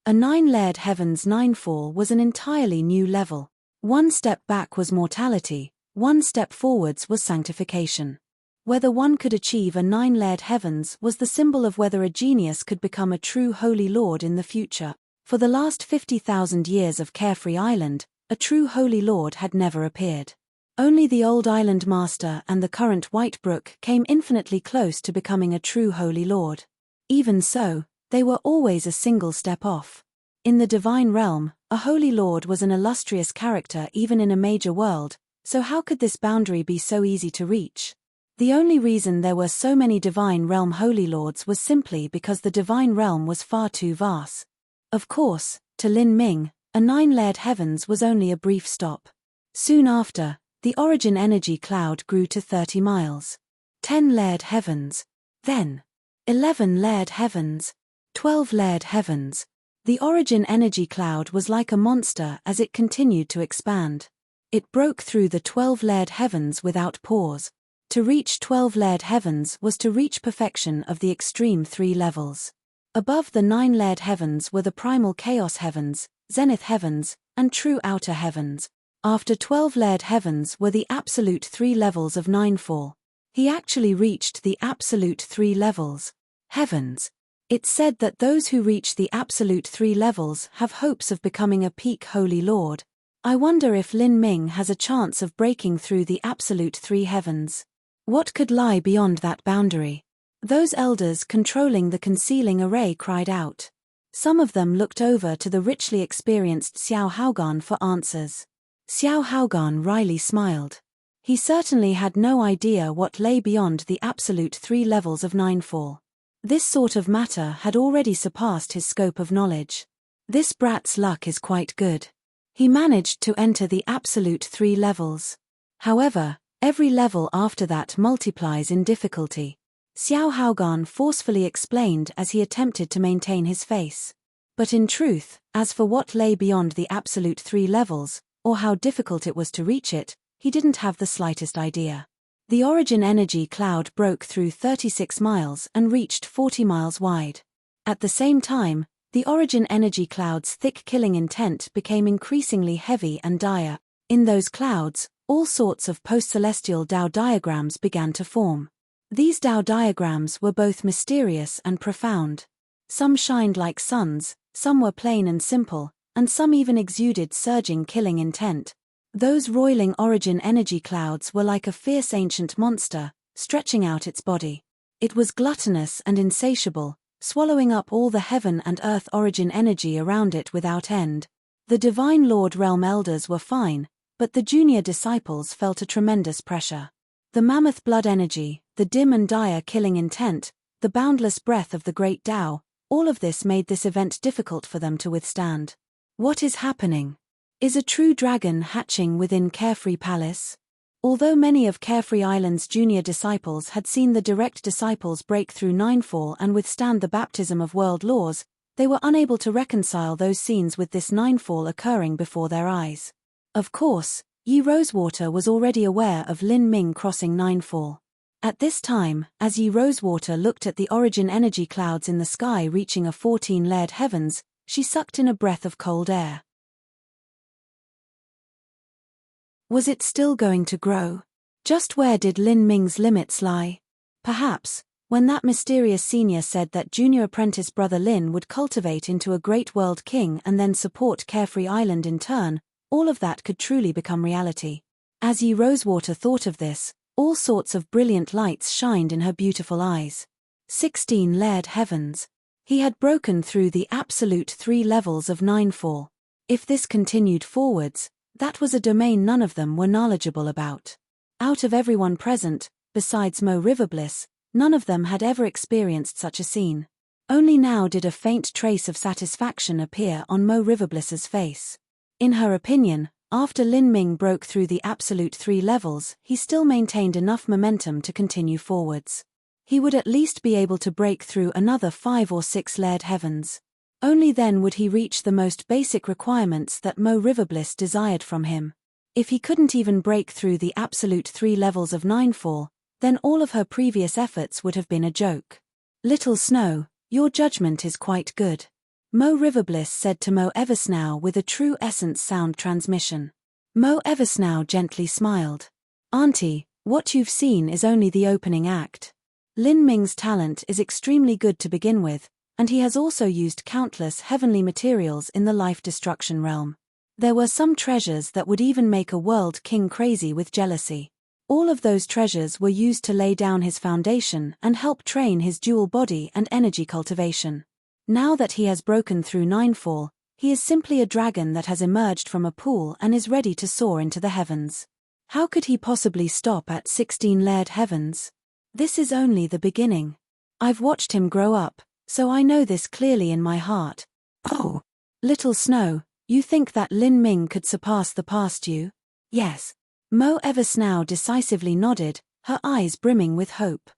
A 9-layered heavens Ninefall was an entirely new level. One step back was mortality, one step forwards was sanctification. Whether one could achieve a 9-layered heavens was the symbol of whether a genius could become a true holy lord in the future. For the last 50,000 years of Carefree Island, a true holy lord had never appeared. Only the old island master and the current White Brook came infinitely close to becoming a true holy lord. Even so, they were always a single step off. In the divine realm, a holy lord was an illustrious character even in a major world, so how could this boundary be so easy to reach? The only reason there were so many divine realm holy lords was simply because the divine realm was far too vast. Of course, to Lin Ming, a 9-layered heavens was only a brief stop. Soon after, the origin energy cloud grew to 30 miles. 10-layered heavens. Then, 11-layered heavens. 12-layered heavens. The origin energy cloud was like a monster as it continued to expand. It broke through the 12-layered heavens without pause. To reach 12-layered heavens was to reach perfection of the extreme 3 levels. Above the 9-layered heavens were the primal chaos heavens, zenith heavens, and true outer heavens. After 12 layered heavens were the absolute 3 levels of Ninefall. He actually reached the absolute 3 levels. Heavens. It's said that those who reach the absolute 3 levels have hopes of becoming a peak Holy Lord. I wonder if Lin Ming has a chance of breaking through the absolute 3 heavens. What could lie beyond that boundary? Those elders controlling the concealing array cried out. Some of them looked over to the richly experienced Xiao Haogan for answers. Xiao Haogan wryly smiled. He certainly had no idea what lay beyond the absolute 3 levels of Ninefall. This sort of matter had already surpassed his scope of knowledge. This brat's luck is quite good. He managed to enter the absolute 3 levels. However, every level after that multiplies in difficulty. Xiao Haogan forcefully explained as he attempted to maintain his face. But in truth, as for what lay beyond the absolute 3 levels, or how difficult it was to reach it, he didn't have the slightest idea. The origin energy cloud broke through 36 miles and reached 40 miles wide. At the same time, the origin energy cloud's thick killing intent became increasingly heavy and dire. In those clouds, all sorts of post-celestial Dao diagrams began to form. These Dao diagrams were both mysterious and profound. Some shined like suns, some were plain and simple, and some even exuded surging killing intent. Those roiling origin energy clouds were like a fierce ancient monster, stretching out its body. It was gluttonous and insatiable, swallowing up all the heaven and earth origin energy around it without end. The Divine Lord Realm Elders were fine, but the junior disciples felt a tremendous pressure. The mammoth blood energy, the dim and dire killing intent, the boundless breath of the great Tao, all of this made this event difficult for them to withstand. What is happening? Is a true dragon hatching within Carefree Palace? Although many of Carefree Island's junior disciples had seen the direct disciples break through Ninefall and withstand the baptism of world laws, they were unable to reconcile those scenes with this Ninefall occurring before their eyes. Of course, Yi Rosewater was already aware of Lin Ming crossing Ninefall. At this time, as Yi Rosewater looked at the origin energy clouds in the sky reaching a 14-layered heavens, she sucked in a breath of cold air. Was it still going to grow? Just where did Lin Ming's limits lie? Perhaps, when that mysterious senior said that junior apprentice brother Lin would cultivate into a great world king and then support Carefree Island in turn, all of that could truly become reality. As Yi Rosewater thought of this, all sorts of brilliant lights shined in her beautiful eyes. 16 layered heavens. He had broken through the absolute 3 levels of Ninefall. If this continued forwards, that was a domain none of them were knowledgeable about. Out of everyone present, besides Mo Riverbliss, none of them had ever experienced such a scene. Only now did a faint trace of satisfaction appear on Mo Riverbliss's face. In her opinion, after Lin Ming broke through the absolute 3 levels, he still maintained enough momentum to continue forwards. He would at least be able to break through another 5 or 6 layered heavens. Only then would he reach the most basic requirements that Mo Riverbliss desired from him. If he couldn't even break through the absolute 3 levels of Ninefall, then all of her previous efforts would have been a joke. Little Snow, your judgment is quite good. Mo Riverbliss said to Mo Eversnow with a true essence sound transmission. Mo Eversnow gently smiled. Auntie, what you've seen is only the opening act. Lin Ming's talent is extremely good to begin with, and he has also used countless heavenly materials in the life-destruction realm. There were some treasures that would even make a world king crazy with jealousy. All of those treasures were used to lay down his foundation and help train his dual body and energy cultivation. Now that he has broken through Ninefall, he is simply a dragon that has emerged from a pool and is ready to soar into the heavens. How could he possibly stop at 16 layered heavens? This is only the beginning. I've watched him grow up, so I know this clearly in my heart. Oh, Little Snow, you think that Lin Ming could surpass the past you? Yes. Mo Eversnow decisively nodded, her eyes brimming with hope.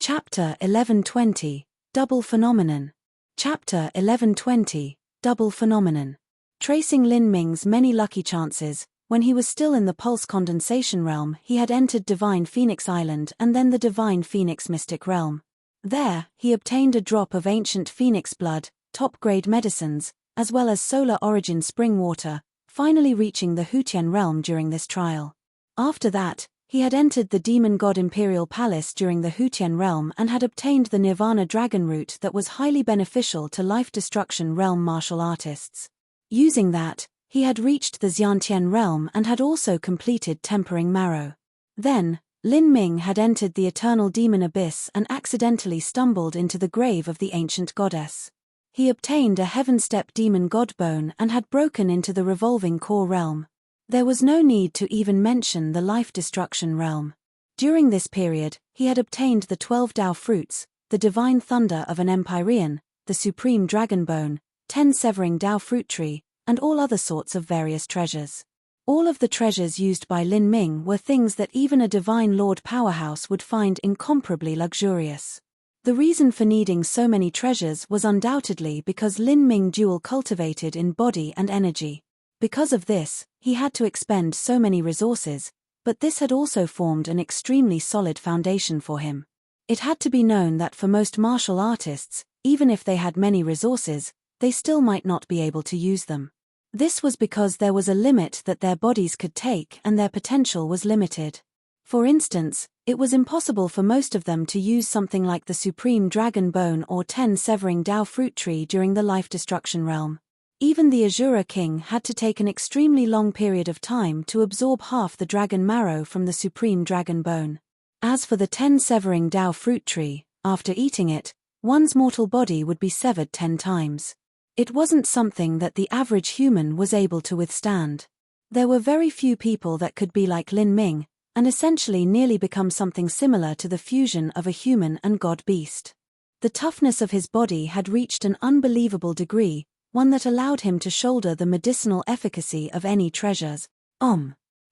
Chapter 1120, Double Phenomenon. Chapter 1120, Double Phenomenon. Tracing Lin Ming's many lucky chances, when he was still in the Pulse Condensation Realm, he had entered Divine Phoenix Island and then the Divine Phoenix Mystic Realm. There, he obtained a drop of ancient phoenix blood, top-grade medicines, as well as solar-origin spring water, finally reaching the Hutian realm during this trial. After that, he had entered the demon god Imperial Palace during the Hutian realm and had obtained the Nirvana dragon root that was highly beneficial to life destruction realm martial artists. Using that, he had reached the Xiantian realm and had also completed tempering marrow. Then, Lin Ming had entered the eternal demon abyss and accidentally stumbled into the grave of the ancient goddess. He obtained a heaven-step demon god bone and had broken into the revolving core realm. There was no need to even mention the life destruction realm. During this period, he had obtained the 12 Dao fruits, the divine thunder of an Empyrean, the supreme dragon bone, 10 severing Dao fruit tree, and all other sorts of various treasures. All of the treasures used by Lin Ming were things that even a divine lord powerhouse would find incomparably luxurious. The reason for needing so many treasures was undoubtedly because Lin Ming dual cultivated in body and energy. Because of this, he had to expend so many resources, but this had also formed an extremely solid foundation for him. It had to be known that for most martial artists, even if they had many resources, they still might not be able to use them. This was because there was a limit that their bodies could take and their potential was limited. For instance, it was impossible for most of them to use something like the Supreme Dragon Bone or 10 Severing Dao Fruit Tree during the life destruction realm. Even the Azura King had to take an extremely long period of time to absorb half the dragon marrow from the Supreme Dragon Bone. As for the 10 Severing Dao Fruit Tree, after eating it, one's mortal body would be severed 10 times. It wasn't something that the average human was able to withstand. There were very few people that could be like Lin Ming, and essentially nearly become something similar to the fusion of a human and god-beast. The toughness of his body had reached an unbelievable degree, one that allowed him to shoulder the medicinal efficacy of any treasures.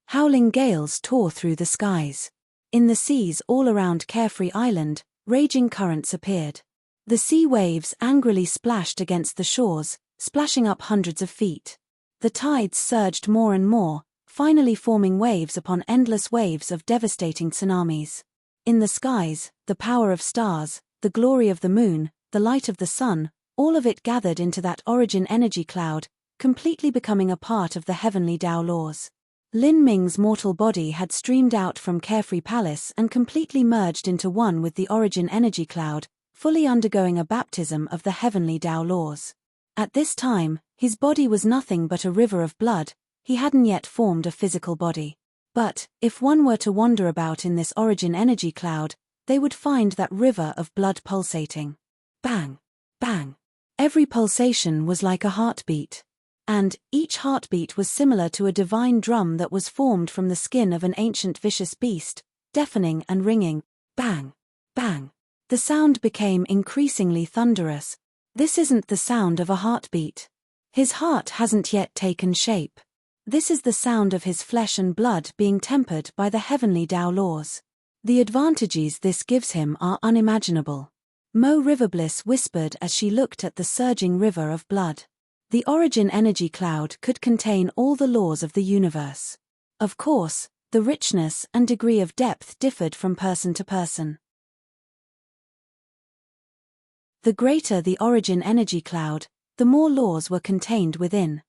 Howling gales tore through the skies. In the seas all around Carefree Island, raging currents appeared. The sea waves angrily splashed against the shores, splashing up hundreds of feet. The tides surged more and more, finally forming waves upon endless waves of devastating tsunamis. In the skies, the power of stars, the glory of the moon, the light of the sun, all of it gathered into that origin energy cloud, completely becoming a part of the heavenly Dao laws. Lin Ming's mortal body had streamed out from Carefree Palace and completely merged into one with the origin energy cloud, fully undergoing a baptism of the heavenly Dao laws. At this time, his body was nothing but a river of blood. He hadn't yet formed a physical body. But, if one were to wander about in this origin energy cloud, they would find that river of blood pulsating. Bang! Bang! Every pulsation was like a heartbeat. And, each heartbeat was similar to a divine drum that was formed from the skin of an ancient vicious beast, deafening and ringing. Bang! Bang! The sound became increasingly thunderous. This isn't the sound of a heartbeat. His heart hasn't yet taken shape. This is the sound of his flesh and blood being tempered by the heavenly Dao laws. The advantages this gives him are unimaginable. Mo Riverbliss whispered as she looked at the surging river of blood. The origin energy cloud could contain all the laws of the universe. Of course, the richness and degree of depth differed from person to person. The greater the origin energy cloud, the more laws were contained within.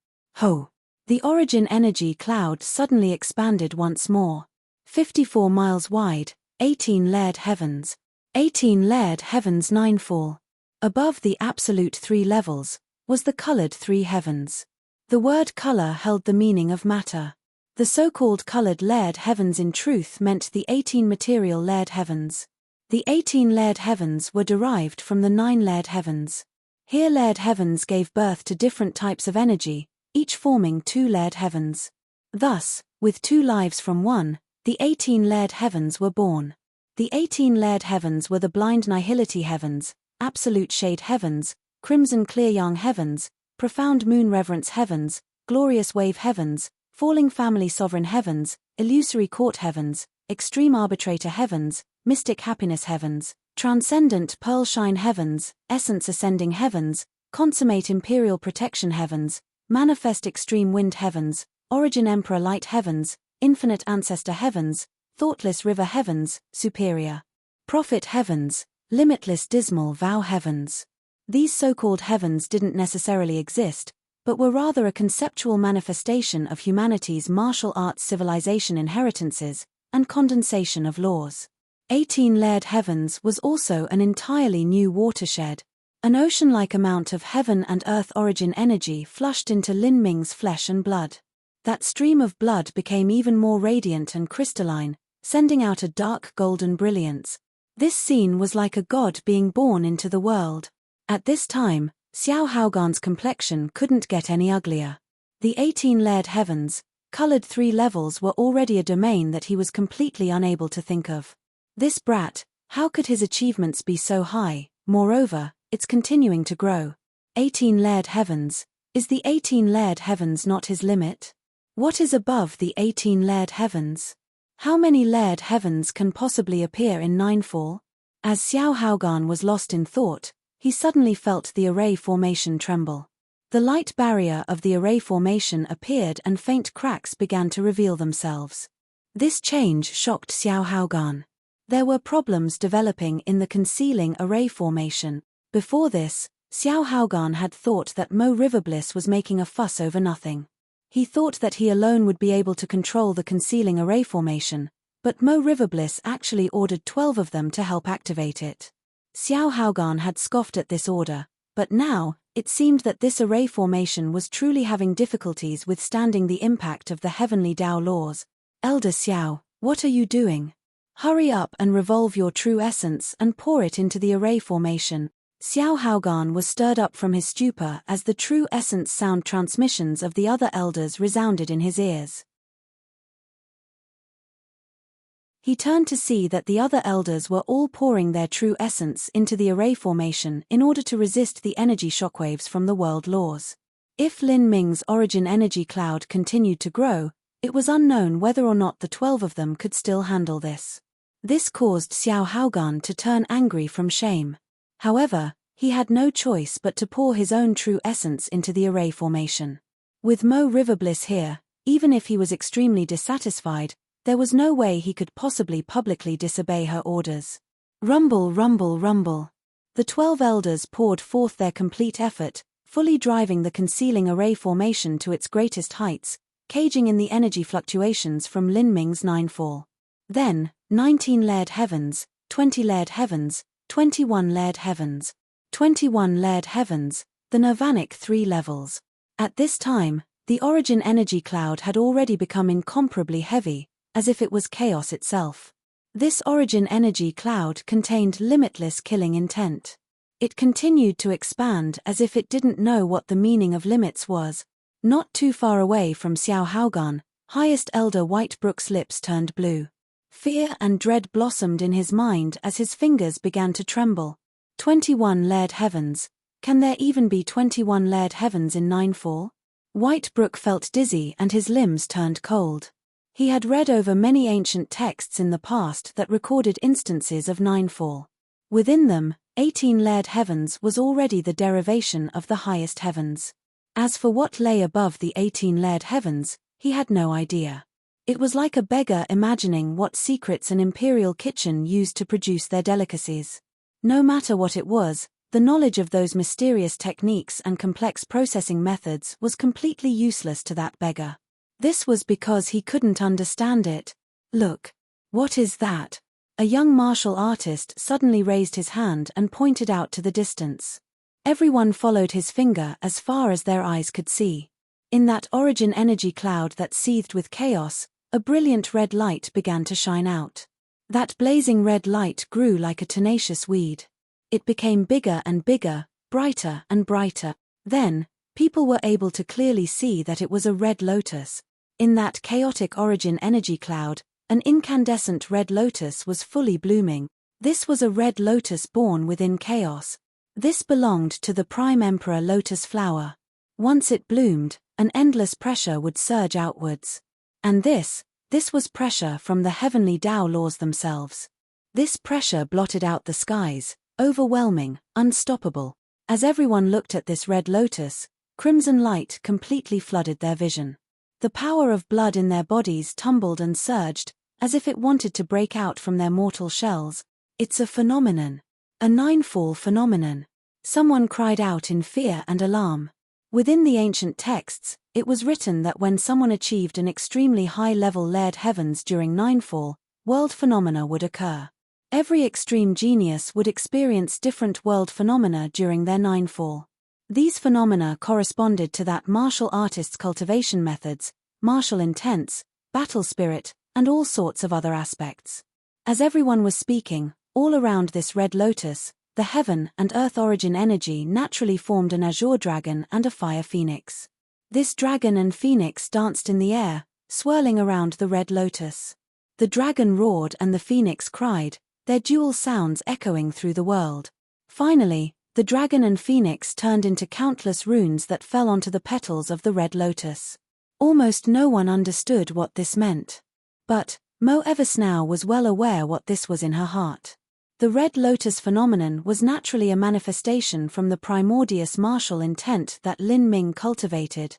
The origin energy cloud suddenly expanded once more. 54 miles wide, 18 layered heavens. 18 layered heavens ninefall. Above the absolute 3 levels, was the colored 3 heavens. The word color held the meaning of matter. The so-called colored layered heavens in truth meant the 18 material layered heavens. The 18 layered heavens were derived from the 9 layered heavens. Here layered heavens gave birth to different types of energy, each forming 2 layered heavens. Thus, with 2 lives from one, the 18 layered heavens were born. The 18 layered heavens were the blind nihility heavens, absolute shade heavens, crimson clear yang heavens, profound moon reverence heavens, glorious wave heavens, falling family sovereign heavens, illusory court heavens, extreme arbitrator heavens, mystic happiness heavens, transcendent pearl shine heavens, essence ascending heavens, consummate imperial protection heavens, manifest extreme wind heavens, origin emperor light heavens, infinite ancestor heavens, thoughtless river heavens, superior prophet heavens, limitless dismal vow heavens. These so-called heavens didn't necessarily exist, but were rather a conceptual manifestation of humanity's martial arts civilization inheritances and condensation of laws. 18-layered heavens was also an entirely new watershed. An ocean-like amount of heaven and earth origin energy flushed into Lin Ming's flesh and blood. That stream of blood became even more radiant and crystalline, sending out a dark golden brilliance. This scene was like a god being born into the world. At this time, Xiao Haogan's complexion couldn't get any uglier. The 18-layered heavens, colored 3 levels, were already a domain that he was completely unable to think of. This brat, how could his achievements be so high? Moreover, it's continuing to grow. 18-layered heavens. Is the 18-layered heavens not his limit? What is above the 18-layered heavens? How many layered heavens can possibly appear in Ninefall? As Xiao Haogan was lost in thought, he suddenly felt the array formation tremble. The light barrier of the array formation appeared and faint cracks began to reveal themselves. This change shocked Xiao Haogan. There were problems developing in the concealing array formation. Before this, Xiao Haogan had thought that Mo Riverbliss was making a fuss over nothing. He thought that he alone would be able to control the concealing array formation, but Mo Riverbliss actually ordered 12 of them to help activate it. Xiao Haogan had scoffed at this order, but now, it seemed that this array formation was truly having difficulties withstanding the impact of the heavenly Dao laws. Elder Xiao, what are you doing? Hurry up and revolve your true essence and pour it into the array formation. Xiao Haogan was stirred up from his stupor as the true essence sound transmissions of the other elders resounded in his ears. He turned to see that the other elders were all pouring their true essence into the array formation in order to resist the energy shockwaves from the world laws. If Lin Ming's origin energy cloud continued to grow, it was unknown whether or not the 12 of them could still handle this. This caused Xiao Haogan to turn angry from shame. However, he had no choice but to pour his own true essence into the array formation. With Mo Riverbliss here, even if he was extremely dissatisfied, there was no way he could possibly publicly disobey her orders. Rumble, rumble, rumble. The 12 elders poured forth their complete effort, fully driving the concealing array formation to its greatest heights, caging in the energy fluctuations from Lin Ming's Ninefall. Then, 19-layered heavens, 20-layered heavens, 21-layered heavens, 21-layered heavens, the nirvanic 3 levels. At this time, the origin energy cloud had already become incomparably heavy, as if it was chaos itself. This origin energy cloud contained limitless killing intent. It continued to expand as if it didn't know what the meaning of limits was. Not too far away from Xiao Haogan, highest elder Whitebrook's lips turned blue. Fear and dread blossomed in his mind as his fingers began to tremble. 21-layered heavens. Can there even be 21-layered heavens in Ninefall? Whitebrook felt dizzy and his limbs turned cold. He had read over many ancient texts in the past that recorded instances of Ninefall. Within them, 18-layered heavens was already the derivation of the highest heavens. As for what lay above the 18-layered heavens, he had no idea. It was like a beggar imagining what secrets an imperial kitchen used to produce their delicacies. No matter what it was, the knowledge of those mysterious techniques and complex processing methods was completely useless to that beggar. This was because he couldn't understand it. Look. What is that? A young martial artist suddenly raised his hand and pointed out to the distance. Everyone followed his finger as far as their eyes could see. In that origin energy cloud that seethed with chaos, a brilliant red light began to shine out. That blazing red light grew like a tenacious weed. It became bigger and bigger, brighter and brighter. Then, people were able to clearly see that it was a red lotus. In that chaotic origin energy cloud, an incandescent red lotus was fully blooming. This was a red lotus born within chaos. This belonged to the Prime Emperor Lotus Flower. Once it bloomed, an endless pressure would surge outwards. And this was pressure from the heavenly Tao laws themselves. This pressure blotted out the skies, overwhelming, unstoppable. As everyone looked at this red lotus, crimson light completely flooded their vision. The power of blood in their bodies tumbled and surged, as if it wanted to break out from their mortal shells. It's a phenomenon. A Ninefall phenomenon. Someone cried out in fear and alarm. Within the ancient texts, it was written that when someone achieved an extremely high-level layered heavens during ninefall, world phenomena would occur. Every extreme genius would experience different world phenomena during their ninefall. These phenomena corresponded to that martial artist's cultivation methods, martial intents, battle spirit, and all sorts of other aspects. As everyone was speaking, all around this red lotus, the heaven and earth origin energy naturally formed an azure dragon and a fire phoenix. This dragon and phoenix danced in the air, swirling around the red lotus. The dragon roared and the phoenix cried, their dual sounds echoing through the world. Finally, the dragon and phoenix turned into countless runes that fell onto the petals of the red lotus. Almost no one understood what this meant. But Mo Eversnow was well aware what this was in her heart. The red lotus phenomenon was naturally a manifestation from the primordious martial intent that Lin Ming cultivated.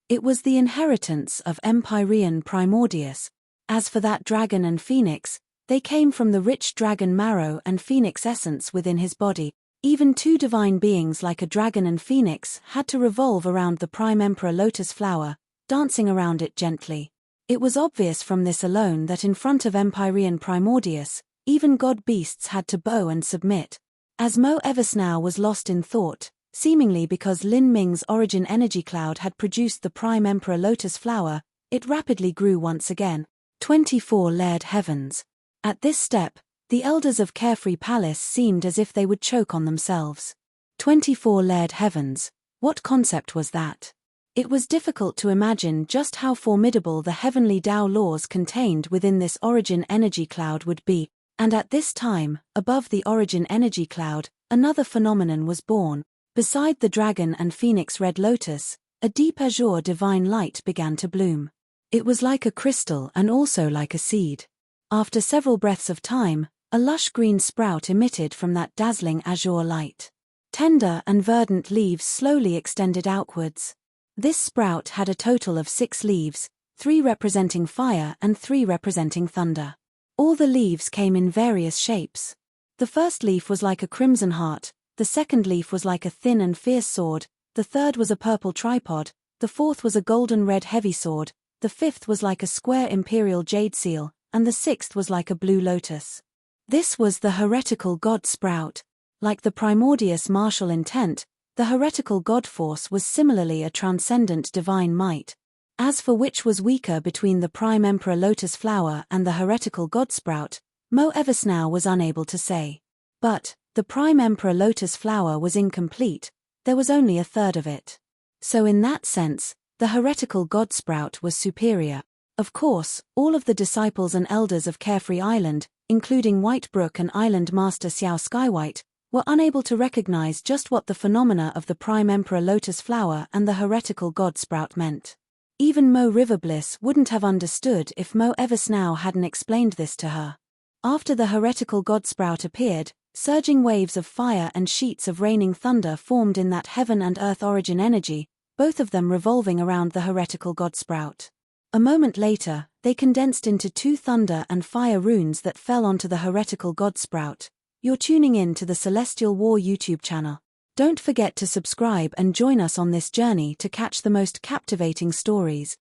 It was the inheritance of Empyrean Primordius. As for that dragon and phoenix, they came from the rich dragon marrow and phoenix essence within his body. Even two divine beings like a dragon and phoenix had to revolve around the prime emperor lotus flower, dancing around it gently. It was obvious from this alone that in front of Empyrean Primordius, even god-beasts had to bow and submit. As Mo Eversnow was lost in thought, seemingly because Lin Ming's origin energy cloud had produced the prime emperor lotus flower, it rapidly grew once again. 24 layered heavens. At this step, the elders of Carefree Palace seemed as if they would choke on themselves. 24 layered heavens, what concept was that? It was difficult to imagine just how formidable the heavenly Tao laws contained within this origin energy cloud would be, and at this time, above the origin energy cloud, another phenomenon was born. Beside the dragon and phoenix red lotus, a deep azure divine light began to bloom. It was like a crystal and also like a seed. After several breaths of time, a lush green sprout emitted from that dazzling azure light. Tender and verdant leaves slowly extended outwards. This sprout had a total of 6 leaves, 3 representing fire and 3 representing thunder. All the leaves came in various shapes. The first leaf was like a crimson heart, the second leaf was like a thin and fierce sword, the third was a purple tripod, the fourth was a golden red heavy sword, the fifth was like a square imperial jade seal, and the sixth was like a blue lotus. This was the heretical god sprout. Like the primordious martial intent, the heretical god force was similarly a transcendent divine might. As for which was weaker between the prime emperor lotus flower and the heretical god sprout, Mo Eversnow was unable to say. But the prime emperor lotus flower was incomplete, there was only a third of it. So in that sense, the heretical god sprout was superior. Of course, all of the disciples and elders of Carefree Island, including Whitebrook and Island Master Xiao Skywhite, were unable to recognize just what the phenomena of the prime emperor lotus flower and the heretical god sprout meant. Even Mo Riverbliss wouldn't have understood if Mo Eversnow hadn't explained this to her. After the heretical god sprout appeared, surging waves of fire and sheets of raining thunder formed in that heaven and earth origin energy, both of them revolving around the heretical god sprout. A moment later, they condensed into 2 thunder and fire runes that fell onto the heretical god sprout. You're tuning in to the Celestial War YouTube channel. Don't forget to subscribe and join us on this journey to catch the most captivating stories.